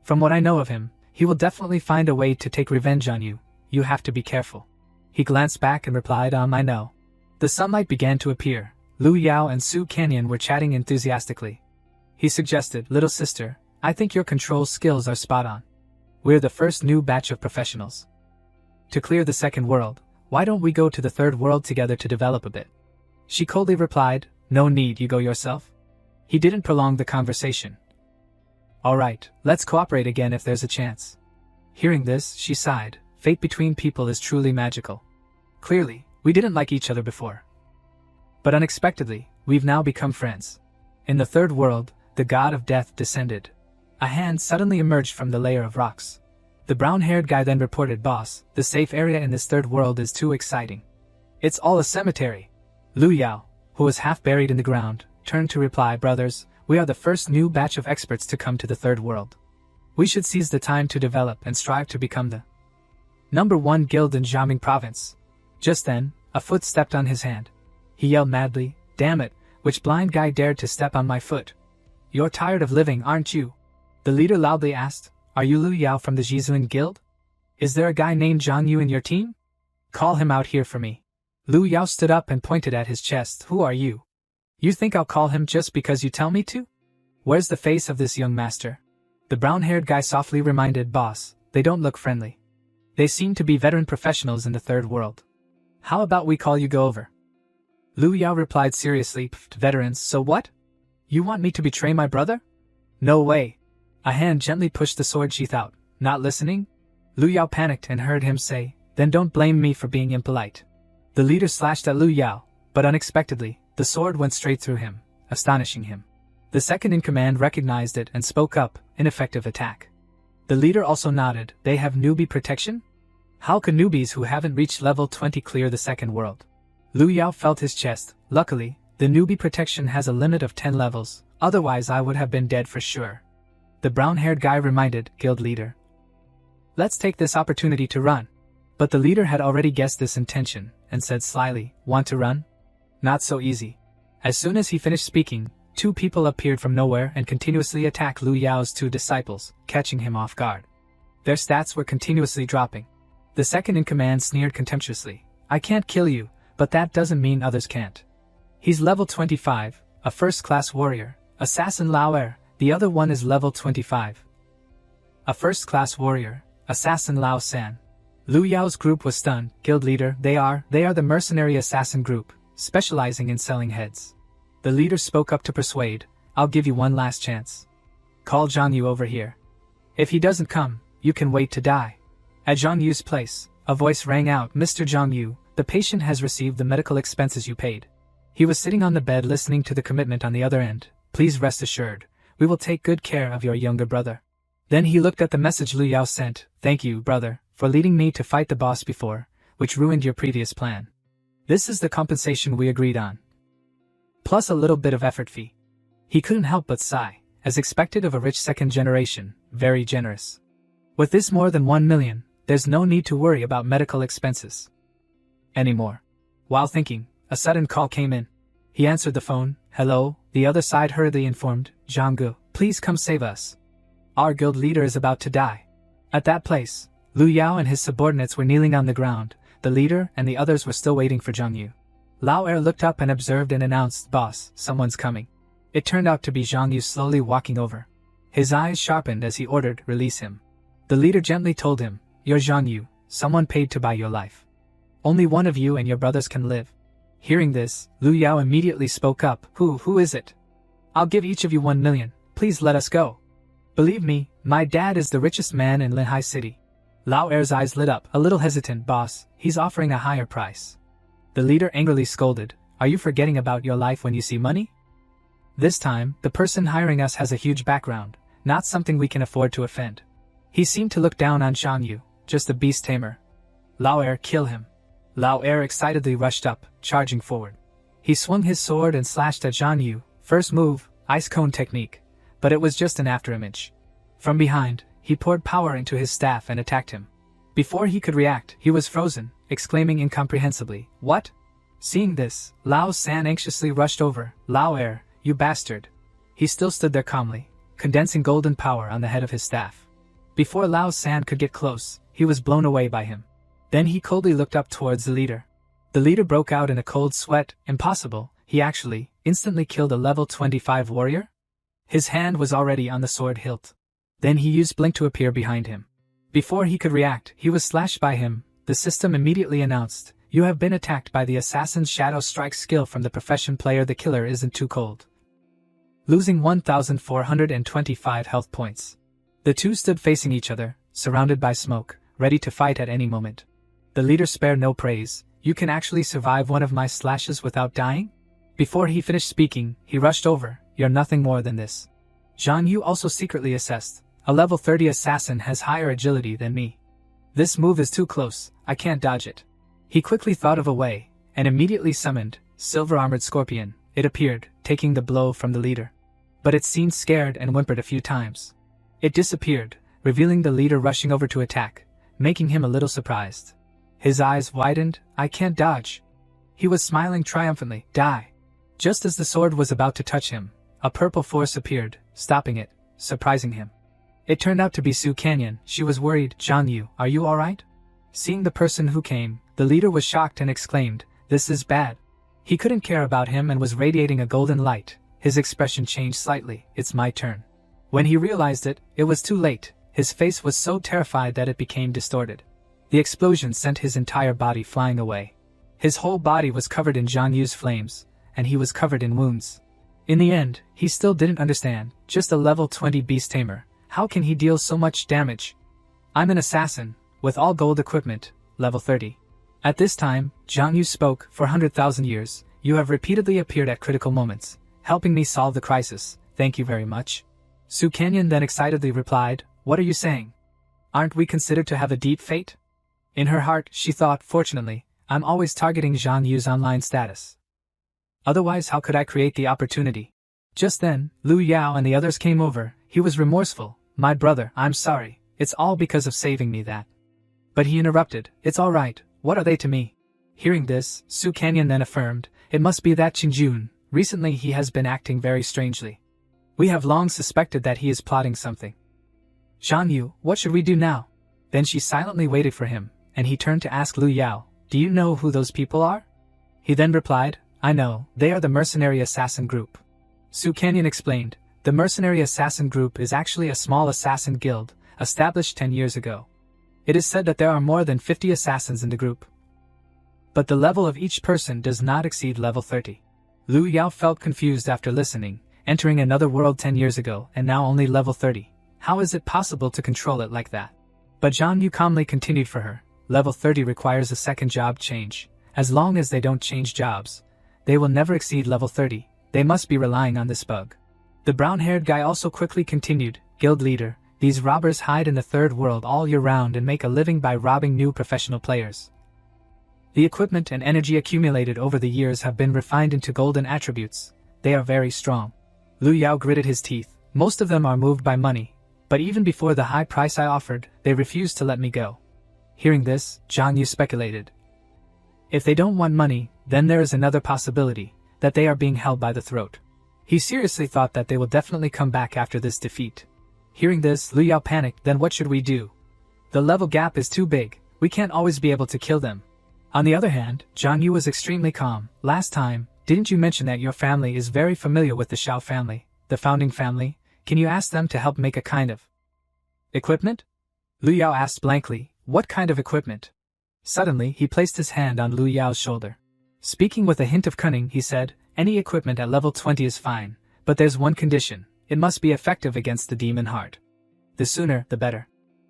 A: From what I know of him, he will definitely find a way to take revenge on you. You have to be careful." He glanced back and replied, I know." The sunlight began to appear. Lu Yao and Su Canyon were chatting enthusiastically. He suggested, "Little sister, I think your control skills are spot on. We're the first new batch of professionals. To clear the second world, why don't we go to the third world together to develop a bit?" She coldly replied, "No need, you go yourself." He didn't prolong the conversation. "Alright, let's cooperate again if there's a chance." Hearing this, she sighed. Fate between people is truly magical. Clearly, we didn't like each other before. But unexpectedly, we've now become friends. In the third world, the god of death descended. A hand suddenly emerged from the layer of rocks. The brown-haired guy then reported, "Boss, the safe area in this third world is too exciting. It's all a cemetery." Lu Yao, who was half buried in the ground, turned to reply, "Brothers, we are the first new batch of experts to come to the third world. We should seize the time to develop and strive to become the #1 guild in Jiaming province." Just then, a foot stepped on his hand. He yelled madly, "Damn it, which blind guy dared to step on my foot? You're tired of living, aren't you?" The leader loudly asked, "Are you Lu Yao from the Jizuan guild? Is there a guy named Zhang Yu in your team? Call him out here for me." Lu Yao stood up and pointed at his chest. "Who are you? You think I'll call him just because you tell me to? Where's the face of this young master?" The brown-haired guy softly reminded, "Boss, they don't look friendly. They seem to be veteran professionals in the third world. How about we call you go over?" Lu Yao replied seriously, "Veterans, so what? You want me to betray my brother? No way." A hand gently pushed the sword sheath out. Not listening? Lu Yao panicked and heard him say, "Then don't blame me for being impolite." The leader slashed at Lu Yao, but unexpectedly, the sword went straight through him, astonishing him. The second in command recognized it and spoke up, ineffective attack. The leader also nodded. They have newbie protection? How can newbies who haven't reached level 20 clear the second world? Liu Yao felt his chest. Luckily, the newbie protection has a limit of 10 levels, otherwise I would have been dead for sure. The brown-haired guy reminded guild leader. Let's take this opportunity to run. But the leader had already guessed this intention, and said slyly, want to run? Not so easy. As soon as he finished speaking, 2 people appeared from nowhere and continuously attacked Liu Yao's 2 disciples, catching him off guard. Their stats were continuously dropping. The second in command sneered contemptuously. I can't kill you, but that doesn't mean others can't. He's level 25, a first-class warrior, assassin Lao Er, the other one is level 25. A first-class warrior, assassin Lao San. Liu Yao's group was stunned. Guild leader, they are the mercenary assassin group, specializing in selling heads. The leader spoke up to persuade, I'll give you one last chance. Call Zhang Yu over here. If he doesn't come, you can wait to die. At Zhang Yu's place, a voice rang out, Mr. Zhang Yu, the patient has received the medical expenses you paid. He was sitting on the bed listening to the commitment on the other end. Please rest assured, we will take good care of your younger brother. Then he looked at the message Liu Yao sent. Thank you, brother, for leading me to fight the boss before, which ruined your previous plan. This is the compensation we agreed on. Plus a little bit of effort fee. He couldn't help but sigh, as expected of a rich second generation, very generous. With this more than 1 million, there's no need to worry about medical expenses anymore. While thinking, a sudden call came in. He answered the phone. Hello, the other side hurriedly informed, Zhang Gu, please come save us. Our guild leader is about to die. At that place, Liu Yao and his subordinates were kneeling on the ground. The leader and the others were still waiting for Zhang Yu. Lao Er looked up and observed and announced, Boss, someone's coming. It turned out to be Zhang Yu slowly walking over. His eyes sharpened as he ordered, release him. The leader gently told him, You're Zhang Yu, someone paid to buy your life. Only one of you and your brothers can live. Hearing this, Liu Yao immediately spoke up, Who is it? I'll give each of you 1 million, please let us go. Believe me, my dad is the richest man in Linhai City. Lao Er's eyes lit up, a little hesitant, boss, he's offering a higher price. The leader angrily scolded, Are you forgetting about your life when you see money? This time, the person hiring us has a huge background, not something we can afford to offend. He seemed to look down on Zhang Yu, just a beast tamer. Lao Er, kill him. Lao Er excitedly rushed up, charging forward. He swung his sword and slashed at Zhang Yu, first move, ice cone technique, but it was just an afterimage. From behind, he poured power into his staff and attacked him. Before he could react, he was frozen, exclaiming incomprehensibly, What? Seeing this, Lao San anxiously rushed over, Lao Er, you bastard. He still stood there calmly, condensing golden power on the head of his staff. Before Lao San could get close, he was blown away by him. Then he coldly looked up towards the leader. The leader broke out in a cold sweat. Impossible, he actually, instantly killed a level 25 warrior? His hand was already on the sword hilt. Then he used blink to appear behind him. Before he could react, he was slashed by him. The system immediately announced, You have been attacked by the assassin's shadow strike skill from the profession player. The killer isn't too cold. Losing 1,425 health points. The two stood facing each other, surrounded by smoke, ready to fight at any moment. The leader spared no praise. You can actually survive one of my slashes without dying? Before he finished speaking, he rushed over. You're nothing more than this. Zhang Yu also secretly assessed. A level 30 assassin has higher agility than me. This move is too close, I can't dodge it. He quickly thought of a way, and immediately summoned Silver-Armored Scorpion. It appeared, taking the blow from the leader. But it seemed scared and whimpered a few times. It disappeared, revealing the leader rushing over to attack, making him a little surprised. His eyes widened. I can't dodge. He was smiling triumphantly. Die. Just as the sword was about to touch him, a purple force appeared, stopping it, surprising him. It turned out to be Su Canyon. She was worried. Zhang Yu, are you alright? Seeing the person who came, the leader was shocked and exclaimed, This is bad. He couldn't care about him and was radiating a golden light. His expression changed slightly. It's my turn. When he realized it, it was too late. His face was so terrified that it became distorted. The explosion sent his entire body flying away. His whole body was covered in Zhang Yu's flames, and he was covered in wounds. In the end, he still didn't understand. Just a level 20 beast tamer. How can he deal so much damage? I'm an assassin, with all gold equipment, level 30. At this time, Zhang Yu spoke. For 100,000 years, you have repeatedly appeared at critical moments, helping me solve the crisis. Thank you very much. Su Canyon then excitedly replied, "What are you saying? Aren't we considered to have a deep fate?" In her heart, she thought, "Fortunately, I'm always targeting Zhang Yu's online status. Otherwise, how could I create the opportunity?" Just then, Lu Yao and the others came over. He was remorseful. "My brother, I'm sorry. It's all because of saving me that." But he interrupted, "It's all right. What are they to me?" Hearing this, Su Canyon then affirmed, "It must be that Qinjun. Recently he has been acting very strangely. We have long suspected that he is plotting something. Zhang Yu, what should we do now?" Then she silently waited for him, and he turned to ask Lu Yao, "Do you know who those people are?" He then replied, "I know, they are the mercenary assassin group." Su Canyon explained, "The mercenary assassin group is actually a small assassin guild, established 10 years ago. It is said that there are more than 50 assassins in the group. But the level of each person does not exceed level 30. Lu Yao felt confused after listening, entering another world 10 years ago and now only level 30. How is it possible to control it like that? But Zhang Yu calmly continued for her, "Level 30 requires a second job change. As long as they don't change jobs, they will never exceed level 30. They must be relying on this bug." The brown-haired guy also quickly continued, "Guild leader, these robbers hide in the third world all year round and make a living by robbing new professional players. The equipment and energy accumulated over the years have been refined into golden attributes. They are very strong." Lu Yao gritted his teeth. "Most of them are moved by money, but even before the high price I offered, they refused to let me go." Hearing this, Zhang Yu speculated, "If they don't want money, then there is another possibility, that they are being held by the throat." He seriously thought that they will definitely come back after this defeat. Hearing this, Lu Yao panicked. "Then what should we do? The level gap is too big, we can't always be able to kill them." On the other hand, Zhang Yu was extremely calm. "Last time, didn't you mention that your family is very familiar with the Shao family, the founding family? Can you ask them to help make a kind of equipment?" Lu Yao asked blankly, "What kind of equipment?" Suddenly, he placed his hand on Lu Yao's shoulder. Speaking with a hint of cunning, he said, "Any equipment at level 20 is fine, but there's one condition. It must be effective against the demon heart. The sooner, the better."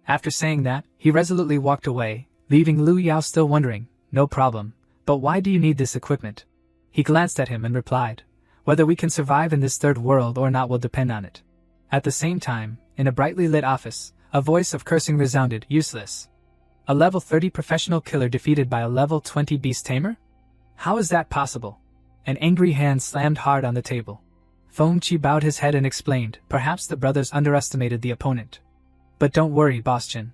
A: After saying that, he resolutely walked away, leaving Lu Yao still wondering, "No problem, but why do you need this equipment?" He glanced at him and replied, "Whether we can survive in this third world or not will depend on it." At the same time, in a brightly lit office, a voice of cursing resounded, "Useless. A level 30 professional killer defeated by a level 20 beast tamer? How is that possible?" An angry hand slammed hard on the table. Feng Qi bowed his head and explained, "Perhaps the brothers underestimated the opponent. But don't worry, Boss Chen.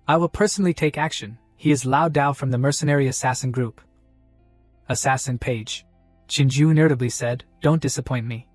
A: I will personally take action. He is Lao Dao from the mercenary assassin group." "Assassin page," Qinju irritably said, "don't disappoint me.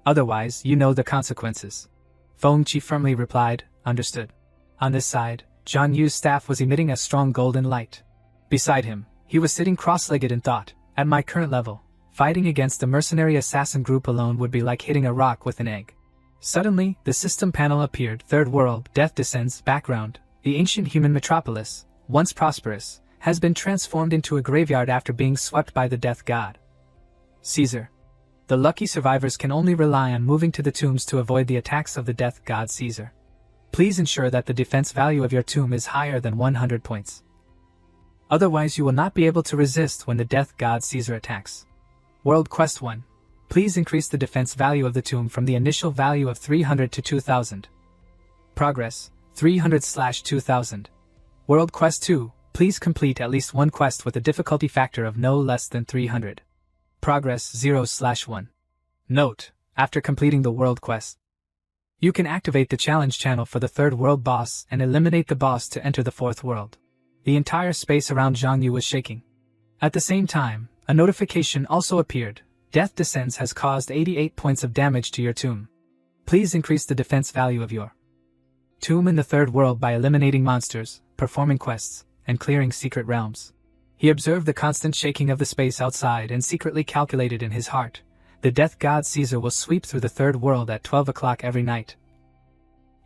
A: Otherwise, you know the consequences." Feng Qi firmly replied, "Understood." On this side, Zhang Yu's staff was emitting a strong golden light. Beside him, he was sitting cross-legged and thought, "At my current level, fighting against the mercenary assassin group alone would be like hitting a rock with an egg." Suddenly, the system panel appeared. Third world, death descends. Background: the ancient human metropolis, once prosperous, has been transformed into a graveyard after being swept by the death god. Caesar. The lucky survivors can only rely on moving to the tombs to avoid the attacks of the death god Caesar. Please ensure that the defense value of your tomb is higher than 100 points. Otherwise you will not be able to resist when the death god Caesar attacks. World Quest 1. Please increase the defense value of the tomb from the initial value of 300 to 2000. Progress, 300/2000. World Quest 2. Please complete at least one quest with a difficulty factor of no less than 300. Progress 0/1. Note: after completing the world quest, you can activate the challenge channel for the third world boss and eliminate the boss to enter the fourth world. The entire space around Zhang Yu was shaking. At the same time, a notification also appeared. Death Descends has caused 88 points of damage to your tomb. Please increase the defense value of your tomb in the third world by eliminating monsters, performing quests, and clearing secret realms. He observed the constant shaking of the space outside and secretly calculated in his heart, the death god Caesar will sweep through the third world at 12 o'clock every night,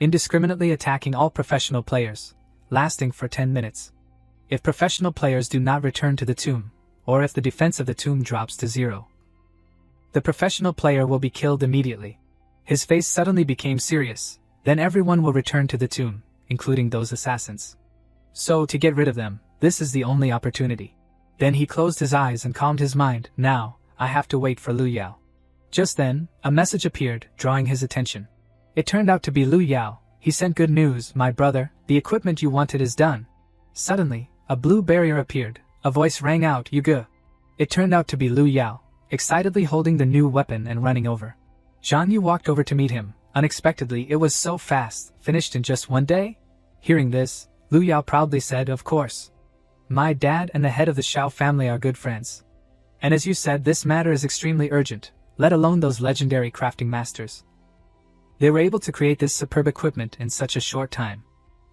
A: indiscriminately attacking all professional players, lasting for 10 minutes. If professional players do not return to the tomb, or if the defense of the tomb drops to 0, the professional player will be killed immediately. His face suddenly became serious. Then everyone will return to the tomb, including those assassins. So, to get rid of them, this is the only opportunity. Then he closed his eyes and calmed his mind. Now, I have to wait for Lu Yao. Just then, a message appeared, drawing his attention. It turned out to be Lu Yao. He sent good news, my brother, the equipment you wanted is done. Suddenly, a blue barrier appeared. A voice rang out, Yuge. It turned out to be Lu Yao, excitedly holding the new weapon and running over. Zhang Yu walked over to meet him. Unexpectedly, it was so fast, finished in just one day? Hearing this, Lu Yao proudly said, of course. My dad and the head of the Xiao family are good friends. And as you said, this matter is extremely urgent, let alone those legendary crafting masters. They were able to create this superb equipment in such a short time.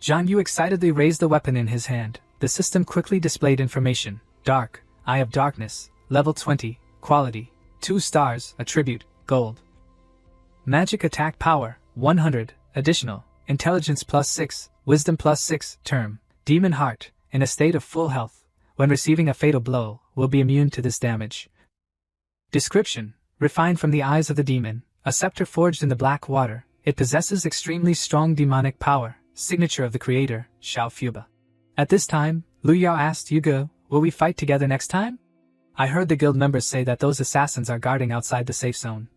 A: Zhang Yu excitedly raised the weapon in his hand. The system quickly displayed information. Dark, Eye of Darkness, level 20, quality, 2 stars, attribute, gold. Magic attack power, 100, additional, intelligence plus 6, wisdom plus 6, term, demon heart, in a state of full health, when receiving a fatal blow, will be immune to this damage. Description, refined from the eyes of the demon, a scepter forged in the black water, it possesses extremely strong demonic power, signature of the creator, Xiao Fuba. At this time, Lu Yao asked Yuge, will we fight together next time? I heard the guild members say that those assassins are guarding outside the safe zone,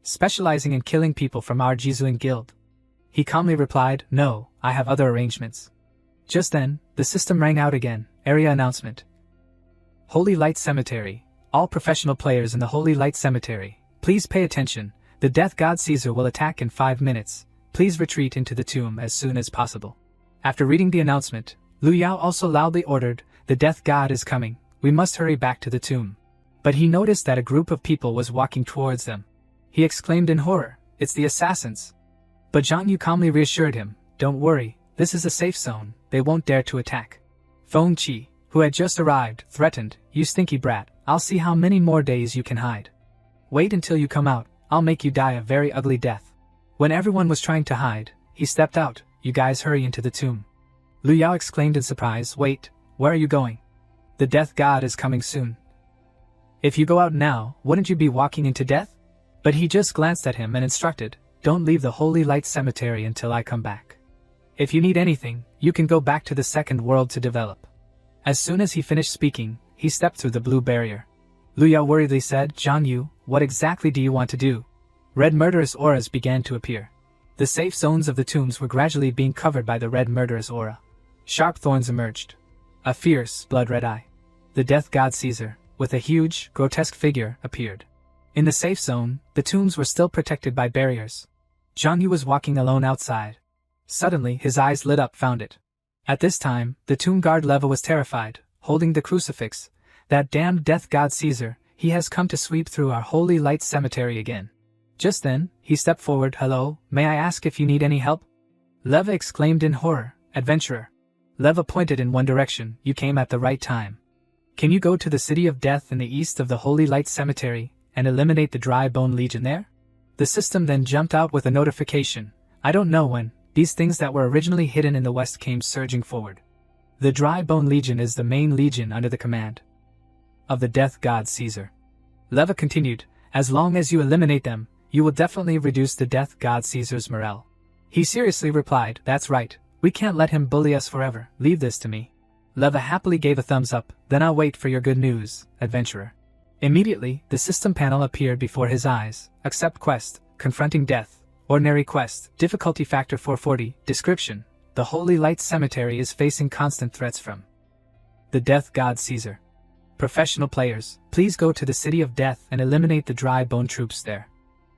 A: specializing in killing people from our Jizuan guild. He calmly replied, no, I have other arrangements. Just then, the system rang out again, area announcement. Holy Light Cemetery. All professional players in the Holy Light Cemetery, please pay attention. The Death God Caesar will attack in 5 minutes. Please retreat into the tomb as soon as possible. After reading the announcement, Lu Yao also loudly ordered, the Death God is coming. We must hurry back to the tomb. But he noticed that a group of people was walking towards them. He exclaimed in horror, it's the assassins. But Zhang Yu calmly reassured him, don't worry, this is a safe zone, they won't dare to attack. Feng Qi, who had just arrived, threatened, you stinky brat, I'll see how many more days you can hide. Wait until you come out, I'll make you die a very ugly death. When everyone was trying to hide, he stepped out, you guys hurry into the tomb. Lu Yao exclaimed in surprise, wait, where are you going? The Death God is coming soon. If you go out now, wouldn't you be walking into death? But he just glanced at him and instructed, don't leave the Holy Light Cemetery until I come back. If you need anything, you can go back to the second world to develop. As soon as he finished speaking, he stepped through the blue barrier. Lu Yao worriedly said, Zhang Yu, what exactly do you want to do? Red murderous auras began to appear. The safe zones of the tombs were gradually being covered by the red murderous aura. Sharp thorns emerged. A fierce, blood-red eye. The Death God Caesar, with a huge, grotesque figure, appeared. In the safe zone, the tombs were still protected by barriers. Zhang Yu was walking alone outside. Suddenly, his eyes lit up, found it. At this time, the tomb guard Leva was terrified, holding the crucifix. That damned Death God Caesar, he has come to sweep through our Holy Light Cemetery again. Just then, he stepped forward, hello, may I ask if you need any help? Leva exclaimed in horror, adventurer. Leva pointed in one direction, you came at the right time. Can you go to the City of Death in the east of the Holy Light Cemetery, and eliminate the Dry Bone Legion there? The system then jumped out with a notification. I don't know when, these things that were originally hidden in the west came surging forward. The Dry Bone Legion is the main legion under the command of the Death God Caesar. Leva continued, as long as you eliminate them, you will definitely reduce the Death God Caesar's morale. He seriously replied, that's right, we can't let him bully us forever, leave this to me. Leva happily gave a thumbs up, then I'll wait for your good news, adventurer. Immediately, the system panel appeared before his eyes. Accept quest, confronting death, ordinary quest, difficulty factor 440, description, the Holy Light Cemetery is facing constant threats from the Death God Caesar. Professional players, please go to the City of Death and eliminate the Dry Bone troops there.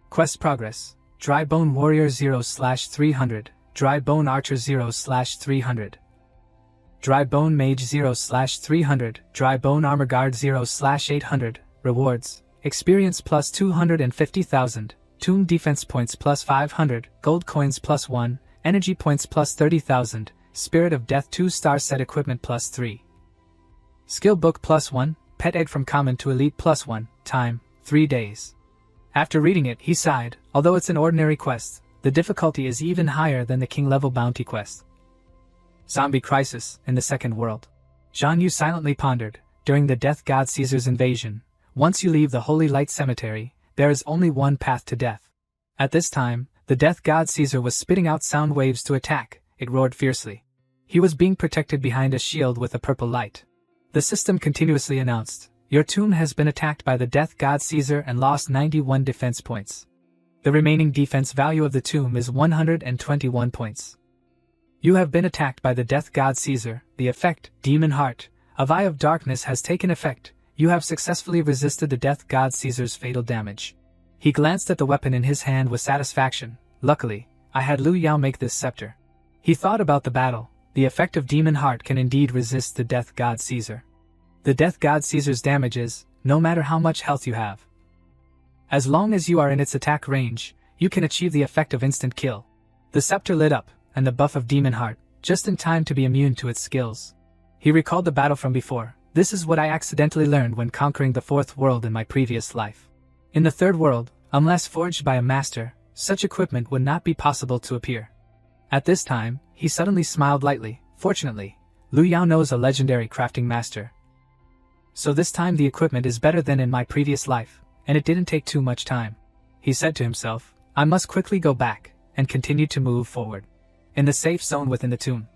A: Quest progress, Dry Bone Warrior 0/300, Dry Bone Archer 0/300. Dry Bone Mage 0/300, Dry Bone Armor Guard 0/800, rewards, experience plus 250,000, tomb defense points plus 500, gold coins plus 1, energy points plus 30,000, Spirit of Death 2-star set equipment plus 3. Skill book plus 1, pet egg from common to elite plus 1, time, 3 days. After reading it, he sighed, although it's an ordinary quest, the difficulty is even higher than the king-level bounty quest. Zombie crisis in the second world. Zhang Yu silently pondered, during the Death God Caesar's invasion, once you leave the Holy Light Cemetery, there is only one path to death. At this time, the Death God Caesar was spitting out sound waves to attack, it roared fiercely. He was being protected behind a shield with a purple light. The system continuously announced, your tomb has been attacked by the Death God Caesar and lost 91 defense points. The remaining defense value of the tomb is 121 points. You have been attacked by the death god Caesar. The effect, Demon Heart, of Eye of Darkness has taken effect. You have successfully resisted the death god Caesar's fatal damage. He glanced at the weapon in his hand with satisfaction. Luckily, I had Liu Yao make this scepter. He thought about the battle. The effect of Demon Heart can indeed resist the death god Caesar. The death god Caesar's damage is, no matter how much health you have. As long as you are in its attack range, you can achieve the effect of instant kill. The scepter lit up, and the buff of Demon Heart, just in time to be immune to its skills. He recalled the battle from before. This is what I accidentally learned when conquering the fourth world in my previous life. In the third world, unless forged by a master, such equipment would not be possible to appear. At this time, he suddenly smiled lightly. Fortunately, Liu Yao knows a legendary crafting master. So this time the equipment is better than in my previous life, and it didn't take too much time. He said to himself, I must quickly go back, and continue to move forward. In the safe zone within the tomb,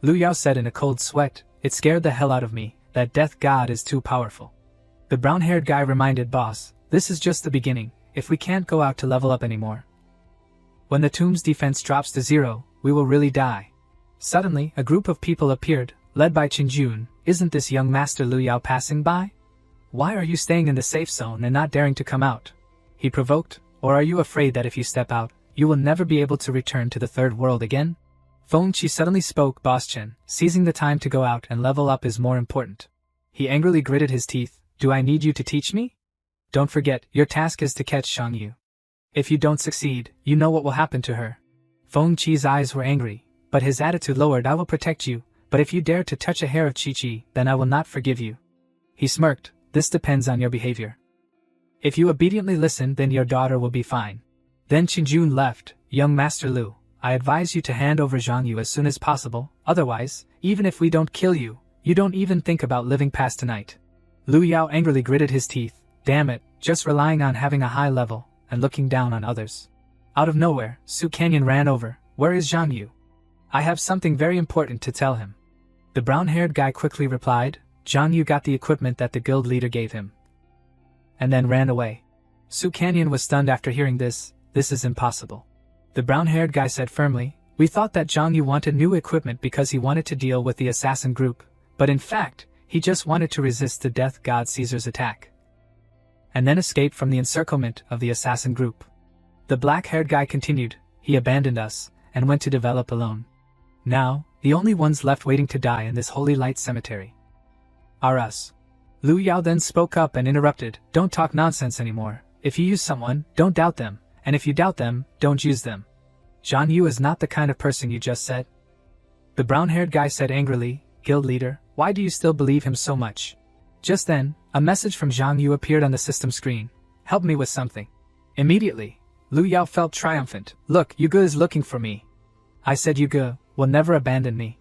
A: Liu Yao said in a cold sweat, it scared the hell out of me, that death god is too powerful. The brown-haired guy reminded boss, this is just the beginning, if we can't go out to level up anymore. When the tomb's defense drops to 0, we will really die. Suddenly, a group of people appeared, led by Qinjun. Isn't this young master Liu Yao passing by? Why are you staying in the safe zone and not daring to come out? He provoked, or are you afraid that if you step out, you will never be able to return to the third world again? Feng Qi suddenly spoke, Boss Chen, seizing the time to go out and level up is more important. He angrily gritted his teeth, do I need you to teach me? Don't forget, your task is to catch Shang Yu. If you don't succeed, you know what will happen to her. Feng Qi's eyes were angry, but his attitude lowered. I will protect you, but if you dare to touch a hair of Qi, then I will not forgive you. He smirked, this depends on your behavior. If you obediently listen, then your daughter will be fine. Then Qinjun left, young Master Liu, I advise you to hand over Zhang Yu as soon as possible, otherwise, even if we don't kill you, you don't even think about living past tonight. Liu Yao angrily gritted his teeth, damn it, just relying on having a high level, and looking down on others. Out of nowhere, Su Canyon ran over, where is Zhang Yu? I have something very important to tell him. The brown-haired guy quickly replied, Zhang Yu got the equipment that the guild leader gave him. And then ran away. Su Canyon was stunned after hearing this is impossible. The brown-haired guy said firmly, we thought that Zhang Yu wanted new equipment because he wanted to deal with the assassin group, but in fact, he just wanted to resist the death god Caesar's attack. And then escape from the encirclement of the assassin group. The black-haired guy continued, he abandoned us, and went to develop alone. Now, the only ones left waiting to die in this holy light cemetery are us. Liu Yao then spoke up and interrupted, don't talk nonsense anymore. If you use someone, don't doubt them, and if you doubt them, don't use them. Zhang Yu is not the kind of person you just said. The brown-haired guy said angrily, guild leader, why do you still believe him so much? Just then, a message from Zhang Yu appeared on the system screen. Help me with something. Immediately, Liu Yao felt triumphant. Look, Yuge is looking for me. I said Yuge will never abandon me.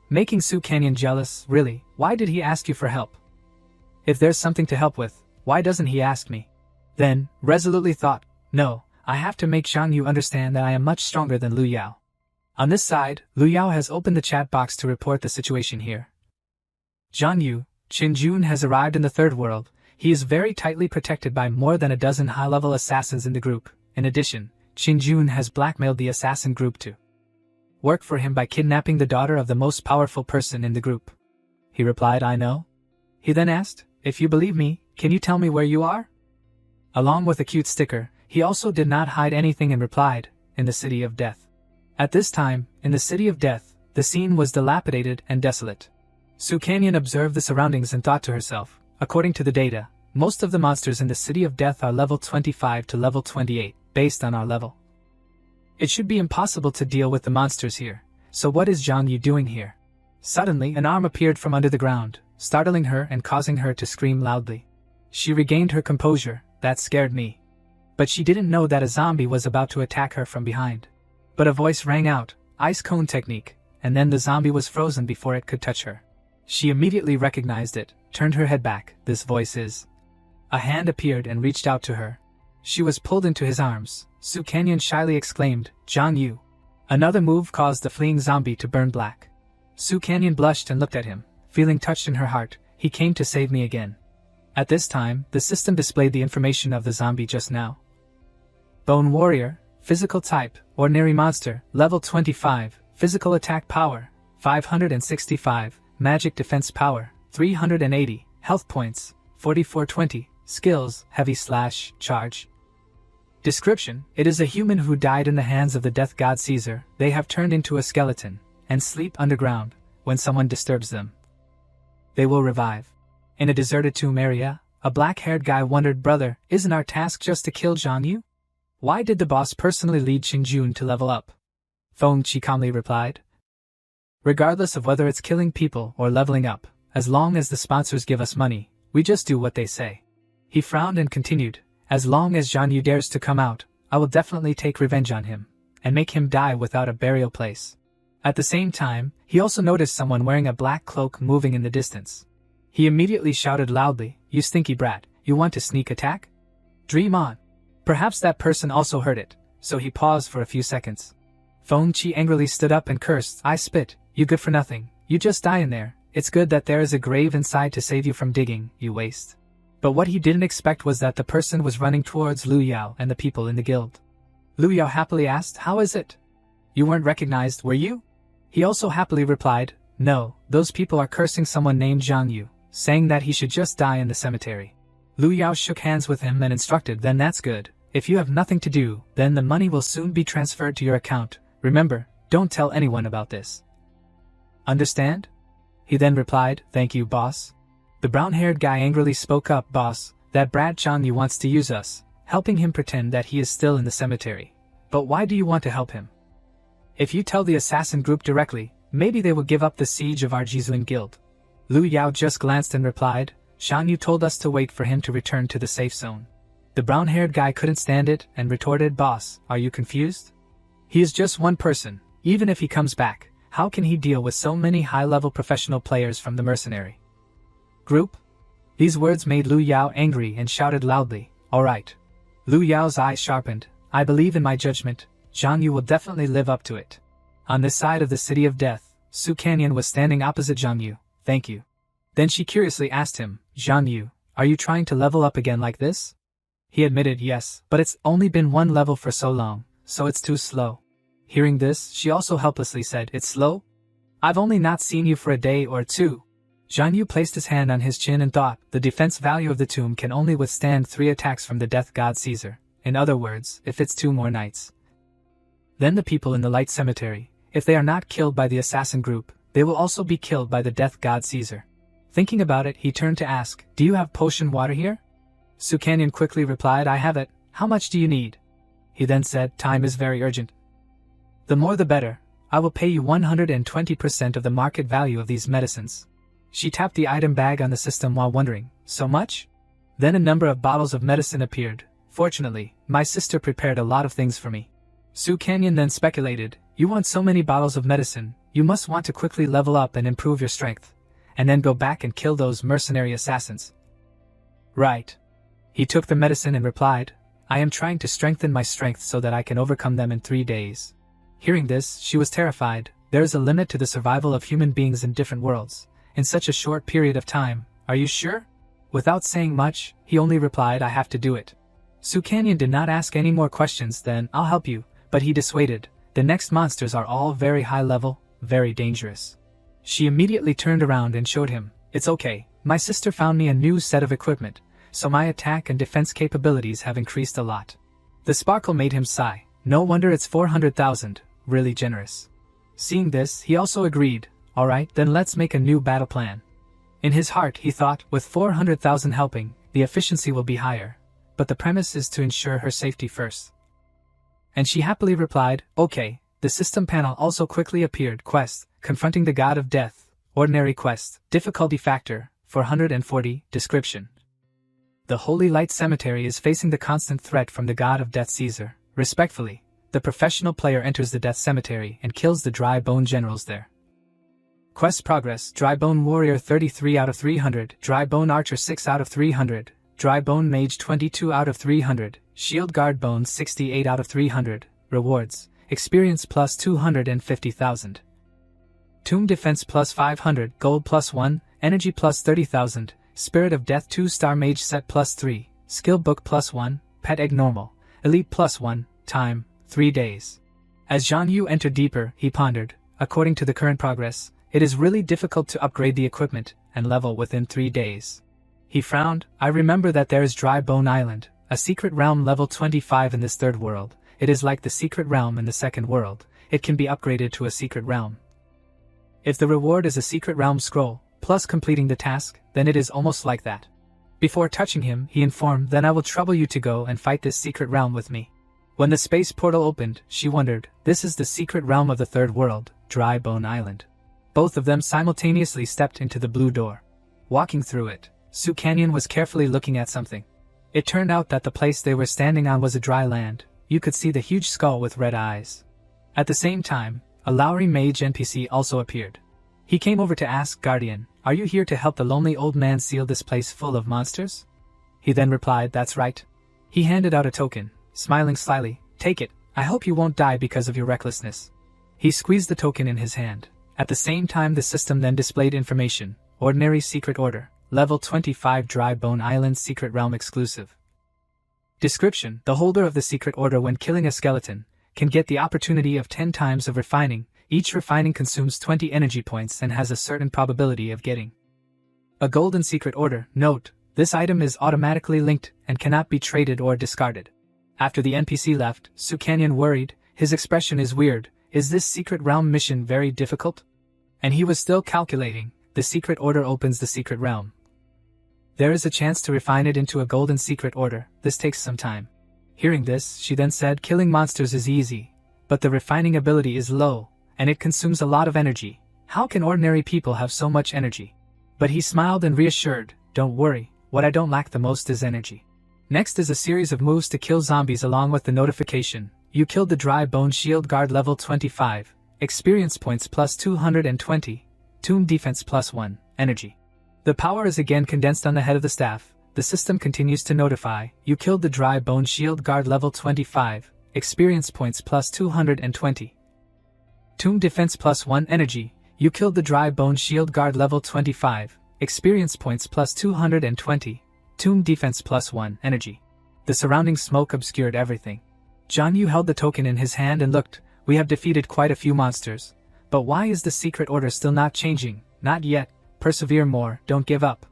A: Making Su Canyon jealous, really, why did he ask you for help? If there's something to help with, why doesn't he ask me? Then, resolutely thought, no, I have to make Zhang Yu understand that I am much stronger than Liu Yao. On this side, Liu Yao has opened the chat box to report the situation here. Zhang Yu, Qinjun has arrived in the third world. He is very tightly protected by more than a dozen high-level assassins in the group. In addition, Qinjun has blackmailed the assassin group to work for him by kidnapping the daughter of the most powerful person in the group. He replied, I know. He then asked, if you believe me, can you tell me where you are? Along with a cute sticker, he also did not hide anything and replied, in the City of Death. At this time, in the City of Death, the scene was dilapidated and desolate. Su Canyon observed the surroundings and thought to herself, according to the data, most of the monsters in the City of Death are level 25 to level 28, based on our level. It should be impossible to deal with the monsters here, so what is Zhang Yu doing here? Suddenly an arm appeared from under the ground, startling her and causing her to scream loudly. She regained her composure, that scared me. But she didn't know that a zombie was about to attack her from behind. But a voice rang out, ice cone technique, and then the zombie was frozen before it could touch her. She immediately recognized it, turned her head back, this voice is. A hand appeared and reached out to her. She was pulled into his arms. Su Canyon shyly exclaimed, Zhang Yu. Another move caused the fleeing zombie to burn black. Su Canyon blushed and looked at him, feeling touched in her heart, he came to save me again. At this time, the system displayed the information of the zombie just now. Bone Warrior, Physical Type, Ordinary Monster, Level 25, Physical Attack Power, 565, Magic Defense Power, 380, Health Points, 4420, Skills, Heavy Slash, Charge. Description: It is a human who died in the hands of the death god Caesar. They have turned into a skeleton, and sleep underground. When someone disturbs them, they will revive. In a deserted tomb area, a black-haired guy wondered, "Brother, isn't our task just to kill Zhang Yu? Why did the boss personally lead Xingjun to level up?" Feng Qi calmly replied, "Regardless of whether it's killing people or leveling up, as long as the sponsors give us money, we just do what they say." He frowned and continued, "As long as Zhang Yu dares to come out, I will definitely take revenge on him, and make him die without a burial place." At the same time, he also noticed someone wearing a black cloak moving in the distance. He immediately shouted loudly, "You stinky brat, you want to sneak attack? Dream on." Perhaps that person also heard it, so he paused for a few seconds. Feng Qi angrily stood up and cursed, "I spit, you good for nothing, you just die in there. It's good that there is a grave inside to save you from digging, you waste." But what he didn't expect was that the person was running towards Lu Yao and the people in the guild. Lu Yao happily asked, "How is it? You weren't recognized, were you?" He also happily replied, "No, those people are cursing someone named Zhang Yu, saying that he should just die in the cemetery." Lu Yao shook hands with him and instructed, "Then that's good. If you have nothing to do, then the money will soon be transferred to your account. Remember, don't tell anyone about this. Understand?" He then replied, "Thank you, boss." The brown-haired guy angrily spoke up, "Boss, that brat Zhang Yu wants to use us, helping him pretend that he is still in the cemetery. But why do you want to help him? If you tell the assassin group directly, maybe they will give up the siege of our Jizuan guild." Lu Yao just glanced and replied, "Zhang Yu told us to wait for him to return to the safe zone." The brown-haired guy couldn't stand it and retorted, "Boss, are you confused? He is just one person. Even if he comes back, how can he deal with so many high-level professional players from the mercenary group?" These words made Lu Yao angry and shouted loudly, "All right." Lu Yao's eyes sharpened, "I believe in my judgment. Zhang Yu will definitely live up to it." On this side of the City of Death, Su Canyon was standing opposite Zhang Yu. "Thank you." Then she curiously asked him, "Zhang Yu, are you trying to level up again like this?" He admitted, "Yes, but it's only been one level for so long, so it's too slow." Hearing this, she also helplessly said, "It's slow? I've only not seen you for a day or two." Zhang Yu placed his hand on his chin and thought, "The defense value of the tomb can only withstand 3 attacks from the death god Caesar. In other words, if it's 2 more nights. Then the people in the light cemetery, if they are not killed by the assassin group, they will also be killed by the death god Caesar." Thinking about it, he turned to ask, "Do you have potion water here?" Su Canyon quickly replied, "I have it. How much do you need?" He then said, "Time is very urgent. The more the better. I will pay you 120% of the market value of these medicines." She tapped the item bag on the system while wondering, "So much?" Then a number of bottles of medicine appeared. "Fortunately, my sister prepared a lot of things for me." Su Canyon then speculated, "You want so many bottles of medicine, you must want to quickly level up and improve your strength, and then go back and kill those mercenary assassins." "Right." He took the medicine and replied, "I am trying to strengthen my strength so that I can overcome them in 3 days." Hearing this, she was terrified. There is a limit to the survival of human beings in different worlds. In such a short period of time, are you sure? Without saying much, he only replied, "I have to do it." Su Canyon did not ask any more questions than, "I'll help you," but he dissuaded. The next monsters are all very high level, very dangerous. She immediately turned around and showed him, "It's okay, my sister found me a new set of equipment, so my attack and defense capabilities have increased a lot." The sparkle made him sigh. No wonder it's 400,000, really generous. Seeing this, he also agreed, "All right, then let's make a new battle plan." In his heart, he thought, with 400,000 helping, the efficiency will be higher, but the premise is to ensure her safety first. And she happily replied, "Okay." The system panel also quickly appeared. Quest, confronting the god of death, ordinary quest, difficulty factor, 440, description. The Holy Light Cemetery is facing the constant threat from the god of death Caesar. Respectfully, the professional player enters the death cemetery and kills the dry bone generals there. Quest progress: Dry Bone Warrior 33 out of 300, Dry Bone Archer 6 out of 300, Dry Bone Mage 22 out of 300, Shield Guard Bone 68 out of 300. Rewards: Experience plus 250,000. Tomb Defense plus 500, Gold plus 1, Energy plus 30,000, Spirit of Death 2-star Mage Set plus 3, Skill Book plus 1, Pet Egg Normal, Elite +1, time, 3 days. As Zhang Yu entered deeper, he pondered, according to the current progress, it is really difficult to upgrade the equipment and level within 3 days. He frowned. I remember that there is Dry Bone Island, a secret realm level 25 in this third world. It is like the secret realm in the second world. It can be upgraded to a secret realm. If the reward is a secret realm scroll, plus completing the task, then it is almost like that. Before touching him, he informed, then I will trouble you to go and fight this secret realm with me. When the space portal opened, she wondered, this is the secret realm of the third world, Dry Bone Island. Both of them simultaneously stepped into the blue door. Walking through it, Su Canyon was carefully looking at something. It turned out that the place they were standing on was a dry land. You could see the huge skull with red eyes. At the same time, a Lowry mage NPC also appeared. He came over to ask Guardian, are you here to help the lonely old man seal this place full of monsters? He then replied, that's right. He handed out a token, smiling slyly, take it, I hope you won't die because of your recklessness. He squeezed the token in his hand. At the same time the system then displayed information, ordinary secret order, level 25 Dry Bone Island secret realm exclusive. Description, the holder of the secret order when killing a skeleton, can get the opportunity of 10 times of refining. Each refining consumes 20 energy points and has a certain probability of getting a golden secret order. Note, this item is automatically linked and cannot be traded or discarded. After the NPC left, Su Canyon worried, his expression is weird, is this secret realm mission very difficult? And he was still calculating, the secret order opens the secret realm. There is a chance to refine it into a golden secret order, this takes some time. Hearing this, she then said killing monsters is easy, but the refining ability is low, and it consumes a lot of energy. How can ordinary people have so much energy? But he smiled and reassured, don't worry, what I don't lack the most is energy. Next is a series of moves to kill zombies along with the notification, you killed the Dry Bone Shield Guard level 25, experience points plus 220, tomb defense plus 1, energy. The power is again condensed on the head of the staff. The system continues to notify, you killed the Dry Bone Shield Guard level 25, experience points plus 220. Tomb defense plus 1 energy, you killed the Dry Bone Shield Guard level 25, experience points plus 220, tomb defense plus 1 energy. The surrounding smoke obscured everything. Zhang Yu held the token in his hand and looked, we have defeated quite a few monsters. But why is the secret order still not changing? Not yet, persevere more, don't give up.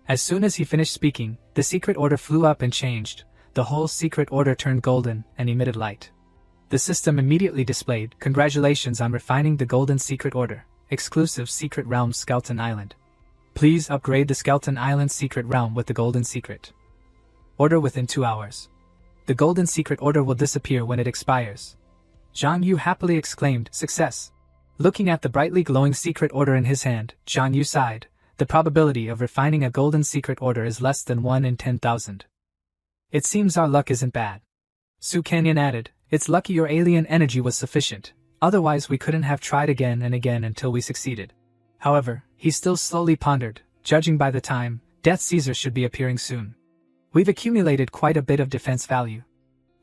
A: As soon as he finished speaking, the secret order flew up and changed. The whole secret order turned golden and emitted light. The system immediately displayed, congratulations on refining the golden secret order, exclusive secret realm Skeleton Island. Please upgrade the Skeleton Island secret realm with the golden secret order within 2 hours. The golden secret order will disappear when it expires. Zhang Yu happily exclaimed, success. Looking at the brightly glowing secret order in his hand, Zhang Yu sighed. The probability of refining a golden secret order is less than 1 in 10,000. It seems our luck isn't bad. Su Canyon added, it's lucky your alien energy was sufficient, otherwise we couldn't have tried again and again until we succeeded. However, he still slowly pondered, judging by the time, Death Caesar should be appearing soon. We've accumulated quite a bit of defense value.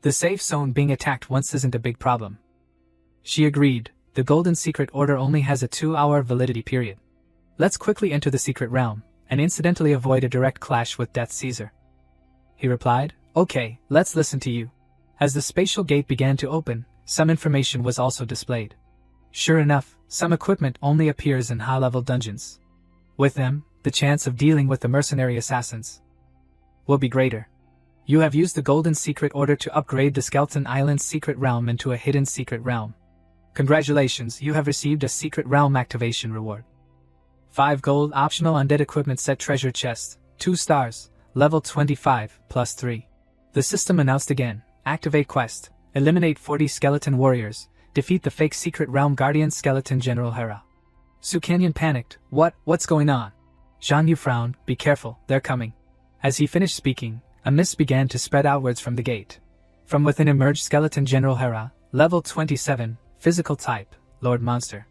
A: The safe zone being attacked once isn't a big problem. She agreed, the golden secret order only has a 2-hour validity period. Let's quickly enter the secret realm, and incidentally avoid a direct clash with Death Caesar. He replied, okay, let's listen to you. As the spatial gate began to open, some information was also displayed. Sure enough, some equipment only appears in high-level dungeons. With them, the chance of dealing with the mercenary assassins will be greater. You have used the golden secret order to upgrade the Skeleton Island secret realm into a hidden secret realm. Congratulations, you have received a secret realm activation reward. 5 gold optional undead equipment set treasure chest, 2 stars, level 25, plus 3. The system announced again, activate quest, eliminate 40 skeleton warriors, defeat the fake secret realm guardian skeleton General Hera. Su Canyon panicked, what's going on? Zhang Yu frowned, be careful, they're coming. As he finished speaking, a mist began to spread outwards from the gate. From within emerged skeleton General Hera, level 27, physical type, Lord Monster.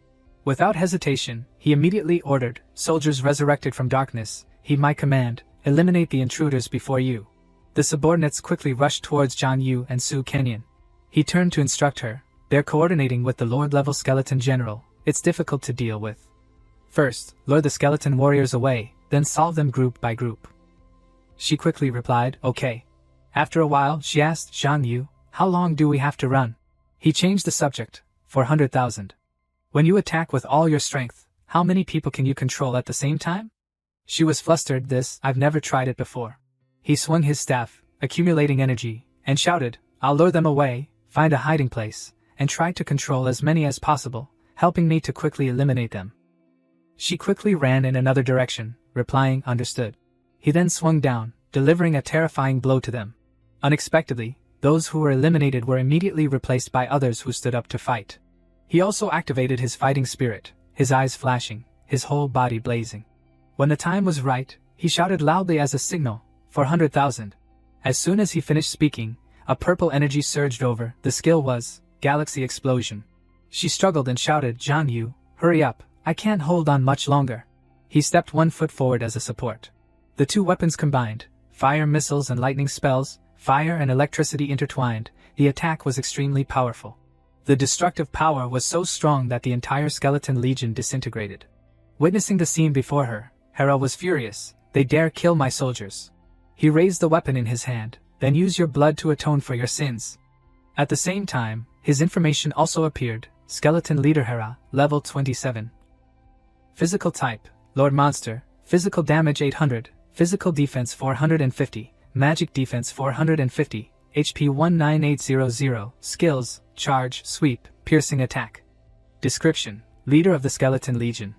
A: Without hesitation, he immediately ordered, soldiers resurrected from darkness, heed my command, eliminate the intruders before you. The subordinates quickly rushed towards Zhang Yu and Su Canyon. He turned to instruct her, they're coordinating with the Lord-level skeleton general, it's difficult to deal with. First, lure the skeleton warriors away, then solve them group by group. She quickly replied, okay. After a while, she asked Zhang Yu, How long do we have to run? He changed the subject. 400,000. When you attack with all your strength, how many people can you control at the same time? She was flustered. I've never tried it before. He swung his staff, accumulating energy, and shouted, I'll lure them away, find a hiding place, and try to control as many as possible, helping me to quickly eliminate them. She quickly ran in another direction, replying, understood. He then swung down, delivering a terrifying blow to them. Unexpectedly, those who were eliminated were immediately replaced by others who stood up to fight. He also activated his fighting spirit, his eyes flashing, his whole body blazing. When the time was right, he shouted loudly as a signal, 400,000. As soon as he finished speaking, a purple energy surged over. The skill was Galaxy Explosion. She struggled and shouted, John Yu, hurry up, I can't hold on much longer. He stepped 1 foot forward as a support. The two weapons combined, fire missiles and lightning spells, fire and electricity intertwined, the attack was extremely powerful. The destructive power was so strong that the entire Skeleton Legion disintegrated. Witnessing the scene before her, Hera was furious. They dare kill my soldiers. He raised the weapon in his hand, then use your blood to atone for your sins. At the same time, his information also appeared, Skeleton Leader Hera, level 27. Physical type, Lord Monster, physical damage 800, physical defense 450, magic defense 450, HP 19800, skills, charge, sweep, piercing attack. Description, Leader of the Skeleton Legion.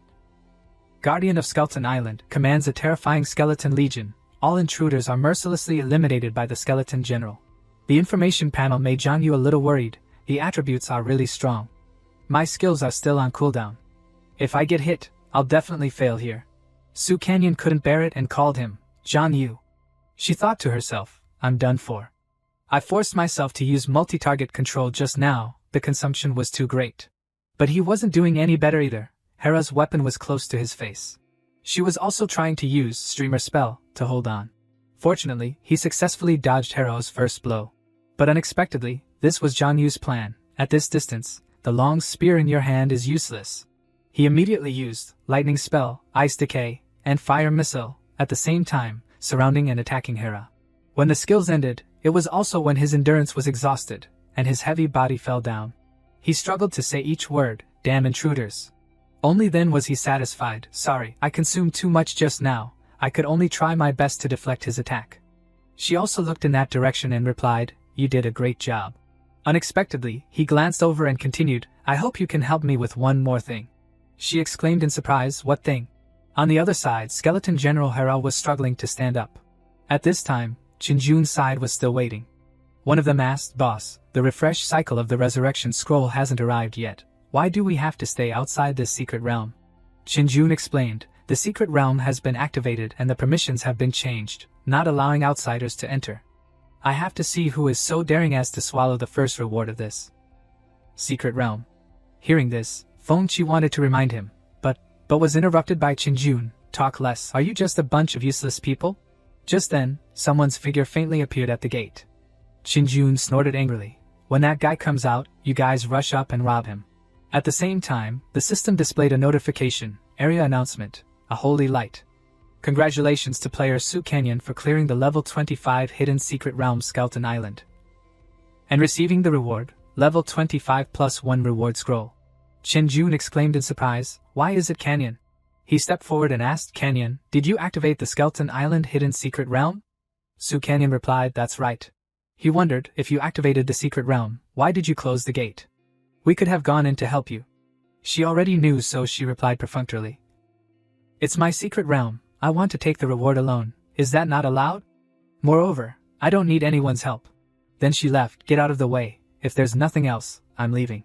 A: Guardian of Skeleton Island, commands a terrifying Skeleton Legion. All intruders are mercilessly eliminated by the Skeleton General. The information panel made John Yu a little worried. The attributes are really strong. My skills are still on cooldown. If I get hit, I'll definitely fail here. Su Canyon couldn't bear it and called him, John Yu. She thought to herself, I'm done for. I forced myself to use multi-target control just now, the consumption was too great. But he wasn't doing any better either. Hera's weapon was close to his face. She was also trying to use Streamer Spell to hold on. Fortunately, he successfully dodged Hera's first blow. But unexpectedly, this was John Yu's plan. At this distance, the long spear in your hand is useless. He immediately used Lightning Spell, Ice Decay, and Fire Missile, at the same time, surrounding and attacking Hera. When the skills ended, it was also when his endurance was exhausted, and his heavy body fell down. He struggled to say each word, damn intruders. Only then was he satisfied. Sorry, I consumed too much just now. I could only try my best to deflect his attack. She also looked in that direction and replied, you did a great job. Unexpectedly, he glanced over and continued, I hope you can help me with one more thing. She exclaimed in surprise, what thing? On the other side, Skeleton General Hera was struggling to stand up. At this time, Qinjun's side was still waiting. One of them asked, Boss, the refresh cycle of the resurrection scroll hasn't arrived yet. Why do we have to stay outside this secret realm? Qinjun explained, the secret realm has been activated and the permissions have been changed, not allowing outsiders to enter. I have to see who is so daring as to swallow the first reward of this secret realm. Hearing this, Feng Qi wanted to remind him, but was interrupted by Qinjun. Talk less. Are you just a bunch of useless people? Just then, someone's figure faintly appeared at the gate. Qinjun snorted angrily. When that guy comes out, you guys rush up and rob him. At the same time, the system displayed a notification, area announcement, a holy light. Congratulations to player Su Canyon for clearing the level 25 hidden secret realm Skeleton Island. And receiving the reward, level 25 plus 1 reward scroll. Qinjun exclaimed in surprise, why is it Canyon? He stepped forward and asked, Canyon, did you activate the Skeleton Island hidden secret realm? Su Canyon replied, that's right. He wondered, if you activated the secret realm, why did you close the gate? We could have gone in to help you. She already knew, so she replied perfunctorily. It's my secret realm, I want to take the reward alone, is that not allowed? Moreover, I don't need anyone's help. Then she left, get out of the way, if there's nothing else, I'm leaving.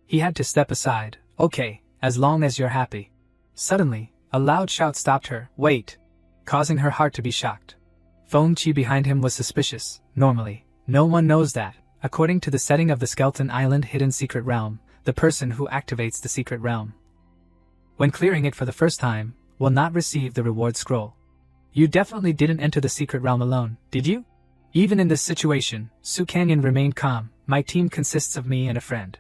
A: He had to step aside, okay, as long as you're happy. Suddenly, a loud shout stopped her, wait, causing her heart to be shocked. Feng Qi behind him was suspicious. Normally, no one knows that. According to the setting of the Skeleton Island hidden secret realm, the person who activates the secret realm, when clearing it for the first time, will not receive the reward scroll. You definitely didn't enter the secret realm alone, did you? Even in this situation, Su Canyon remained calm. My team consists of me and a friend.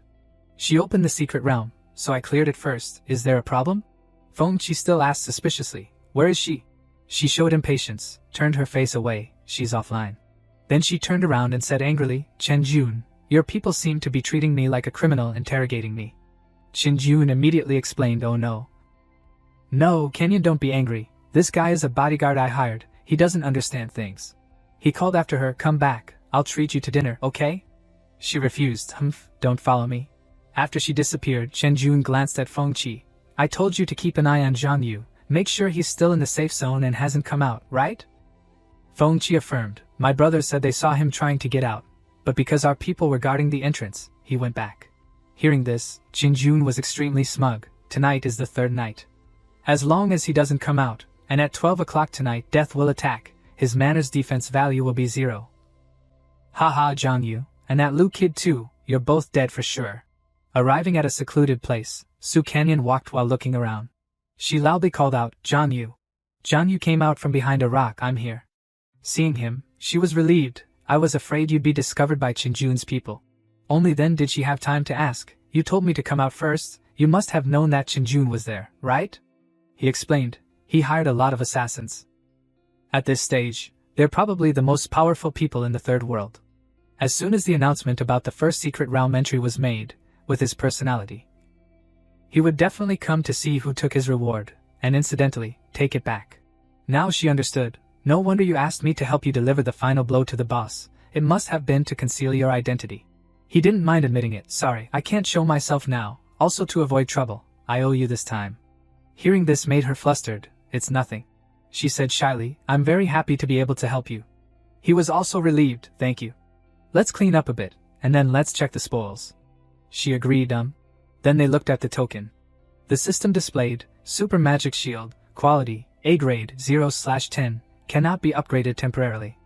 A: She opened the secret realm, so I cleared it first. Is there a problem? Feng Qi still asked suspiciously, where is she? She showed impatience, turned her face away, she's offline. Then she turned around and said angrily, Qinjun, Your people seem to be treating me like a criminal interrogating me. Qinjun immediately explained, oh no. No, Kenyon, don't be angry. This guy is a bodyguard I hired, he doesn't understand things. He called after her, come back, I'll treat you to dinner, okay? She refused, don't follow me. After she disappeared, Qinjun glanced at Fengqi. I told you to keep an eye on Zhang Yu, make sure he's still in the safe zone and hasn't come out, right? Fengqi affirmed, my brother said they saw him trying to get out, but because our people were guarding the entrance, he went back. Hearing this, Qinjun was extremely smug. Tonight is the third night. As long as he doesn't come out, and at 12 o'clock tonight death will attack, his manners defense value will be 0. Haha, Zhang Yu, and that Lu kid too, you're both dead for sure. Arriving at a secluded place, Su Canyon walked while looking around. She loudly called out, Zhang Yu. Zhang Yu came out from behind a rock, I'm here. Seeing him, she was relieved. I was afraid you'd be discovered by Qinjun's people. Only then did she have time to ask, you told me to come out first, you must have known that Qinjun was there, right? He explained, he hired a lot of assassins. At this stage, they're probably the most powerful people in the third world. As soon as the announcement about the first secret realm entry was made, with his personality, he would definitely come to see who took his reward, and incidentally, take it back. Now she understood, no wonder you asked me to help you deliver the final blow to the boss, it must have been to conceal your identity. He didn't mind admitting it, sorry, I can't show myself now, also to avoid trouble, I owe you this time. Hearing this made her flustered, it's nothing. She said shyly, I'm very happy to be able to help you. He was also relieved, thank you. Let's clean up a bit, and then let's check the spoils. She agreed, Then they looked at the token. The system displayed, Super Magic Shield, quality, A grade, 0/10, cannot be upgraded temporarily.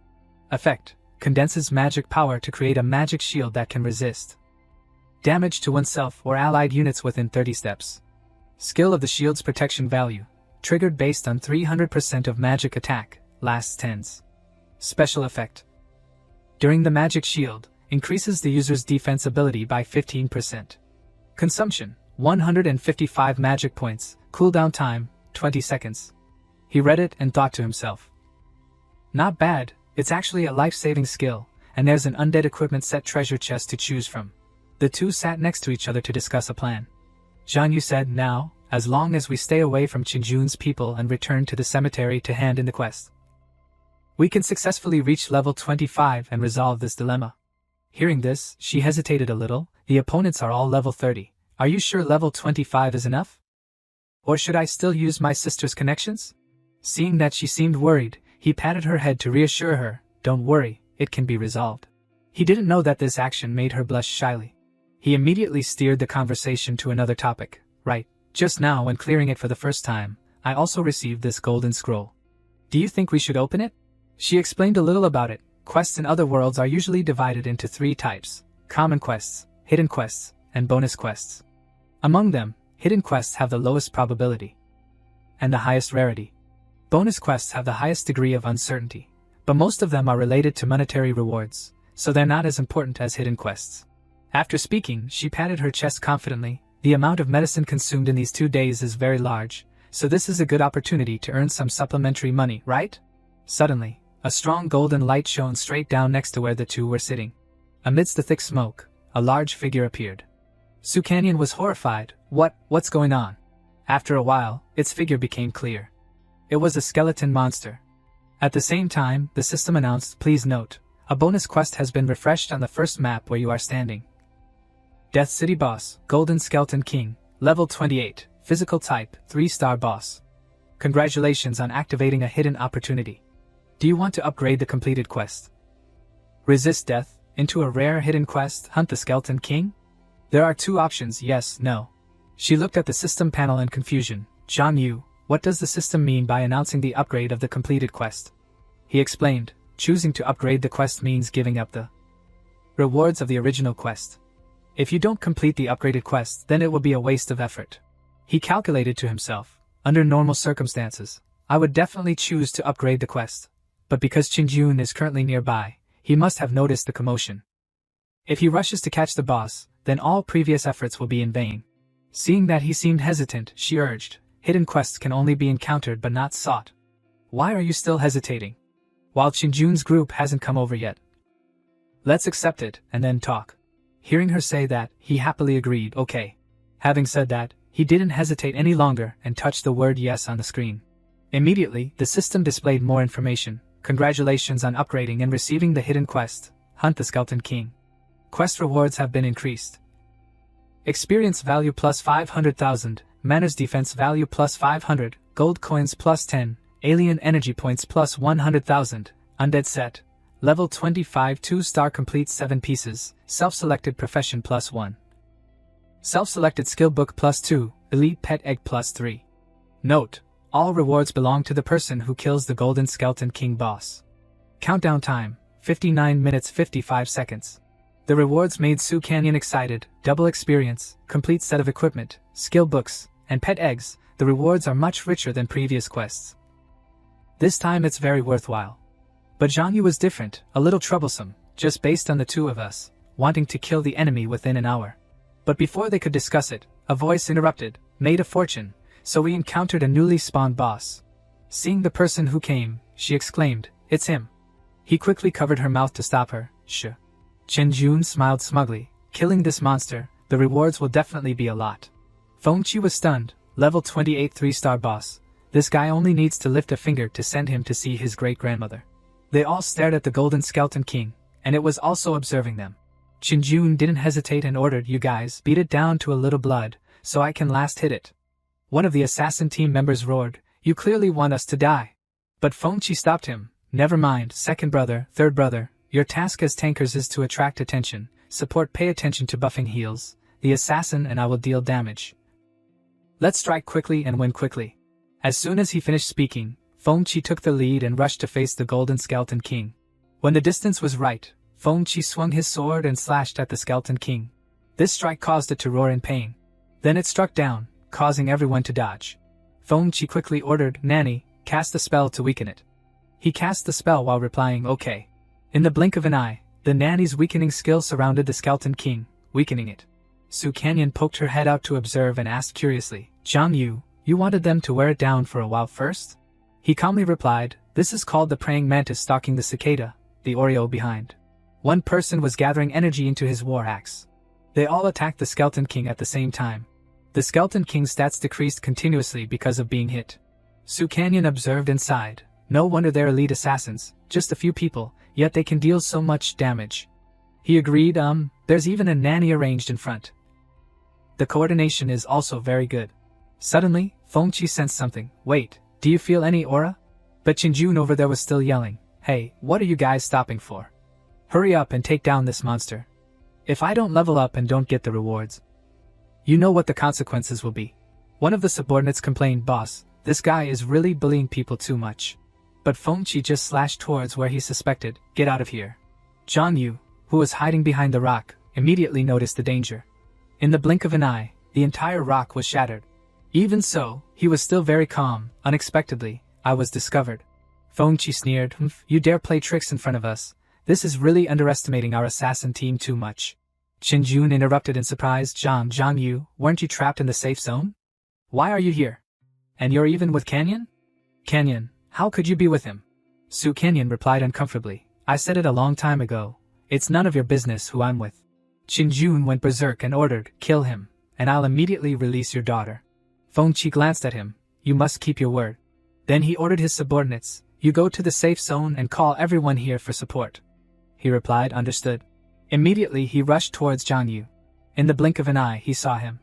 A: Effect, condenses magic power to create a magic shield that can resist damage to oneself or allied units within 30 steps. Skill of the shield's protection value, triggered based on 300% of magic attack, lasts tens. Special effect. During the magic shield, increases the user's defense ability by 15%. Consumption, 155 magic points, cooldown time, 20 seconds. He read it and thought to himself. Not bad, it's actually a life-saving skill, and there's an undead equipment set treasure chest to choose from. The two sat next to each other to discuss a plan. Zhang Yu said, now, as long as we stay away from Qinjun's people and return to the cemetery to hand in the quest, we can successfully reach level 25 and resolve this dilemma. Hearing this, she hesitated a little, the opponents are all level 30, are you sure level 25 is enough? Or should I still use my sister's connections? Seeing that she seemed worried, he patted her head to reassure her, don't worry, it can be resolved. He didn't know that this action made her blush shyly. He immediately steered the conversation to another topic, right, just now when clearing it for the first time, I also received this golden scroll. Do you think we should open it? She explained a little about it. Quests in other worlds are usually divided into 3 types, common quests, hidden quests, and bonus quests. Among them, hidden quests have the lowest probability and the highest rarity. Bonus quests have the highest degree of uncertainty, but most of them are related to monetary rewards, so they're not as important as hidden quests. After speaking, she patted her chest confidently. The amount of medicine consumed in these 2 days is very large, so this is a good opportunity to earn some supplementary money, right? Suddenly, a strong golden light shone straight down next to where the two were sitting. Amidst the thick smoke, a large figure appeared. Su Canyon was horrified. What's going on? After a while, its figure became clear. It was a skeleton monster. At the same time, the system announced, please note, a bonus quest has been refreshed on the first map where you are standing. Death City Boss, Golden Skeleton King, Level 28, Physical Type, 3-star Boss. Congratulations on activating a hidden opportunity. Do you want to upgrade the completed quest? Resist death, into a rare hidden quest, hunt the Skeleton King? There are 2 options, yes, no. She looked at the system panel in confusion. Zhang Yu, what does the system mean by announcing the upgrade of the completed quest? He explained, choosing to upgrade the quest means giving up the rewards of the original quest. If you don't complete the upgraded quest, then it will be a waste of effort. He calculated to himself, under normal circumstances, I would definitely choose to upgrade the quest. But because Qinjun is currently nearby, he must have noticed the commotion. If he rushes to catch the boss, then all previous efforts will be in vain. Seeing that he seemed hesitant, she urged, hidden quests can only be encountered but not sought. Why are you still hesitating? While Qinjun's group hasn't come over yet. Let's accept it, and then talk. Hearing her say that, he happily agreed, okay. Having said that, he didn't hesitate any longer and touched the word yes on the screen. Immediately, the system displayed more information. Congratulations on upgrading and receiving the hidden quest, Hunt the Skeleton King. Quest rewards have been increased. Experience value plus 500,000, manners defense value plus 500, gold coins plus 10, alien energy points plus 100,000, undead set, level 25 2-star complete 7 pieces, self-selected profession plus 1. Self-selected skill book plus 2, elite pet egg plus 3. Note: all rewards belong to the person who kills the Golden Skeleton King boss. Countdown time, 59 minutes 55 seconds. The rewards made Su Canyon excited: double experience, complete set of equipment, skill books, and pet eggs. The rewards are much richer than previous quests. This time it's very worthwhile. But Zhang Yu was different, a little troublesome, just based on the two of us, wanting to kill the enemy within an hour. But before they could discuss it, a voice interrupted: made a fortune, so we encountered a newly spawned boss. Seeing the person who came, she exclaimed, it's him. He quickly covered her mouth to stop her. Shh. Chen Jun smiled smugly. Killing this monster, the rewards will definitely be a lot. Feng Qi was stunned. Level 28 3-star boss. This guy only needs to lift a finger to send him to see his great-grandmother. They all stared at the Golden Skeleton King, and it was also observing them. Chen Jun didn't hesitate and ordered, you guys beat it down to a little blood, so I can last hit it. One of the assassin team members roared, you clearly want us to die. But Feng Qi stopped him. Never mind, second brother, third brother, your task as tankers is to attract attention, support, pay attention to buffing heals, the assassin and I will deal damage. Let's strike quickly and win quickly. As soon as he finished speaking, Feng Qi took the lead and rushed to face the Golden Skeleton King. When the distance was right, Feng Qi swung his sword and slashed at the Skeleton King. This strike caused it to roar in pain. Then it struck down, causing everyone to dodge. Feng Qi quickly ordered, Nanny, cast a spell to weaken it. He cast the spell while replying, okay. In the blink of an eye, the nanny's weakening skill surrounded the Skeleton King, weakening it. Su Canyon poked her head out to observe and asked curiously, Zhang Yu, you wanted them to wear it down for a while first? He calmly replied, this is called the praying mantis stalking the cicada, the Oreo behind. One person was gathering energy into his war axe. They all attacked the Skeleton King at the same time. The Skeleton King's stats decreased continuously because of being hit. Su Canyon observed and sighed. No wonder they're elite assassins, just a few people, yet they can deal so much damage. He agreed, there's even a nanny arranged in front. The coordination is also very good. Suddenly, Feng Qi sensed something. Wait, do you feel any aura? But Chen Jun over there was still yelling, hey, what are you guys stopping for? Hurry up and take down this monster. If I don't level up and don't get the rewards, you know what the consequences will be. One of the subordinates complained, boss, this guy is really bullying people too much. But Feng Qi just slashed towards where he suspected, get out of here. Zhang Yu, who was hiding behind the rock, immediately noticed the danger. In the blink of an eye, the entire rock was shattered. Even so, he was still very calm. Unexpectedly, I was discovered. Feng Qi sneered, you dare play tricks in front of us. This is really underestimating our assassin team too much. Chen Jun interrupted in surprise, Zhang Yu, weren't you trapped in the safe zone? Why are you here? And you're even with Canyon? Canyon, how could you be with him? Su Canyon replied uncomfortably, I said it a long time ago. It's none of your business who I'm with. Chen Jun went berserk and ordered, kill him, and I'll immediately release your daughter. Feng Qi glanced at him, you must keep your word. Then he ordered his subordinates, you go to the safe zone and call everyone here for support. He replied, understood. Immediately he rushed towards Zhang Yu. In the blink of an eye he saw him.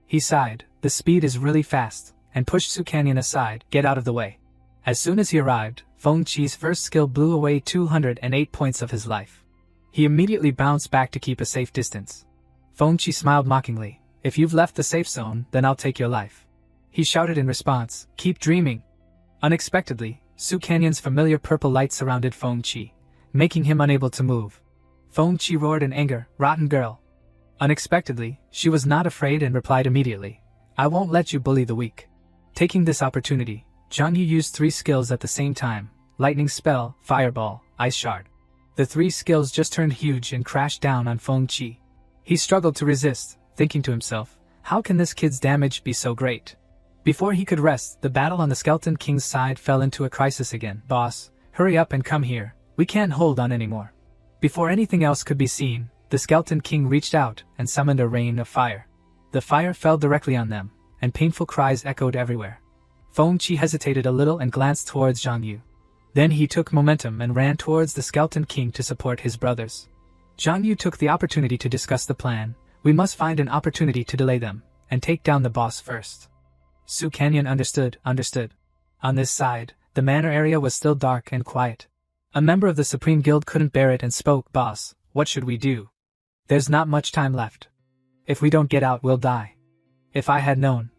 A: He sighed, the speed is really fast, and pushed Su Canyon aside, get out of the way. As soon as he arrived, Feng Qi's first skill blew away 208 points of his life. He immediately bounced back to keep a safe distance. Feng Qi smiled mockingly, if you've left the safe zone, then I'll take your life. He shouted in response, keep dreaming. Unexpectedly, Su Canyon's familiar purple light surrounded Feng Qi, making him unable to move. Feng Qi roared in anger, rotten girl. Unexpectedly, she was not afraid and replied immediately, I won't let you bully the weak. Taking this opportunity, Zhang Yu used 3 skills at the same time, lightning spell, fireball, ice shard. The 3 skills just turned huge and crashed down on Feng Qi. He struggled to resist, thinking to himself, how can this kid's damage be so great? Before he could rest, the battle on the Skeleton King's side fell into a crisis again. Boss, hurry up and come here, we can't hold on anymore. Before anything else could be seen, The Skeleton King reached out and summoned a rain of fire. The fire fell directly on them, and painful cries echoed everywhere. Feng Qi hesitated a little and glanced towards Zhang Yu. Then he took momentum and ran towards the Skeleton King to support his brothers. Zhang Yu took the opportunity to discuss the plan. We must find an opportunity to delay them, and take down the boss first. Su Canyon understood. On this side, the manor area was still dark and quiet. A member of the Supreme Guild couldn't bear it and spoke. Boss, what should we do? There's not much time left. If we don't get out, we'll die. If I had known,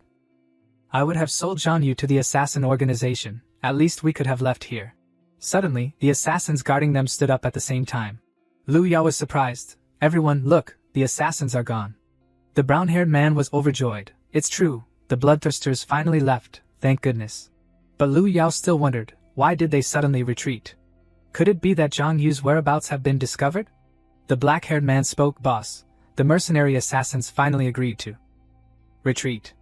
A: I would have sold Zhang Yu to the assassin organization. At least we could have left here. Suddenly, the assassins guarding them stood up at the same time. Lu Yao was surprised. Everyone, look, the assassins are gone. The brown-haired man was overjoyed. It's true, the bloodthirsters finally left, thank goodness. But Lu Yao still wondered, why did they suddenly retreat? Could it be that Zhang Yu's whereabouts have been discovered? The black-haired man spoke. Boss, the mercenary assassins finally agreed to retreat.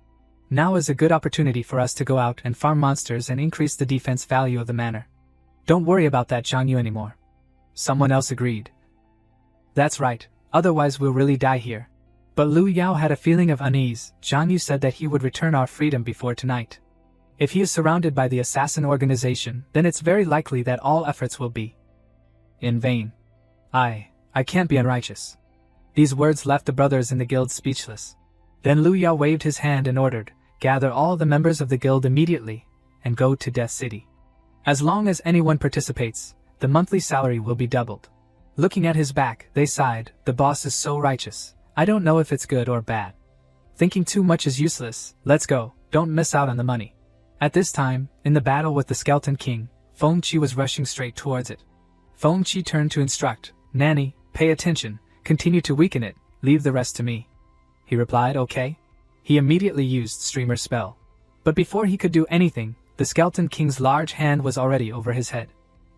A: Now is a good opportunity for us to go out and farm monsters and increase the defense value of the manor. Don't worry about that Zhang Yu anymore. Someone else agreed. That's right, otherwise we'll really die here. But Lu Yao had a feeling of unease. Zhang Yu said that he would return our freedom before tonight. If he is surrounded by the assassin organization, then it's very likely that all efforts will be in vain. I can't be unrighteous. These words left the brothers in the guild speechless. Then Lu Yao waved his hand and ordered, gather all the members of the guild immediately, and go to Death City. As long as anyone participates, the monthly salary will be doubled. Looking at his back, they sighed, the boss is so righteous. I don't know if it's good or bad. Thinking too much is useless, let's go, don't miss out on the money. At this time, in the battle with the Skeleton King, Feng Qi was rushing straight towards it. Feng Qi turned to instruct, Nanny, pay attention, continue to weaken it, leave the rest to me. He replied, okay. He immediately used Streamer's spell. But before he could do anything, the Skeleton King's large hand was already over his head.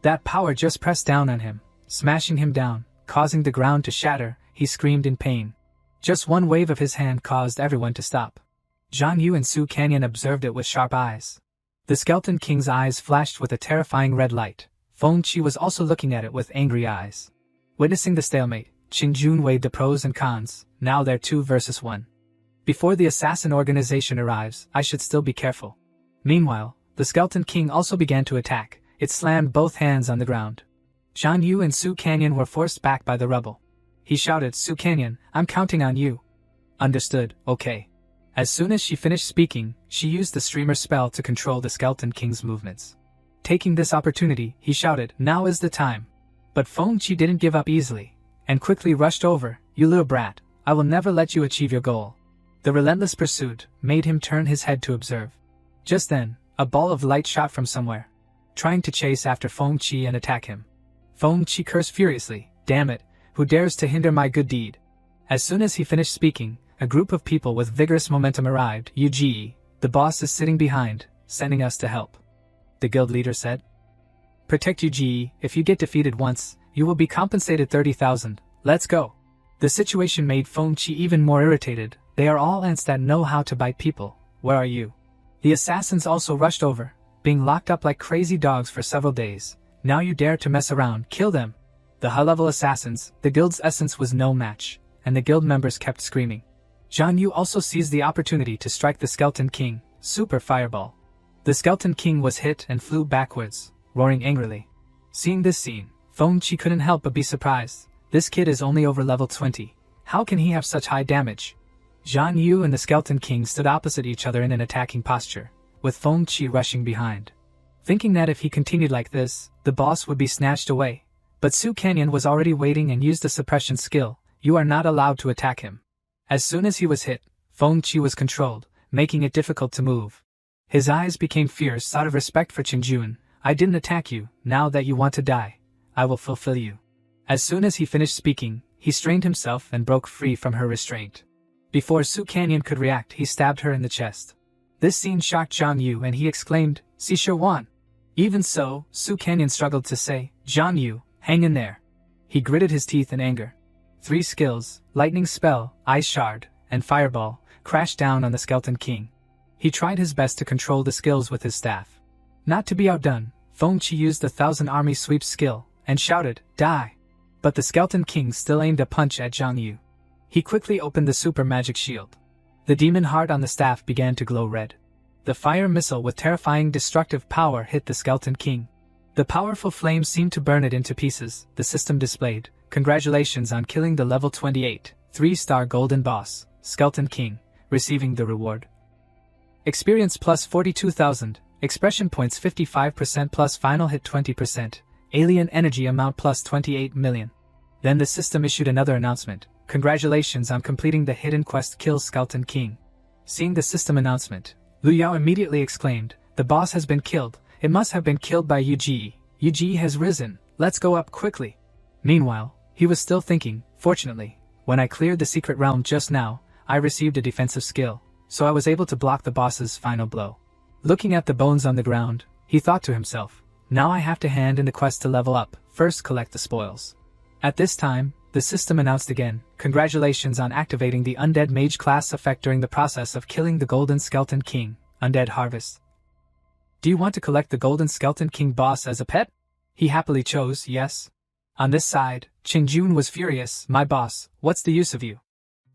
A: That power just pressed down on him, smashing him down, causing the ground to shatter. He screamed in pain. Just one wave of his hand caused everyone to stop. Zhang Yu and Su Canyon observed it with sharp eyes. The Skeleton King's eyes flashed with a terrifying red light. Feng Qi was also looking at it with angry eyes. Witnessing the stalemate, Qing Jun weighed the pros and cons. Now they're 2 versus 1. Before the assassin organization arrives, I should still be careful. Meanwhile, the Skeleton King also began to attack. It slammed both hands on the ground. Zhang Yu and Su Canyon were forced back by the rubble. He shouted, Su Canyon, I'm counting on you. Understood, okay. As soon as she finished speaking, she used the Streamer spell to control the Skeleton King's movements. Taking this opportunity, he shouted, now is the time. But Feng Qi didn't give up easily, and quickly rushed over, you little brat, I will never let you achieve your goal. The relentless pursuit made him turn his head to observe. Just then, a ball of light shot from somewhere, trying to chase after Feng Qi and attack him. Feng Qi cursed furiously, damn it, who dares to hinder my good deed? As soon as he finished speaking, a group of people with vigorous momentum arrived. Yu, the boss is sitting behind, sending us to help. The guild leader said. Protect Yu, if you get defeated once, you will be compensated 30,000, let's go. The situation made Feng Qi even more irritated. They are all ants that know how to bite people, where are you? The assassins also rushed over, being locked up like crazy dogs for several days. Now you dare to mess around, kill them. The high-level assassins, the guild's essence was no match, and the guild members kept screaming. Zhang Yu also seized the opportunity to strike the Skeleton King, Super Fireball. The Skeleton King was hit and flew backwards, roaring angrily. Seeing this scene, Feng Qi couldn't help but be surprised. This kid is only over level 20. How can he have such high damage? Zhang Yu and the Skeleton King stood opposite each other in an attacking posture, with Feng Qi rushing behind. Thinking that if he continued like this, the boss would be snatched away. But Su Canyon was already waiting and used a suppression skill. You are not allowed to attack him. As soon as he was hit, Feng Qi was controlled, making it difficult to move. His eyes became fierce out of respect for Qingjun. I didn't attack you, now that you want to die, I will fulfill you. As soon as he finished speaking, he strained himself and broke free from her restraint. Before Su Canyon could react, he stabbed her in the chest. This scene shocked Zhang Yu and he exclaimed, "Si Shi Wan." Even so, Su Canyon struggled to say, "Zhang Yu, hang in there." He gritted his teeth in anger. 3 skills, Lightning Spell, Ice Shard, and Fireball, crashed down on the Skeleton King. He tried his best to control the skills with his staff. Not to be outdone, Feng Qi used the 1,000 Army Sweep skill, and shouted, "Die!" But the Skeleton King still aimed a punch at Zhang Yu. He quickly opened the super magic shield. The demon heart on the staff began to glow red. The fire missile with terrifying destructive power hit the Skeleton King. The powerful flame seemed to burn it into pieces. The system displayed, "Congratulations on killing the level 28, 3-star golden boss, Skeleton King, receiving the reward. Experience plus 42,000, expression points 55% plus final hit 20%, alien energy amount plus 28 million. Then the system issued another announcement, "Congratulations on completing the hidden quest Kill Skeleton King." Seeing the system announcement, Liu Yao immediately exclaimed, "The boss has been killed. It must have been killed by Yuji. Yuji has risen. Let's go up quickly." Meanwhile, he was still thinking, "Fortunately, when I cleared the secret realm just now, I received a defensive skill, so I was able to block the boss's final blow." Looking at the bones on the ground, he thought to himself, "Now I have to hand in the quest to level up, first collect the spoils." At this time, the system announced again, "Congratulations on activating the Undead Mage class effect during the process of killing the Golden Skeleton King, Undead Harvest. Do you want to collect the Golden Skeleton King boss as a pet?" He happily chose yes. On this side, Qin Jun was furious, "My boss, what's the use of you?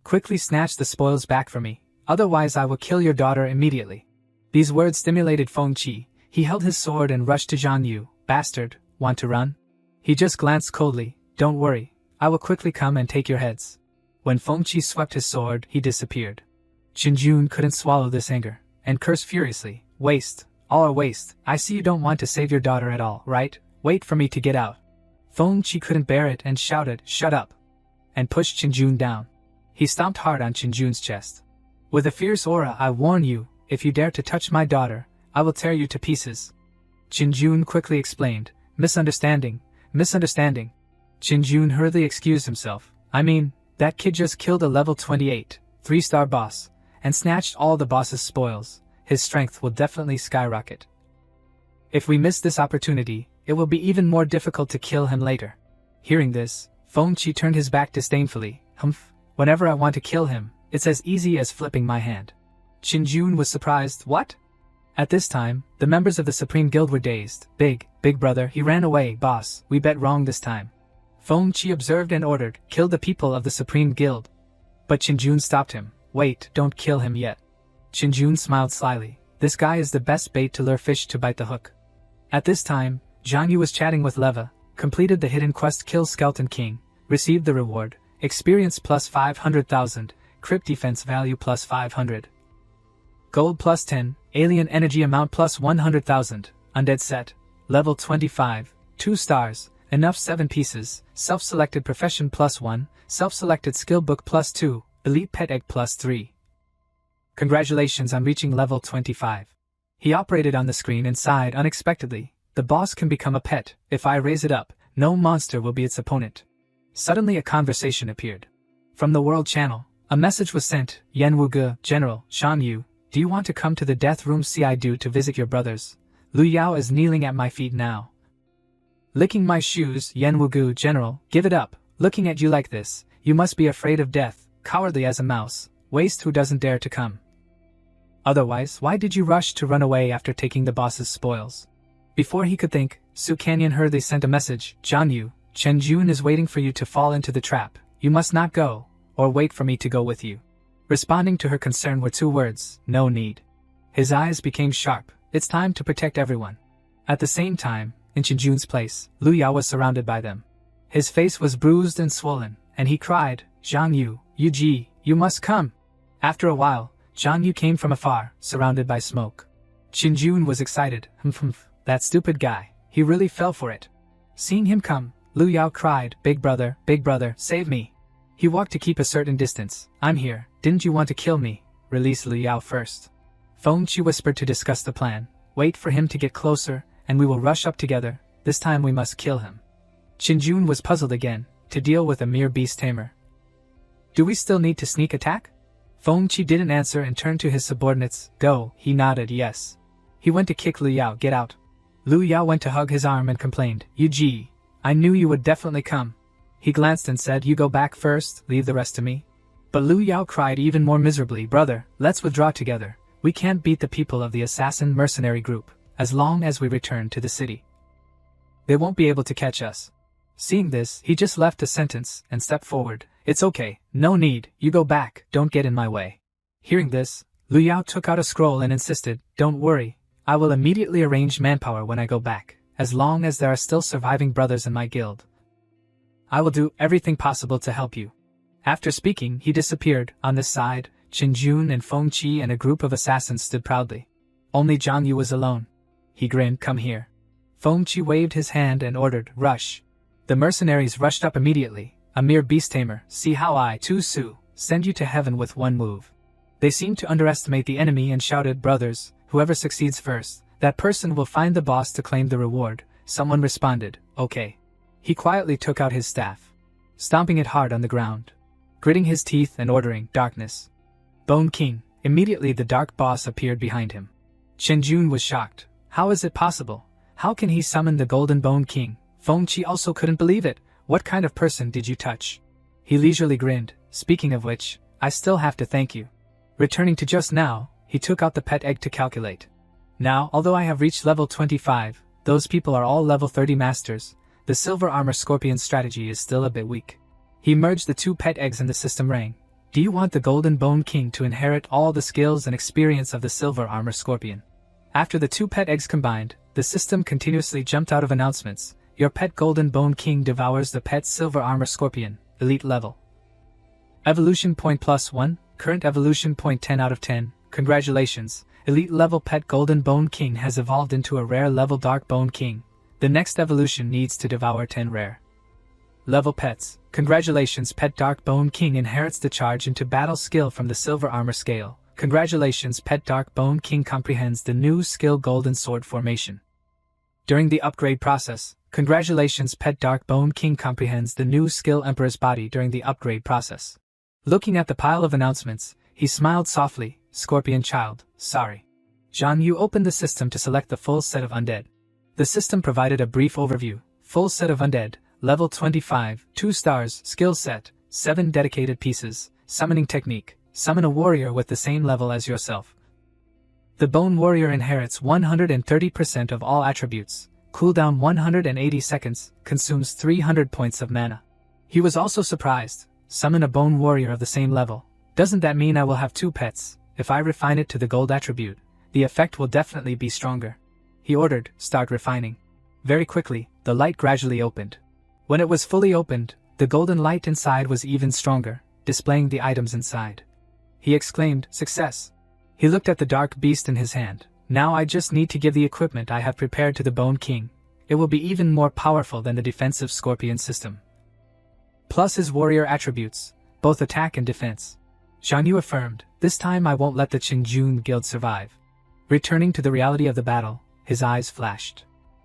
A: Quickly snatch the spoils back from me, otherwise I will kill your daughter immediately." These words stimulated Feng Qi. He held his sword and rushed to Zhang Yu. "Bastard, want to run?" He just glanced coldly. "Don't worry, I will quickly come and take your heads." When Feng Qi swept his sword, he disappeared. Qin Jun couldn't swallow this anger, and cursed furiously, "Waste, all are waste. I see you don't want to save your daughter at all, right? Wait for me to get out." Feng Qi couldn't bear it and shouted, "Shut up!" and pushed Qin Jun down. He stomped hard on Qin Jun's chest. "With a fierce aura, I warn you, if you dare to touch my daughter, I will tear you to pieces." Qin Jun quickly explained, "Misunderstanding, misunderstanding." Qin Jun hurriedly excused himself. "I mean, that kid just killed a level 28, 3-star boss, and snatched all the boss's spoils. His strength will definitely skyrocket. If we miss this opportunity, it will be even more difficult to kill him later." Hearing this, Feng Qi turned his back disdainfully. "Humph, whenever I want to kill him, it's as easy as flipping my hand." Qin Jun was surprised. "What?" At this time, the members of the Supreme Guild were dazed. Big brother, he ran away, boss, we bet wrong this time." Feng Qi observed and ordered, "Kill the people of the Supreme Guild." But Qin Jun stopped him. "Wait, don't kill him yet." Qin Jun smiled slyly. "This guy is the best bait to lure fish to bite the hook." At this time, Zhang Yu was chatting with Leva, completed the hidden quest Kill Skeleton King, received the reward, experience plus 500,000, crypt defense value plus 500. Gold plus 10, alien energy amount plus 100,000, undead set, level 25, 2 stars, enough 7 pieces, self-selected profession plus 1, self-selected skill book plus 2, elite pet egg plus 3. Congratulations on reaching level 25. He operated on the screen and sighed unexpectedly. "The boss can become a pet. If I raise it up, no monster will be its opponent." Suddenly a conversation appeared. From the World Channel, a message was sent. "Yan Wuge, General, Shan Yu, do you want to come to the death room? See, I do, to visit your brothers. Liu Yao is kneeling at my feet now. Licking my shoes. Yan Wuge, General, give it up. Looking at you like this, you must be afraid of death, cowardly as a mouse, waste who doesn't dare to come. Otherwise, why did you rush to run away after taking the boss's spoils?" Before he could think, Su Canyon hurriedly sent a message. "Zhang Yu, Chen Jun is waiting for you to fall into the trap. You must not go, or wait for me to go with you." Responding to her concern were 2 words, "No need." His eyes became sharp. It's time to protect everyone. At the same time, in Chen Jun's place, Liu Yao was surrounded by them. His face was bruised and swollen, and he cried, "Zhang Yu, Yuji, you must come." After a while, Zhang Yu came from afar, surrounded by smoke. Qin Jun was excited. "Humph, that stupid guy, he really fell for it." Seeing him come, Liu Yao cried, big brother, save me." He walked to keep a certain distance. "I'm here, didn't you want to kill me? Release Liu Yao first." Feng Qi whispered to discuss the plan. "Wait for him to get closer, and we will rush up together. This time we must kill him." Qin Jun was puzzled again, to deal with a mere beast tamer. "Do we still need to sneak attack?" Feng Qi didn't answer and turned to his subordinates. "Go," he nodded, "yes." He went to kick Liu Yao. "Get out." Liu Yao went to hug his arm and complained, "Yuji, I knew you would definitely come." He glanced and said, "You go back first, leave the rest to me." But Liu Yao cried even more miserably, "Brother, let's withdraw together. We can't beat the people of the assassin mercenary group, as long as we return to the city. They won't be able to catch us." Seeing this, he just left a sentence and stepped forward. It's okay, no need, you go back, don't get in my way. Hearing this, Liu Yao took out a scroll and insisted, don't worry, I will immediately arrange manpower when I go back, as long as there are still surviving brothers in my guild. I will do everything possible to help you. After speaking, he disappeared. On this side, Qin Jun and Feng Qi and a group of assassins stood proudly. Only Zhang Yu was alone. He grinned, come here. Feng Qi waved his hand and ordered, rush. The mercenaries rushed up immediately. A mere beast tamer, see how I, Tu Su, send you to heaven with one move. They seemed to underestimate the enemy and shouted, brothers, whoever succeeds first, that person will find the boss to claim the reward. Someone responded, okay. He quietly took out his staff, stomping it hard on the ground, gritting his teeth and ordering, darkness. Bone King. Immediately the dark boss appeared behind him. Chen Jun was shocked. How is it possible? How can he summon the Golden Bone King? Feng Qi also couldn't believe it. What kind of person did you touch? He leisurely grinned. Speaking of which, I still have to thank you. Returning to just now, he took out the pet egg to calculate. Now, although I have reached level 25, those people are all level 30 masters. The Silver Armor Scorpion strategy is still a bit weak. He merged the two pet eggs and the system rang. Do you want the Golden Bone King to inherit all the skills and experience of the Silver Armor Scorpion? After the two pet eggs combined, the system continuously jumped out of announcements. Your pet Golden Bone King devours the pet Silver Armor Scorpion, elite level. Evolution point +1, current evolution point 10 out of 10. Congratulations, elite level pet Golden Bone King has evolved into a rare level Dark Bone King. The next evolution needs to devour 10 rare level pets. Congratulations, pet Dark Bone King inherits the charge into battle skill from the Silver Armor scale. Congratulations, pet Dark Bone King comprehends the new skill Golden Sword Formation. During the upgrade process, congratulations, pet Dark Bone King comprehends the new skill Emperor's Body during the upgrade process. Looking at the pile of announcements, he smiled softly. Scorpion Child, sorry. Zhang Yu opened the system to select the full set of undead. The system provided a brief overview. Full set of undead, level 25, 2 stars, skill set, 7 dedicated pieces, summoning technique, summon a warrior with the same level as yourself. The Bone Warrior inherits 130% of all attributes, cooldown 180 seconds, consumes 300 points of mana. He was also surprised. Summon a Bone Warrior of the same level. Doesn't that mean I will have 2 pets? If I refine it to the gold attribute, the effect will definitely be stronger. He ordered, start refining. Very quickly, the light gradually opened. When it was fully opened, the golden light inside was even stronger, displaying the items inside. He exclaimed, success. He looked at the dark beast in his hand. Now I just need to give the equipment I have prepared to the Bone King. It will be even more powerful than the defensive Scorpion system. Plus his warrior attributes, both attack and defense. Zhang Yu affirmed, this time I won't let the Qingjun guild survive. Returning to the reality of the battle, his eyes flashed.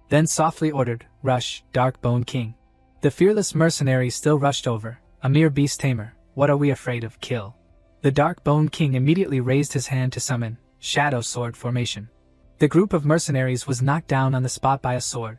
A: Then softly ordered, rush, Dark Bone King. The fearless mercenary still rushed over, a mere beast tamer, what are we afraid of, kill. The Dark Bone King immediately raised his hand to summon Shadow Sword Formation. The group of mercenaries was knocked down on the spot by a sword.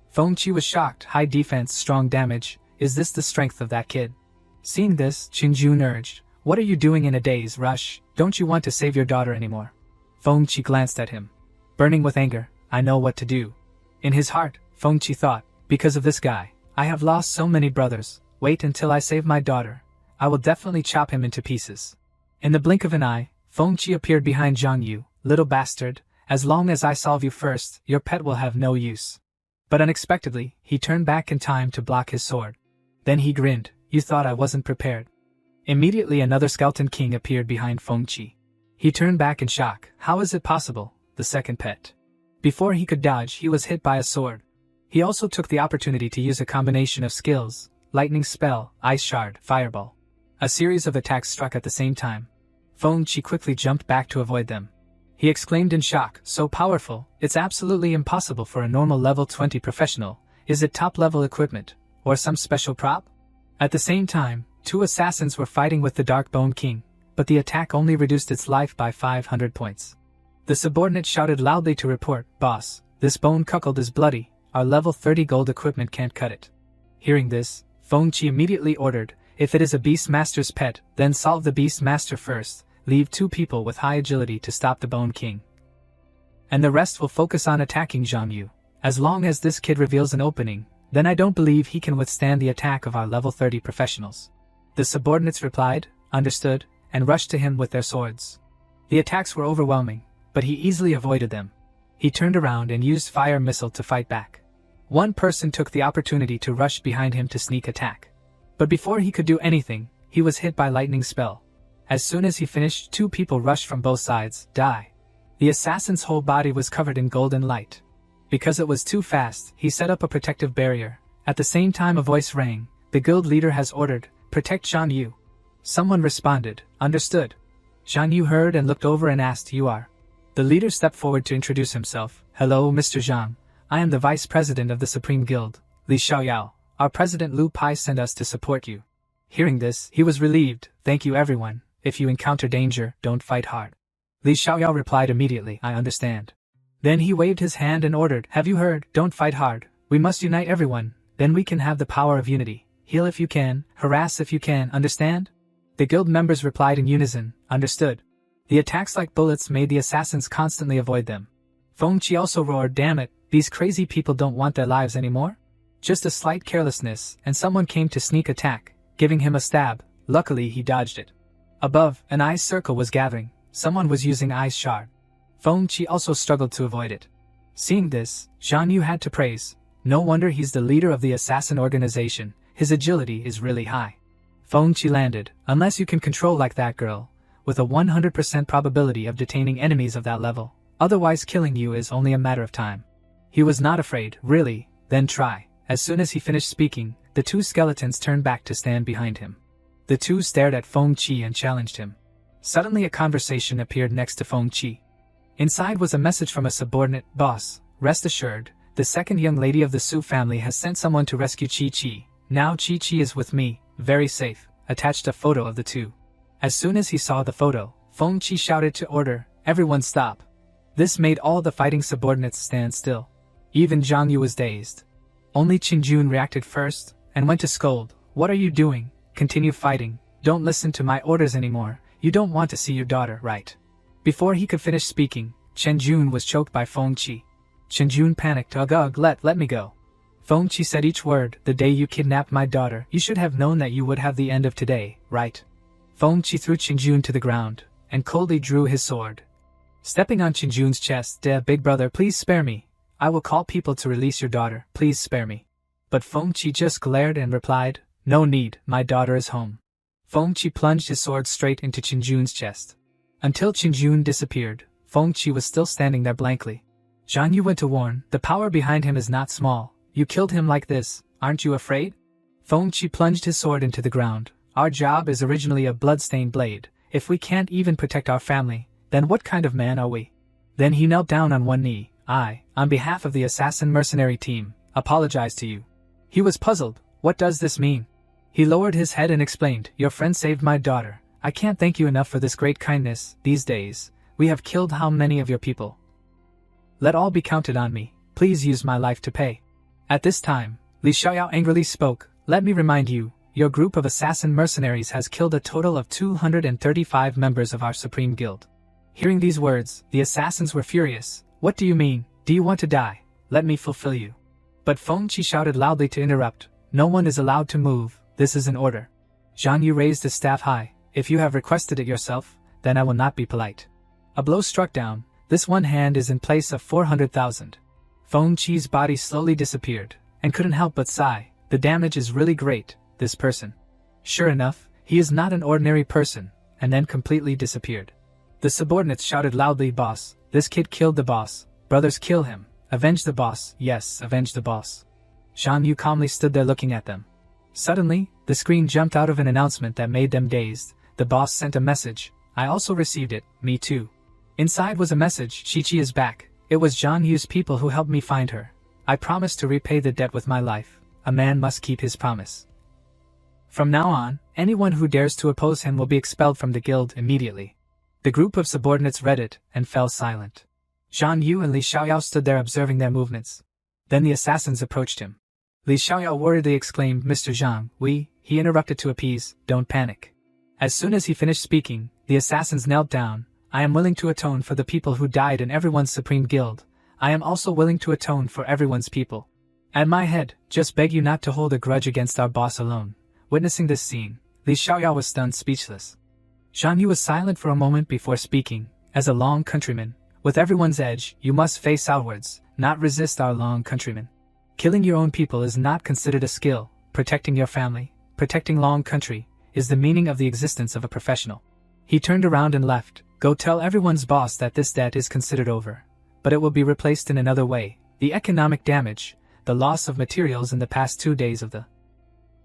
A: Feng Qi was shocked, high defense, strong damage, is this the strength of that kid? Seeing this, Qingjun urged, what are you doing in a daze, rush, don't you want to save your daughter anymore? Feng Qi glanced at him. Burning with anger, I know what to do. In his heart, Feng Qi thought, because of this guy, I have lost so many brothers, wait until I save my daughter. I will definitely chop him into pieces. In the blink of an eye, Feng Qi appeared behind Zhang Yu, little bastard, as long as I solve you first, your pet will have no use. But unexpectedly, he turned back in time to block his sword. Then he grinned, you thought I wasn't prepared. Immediately another skeleton king appeared behind Feng Qi. He turned back in shock, how is it possible, the second pet? Before he could dodge, he was hit by a sword. He also took the opportunity to use a combination of skills, lightning spell, ice shard, fireball. A series of attacks struck at the same time. Feng Qi quickly jumped back to avoid them. He exclaimed in shock, so powerful, it's absolutely impossible for a normal level 20 professional. Is it top level equipment, or some special prop? At the same time, 2 assassins were fighting with the Dark Bone King, but the attack only reduced its life by 500 points. The subordinate shouted loudly to report, boss, this bone cuckold is bloody, our level 30 gold equipment can't cut it. Hearing this, Feng Qi immediately ordered, if it is a Beastmaster's pet, then solve the Beastmaster first, leave 2 people with high agility to stop the Bone King. And the rest will focus on attacking Zhang Yu. As long as this kid reveals an opening, Then I don't believe he can withstand the attack of our level 30 professionals. The subordinates replied, understood, and rushed to him with their swords. The attacks were overwhelming, but he easily avoided them. He turned around and used fire missile to fight back. One person took the opportunity to rush behind him to sneak attack. But before he could do anything, he was hit by lightning spell. As soon as he finished, two people rushed from both sides, die. The assassin's whole body was covered in golden light. Because it was too fast, he set up a protective barrier. At the same time a voice rang, the guild leader has ordered, protect Zhang Yu. Someone responded, understood. Zhang Yu heard and looked over and asked, you are? The leader stepped forward to introduce himself. Hello, Mr. Zhang. I am the vice president of the Supreme Guild, Li Xiaoyao. Our president Lu Pai sent us to support you. Hearing this, he was relieved. Thank you everyone. If you encounter danger, don't fight hard. Li Xiaoyao replied immediately, I understand. Then he waved his hand and ordered, have you heard? Don't fight hard. We must unite everyone. Then we can have the power of unity. Heal if you can, harass if you can, understand? The guild members replied in unison, understood. The attacks like bullets made the assassins constantly avoid them. Feng Qi also roared, damn it, these crazy people don't want their lives anymore? Just a slight carelessness, and someone came to sneak attack, giving him a stab. Luckily he dodged it. Above, an ice circle was gathering. Someone was using ice shard. Feng Qi also struggled to avoid it. Seeing this, Zhang Yu had to praise. No wonder he's the leader of the assassin organization. His agility is really high. Feng Qi landed, unless you can control like that girl, with a 100% probability of detaining enemies of that level. Otherwise killing you is only a matter of time. He was not afraid, really, then try. As soon as he finished speaking, the two skeletons turned back to stand behind him. The two stared at Feng Qi and challenged him. Suddenly a conversation appeared next to Feng Qi. Inside was a message from a subordinate, boss, rest assured, the second young lady of the Su family has sent someone to rescue Chi-Chi. Now Chi-Chi is with me, very safe, attached a photo of the two. As soon as he saw the photo, Feng Qi shouted to order, everyone stop. This made all the fighting subordinates stand still. Even Zhang Yu was dazed. Only Qinjun reacted first, and went to scold, what are you doing? Continue fighting, don't listen to my orders anymore, you don't want to see your daughter, right? Before he could finish speaking, Qinjun was choked by Feng Qi. Qinjun panicked, ugh, let me go. Feng Qi said each word, the day you kidnapped my daughter, you should have known that you would have the end of today, right? Feng Qi threw Qinjun to the ground, and coldly drew his sword. Stepping on Qinjun's chest, big brother, please spare me. I will call people to release your daughter, please spare me. But Feng Qi just glared and replied, no need, my daughter is home. Feng Qi plunged his sword straight into Qinjun's chest. Until Qinjun disappeared, Feng Qi was still standing there blankly. Zhang Yu went to warn, the power behind him is not small. You killed him like this, aren't you afraid? Feng Qi plunged his sword into the ground. Our job is originally a blood-stained blade. If we can't even protect our family, then what kind of man are we? Then he knelt down on one knee. I, on behalf of the assassin mercenary team, apologize to you. He was puzzled. What does this mean? He lowered his head and explained, your friend saved my daughter. I can't thank you enough for this great kindness. These days, we have killed how many of your people? Let all be counted on me. Please use my life to pay. At this time, Li Xiaoyao angrily spoke, let me remind you, your group of assassin mercenaries has killed a total of 235 members of our Supreme Guild. Hearing these words, the assassins were furious. What do you mean? Do you want to die? Let me fulfill you. But Feng Qi shouted loudly to interrupt. No one is allowed to move, this is an order. Zhang Yu raised his staff high. If you have requested it yourself, then I will not be polite. A blow struck down. This one hand is in place of 400,000. Feng Qi's body slowly disappeared, and couldn't help but sigh. The damage is really great, this person. Sure enough, he is not an ordinary person, and then completely disappeared. The subordinates shouted loudly, boss, this kid killed the boss. Brothers, kill him. Avenge the boss. Yes, avenge the boss. Zhang Yu calmly stood there looking at them. Suddenly, the screen jumped out of an announcement that made them dazed. The boss sent a message. I also received it, me too. Inside was a message, Chi-Chi is back. It was Zhang Yu's people who helped me find her. I promise to repay the debt with my life. A man must keep his promise. From now on, anyone who dares to oppose him will be expelled from the guild immediately. The group of subordinates read it and fell silent. Zhang Yu and Li Xiaoyao stood there observing their movements. Then the assassins approached him. Li Xiaoyao worriedly exclaimed, Mr. Zhang, he interrupted to appease, don't panic. As soon as he finished speaking, the assassins knelt down. I am willing to atone for the people who died in everyone's supreme guild. I am also willing to atone for everyone's people. At my head, just beg you not to hold a grudge against our boss alone. Witnessing this scene, Li Xiaoyao was stunned speechless. Zhang Yu was silent for a moment before speaking. As a long countryman, with everyone's edge, you must face outwards, not resist our long countrymen. Killing your own people is not considered a skill. Protecting your family, protecting long country, is the meaning of the existence of a professional. He turned around and left. Go tell everyone's boss that this debt is considered over. But it will be replaced in another way. The economic damage, the loss of materials in the past 2 days of the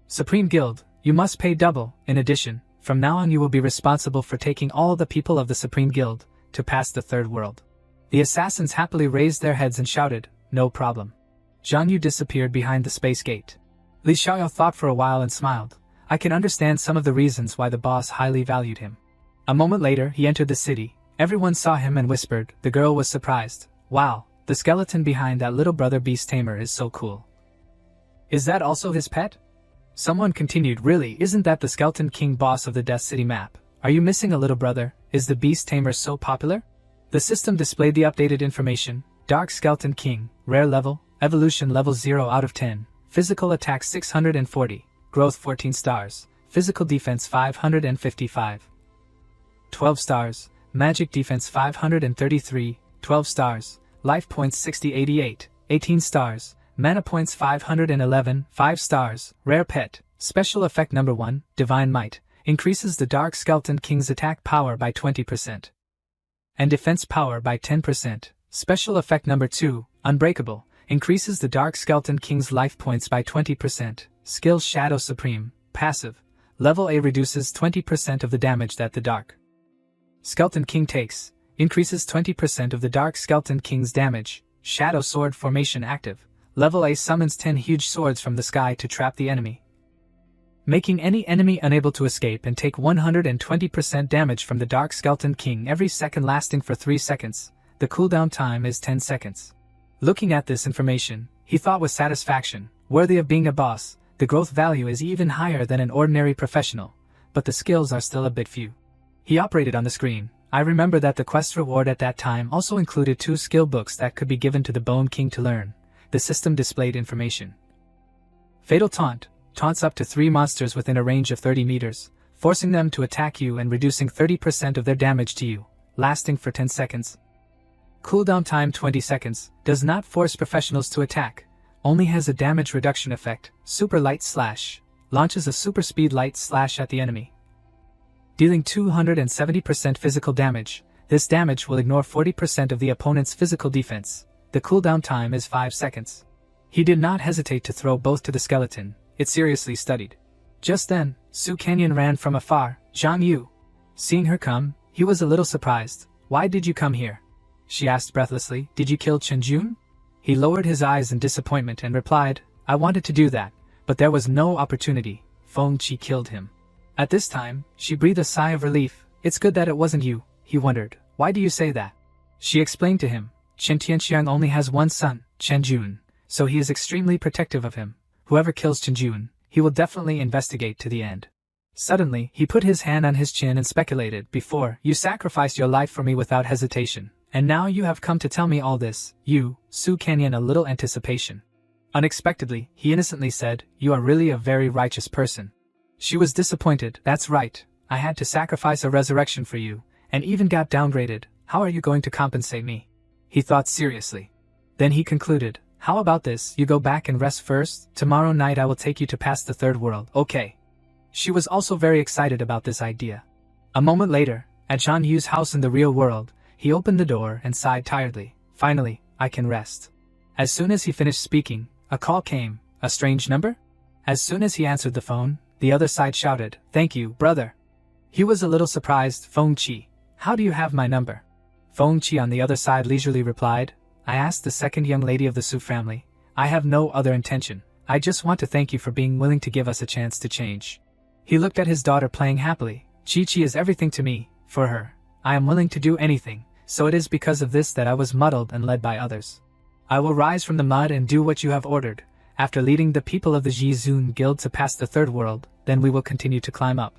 A: Supreme Guild, you must pay double. In addition, from now on you will be responsible for taking all the people of the Supreme Guild to pass the third world. The assassins happily raised their heads and shouted, no problem. Zhang Yu disappeared behind the space gate. Li Xiaoyao thought for a while and smiled. I can understand some of the reasons why the boss highly valued him. A moment later, he entered the city. Everyone saw him and whispered. The girl was surprised. Wow, the skeleton behind that little brother beast tamer is so cool. Is that also his pet? Someone continued. Really, isn't that the skeleton king boss of the Death City map? Are you missing a little brother? Is the beast tamer so popular? The system displayed the updated information. Dark Skeleton King, rare level, evolution level 0 out of 10, physical attack 640, growth 14 stars, physical defense 555. 12 stars, magic defense 533, 12 stars, life points 6088, 18 stars, mana points 511, 5 stars, rare pet, special effect number 1, divine might, increases the Dark Skeleton King's attack power by 20%. And defense power by 10%. Special effect number 2, unbreakable, increases the Dark Skeleton King's life points by 20%. Skill Shadow Supreme, passive, level A reduces 20% of the damage that the Dark Skeleton King takes, increases 20% of the Dark Skeleton King's damage. Shadow Sword Formation active, level A summons 10 huge swords from the sky to trap the enemy, making any enemy unable to escape and take 120% damage from the Dark Skeleton King every second, lasting for 3 seconds. The cooldown time is 10 seconds. Looking at this information, he thought with satisfaction, worthy of being a boss. The growth value is even higher than an ordinary professional, but the skills are still a bit few. He operated on the screen. I remember that the quest reward at that time also included 2 skill books that could be given to the Bone King to learn. The system displayed information. Fatal Taunt. Taunts up to 3 monsters within a range of 30 meters, forcing them to attack you and reducing 30% of their damage to you, lasting for 10 seconds. Cooldown time 20 seconds, does not force professionals to attack, only has a damage reduction effect. Super Light Slash, launches a super speed light slash at the enemy, dealing 270% physical damage. This damage will ignore 40% of the opponent's physical defense. The cooldown time is 5 seconds. He did not hesitate to throw both to the skeleton. It seriously studied. Just then, Su Canyon ran from afar. Zhang Yu. Seeing her come, he was a little surprised. Why did you come here? She asked breathlessly. Did you kill Chen Jun? He lowered his eyes in disappointment and replied, I wanted to do that, but there was no opportunity. Feng Qi killed him. At this time, she breathed a sigh of relief. It's good that it wasn't you, he wondered. Why do you say that? She explained to him. Chen Tianxiang only has one son, Chen Jun, so he is extremely protective of him. Whoever kills Chen Jun, he will definitely investigate to the end. Suddenly, he put his hand on his chin and speculated. Before, you sacrificed your life for me without hesitation, and now you have come to tell me all this. You, Su Canyon, a little anticipation. Unexpectedly, he innocently said, you are really a very righteous person. She was disappointed. That's right, I had to sacrifice a resurrection for you, and even got downgraded. How are you going to compensate me? He thought seriously. Then he concluded, how about this, you go back and rest first, tomorrow night I will take you to pass the third world. Okay. She was also very excited about this idea. A moment later, at Zhang Yu's house in the real world, he opened the door and sighed tiredly. Finally, I can rest. As soon as he finished speaking, a call came. A strange number? As soon as he answered the phone, the other side shouted, thank you, brother. He was a little surprised. Feng Qi, how do you have my number? Feng Qi on the other side leisurely replied, I asked the second young lady of the Su family. I have no other intention. I just want to thank you for being willing to give us a chance to change. He looked at his daughter playing happily. Chi-Chi is everything to me. For her, I am willing to do anything, so it is because of this that I was muddled and led by others. I will rise from the mud and do what you have ordered. After leading the people of the Jizun Guild to pass the third world, then we will continue to climb up.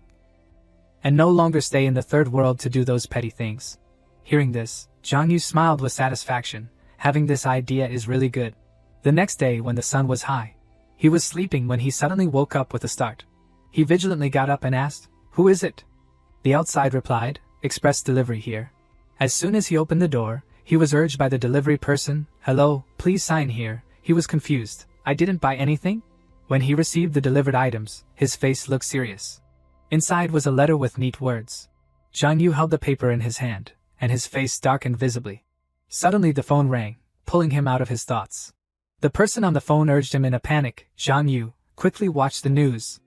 A: And no longer stay in the third world to do those petty things. Hearing this, Zhang Yu smiled with satisfaction. Having this idea is really good. The next day when the sun was high, he was sleeping when he suddenly woke up with a start. He vigilantly got up and asked, "Who is it?" The outside replied, "Express delivery here." As soon as he opened the door, he was urged by the delivery person, "Hello, please sign here." He was confused. "I didn't buy anything?" When he received the delivered items, his face looked serious. Inside was a letter with neat words. Zhang Yu held the paper in his hand, and his face darkened visibly. Suddenly the phone rang, pulling him out of his thoughts. The person on the phone urged him in a panic, "Zhang Yu, quickly watch the news."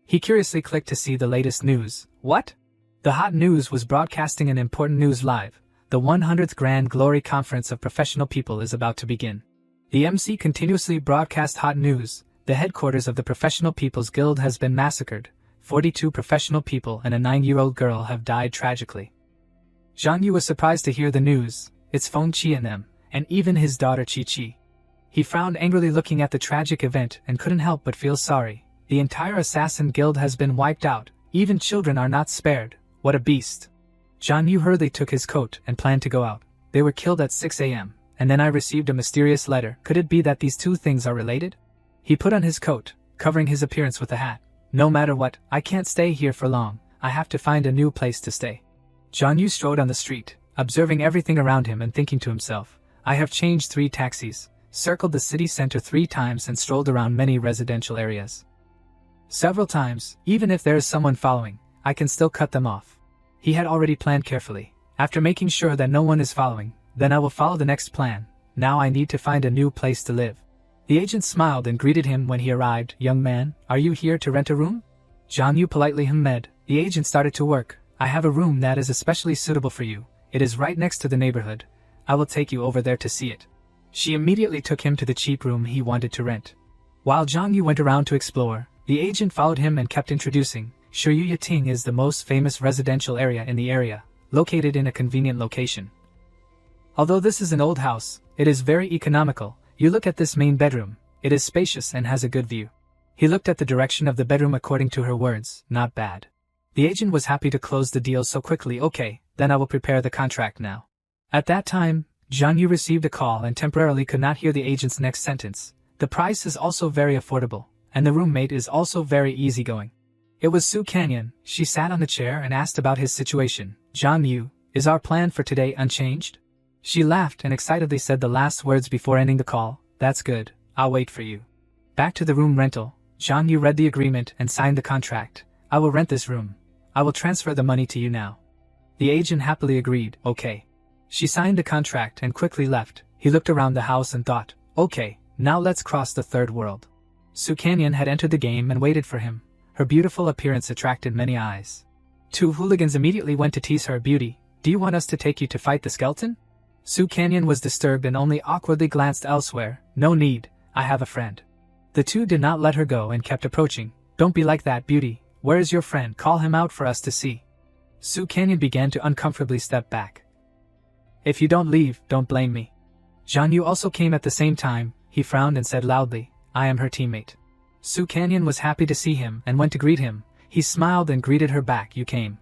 A: He curiously clicked to see the latest news. What? The hot news was broadcasting an important news live. The 100th Grand Glory Conference of Professional People is about to begin. The MC continuously broadcast hot news. The headquarters of the Professional People's Guild has been massacred. 42 professional people and a 9-year-old girl have died tragically. Zhang Yu was surprised to hear the news. It's Feng Qi and them, and even his daughter Qi. He frowned angrily looking at the tragic event and couldn't help but feel sorry. The entire assassin guild has been wiped out. Even children are not spared. What a beast. Zhang Yu hurriedly took his coat and planned to go out. They were killed at 6 a.m., and then I received a mysterious letter. Could it be that these two things are related? He put on his coat, covering his appearance with a hat. No matter what, I can't stay here for long. I have to find a new place to stay. Zhang Yu strode on the street, observing everything around him and thinking to himself, I have changed 3 taxis, circled the city center 3 times and strolled around many residential areas. Several times, even if there is someone following, I can still cut them off. He had already planned carefully. After making sure that no one is following, then I will follow the next plan. Now I need to find a new place to live. The agent smiled and greeted him when he arrived. Young man, are you here to rent a room? Zhang Yu politely hummed. The agent started to work. I have a room that is especially suitable for you. It is right next to the neighborhood. I will take you over there to see it. She immediately took him to the cheap room he wanted to rent. While Zhang Yu went around to explore, the agent followed him and kept introducing. Shiyu Yating is the most famous residential area in the area, located in a convenient location. Although this is an old house, it is very economical. You look at this main bedroom. It is spacious and has a good view. He looked at the direction of the bedroom according to her words. Not bad. The agent was happy to close the deal so quickly. Okay, then I will prepare the contract now. At that time, Zhang Yu received a call and temporarily could not hear the agent's next sentence. The price is also very affordable, and the roommate is also very easygoing. It was Su Canyon. She sat on the chair and asked about his situation. Zhang Yu, is our plan for today unchanged? She laughed and excitedly said the last words before ending the call. That's good. I'll wait for you. Back to the room rental. Zhang Yu read the agreement and signed the contract. I will rent this room. I will transfer the money to you now. The agent happily agreed. Okay. She signed the contract and quickly left. He looked around the house and thought, okay, now let's cross the third world. Su Canyon had entered the game and waited for him. Her beautiful appearance attracted many eyes. 2 hooligans immediately went to tease her beauty. Do you want us to take you to fight the skeleton? Su Canyon was disturbed and only awkwardly glanced elsewhere. No need, I have a friend. The 2 did not let her go and kept approaching. Don't be like that, beauty. Where is your friend? Call him out for us to see. Su Canyon began to uncomfortably step back. If you don't leave, don't blame me. Zhang Yu also came at the same time. He frowned and said loudly, I am her teammate. Su Canyon was happy to see him and went to greet him. He smiled and greeted her back. You came.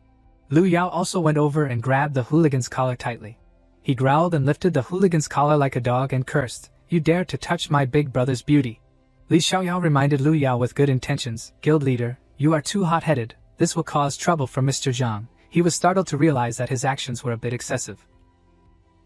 A: Lu Yao also went over and grabbed the hooligan's collar tightly. He growled and lifted the hooligan's collar like a dog and cursed, You dare to touch my big brother's beauty. Li Xiaoyao reminded Lu Yao with good intentions, Guild leader, you are too hot-headed. This will cause trouble for Mr. Zhang. He was startled to realize that his actions were a bit excessive.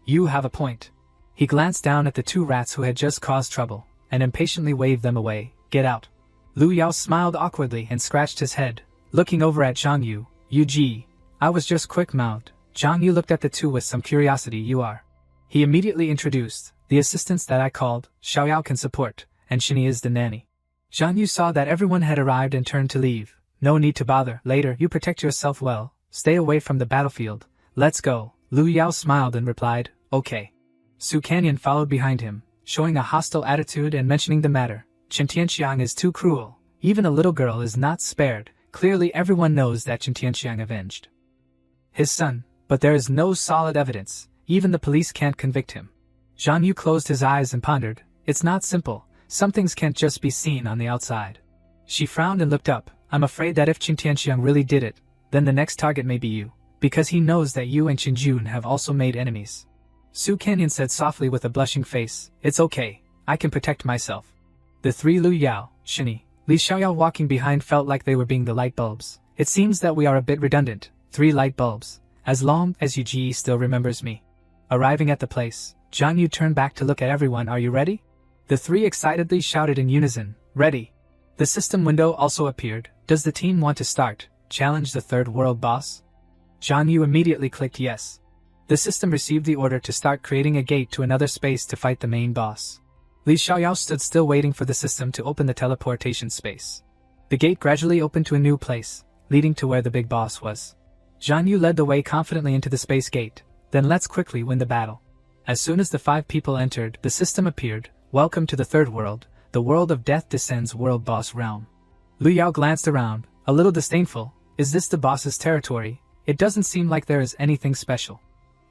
A: You have a point. He glanced down at the 2 rats who had just caused trouble, and impatiently waved them away. Get out. Lu Yao smiled awkwardly and scratched his head, looking over at Zhang Yu. Yu, I was just quick-mouthed. Zhang Yu looked at the 2 with some curiosity. You are. He immediately introduced, the assistants that I called, Xiaoyao can support, and Shini is the nanny. Zhang Yu saw that everyone had arrived and turned to leave. No need to bother. Later, you protect yourself well. Stay away from the battlefield. Let's go. Lu Yao smiled and replied, okay. Su Canyon followed behind him, showing a hostile attitude and mentioning the matter. Chen Tianxiang is too cruel. Even a little girl is not spared. Clearly everyone knows that Chen Tianxiang avenged his son, but there is no solid evidence. Even the police can't convict him. Zhang Yu closed his eyes and pondered. It's not simple. Some things can't just be seen on the outside. She frowned and looked up. I'm afraid that if Chen Tianxiang really did it, then the next target may be you, because he knows that you and Qin Jun have also made enemies. Su Canyon said softly with a blushing face, It's okay. I can protect myself. The three Lu Yao, Shini, Li Xiaoyao walking behind felt like they were being the light bulbs. It seems that we are a bit redundant. 3 light bulbs. As long as Yuji still remembers me. Arriving at the place, Zhang Yu turned back to look at everyone. Are you ready? The 3 excitedly shouted in unison, ready. The system window also appeared. Does the team want to start? Challenge the third world boss? Zhang Yu immediately clicked yes. The system received the order to start creating a gate to another space to fight the main boss. Li Xiaoyao stood still waiting for the system to open the teleportation space. The gate gradually opened to a new place, leading to where the big boss was. Zhang Yu led the way confidently into the space gate. Then let's quickly win the battle. As soon as the 5 people entered, the system appeared. Welcome to the third world. The world of death descends world boss realm. Lu Yao glanced around, a little disdainful. Is this the boss's territory? It doesn't seem like there is anything special.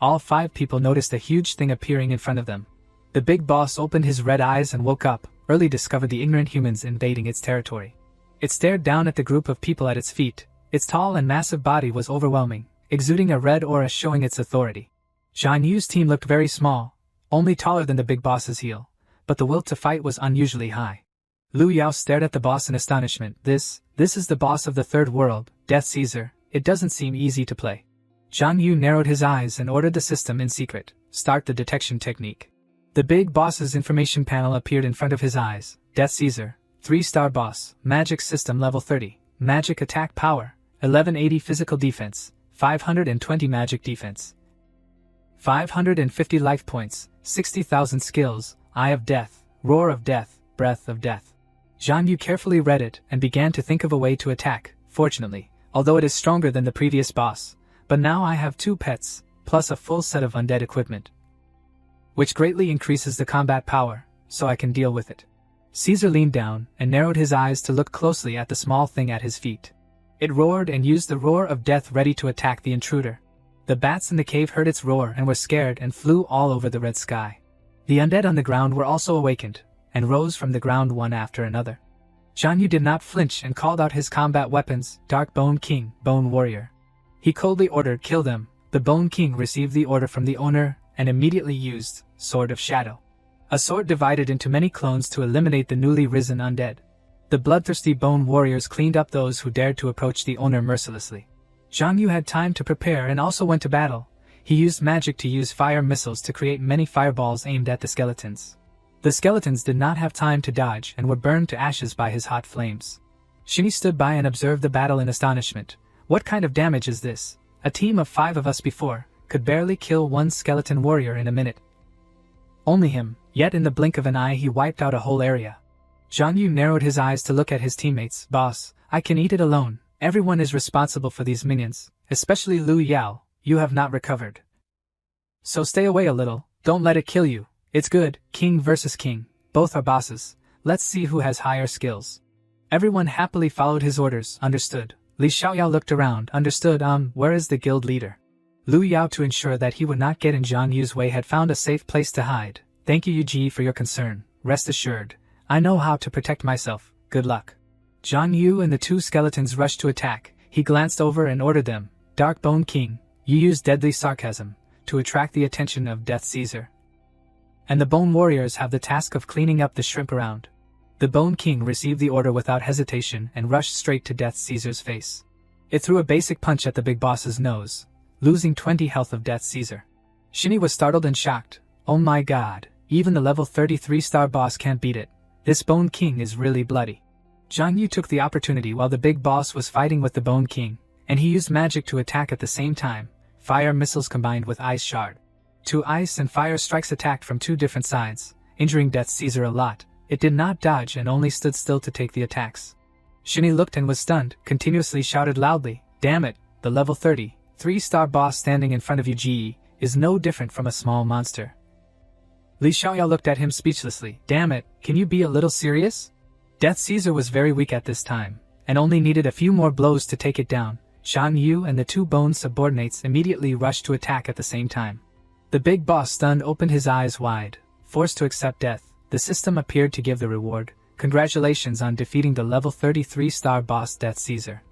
A: All 5 people noticed a huge thing appearing in front of them. The big boss opened his red eyes and woke up, early discovered the ignorant humans invading its territory. It stared down at the group of people at its feet. Its tall and massive body was overwhelming, exuding a red aura showing its authority. Zhang Yu's team looked very small, only taller than the big boss's heel, but the will to fight was unusually high. Lu Yao stared at the boss in astonishment. This is the boss of the third world, Death Caesar. It doesn't seem easy to play. Zhang Yu narrowed his eyes and ordered the system in secret. Start the detection technique. The big boss's information panel appeared in front of his eyes. Death Caesar, 3-star boss, magic system level 30, magic attack power, 1180 physical defense, 520 magic defense, 550 life points, 60,000 skills, Eye of Death, Roar of Death, Breath of Death. Zhang Yu carefully read it and began to think of a way to attack. Fortunately, although it is stronger than the previous boss, but now I have 2 pets, plus a full set of undead equipment, which greatly increases the combat power, so I can deal with it. Caesar leaned down and narrowed his eyes to look closely at the small thing at his feet. It roared and used the roar of death ready to attack the intruder. The bats in the cave heard its roar and were scared and flew all over the red sky. The undead on the ground were also awakened, and rose from the ground one after another. Zhang Yu did not flinch and called out his combat weapons, Dark Bone King, Bone Warrior. He coldly ordered, kill them. The Bone King received the order from the owner, and immediately used Sword of Shadow. A sword divided into many clones to eliminate the newly risen undead. The bloodthirsty bone warriors cleaned up those who dared to approach the owner mercilessly. Zhang Yu had time to prepare and also went to battle. He used magic to use fire missiles to create many fireballs aimed at the skeletons. The skeletons did not have time to dodge and were burned to ashes by his hot flames. Shini stood by and observed the battle in astonishment. What kind of damage is this? A team of 5 of us before could barely kill 1 skeleton warrior in a minute. Only him, yet in the blink of an eye he wiped out a whole area. Zhang Yu narrowed his eyes to look at his teammates. Boss, I can eat it alone. Everyone is responsible for these minions, especially Lu Yao. You have not recovered. So stay away a little, don't let it kill you. It's good, king versus king. Both are bosses. Let's see who has higher skills. Everyone happily followed his orders. Understood. Li Xiaoyao looked around. Understood. Where is the guild leader? Lu Yao, to ensure that he would not get in Zhang Yu's way, had found a safe place to hide. Thank you, Yuji, for your concern. Rest assured. I know how to protect myself. Good luck. Zhang Yu and the 2 skeletons rushed to attack. He glanced over and ordered them. Dark Bone King, you use deadly sarcasm to attract the attention of Death Caesar. And the Bone Warriors have the task of cleaning up the shrimp around. The Bone King received the order without hesitation and rushed straight to Death Caesar's face. It threw a basic punch at the big boss's nose, losing 20 health of Death Caesar. Shini was startled and shocked. Oh my god, even the level 33-star boss can't beat it. This Bone King is really bloody. Zhang Yu took the opportunity while the big boss was fighting with the Bone King, and he used magic to attack at the same time. Fire missiles combined with ice shard. 2 ice and fire strikes attacked from 2 different sides, injuring Death Caesar a lot. It did not dodge and only stood still to take the attacks. Shini looked and was stunned, continuously shouted loudly, damn it, the level 33-star boss standing in front of you is no different from a small monster. Li Xiaoyao looked at him speechlessly. Damn it, can you be a little serious? Death Caesar was very weak at this time, and only needed a few more blows to take it down. Zhang Yu and the 2 bone subordinates immediately rushed to attack at the same time. The big boss, stunned, opened his eyes wide. Forced to accept death, the system appeared to give the reward. Congratulations on defeating the level 33-star boss Death Caesar.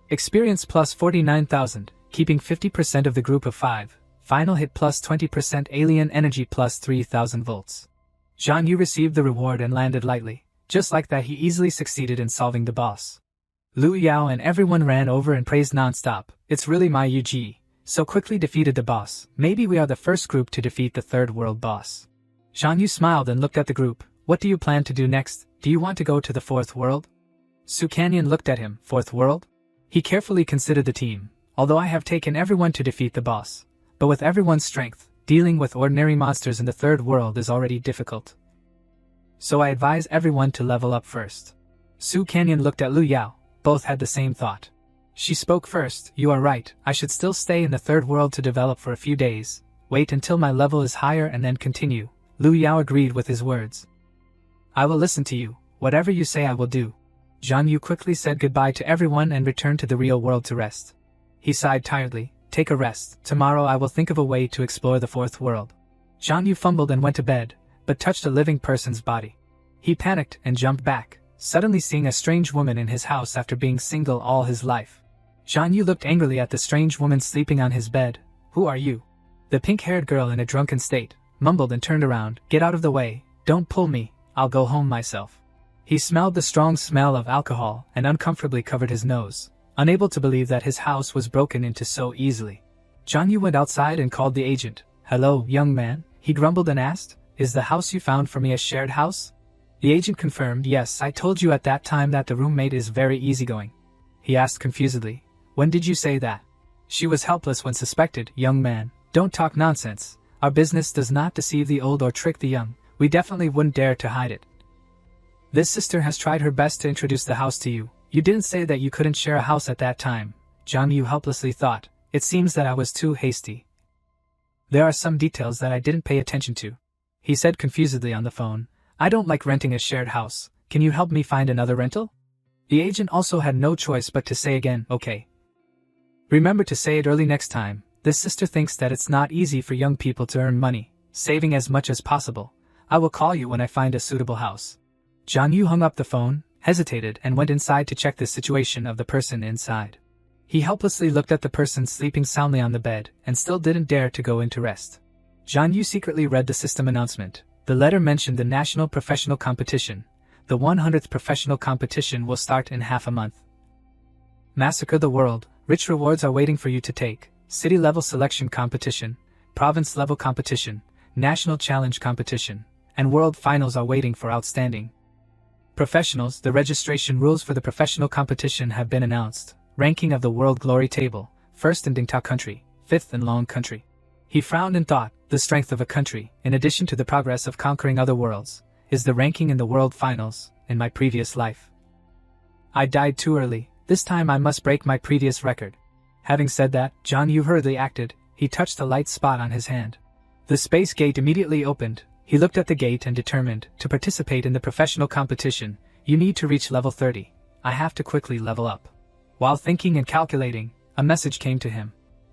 A: Experience plus 49,000, keeping 50% of the group of 5. Final hit plus 20%, alien energy plus 3,000 volts. Zhang Yu received the reward and landed lightly. Just like that, he easily succeeded in solving the boss. Lu Yao and everyone ran over and praised non-stop. It's really my UG. So quickly defeated the boss. Maybe we are the first group to defeat the third world boss. Zhang Yu smiled and looked at the group. What do you plan to do next? Do you want to go to the fourth world? Su Canyon looked at him. Fourth world? He carefully considered the team. Although I have taken everyone to defeat the boss. But with everyone's strength, dealing with ordinary monsters in the third world is already difficult. So I advise everyone to level up first. Su Canyon looked at Lu Yao. Both had the same thought. She spoke first. You are right, I should still stay in the third world to develop for a few days. Wait until my level is higher and then continue. Lu Yao agreed with his words. I will listen to you. Whatever you say I will do. Zhang Yu quickly said goodbye to everyone and returned to the real world to rest. He sighed tiredly. Take a rest. Tomorrow I will think of a way to explore the fourth world. Zhang Yu fumbled and went to bed, but touched a living person's body. He panicked and jumped back, suddenly seeing a strange woman in his house after being single all his life. Zhang Yu looked angrily at the strange woman sleeping on his bed. Who are you? The pink-haired girl in a drunken state mumbled and turned around. Get out of the way. Don't pull me. I'll go home myself. He smelled the strong smell of alcohol and uncomfortably covered his nose, unable to believe that his house was broken into so easily. Zhang Yu went outside and called the agent. Hello, young man, he grumbled and asked. Is the house you found for me a shared house? The agent confirmed. Yes, I told you at that time that the roommate is very easygoing. He asked confusedly. When did you say that? She was helpless when suspected. Young man, don't talk nonsense. Our business does not deceive the old or trick the young. We definitely wouldn't dare to hide it. This sister has tried her best to introduce the house to you. You didn't say that you couldn't share a house at that time. Zhang Yu helplessly thought. It seems that I was too hasty. There are some details that I didn't pay attention to. He said confusedly on the phone. I don't like renting a shared house. Can you help me find another rental? The agent also had no choice but to say again, okay. Remember to say it early next time. This sister thinks that it's not easy for young people to earn money, saving as much as possible. I will call you when I find a suitable house. Zhang Yu hung up the phone, hesitated and went inside to check the situation of the person inside. He helplessly looked at the person sleeping soundly on the bed and still didn't dare to go into rest. Zhang Yu secretly read the system announcement. The letter mentioned the National Professional Competition. The 100th professional competition will start in half a month. Massacre the world. Rich rewards are waiting for you to take. City-level selection competition, province-level competition, national challenge competition, and world finals are waiting for outstanding professionals. The registration rules for the professional competition have been announced. Ranking of the World Glory Table, 1st in Dingtao country, 5th in Long country. He frowned and thought, the strength of a country, in addition to the progress of conquering other worlds, is the ranking in the world finals. In my previous life, I died too early. This time I must break my previous record. Having said that, Zhang Yu hurriedly acted. He touched a light spot on his hand. The space gate immediately opened. He looked at the gate and determined, to participate in the professional competition, you need to reach level 30. I have to quickly level up. While thinking and calculating, a message came to him.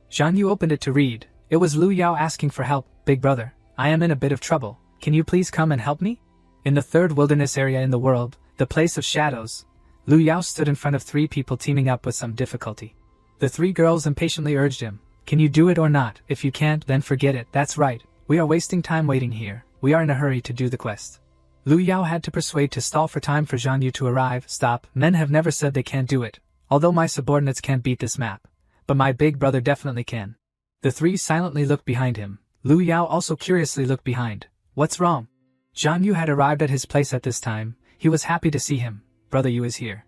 A: Zhang Yu opened it to read. It was Lu Yao asking for help. Big brother, I am in a bit of trouble. Can you please come and help me? In the third wilderness area in the world, the place of shadows, Lu Yao stood in front of 3 people teaming up with some difficulty. The 3 girls impatiently urged him. Can you do it or not? If you can't, then forget it. That's right. We are wasting time waiting here. We are in a hurry to do the quest. Lu Yao had to persuade to stall for time for Zhang Yu to arrive. Stop. Men have never said they can't do it. Although my subordinates can't beat this map. But my big brother definitely can. The 3 silently looked behind him. Lu Yao also curiously looked behind. What's wrong? Zhang Yu had arrived at his place at this time. He was happy to see him. Brother Yu is here.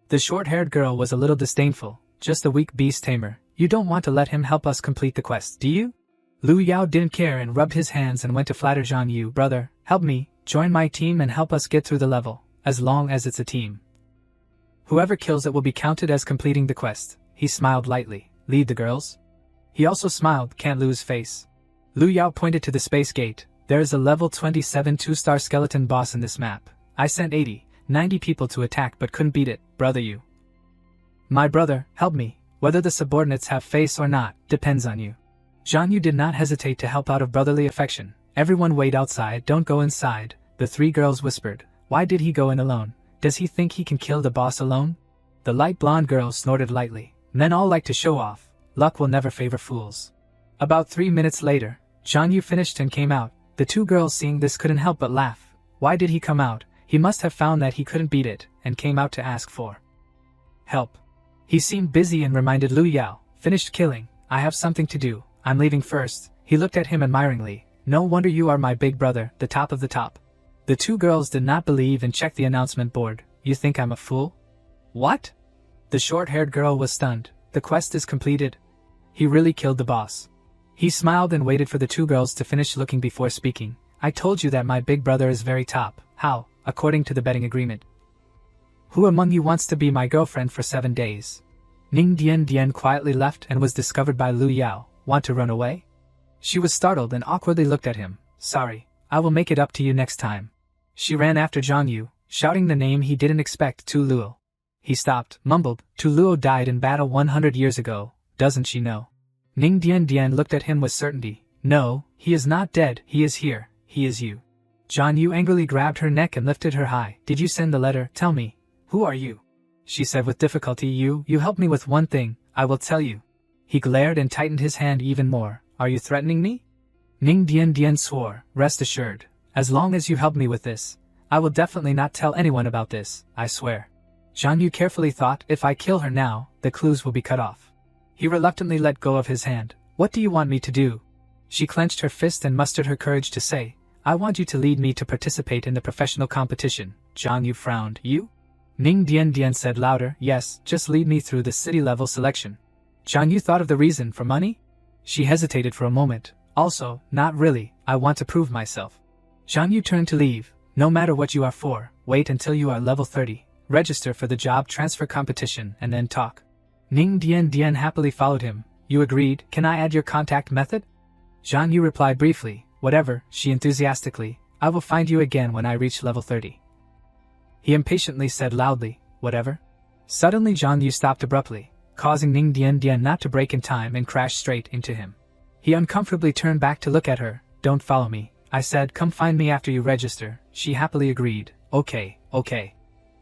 A: The short-haired girl was a little disdainful. Just a weak beast tamer. You don't want to let him help us complete the quest, do you? Lu Yao didn't care and rubbed his hands and went to flatter Zhang Yu. Brother, help me, join my team and help us get through the level, as long as it's a team. Whoever kills it will be counted as completing the quest. He smiled lightly. Lead the girls? He also smiled, can't lose face. Lu Yao pointed to the space gate. There is a level 27 2-star skeleton boss in this map. I sent 80, 90 people to attack but couldn't beat it. Brother Yu. My brother, help me. Whether the subordinates have face or not, depends on you. Zhang Yu did not hesitate to help out of brotherly affection. Everyone wait outside, don't go inside, the 3 girls whispered. Why did he go in alone? Does he think he can kill the boss alone? The light blonde girl snorted lightly. Men all like to show off. Luck will never favor fools. About 3 minutes later, Zhang Yu finished and came out. The two girls seeing this couldn't help but laugh. Why did he come out? He must have found that he couldn't beat it, and came out to ask for help. He seemed busy and reminded Lu Yao, finished killing, I have something to do, I'm leaving first. He looked at him admiringly. No wonder you are my big brother, the top of the top. The two girls did not believe and checked the announcement board. You think I'm a fool? What? The short-haired girl was stunned. The quest is completed. He really killed the boss. He smiled and waited for the two girls to finish looking before speaking. I told you that my big brother is very top. How? According to the betting agreement. Who among you wants to be my girlfriend for 7 days? Ning Dian quietly left and was discovered by Lu Yao. Want to run away? She was startled and awkwardly looked at him. Sorry, I will make it up to you next time. She ran after Zhang Yu, shouting the name he didn't expect, Tu Luo. He stopped, mumbled, Tu Luo died in battle 100 years ago, doesn't she know? Ning Dian looked at him with certainty. No, he is not dead, he is here, he is you. Zhang Yu angrily grabbed her neck and lifted her high. Did you send the letter? Tell me. Who are you? She said with difficulty. You help me with one thing, I will tell you. He glared and tightened his hand even more. Are you threatening me? Ning Dian swore, rest assured. As long as you help me with this, I will definitely not tell anyone about this, I swear. Zhang Yu carefully thought, if I kill her now, the clues will be cut off. He reluctantly let go of his hand. What do you want me to do? She clenched her fist and mustered her courage to say, I want you to lead me to participate in the professional competition. Zhang Yu frowned. You? Ning Dian said louder, yes, just lead me through the city-level selection. Zhang Yu thought of the reason for money? She hesitated for a moment. Also, not really, I want to prove myself. Zhang Yu turned to leave. No matter what you are for, wait until you are level 30. Register for the job transfer competition and then talk. Ning Dian happily followed him. You agreed, can I add your contact method? Zhang Yu replied briefly. Whatever, she enthusiastically. I will find you again when I reach level 30. He impatiently said loudly, whatever? Suddenly Zhang Yu stopped abruptly, causing Ning Dian not to break in time and crash straight into him. He uncomfortably turned back to look at her. Don't follow me. I said come find me after you register. She happily agreed. Okay.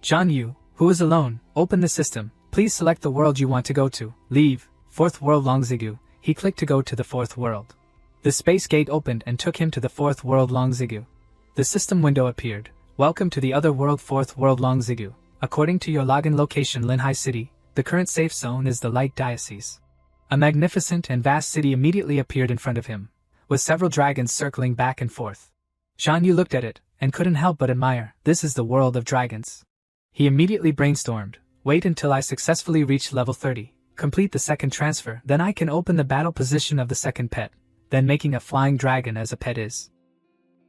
A: Zhang Yu, who is alone, open the system. Please select the world you want to go to. Leave. 4th world Longzigu. He clicked to go to the 4th world. The space gate opened and took him to the 4th world Longzigu. The system window appeared. Welcome to the other world 4th world Longzigu. According to your login location Linhai City, the current safe zone is the Light Diocese. A magnificent and vast city immediately appeared in front of him, with several dragons circling back and forth. Zhang Yu looked at it, and couldn't help but admire. This is the world of dragons. He immediately brainstormed. Wait until I successfully reach level 30, complete the second transfer, then I can open the battle position of the second pet. Then making a flying dragon as a pet is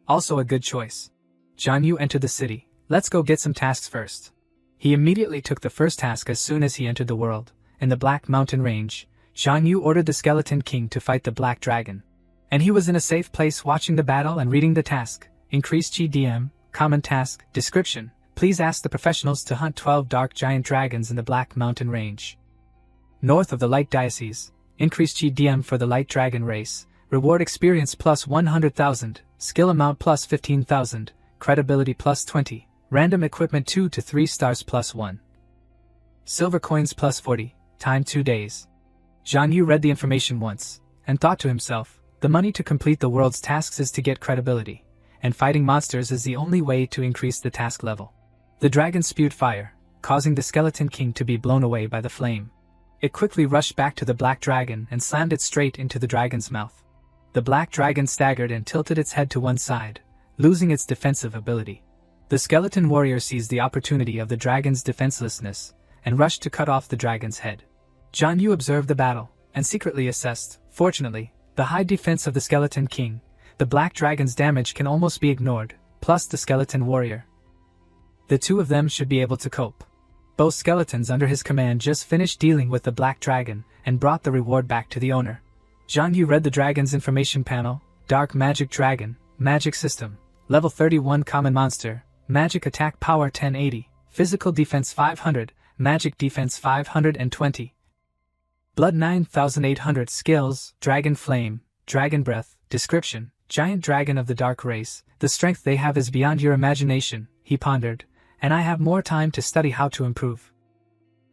A: also a good choice. Zhang Yu entered the city. Let's go get some tasks first. He immediately took the first task as soon as he entered the world. In the Black Mountain Range, Zhang Yu ordered the Skeleton King to fight the Black Dragon. And he was in a safe place watching the battle and reading the task. Increased GDM, common task, description. Please ask the professionals to hunt 12 dark giant dragons in the Black Mountain Range. North of the Light Diocese, increased GDM for the Light Dragon race. Reward experience plus 100,000, skill amount plus 15,000, credibility plus 20, random equipment 2 to 3 stars plus 1. Silver coins plus 40, time 2 days. Zhang Yu read the information once, and thought to himself, the money to complete the world's tasks is to get credibility, and fighting monsters is the only way to increase the task level. The dragon spewed fire, causing the Skeleton King to be blown away by the flame. It quickly rushed back to the Black Dragon and slammed it straight into the dragon's mouth. The Black Dragon staggered and tilted its head to one side, losing its defensive ability. The skeleton warrior seized the opportunity of the dragon's defenselessness, and rushed to cut off the dragon's head. Zhang Yu observed the battle, and secretly assessed, fortunately, the high defense of the Skeleton King. The Black Dragon's damage can almost be ignored, plus the skeleton warrior. The two of them should be able to cope. Both skeletons under his command just finished dealing with the Black Dragon, and brought the reward back to the owner. Zhang Yu read the dragon's information panel. Dark Magic Dragon, Magic System, Level 31 Common Monster, Magic Attack Power 1080, Physical Defense 500, Magic Defense 520. Blood 9800 Skills, Dragon Flame, Dragon Breath, Description, Giant Dragon of the Dark Race. The strength they have is beyond your imagination, he pondered, and I have more time to study how to improve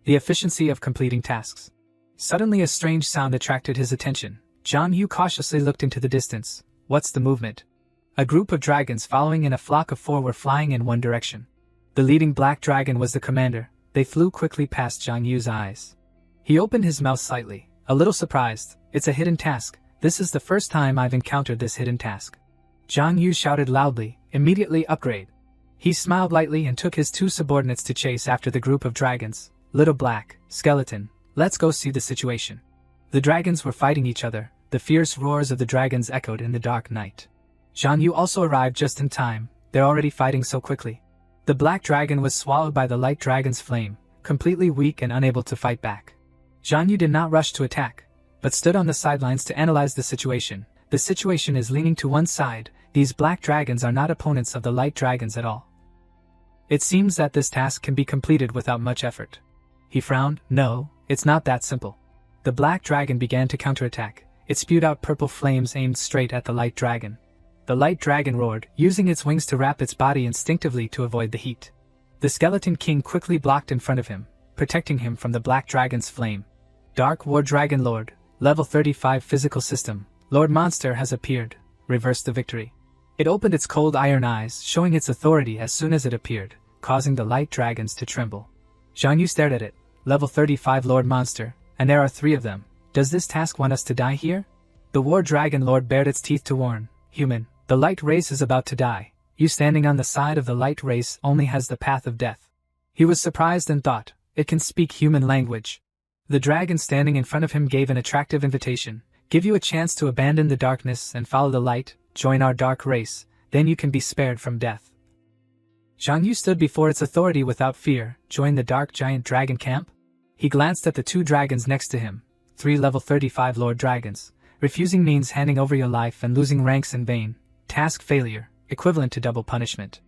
A: the efficiency of completing tasks. Suddenly a strange sound attracted his attention. Zhang Yu cautiously looked into the distance. What's the movement? A group of dragons following in a flock of 4 were flying in one direction. The leading black dragon was the commander. They flew quickly past Zhang Yu's eyes. He opened his mouth slightly, a little surprised. It's a hidden task. This is the first time I've encountered this hidden task. Zhang Yu shouted loudly, immediately upgrade. He smiled lightly and took his 2 subordinates to chase after the group of dragons. Little black, skeleton, let's go see the situation. The dragons were fighting each other. The fierce roars of the dragons echoed in the dark night. Zhang Yu also arrived just in time. They're already fighting so quickly. The black dragon was swallowed by the light dragon's flame, completely weak and unable to fight back. Zhang Yu did not rush to attack, but stood on the sidelines to analyze the situation. The situation is leaning to one side. These black dragons are not opponents of the light dragons at all. It seems that this task can be completed without much effort. He frowned. No, it's not that simple. The black dragon began to counterattack. It spewed out purple flames aimed straight at the light dragon. The light dragon roared, using its wings to wrap its body instinctively to avoid the heat. The skeleton king quickly blocked in front of him, protecting him from the black dragon's flame. Dark War Dragon Lord, level 35 physical system. Lord Monster has appeared. Reverse the victory. It opened its cold iron eyes, showing its authority as soon as it appeared, causing the light dragons to tremble. Zhang Yu stared at it. Level 35 Lord Monster, and there are 3 of them. Does this task want us to die here? The War Dragon Lord bared its teeth to warn. Human, the light race is about to die. You standing on the side of the light race only has the path of death. He was surprised and thought, it can speak human language. The dragon standing in front of him gave an attractive invitation. Give you a chance to abandon the darkness and follow the light, join our dark race, then you can be spared from death. Zhang Yu stood before its authority without fear. Join the dark giant dragon camp? He glanced at the 2 dragons next to him, 3 level 35 Lord Dragons. Refusing means handing over your life and losing ranks in vain. Task failure, equivalent to double punishment.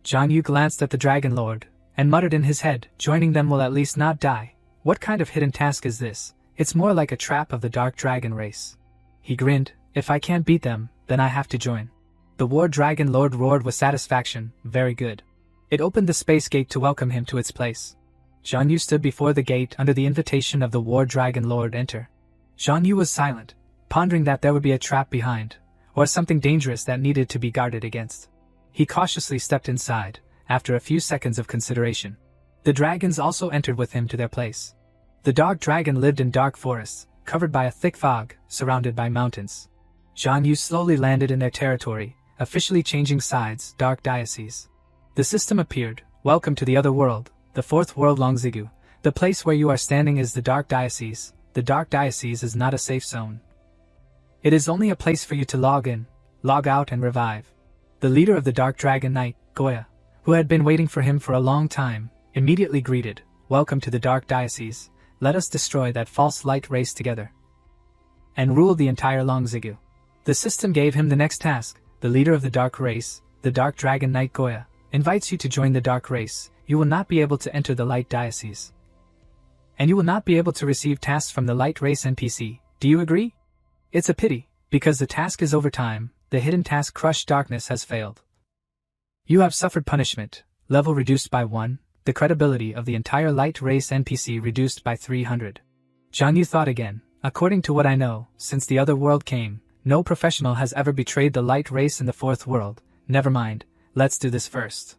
A: Zhang Yu glanced at the Dragon Lord, and muttered in his head, joining them will at least not die. What kind of hidden task is this? It's more like a trap of the dark dragon race. He grinned, if I can't beat them, then I have to join. The War Dragon Lord roared with satisfaction, very good. It opened the space gate to welcome him to its place. Zhang Yu stood before the gate under the invitation of the War Dragon Lord enter. Zhang Yu was silent, pondering that there would be a trap behind, or something dangerous that needed to be guarded against. He cautiously stepped inside, after a few seconds of consideration. The dragons also entered with him to their place. The dark dragon lived in dark forests, covered by a thick fog, surrounded by mountains. Zhang Yu slowly landed in their territory, officially changing sides, Dark Diocese. The system appeared, welcome to the other world, the 4th world Longzigu. The place where you are standing is the Dark Diocese. The Dark Diocese is not a safe zone. It is only a place for you to log in, log out and revive. The leader of the Dark Dragon Knight, Goya, who had been waiting for him for a long time, immediately greeted, welcome to the Dark Diocese. Let us destroy that false light race together. And rule the entire Longzigu. The system gave him the next task. The leader of the Dark Race, the Dark Dragon Knight Goya, invites you to join the Dark Race. You will not be able to enter the Light Diocese. And you will not be able to receive tasks from the Light Race NPC. Do you agree? It's a pity, because the task is over time. The hidden task Crush Darkness has failed. You have suffered punishment, level reduced by 1, the credibility of the entire Light Race NPC reduced by 300. Zhang Yu thought again, according to what I know, since the other world came, no professional has ever betrayed the Light Race in the 4th world. Never mind, let's do this first.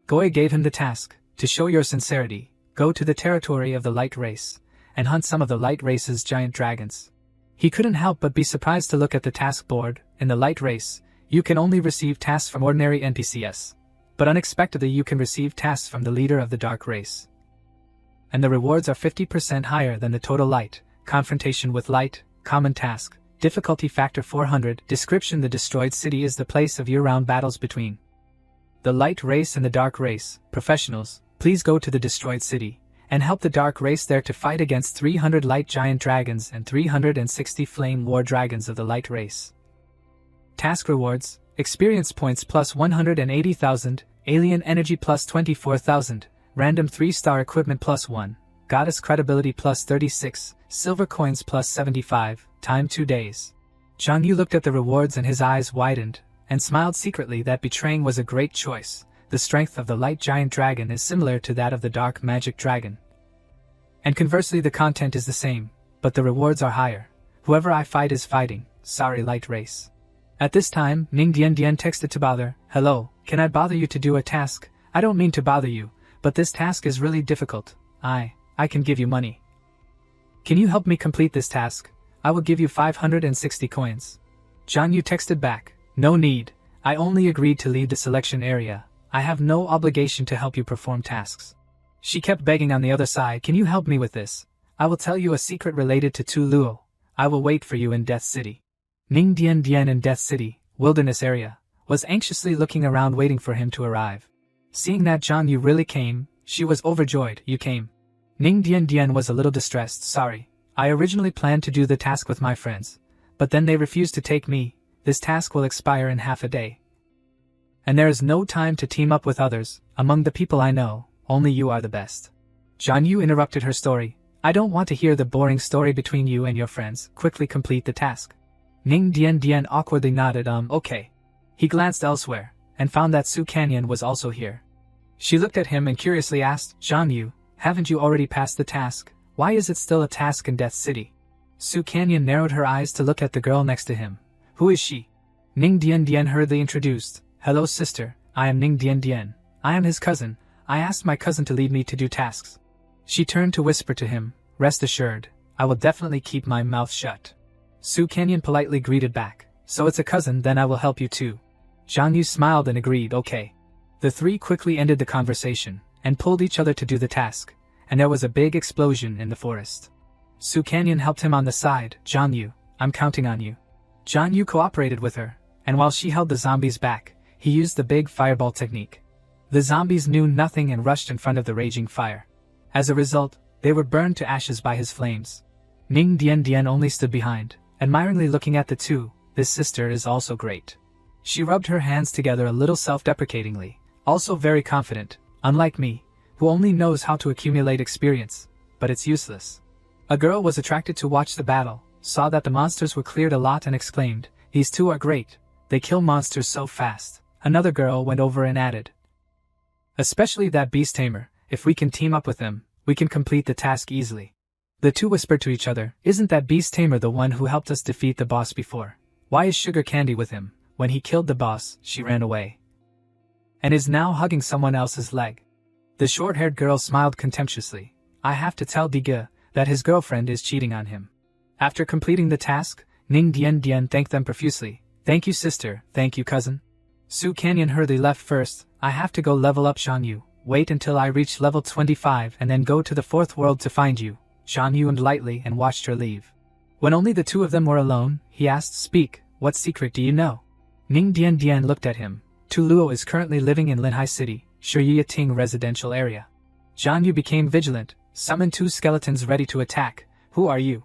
A: Goya gave him the task, to show your sincerity, go to the territory of the Light Race, and hunt some of the Light Race's giant dragons. He couldn't help but be surprised to look at the task board. In the Light Race, you can only receive tasks from ordinary NPCs. But unexpectedly you can receive tasks from the leader of the Dark Race. And the rewards are 50% higher than the total light. Confrontation with light, common task, difficulty factor 400, description: the destroyed city is the place of year-round battles between the Light Race and the Dark Race. Professionals, please go to the destroyed city, and help the Dark Race there to fight against 300 light giant dragons and 360 flame war dragons of the Light Race. Task rewards: experience points plus 180,000, alien energy plus 24,000, random 3-star equipment plus 1, goddess credibility plus 36, silver coins plus 75, time 2 days. Zhang Yu looked at the rewards and his eyes widened, and smiled secretly that betraying was a great choice. The strength of the light giant dragon is similar to that of the dark magic dragon. And conversely the content is the same, but the rewards are higher. Whoever I fight is fighting, sorry Light Race. At this time, Ning Dian texted to bother, "Hello, can I bother you to do a task? I don't mean to bother you, but this task is really difficult. I can give you money. Can you help me complete this task? I will give you 560 coins. John Yu texted back, "No need. I only agreed to leave the selection area. I have no obligation to help you perform tasks." She kept begging on the other side, "Can you help me with this? I will tell you a secret related to Tu Luo. I will wait for you in Death City." Ning Dian in Death City, wilderness area, was anxiously looking around waiting for him to arrive. Seeing that John Yu really came, she was overjoyed. "You came." Ning Dian was a little distressed. "Sorry, I originally planned to do the task with my friends, but then they refused to take me. This task will expire in half a day. And there is no time to team up with others. Among the people I know, only you are the best." John Yu interrupted her story. "I don't want to hear the boring story between you and your friends. Quickly complete the task." Ning Dian awkwardly nodded, okay. He glanced elsewhere, and found that Su Canyon was also here. She looked at him and curiously asked, "John Yu, haven't you already passed the task? Why is it still a task in Death City?" Su Canyon narrowed her eyes to look at the girl next to him. "Who is she?" Ning Dian hurriedly introduced. "Hello sister, I am Ning Dian. I am his cousin. I asked my cousin to lead me to do tasks." She turned to whisper to him, "Rest assured, I will definitely keep my mouth shut." Su Canyon politely greeted back, "So it's a cousin, then I will help you too." Zhang Yu smiled and agreed, "Okay." The three quickly ended the conversation, and pulled each other to do the task, and there was a big explosion in the forest. Su Canyon helped him on the side. "Zhang Yu, I'm counting on you." Zhang Yu cooperated with her, and while she held the zombies back, he used the big fireball technique. The zombies knew nothing and rushed in front of the raging fire. As a result, they were burned to ashes by his flames. Ning Dian only stood behind, admiringly looking at the two. This sister is also great. She rubbed her hands together a little self-deprecatingly, also very confident, unlike me, who only knows how to accumulate experience, but it's useless. A girl was attracted to watch the battle, saw that the monsters were cleared a lot and exclaimed, "These two are great, they kill monsters so fast." Another girl went over and added, "Especially that beast tamer, if we can team up with him, we can complete the task easily." The two whispered to each other, "Isn't that beast tamer the one who helped us defeat the boss before? Why is Sugar Candy with him? When he killed the boss, she ran away. And is now hugging someone else's leg." The short-haired girl smiled contemptuously. "I have to tell Diga that his girlfriend is cheating on him." After completing the task, Ning Dian thanked them profusely. "Thank you sister, thank you cousin." Su Canyon hurriedly left first. "I have to go level up Shan Yu. Wait until I reach level 25 and then go to the fourth world to find you." Shan Yu yawned lightly and watched her leave. When only the two of them were alone, he asked, "Speak, what secret do you know?" Ning Dian looked at him. Tu Luo is currently living in Linhai City, Shiyiting residential area. Zhang Yu became vigilant, summoned two skeletons ready to attack. "Who are you?"